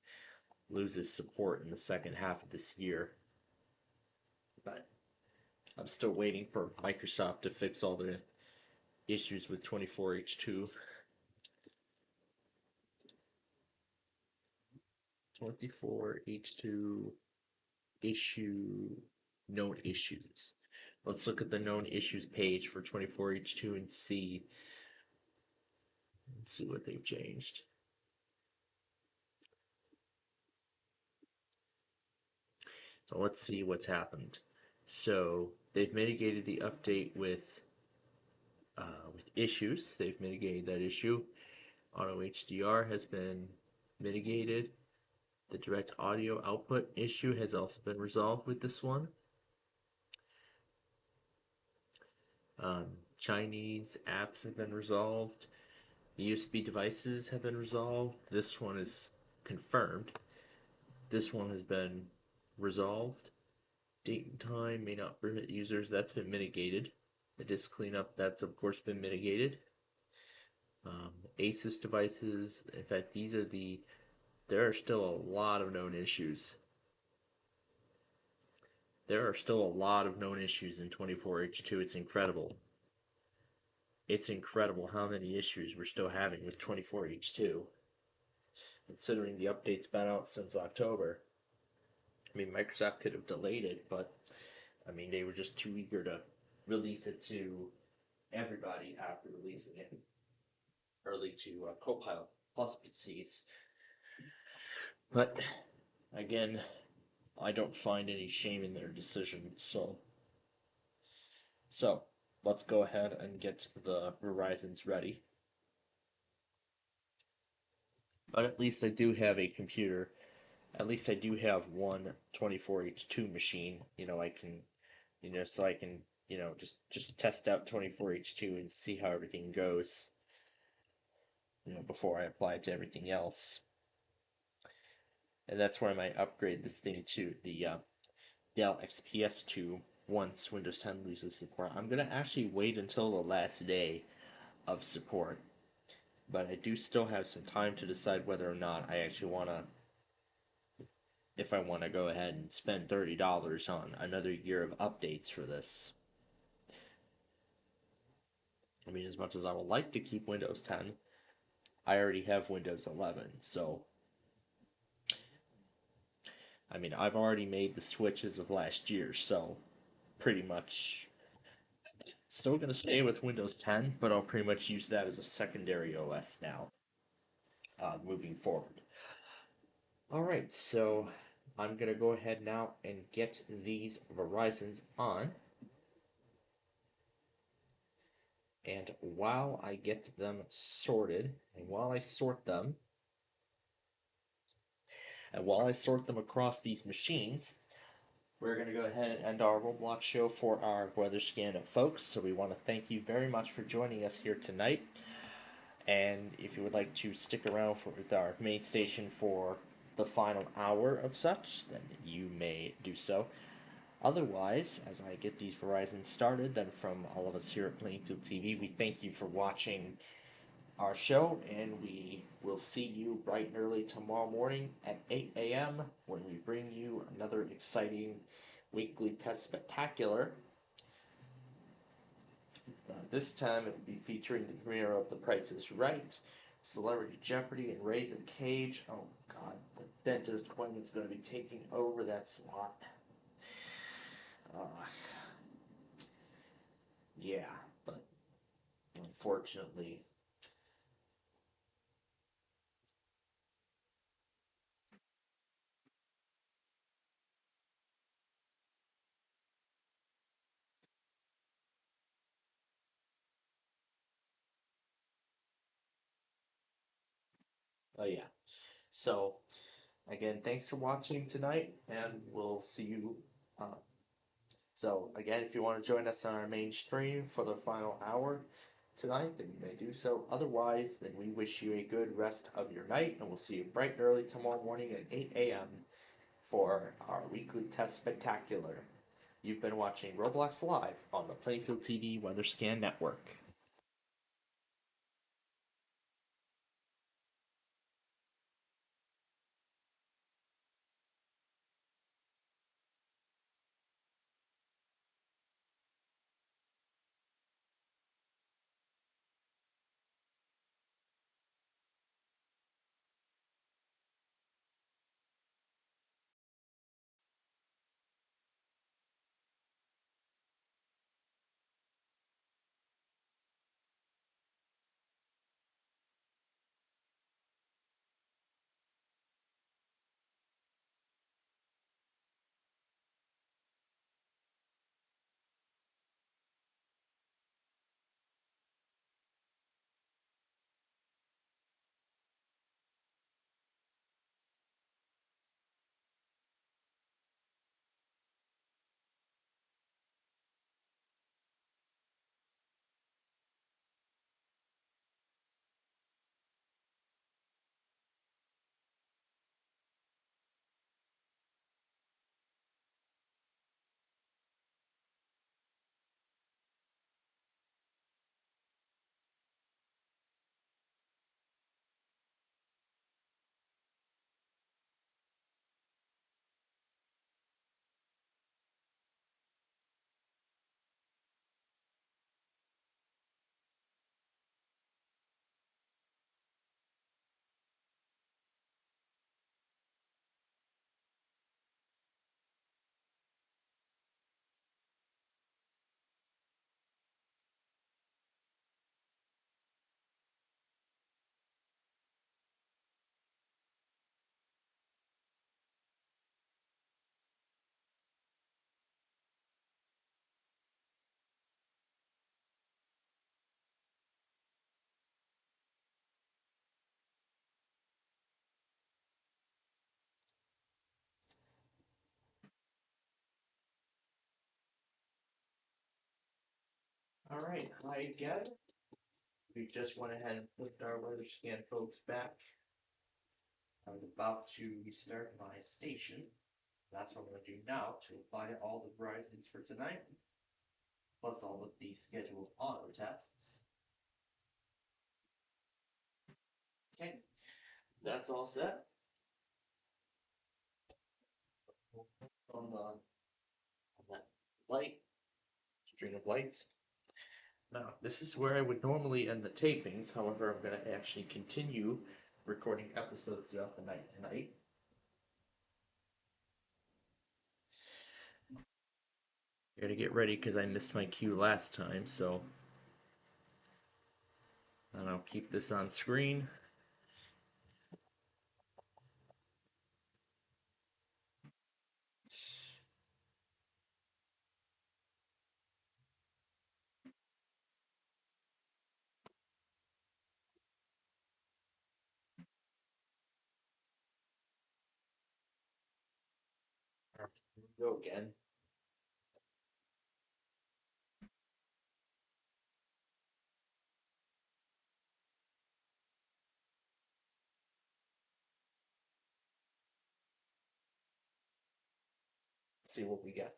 loses support in the second half of this year. But I'm still waiting for Microsoft to fix all the issues with 24H2. 24H2 known issues. Let's look at the known issues page for 24H2 and see what they've changed. So let's see what's happened. So they've mitigated the update with issues. They've mitigated that issue. Auto HDR has been mitigated. The direct audio output issue has also been resolved with this one. Chinese apps have been resolved. The USB devices have been resolved. This one is confirmed. This one has been resolved. Date and time may not permit users. That's been mitigated. The disk cleanup, that's of course been mitigated. Asus devices, in fact, there are still a lot of known issues. There are still a lot of known issues in 24H2. It's incredible. It's incredible how many issues we're still having with 24H2. Considering the update's been out since October. I mean, Microsoft could have delayed it, but I mean, they were just too eager to release it to everybody after releasing it early to Copilot Plus PCs. But again, I don't find any shame in their decision. So let's go ahead and get the Verizons ready. But at least I do have a computer. At least I do have one 24H2 machine. I can, so I can, just test out 24H2 and see how everything goes. Before I apply it to everything else. And that's where I might upgrade this thing to the Dell XPS 2 once Windows 10 loses support. I'm going to actually wait until the last day of support. But I do still have some time to decide whether or not I actually want to, if I want to go ahead and spend $30 on another year of updates for this. I mean, as much as I would like to keep Windows 10, I already have Windows 11, so I mean, I've already made the switches of last year, so pretty much still going to stay with Windows 10, but I'll pretty much use that as a secondary OS now, moving forward. Alright, so I'm going to go ahead now and get these Verizons on. And while I get them sorted, and while I sort them across these machines, we're going to go ahead and end our Roblox show for our weather scan of folks. So we want to thank you very much for joining us here tonight. And if you would like to stick around with our main station for the final hour of such, then you may do so. Otherwise, as I get these Verizons started, then from all of us here at Plainfield TV, we thank you for watching our show, and we will see you bright and early tomorrow morning at 8 a.m. when we bring you another exciting weekly test spectacular. This time it will be featuring the premiere of The Price is Right, Celebrity Jeopardy, and Raid the Cage. Oh god, the dentist appointment's going to be taking over that slot. Yeah, but unfortunately, oh yeah. So, again, thanks for watching tonight, and we'll see you. So, again, if you want to join us on our main stream for the final hour tonight, then you may do so. Otherwise, then we wish you a good rest of your night, and we'll see you bright and early tomorrow morning at 8 a.m. for our weekly test spectacular. You've been watching Roblox Live on the Plainfield TV Weather Scan Network. Alright, hi again. We just went ahead and flipped our weather scan folks back. I was about to restart my station. That's what I'm going to do now to apply all the Verizons for tonight, plus all of the scheduled auto tests. Okay, that's all set. On that light, string of lights. Now, this is where I would normally end the tapings, however, I'm going to actually continue recording episodes throughout the night tonight. Gotta get ready because I missed my cue last time, so and I'll keep this on screen. Go again. See what we get.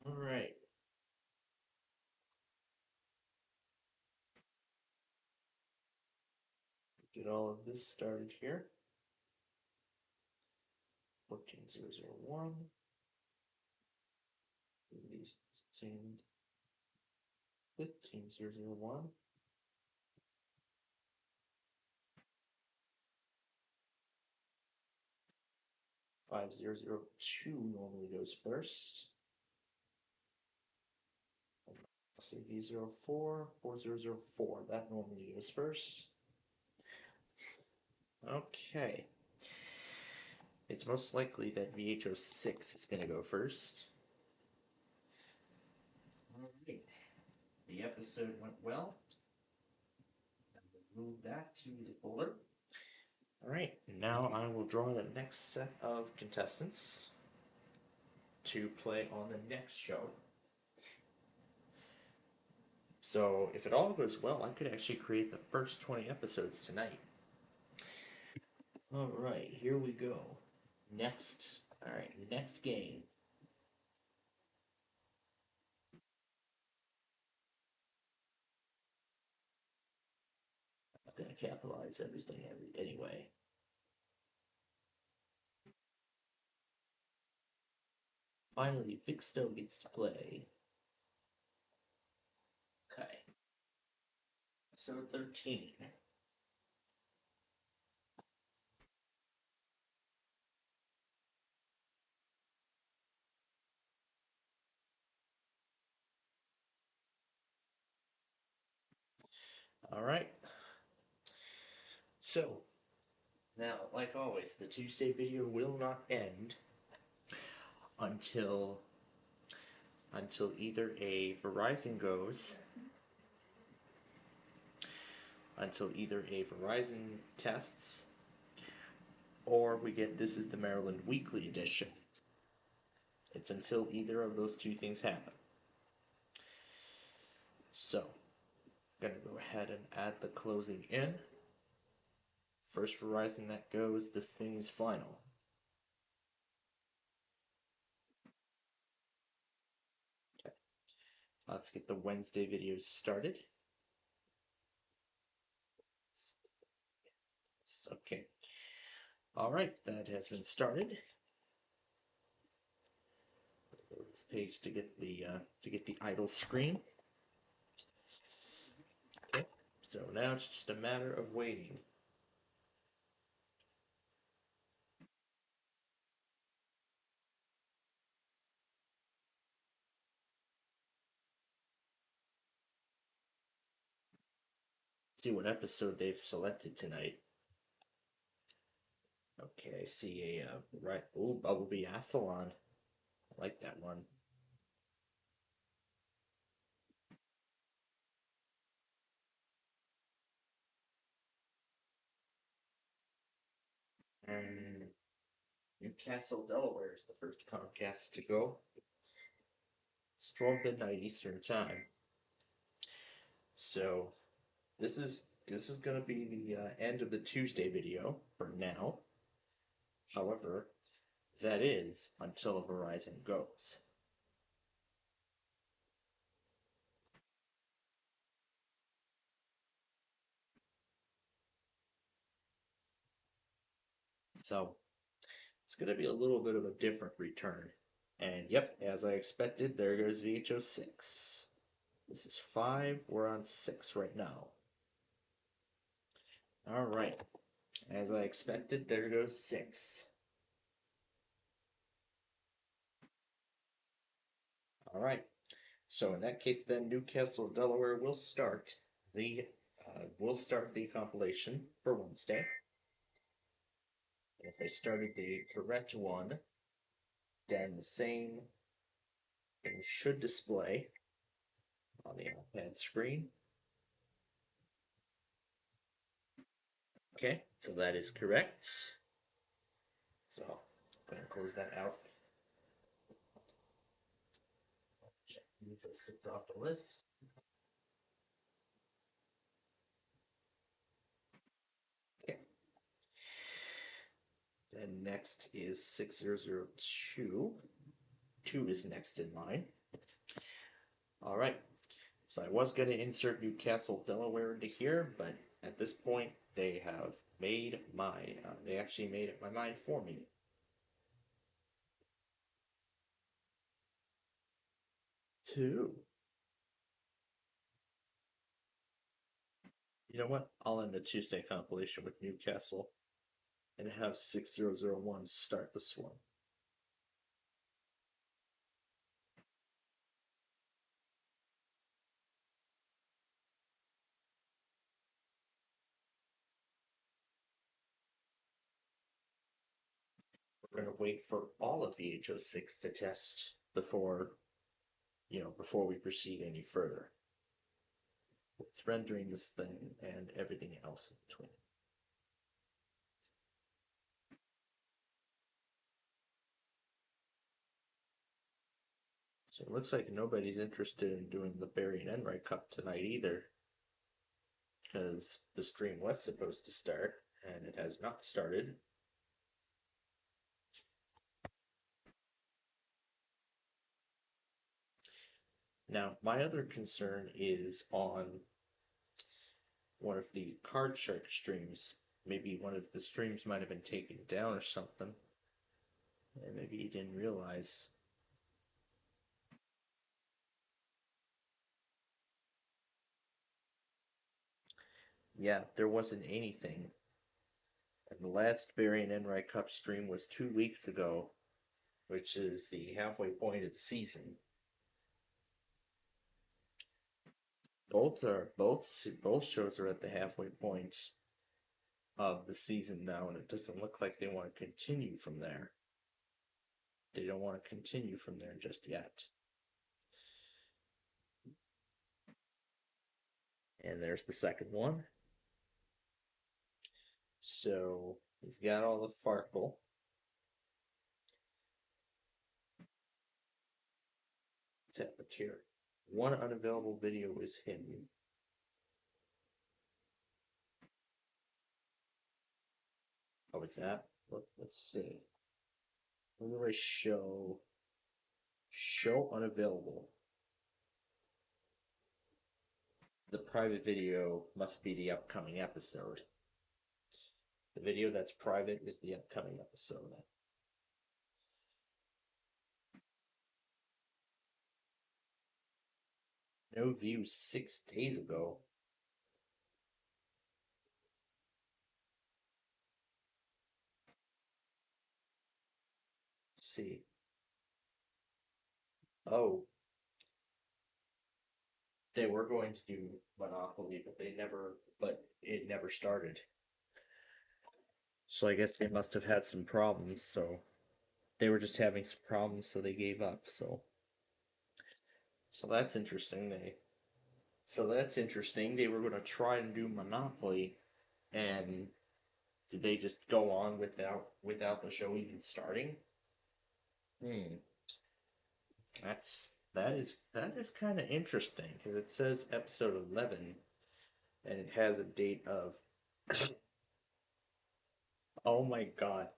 All right. Get all of this started here. 14001. Release 15001. 5002 normally goes first. CV04, 4004. That normally goes first. Okay. It's most likely that VH06 is going to go first. Alright. The episode went well. Move that to the folder. Alright, now I will draw the next set of contestants to play on the next show. So, if it all goes well, I could actually create the first 20 episodes tonight. Alright, here we go. Next game. I'm gonna capitalize everything anyway. Finally, Fixto gets to play. Okay. Episode 13. Alright. So, now, like always, the Tuesday video will not end until either a Verizon tests, or we get This is the Maryland Weekly Edition. It's until either of those two things happen. So, I'm gonna go ahead and add the closing in. First Verizon that goes, this thing's final. Okay. Let's get the Wednesday videos started. Okay. Alright, that has been started. Go to this page to get the idle screen. Okay, so now it's just a matter of waiting. See what episode they've selected tonight. Okay, I see a right. Oh, Bumblebee Athlon. I like that one. And Newcastle, Delaware is the first Comcast to go. It's 12 midnight Eastern time. So this is gonna be the end of the Tuesday video for now. However, that is until Verizon goes. So it's gonna be a little bit of a different return. And yep, as I expected, there goes VHO6. This is 5, we're on 6 right now. Alright, as I expected, there goes 6. Alright, so in that case then, Newcastle, Delaware will start the compilation for Wednesday. And if I started the correct one, then the same thing should display on the iPad screen. Okay, so that is correct. So I'm going to close that out. Check VHO6 off the list. Okay. Then next is 6002. 2 is next in line. All right. So I was going to insert Newcastle, Delaware into here, but at this point they have made they actually made up my mind for me. Two. You know what? I'll end the Tuesday compilation with Newcastle and have 6001 start this one. We're going to wait for all of VHO6 to test before we proceed any further. It's rendering this thing and everything else in between. So it looks like nobody's interested in doing the Barry and Enright Cup tonight either, because the stream was supposed to start and it has not started. Now, my other concern is on one of the Card Shark streams. Maybe one of the streams might have been taken down or something, and maybe he didn't realize. Yeah, there wasn't anything. And the last Barry and Enright Cup stream was 2 weeks ago, which is the halfway point of the season. Both shows are at the halfway point of the season now, and it doesn't look like they want to continue from there. They don't want to continue from there just yet. And there's the second one. So he's got all the Farkle. What's happened here? One unavailable video is him. Oh, is that? Let's see. Where do I show? Show unavailable. The private video must be the upcoming episode. The video that's private is the upcoming episode. No views 6 days ago. Let's see. Oh. they were going to do Monopoly, but it never started. So I guess they must have had some problems, so they were just having some problems, so they gave up, so that's interesting. They were gonna try and do Monopoly, and did they just go on without the show even starting? Hmm. That is kind of interesting because it says episode 11, and it has a date of oh my god,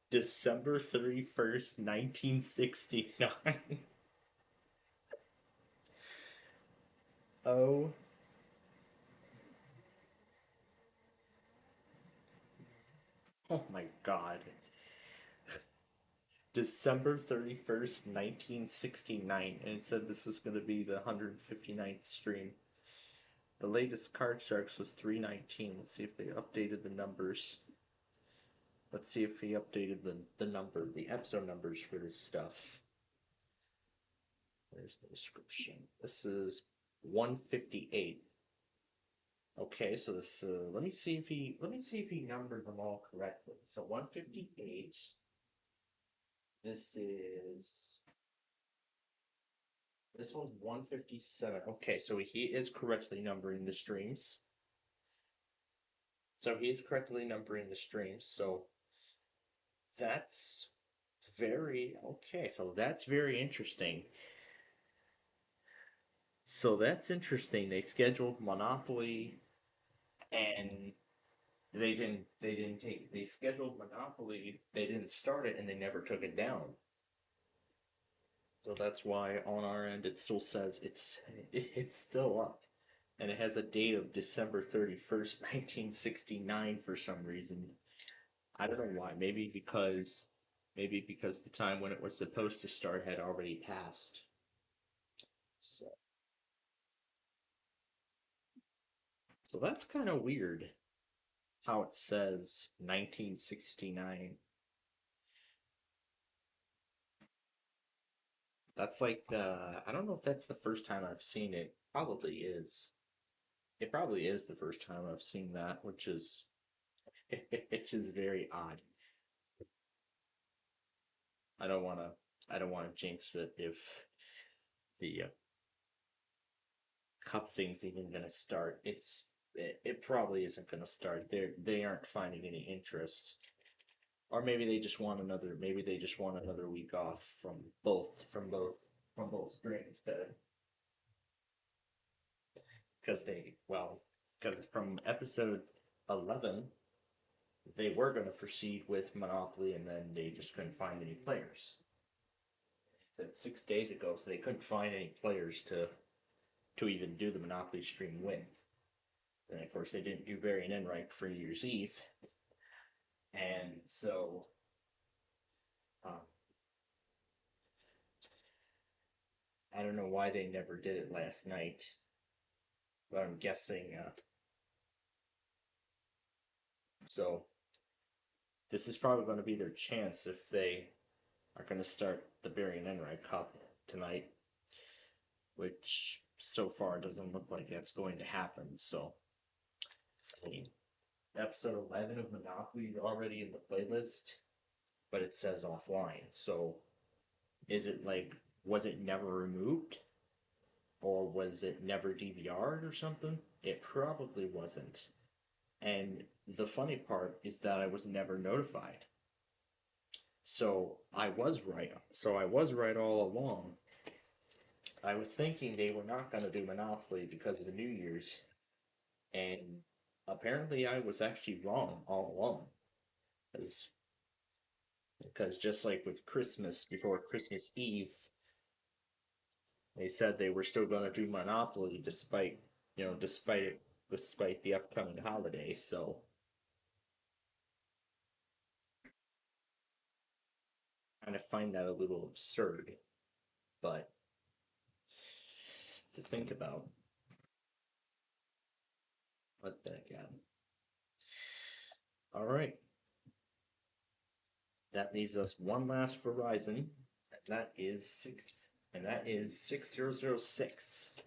December 31st, 1969. Oh, oh my god. December 31st, 1969, and it said this was going to be the 159th stream. The latest Card Sharks was 319. Let's see if they updated the numbers. Let's see if he updated the episode numbers for this stuff. There's the description. This is 158. Okay, so this let me see if he numbered them all correctly. So 158. This one's 157. Okay, so he is correctly numbering the streams. So that's very okay. So that's very interesting. They scheduled Monopoly, and they scheduled Monopoly, they didn't start it, and they never took it down. So that's why on our end it still says it's still up. And it has a date of December 31st, 1969 for some reason. I don't know why. Maybe because the time when it was supposed to start had already passed. So that's kind of weird how it says 1969. That's like I don't know if that's the first time I've seen it. Probably is. It probably is the first time I've seen that, which is very odd. I don't want to jinx it if the cup thing's even going to start. It probably isn't going to start. They aren't finding any interest. Or maybe they just want another week off from both strings, because from episode 11 they were going to proceed with Monopoly, and then they just couldn't find any players. Said 6 days ago, so they couldn't find any players to even do the Monopoly stream with. And of course, they didn't do Bury and right for New Year's Eve, and so I don't know why they never did it last night, but I'm guessing. So this is probably going to be their chance if they are going to start the Bury and Enright Cup tonight, which so far doesn't look like that's going to happen. So, I mean, episode 11 of Monopoly is already in the playlist, but it says offline. So, was it never removed? Or was it never DVR'd or something? It probably wasn't. And the funny part is that I was never notified. So I was right. All along. I was thinking they were not going to do Monopoly because of the New Year's. And apparently I was actually wrong all along. Because just like with Christmas, before Christmas Eve, they said they were still going to do Monopoly despite the upcoming holiday. So I kind of find that a little absurd, but to think about. But then again, all right. That leaves us one last Verizon, and that is 6006.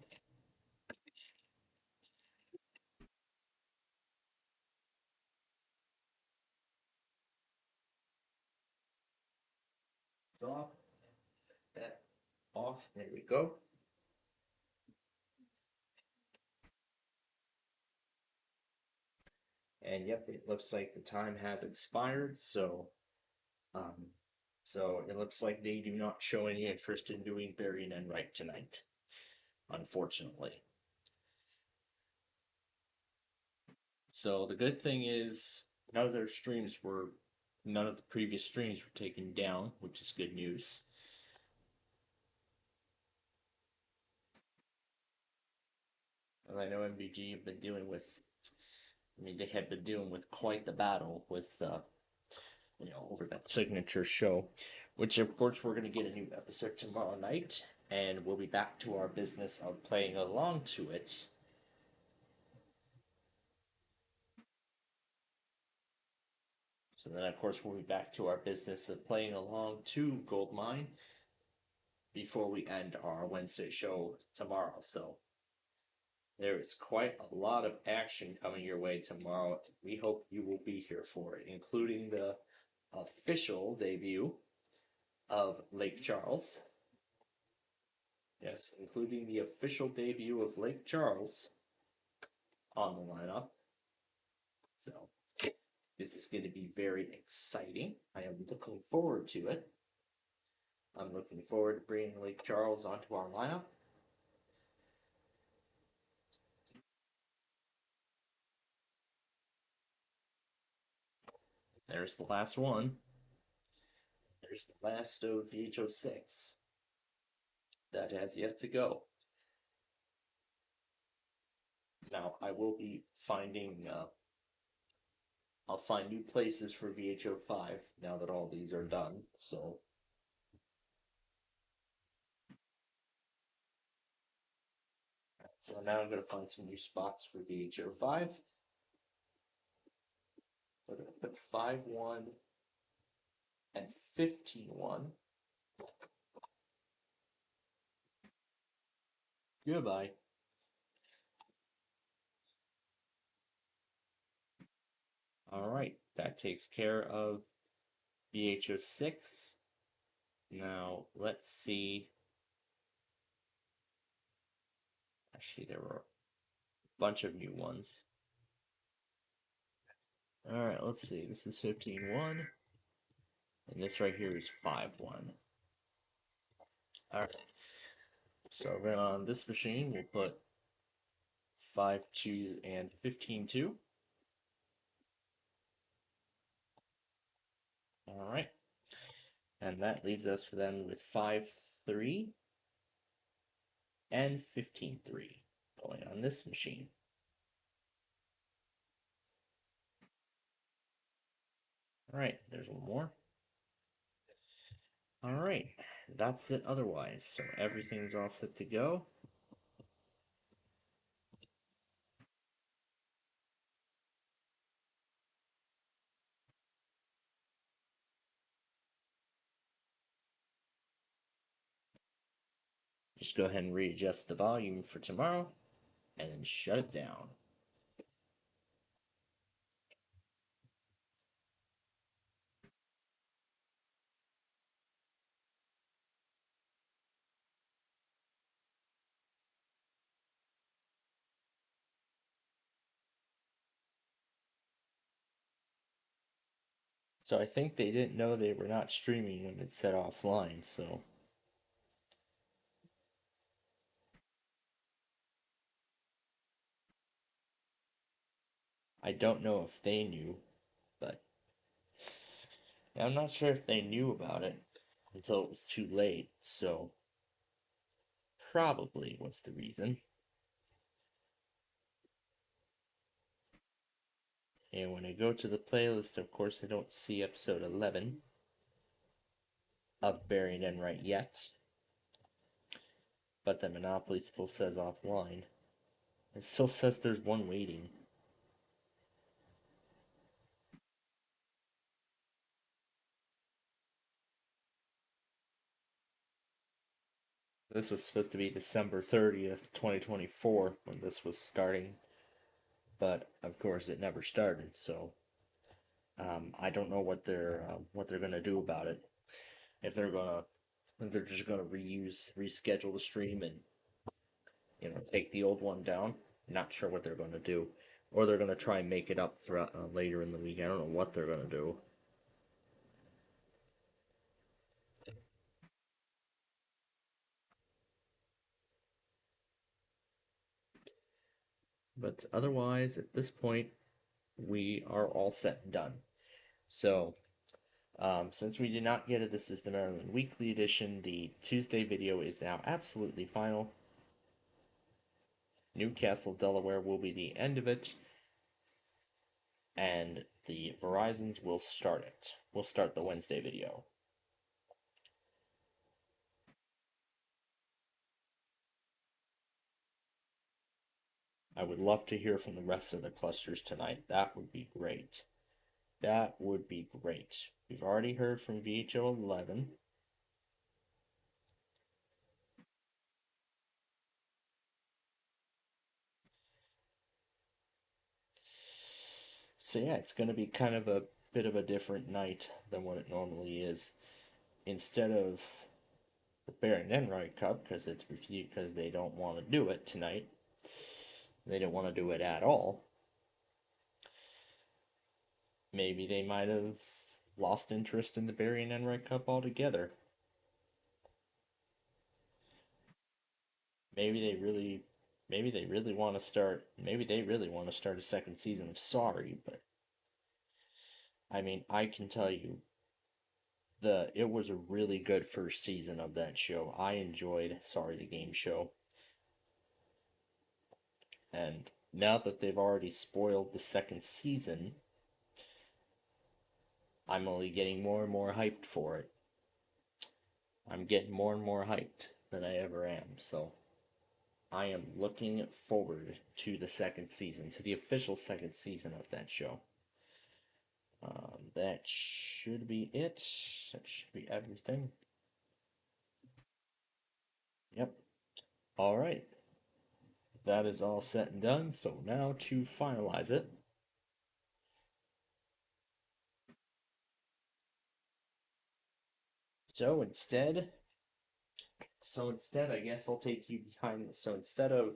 off. That off. There we go. And yep, it looks like the time has expired, so it looks like they do not show any interest in doing Barry and Enright tonight, unfortunately. So the good thing is none of the previous streams were taken down, which is good news. And I know MBG have been dealing with, they had been dealing with quite the battle with, over that signature show, which of course we're going to get a new episode tomorrow night, and we'll be back to our business of playing along to it. So then, of course, we'll be back to our business of playing along to Goldmine before we end our Wednesday show tomorrow. So there is quite a lot of action coming your way tomorrow. We hope you will be here for it, including the official debut of Lake Charles. Yes, including the official debut of Lake Charles on the lineup. So this is going to be very exciting. I am looking forward to it. I'm looking forward to bringing Lake Charles onto our lineup. There's the last one. There's the last of VHO6 that has yet to go. Now, I will be finding, I'll find new places for VHO5 now that all these are done, so. So now I'm going to find some new spots for VHO5. We're going to put 5-1 and 15-1. Goodbye. Alright, that takes care of VHO6. Now, let's see. Actually, there were a bunch of new ones. Alright, let's see. This is 15-1. And this right here is 5-1. Alright. So then on this machine, we'll put 5-2 and 15-2. Alright. And that leaves us for them with 5-3 and 15-3 going on this machine. Alright, there's one more. Alright, that's it otherwise. So everything's all set to go. Just go ahead and readjust the volume for tomorrow and then shut it down. So I think they didn't know they were not streaming when it said offline, so. I don't know if they knew, but I'm not sure if they knew about it until it was too late, so probably was the reason. And when I go to the playlist, of course, I don't see episode 11 of Barry and Enright yet. But the Monopoly still says offline. It still says there's one waiting. This was supposed to be December 30th, 2024 when this was starting. But of course it never started, so I don't know what they're gonna do about it. if they're just gonna reschedule the stream and take the old one down. Not sure what they're gonna do, or they're gonna try and make it up throughout later in the week. I don't know what they're gonna do. But otherwise, at this point, we are all set and done. So, since we did not get it, this is the Maryland Weekly Edition. The Tuesday video is now absolutely final. Newcastle, Delaware will be the end of it. And the Verizons will start it. We'll start the Wednesday video. I would love to hear from the rest of the clusters tonight. That would be great. That would be great. We've already heard from VHO 11. So yeah, it's going to be kind of a bit of a different night than what it normally is. Instead of the Baron Enright Cup, because it's refused, because they don't want to do it tonight. They don't want to do it at all. Maybe they might have lost interest in the Barry and Enright Cup altogether. Maybe they really want to start. Maybe they really want to start a second season of Sorry, but I mean, I can tell you, it was a really good first season of that show. I enjoyed Sorry the Game Show, and now that they've already spoiled the second season, I'm only getting more and more hyped for it. I'm getting more and more hyped than I ever am, so I am looking forward to the second season, to the official second season of that show. That should be it. That should be everything. Yep. Alright. That is all set and done, so now to finalize it. So instead, I guess I'll take you behind. So instead of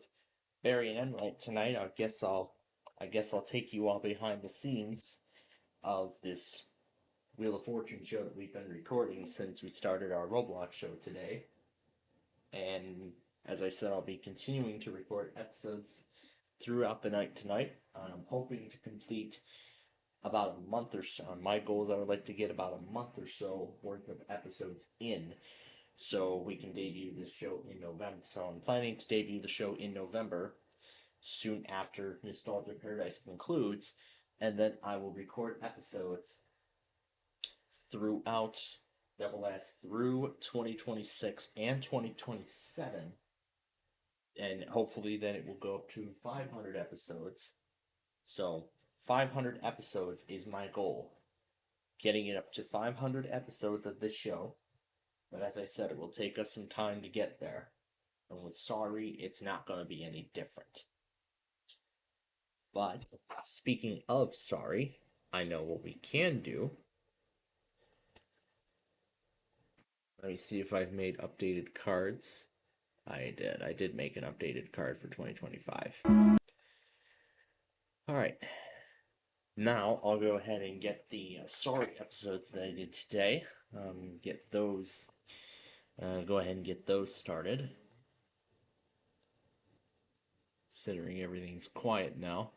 Barry and Enright tonight, I guess I'll take you all behind the scenes of this Wheel of Fortune show that we've been recording since we started our Roblox show today. And as I said, I'll be continuing to record episodes throughout the night tonight. I'm hoping to complete about a month or so. My goal is I would like to get about a month or so worth of episodes in, so we can debut this show in November. So I'm planning to debut the show in November, soon after Nostalgia Paradise concludes, and then I will record episodes throughout that will last through 2026 and 2027, and hopefully then it will go up to 500 episodes. So 500 episodes is my goal. Getting it up to 500 episodes of this show. But as I said, it will take us some time to get there. And with Sorry, it's not going to be any different. But speaking of Sorry, I know what we can do. Let me see if I've made updated cards. I did. I did make an updated card for 2025. Alright. Now, I'll go ahead and get the Sorry episodes that I did today. Get those. Go ahead and get those started. Considering everything's quiet now.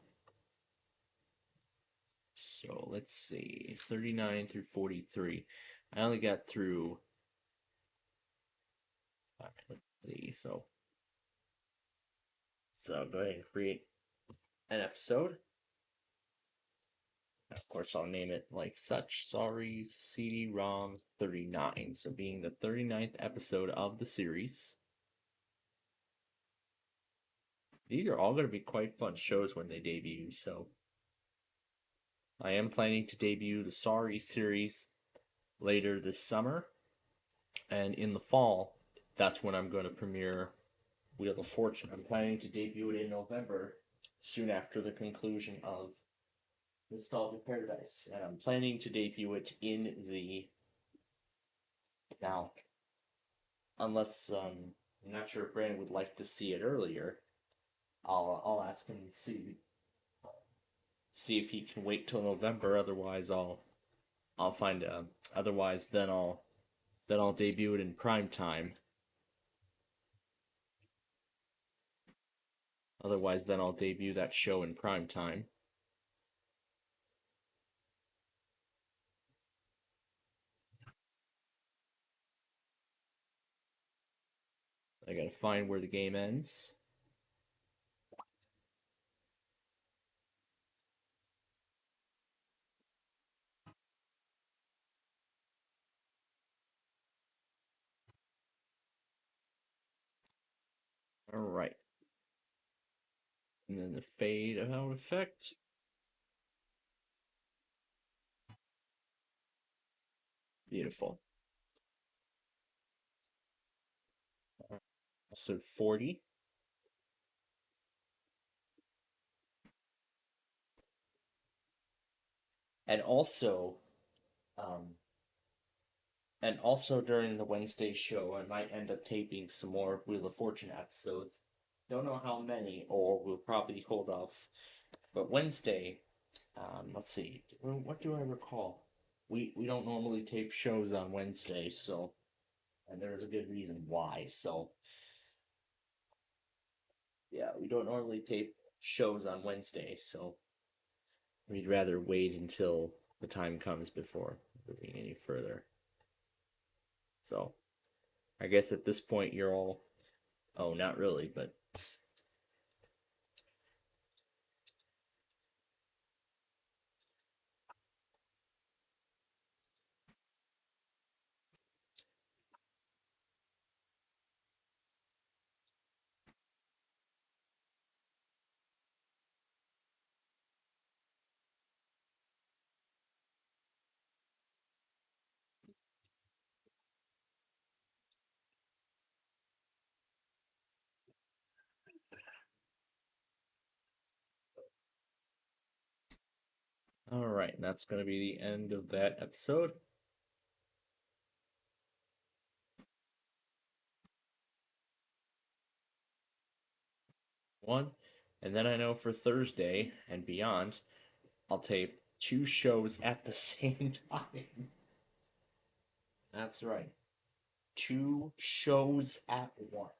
So, let's see. 39 through 43. I only got through... Alright, let's see. So, go ahead and create an episode. Of course, I'll name it like such. Sorry, CD-ROM 39. So being the 39th episode of the series. These are all going to be quite fun shows when they debut, so I am planning to debut the Sorry series later this summer. And in the fall, that's when I'm going to premiere Wheel of Fortune. I'm planning to debut it in November, soon after the conclusion of Nostalgia Paradise, and I'm planning to debut it in the Now, unless I'm not sure if Brandon would like to see it earlier, I'll ask him and see if he can wait till November. Otherwise, I'll find otherwise then I'll debut it in prime time. Otherwise, then I'll debut that show in prime time. I gotta find where the game ends. Alright. And then the fade out effect. Beautiful. Episode 40. And also, during the Wednesday show, I might end up taping some more Wheel of Fortune episodes. Don't know how many, or we'll probably hold off. But Wednesday, let's see, what do I recall? We don't normally tape shows on Wednesday, so, and there's a good reason why. So, yeah, we don't normally tape shows on Wednesday, so we'd rather wait until the time comes before moving any further. So, I guess at this point you're all, oh, not really, but alright, that's going to be the end of that episode. One, and then I know for Thursday and beyond, I'll tape 2 shows at the same time. That's right. 2 shows at once.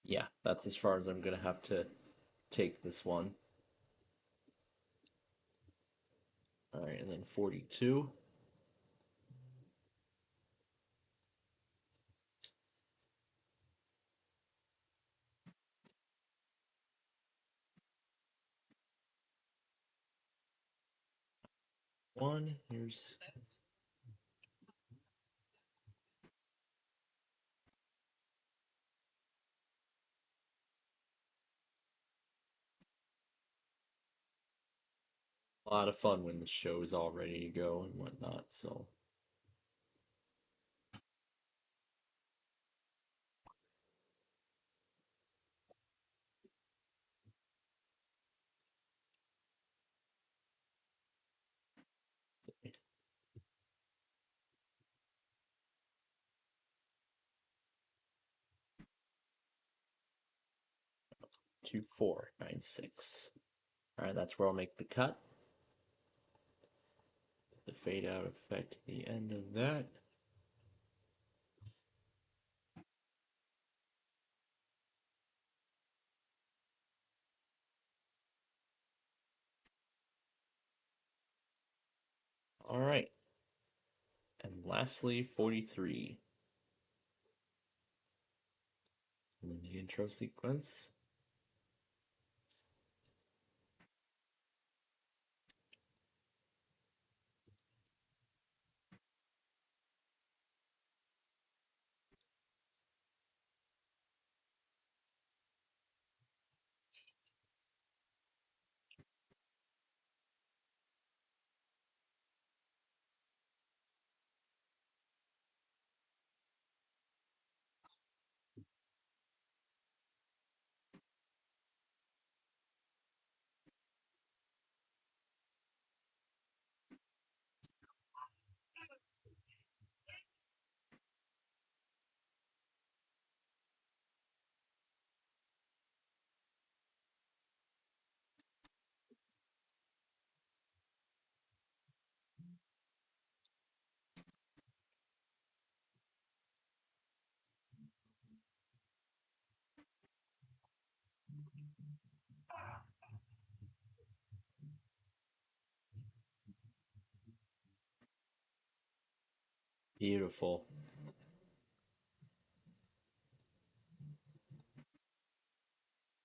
Yeah, that's as far as I'm going to have to take this one. Alright, and then 42. One, here's a lot of fun when the show is all ready to go and whatnot, so. Two, 4, 9, 6. Alright, that's where I'll make the cut. The fade out effect at the end of that. Alright. And lastly, 43. And then the intro sequence. Beautiful.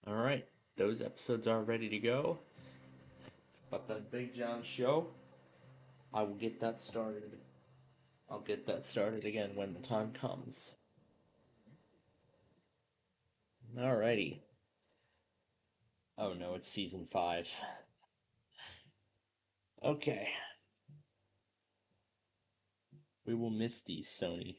Alright, those episodes are ready to go. But the Big John show, I will get that started. I'll get that started again when the time comes. Alrighty. Oh no, it's season 5. Okay. We will miss these, Sony.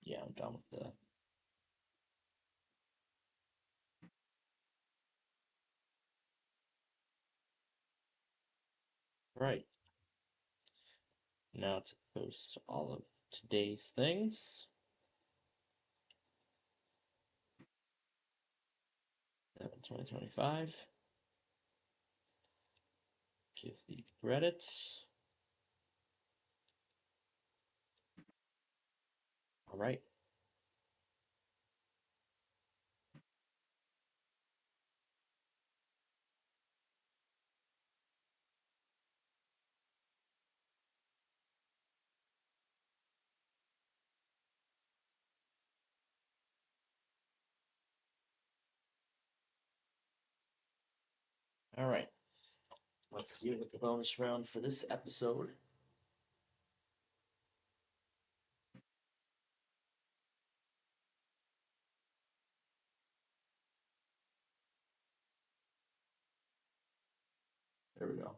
Yeah, I'm done with that. Right. Now to post all of today's things. 2025. Give the credits. Alright. Alright. Let's deal with the bonus round for this episode. There we go.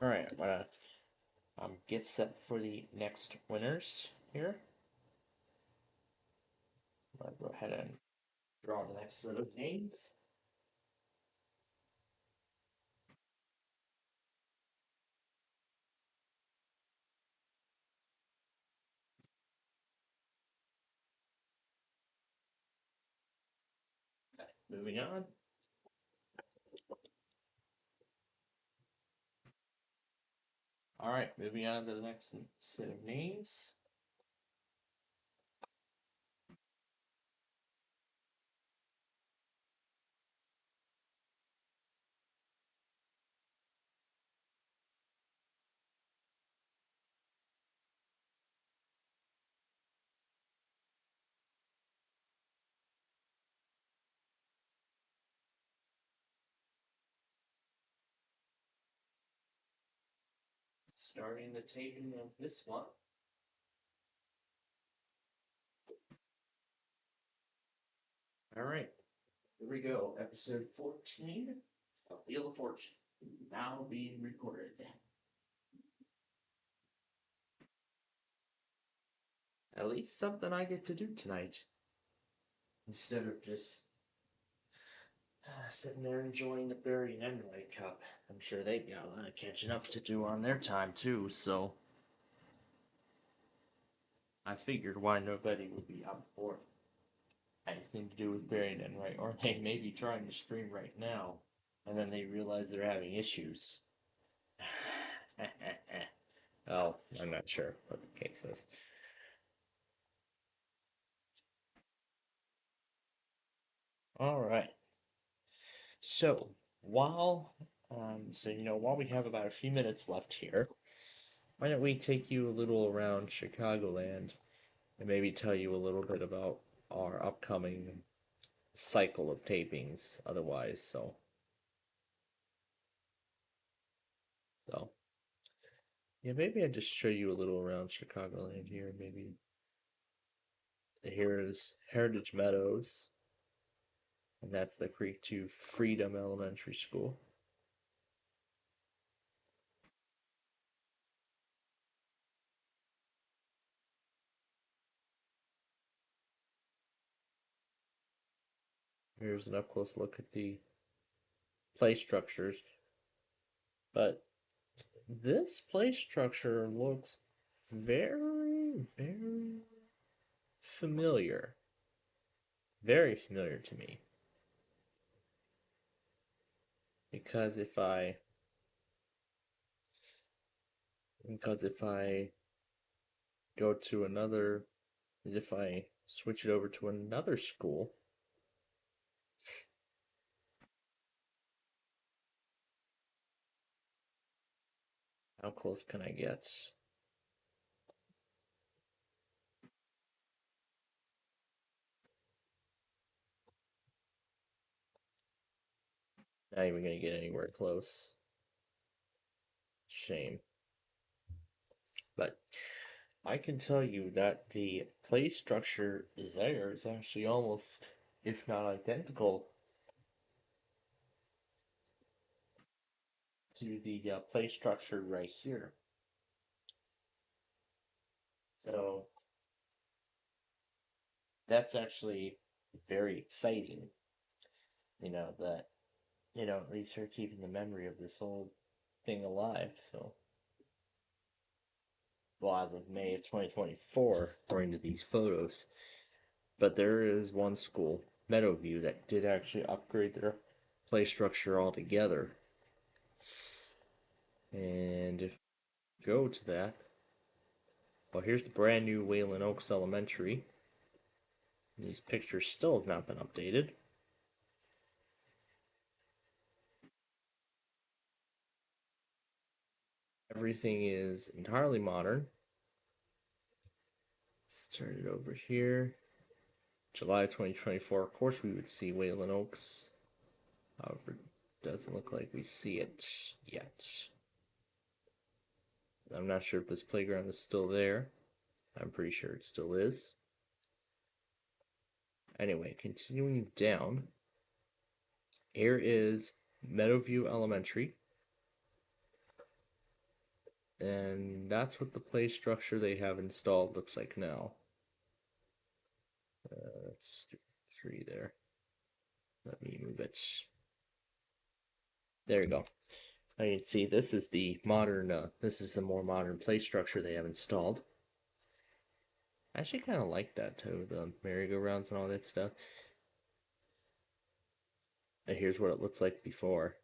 Alright, I'm gonna get set for the next winners here. I'm gonna go ahead and draw the next set of names. Okay, moving on. Alright, moving on to the next set of names. Starting the taping of this one. Alright, here we go. Episode 14 of Wheel of Fortune. Now being recorded. At least something I get to do tonight. Instead of just sitting there enjoying the Barry and Emily Cup. I'm sure they've got a lot of catching up to do on their time too, so I figured why nobody would be up for anything to do with Barry and Enright, or they may be trying to stream right now, and then they realize they're having issues. Oh, I'm not sure what the case is. Alright. So, while while we have about a few minutes left here, why don't we take you a little around Chicagoland and maybe tell you a little bit about our upcoming cycle of tapings otherwise, so yeah, maybe I just show you a little around Chicagoland here. Maybe here's Heritage Meadows, and that's the Creek 2 Freedom Elementary School. Here's an up-close look at the play structures. But this play structure looks very, very familiar. Very familiar to me. Because if I go to another, if I switch it over to another school, how close can I get? Not even gonna get anywhere close. Shame. But I can tell you that the play structure is actually almost, if not identical, to the play structure right here. So that's actually very exciting. That at least they're keeping the memory of this old thing alive. So, well, as of May of 2024, according to these photos. But there is one school, Meadowview, that did actually upgrade their play structure altogether. And if you go to that, well, here's the brand new Wayland Oaks Elementary. These pictures still have not been updated. Everything is entirely modern. Let's turn it over here. July 2024. Of course, we would see Wayland Oaks. However, it doesn't look like we see it yet. I'm not sure if this playground is still there. I'm pretty sure it still is. Anyway, continuing down, here is Meadowview Elementary. And that's what the play structure they have installed looks like now. Let's do a tree there. Let me move it. There you go. Now you can see this is the modern, this is the more modern play structure they have installed. I actually kind of like that too, the merry-go-rounds and all that stuff. And here's what it looks like before.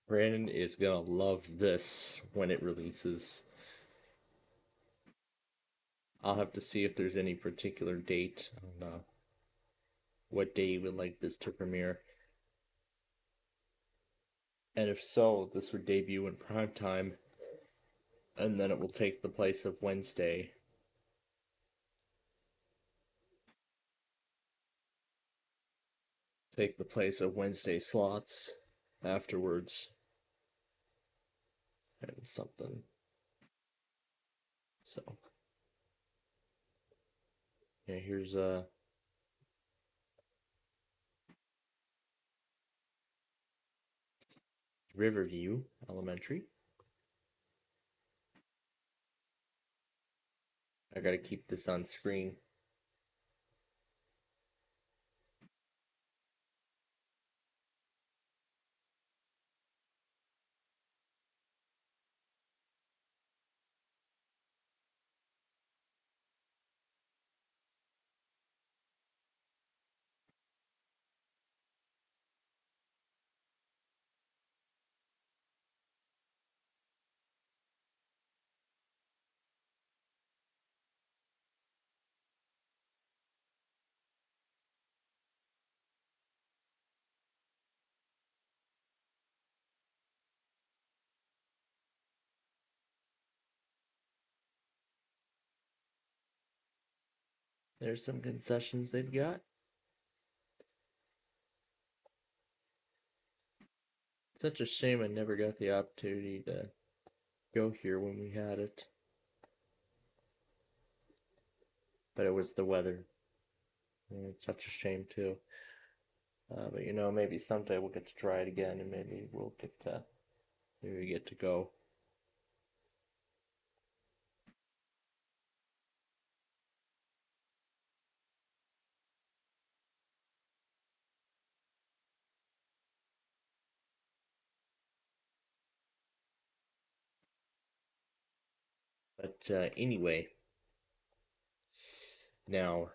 Brandon is gonna love this when it releases. I'll have to see if there's any particular date on what day you would like this to premiere. And if so, this would debut in prime time, and then it will take the place of Wednesday. Take the place of Wednesday slots afterwards. And something. So. Yeah, here's Riverview Elementary. I gotta keep this on screen. There's some concessions they've got. Such a shame I never got the opportunity to go here when we had it. But it was the weather. And it's such a shame too. But you know, maybe someday we'll get to try it again, and maybe we'll get to go. But anyway, now,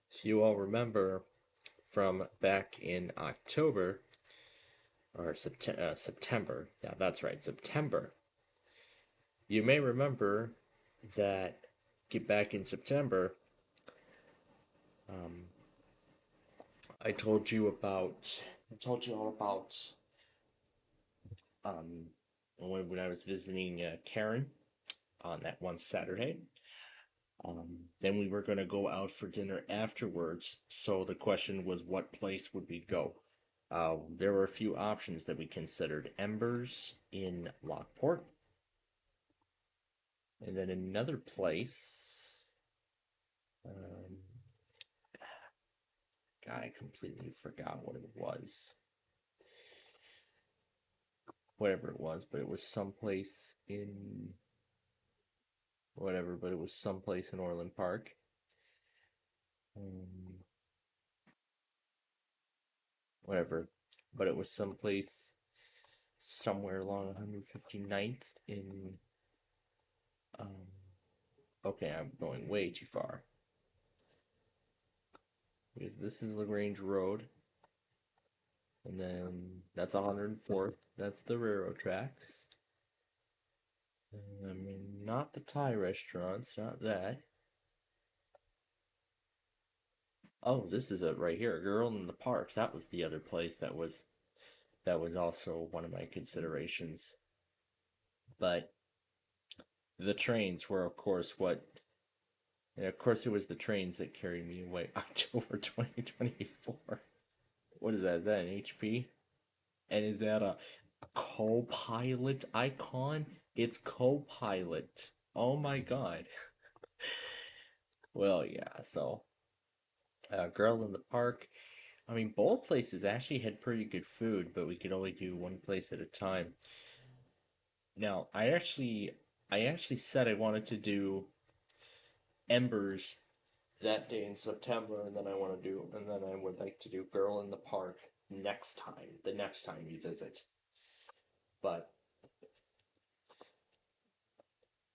if you all remember from back in October, or September, yeah, that's right, September, you may remember that back in September, I told you all about when I was visiting Karen on that one Saturday. Then we were going to go out for dinner afterwards. So the question was, what place would we go? There were a few options that we considered. Embers in Lockport. And then another place. God, I completely forgot what it was. Whatever it was, but it was someplace in... Whatever, but it was someplace in Orland Park. Whatever, but it was someplace somewhere along 159th in... okay, I'm going way too far. Because this is LaGrange Road. And then that's 104th. That's the railroad tracks. Not the Thai restaurants, not that. Oh, this is it right here. Girl in the Park. That was the other place that was also one of my considerations. But the trains were, of course, and of course, it was the trains that carried me away. October 2024. What is that? Is that an HP? And is that a co-pilot icon? It's co-pilot. Oh my god. Well, yeah, so Girl in the Park. I mean, both places actually had pretty good food, but we could only do one place at a time. Now, I actually said I wanted to do Embers that day in September, and then I would like to do Girl in the Park next time, the next time we visit. But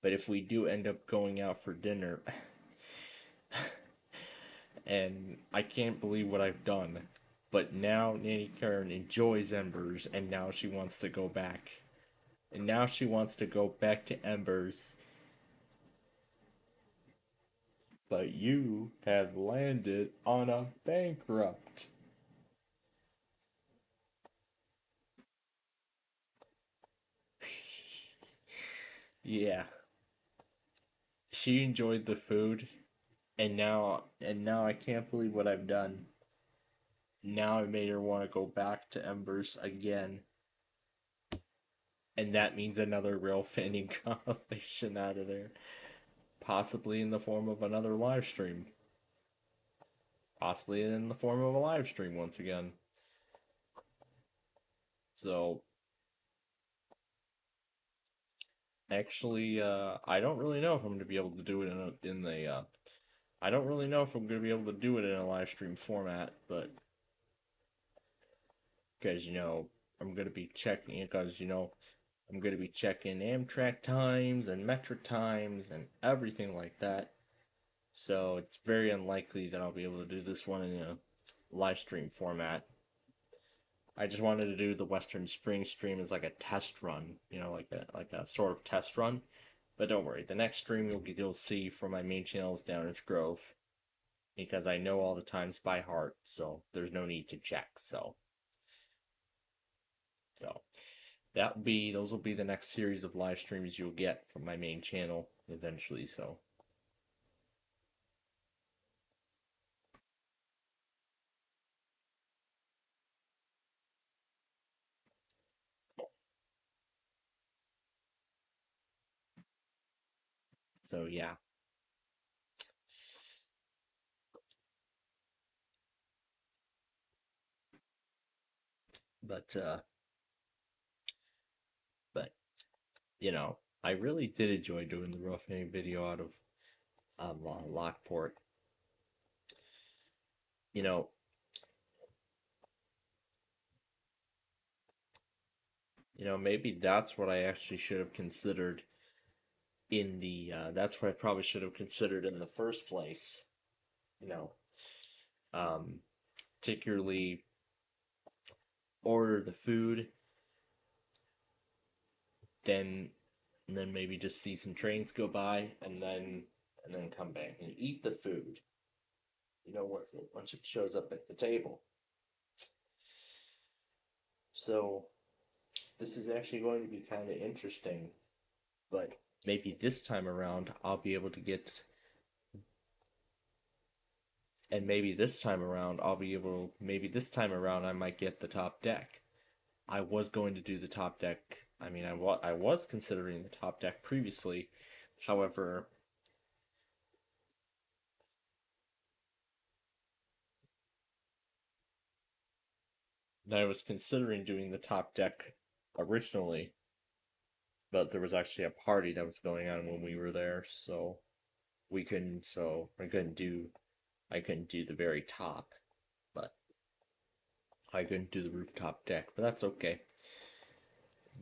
if we do end up going out for dinner, and I can't believe what I've done, but now Nanny Karen enjoys Embers, and now she wants to go back. And now she wants to go back to Embers. But you have landed on a bankrupt. Yeah. She enjoyed the food, and now I can't believe what I've done. Now I made her want to go back to Embers again. And that means another real fanning compilation out of there. Possibly in the form of another live stream. Possibly in the form of a live stream once again. So, actually, I don't really know if I'm going to be able to do it I don't really know if I'm going to be able to do it in a live stream format, but because, I'm going to be checking, I'm going to be checking Amtrak times and Metro times and everything like that. So it's very unlikely that I'll be able to do this one in a live stream format. I just wanted to do the Western Spring stream as like a test run, like a sort of test run. But don't worry, the next stream you'll see from my main channel is Downers Grove, because I know all the times by heart, so there's no need to check. So those will be the next series of live streams you'll get from my main channel eventually. So yeah. But I really did enjoy doing the roughing video out of Lockport. Maybe that's what I actually should have considered that's what I probably should have considered in the first place. Um, Particularly order the food, then maybe just see some trains go by, and then come back and eat the food. Once it shows up at the table. So this is actually going to be kind of interesting, but maybe this time around I'll be able to get. And maybe this time around I might get the top deck. I was going to do the top deck. I mean, I was considering the top deck previously. However, I was considering doing the top deck originally, but there was actually a party that was going on when we were there, so I couldn't do the very top, but I couldn't do the rooftop deck, but that's okay.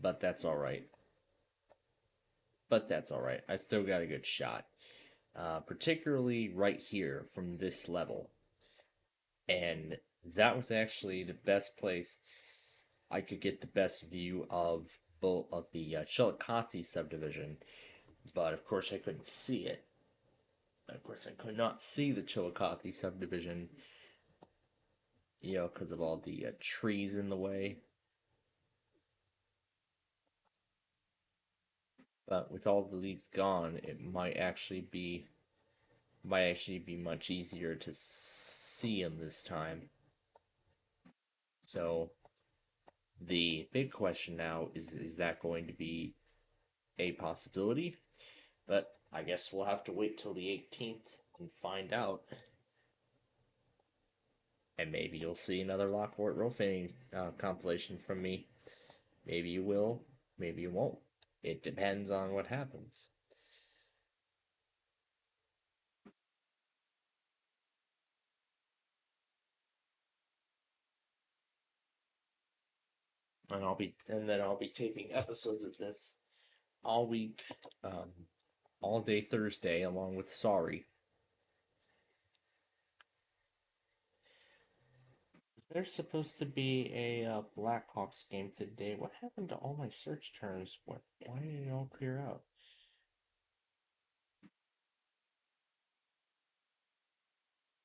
But that's all right. I still got a good shot, particularly right here from this level. And that was actually the best place I could get the best view of the Chillicothe subdivision, but of course I couldn't see it Of course, I could not see the Chillicothe subdivision, because of all the trees in the way. But with all the leaves gone, it might actually be much easier to see them this time. So the big question now is that going to be a possibility? But I guess we'll have to wait till the 18th and find out. And maybe you'll see another Lockport roofing compilation from me. Maybe you will, maybe you won't. It depends on what happens. And then I'll be taping episodes of this all week, all day Thursday, along with Sorry. There's supposed to be a Blackhawks game today. What happened to all my search terms? Why did it all clear out?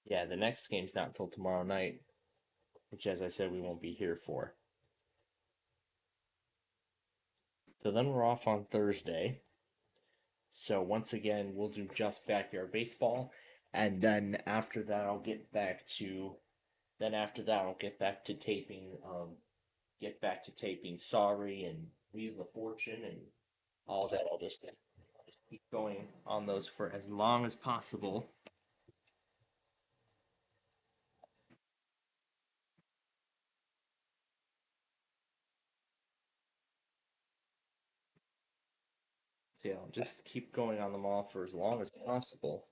Yeah, the next game's not until tomorrow night, which, as I said, we won't be here for. So then we're off on Thursday. So once again, we'll do just backyard baseball, and then after that, I'll get back to. Then after that, I'll get back to taping. Sorry and Wheel of Fortune and all that. I'll just keep going on those for as long as possible. So yeah, I'll just keep going on them all for as long as possible.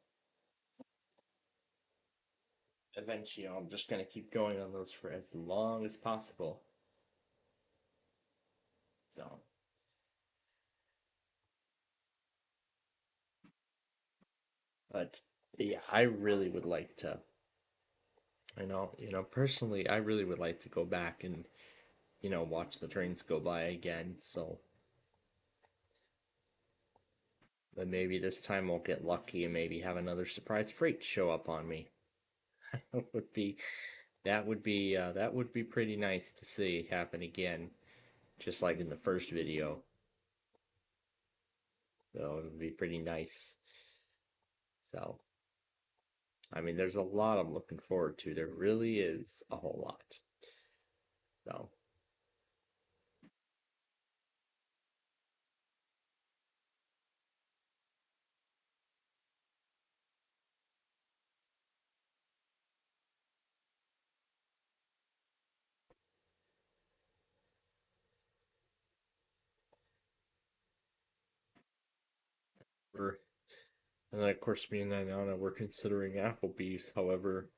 Eventually, I'm just going to keep going on those for as long as possible. So. But yeah, I really would like to. Personally, I really would like to go back and, watch the trains go by again. So, but maybe this time I'll get lucky and maybe have another surprise freight show up on me. that would be pretty nice to see happen again, just like in the first video. So it would be pretty nice. So, I mean, there's a lot I'm looking forward to. There really is a whole lot. So. And then, of course, me and Nana were considering Applebee's. However,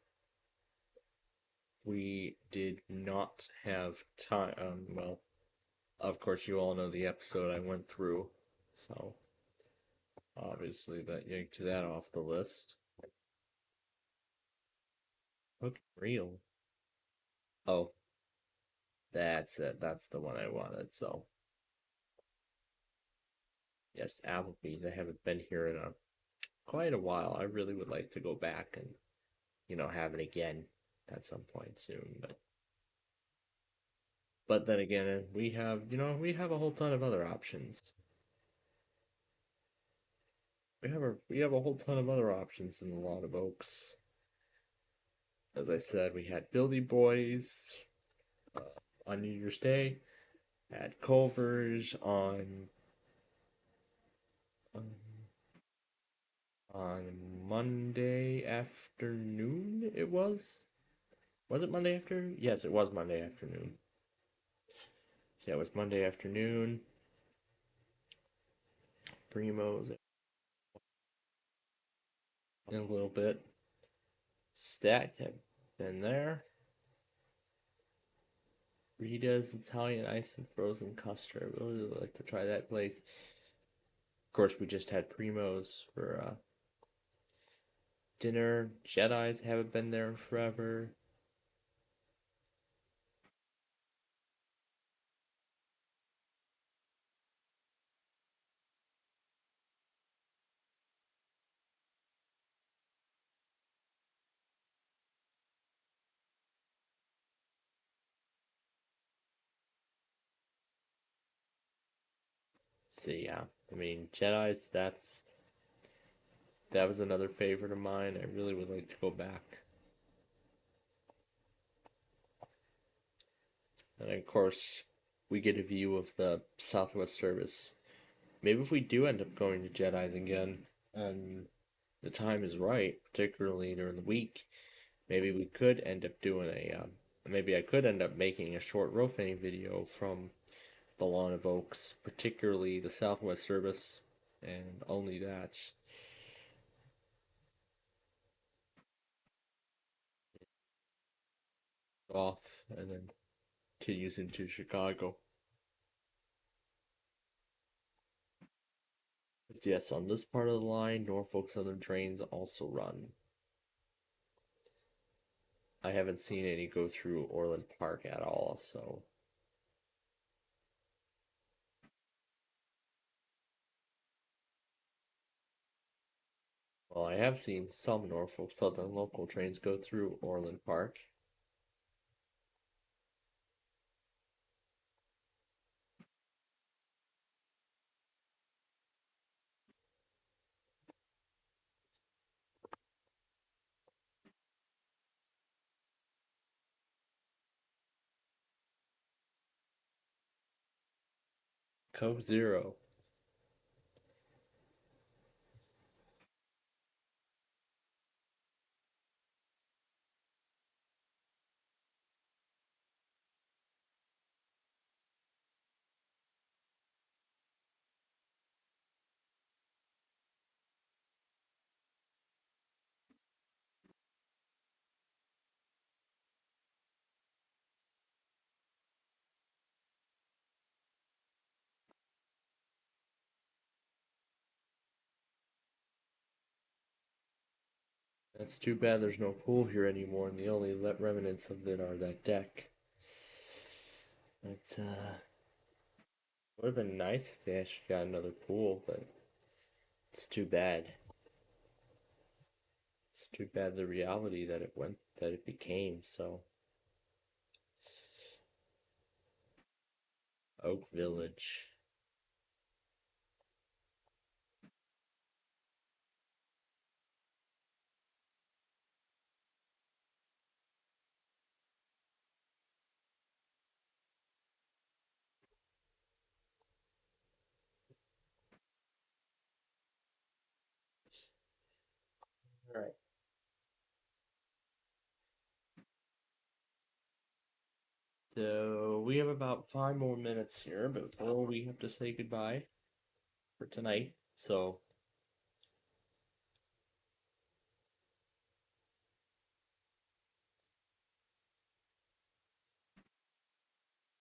we did not have time. Well, of course, you all know the episode I went through. So, obviously, that yanked that off the list. Look real. Oh, that's it. That's the one I wanted. So, yes, Applebee's. I haven't been here in quite a while. I really would like to go back and, have it again at some point soon. But then again, we have a whole ton of other options. We have a whole ton of other options in the Lot of Oaks. As I said, we had Billy Boys on New Year's Day, had Culver's on Monday afternoon. It was. Was it Monday afternoon? Yes, it was Monday afternoon. So yeah, it was Monday afternoon. Primo's in a little bit. Stacked have been there. Rita's Italian ice and frozen custard. I really would like to try that place. Of course, we just had Primo's for dinner. Jedi's haven't been there in forever. So yeah, I mean, Jedi's, that was another favorite of mine. I really would like to go back. And of course, we get a view of the Southwest Service. Maybe if we do end up going to Jedi's again, and the time is right, particularly during the week, maybe we could end up doing maybe I could end up making a short roofing video from the Lawn of Oaks, particularly the Southwest Service, and only that. Off, and then continues into Chicago. But yes, on this part of the line, Norfolk Southern trains also run. I haven't seen any go through Orland Park at all, so. Well, I have seen some Norfolk Southern local trains go through Orland Park. Coke Zero. That's too bad there's no pool here anymore, and the only remnants of it are that deck. But, would have been nice if they actually got another pool, but it's too bad. It's too bad the reality that it became, so. Oak Village. Alright. So we have about 5 more minutes here before we have to say goodbye for tonight. So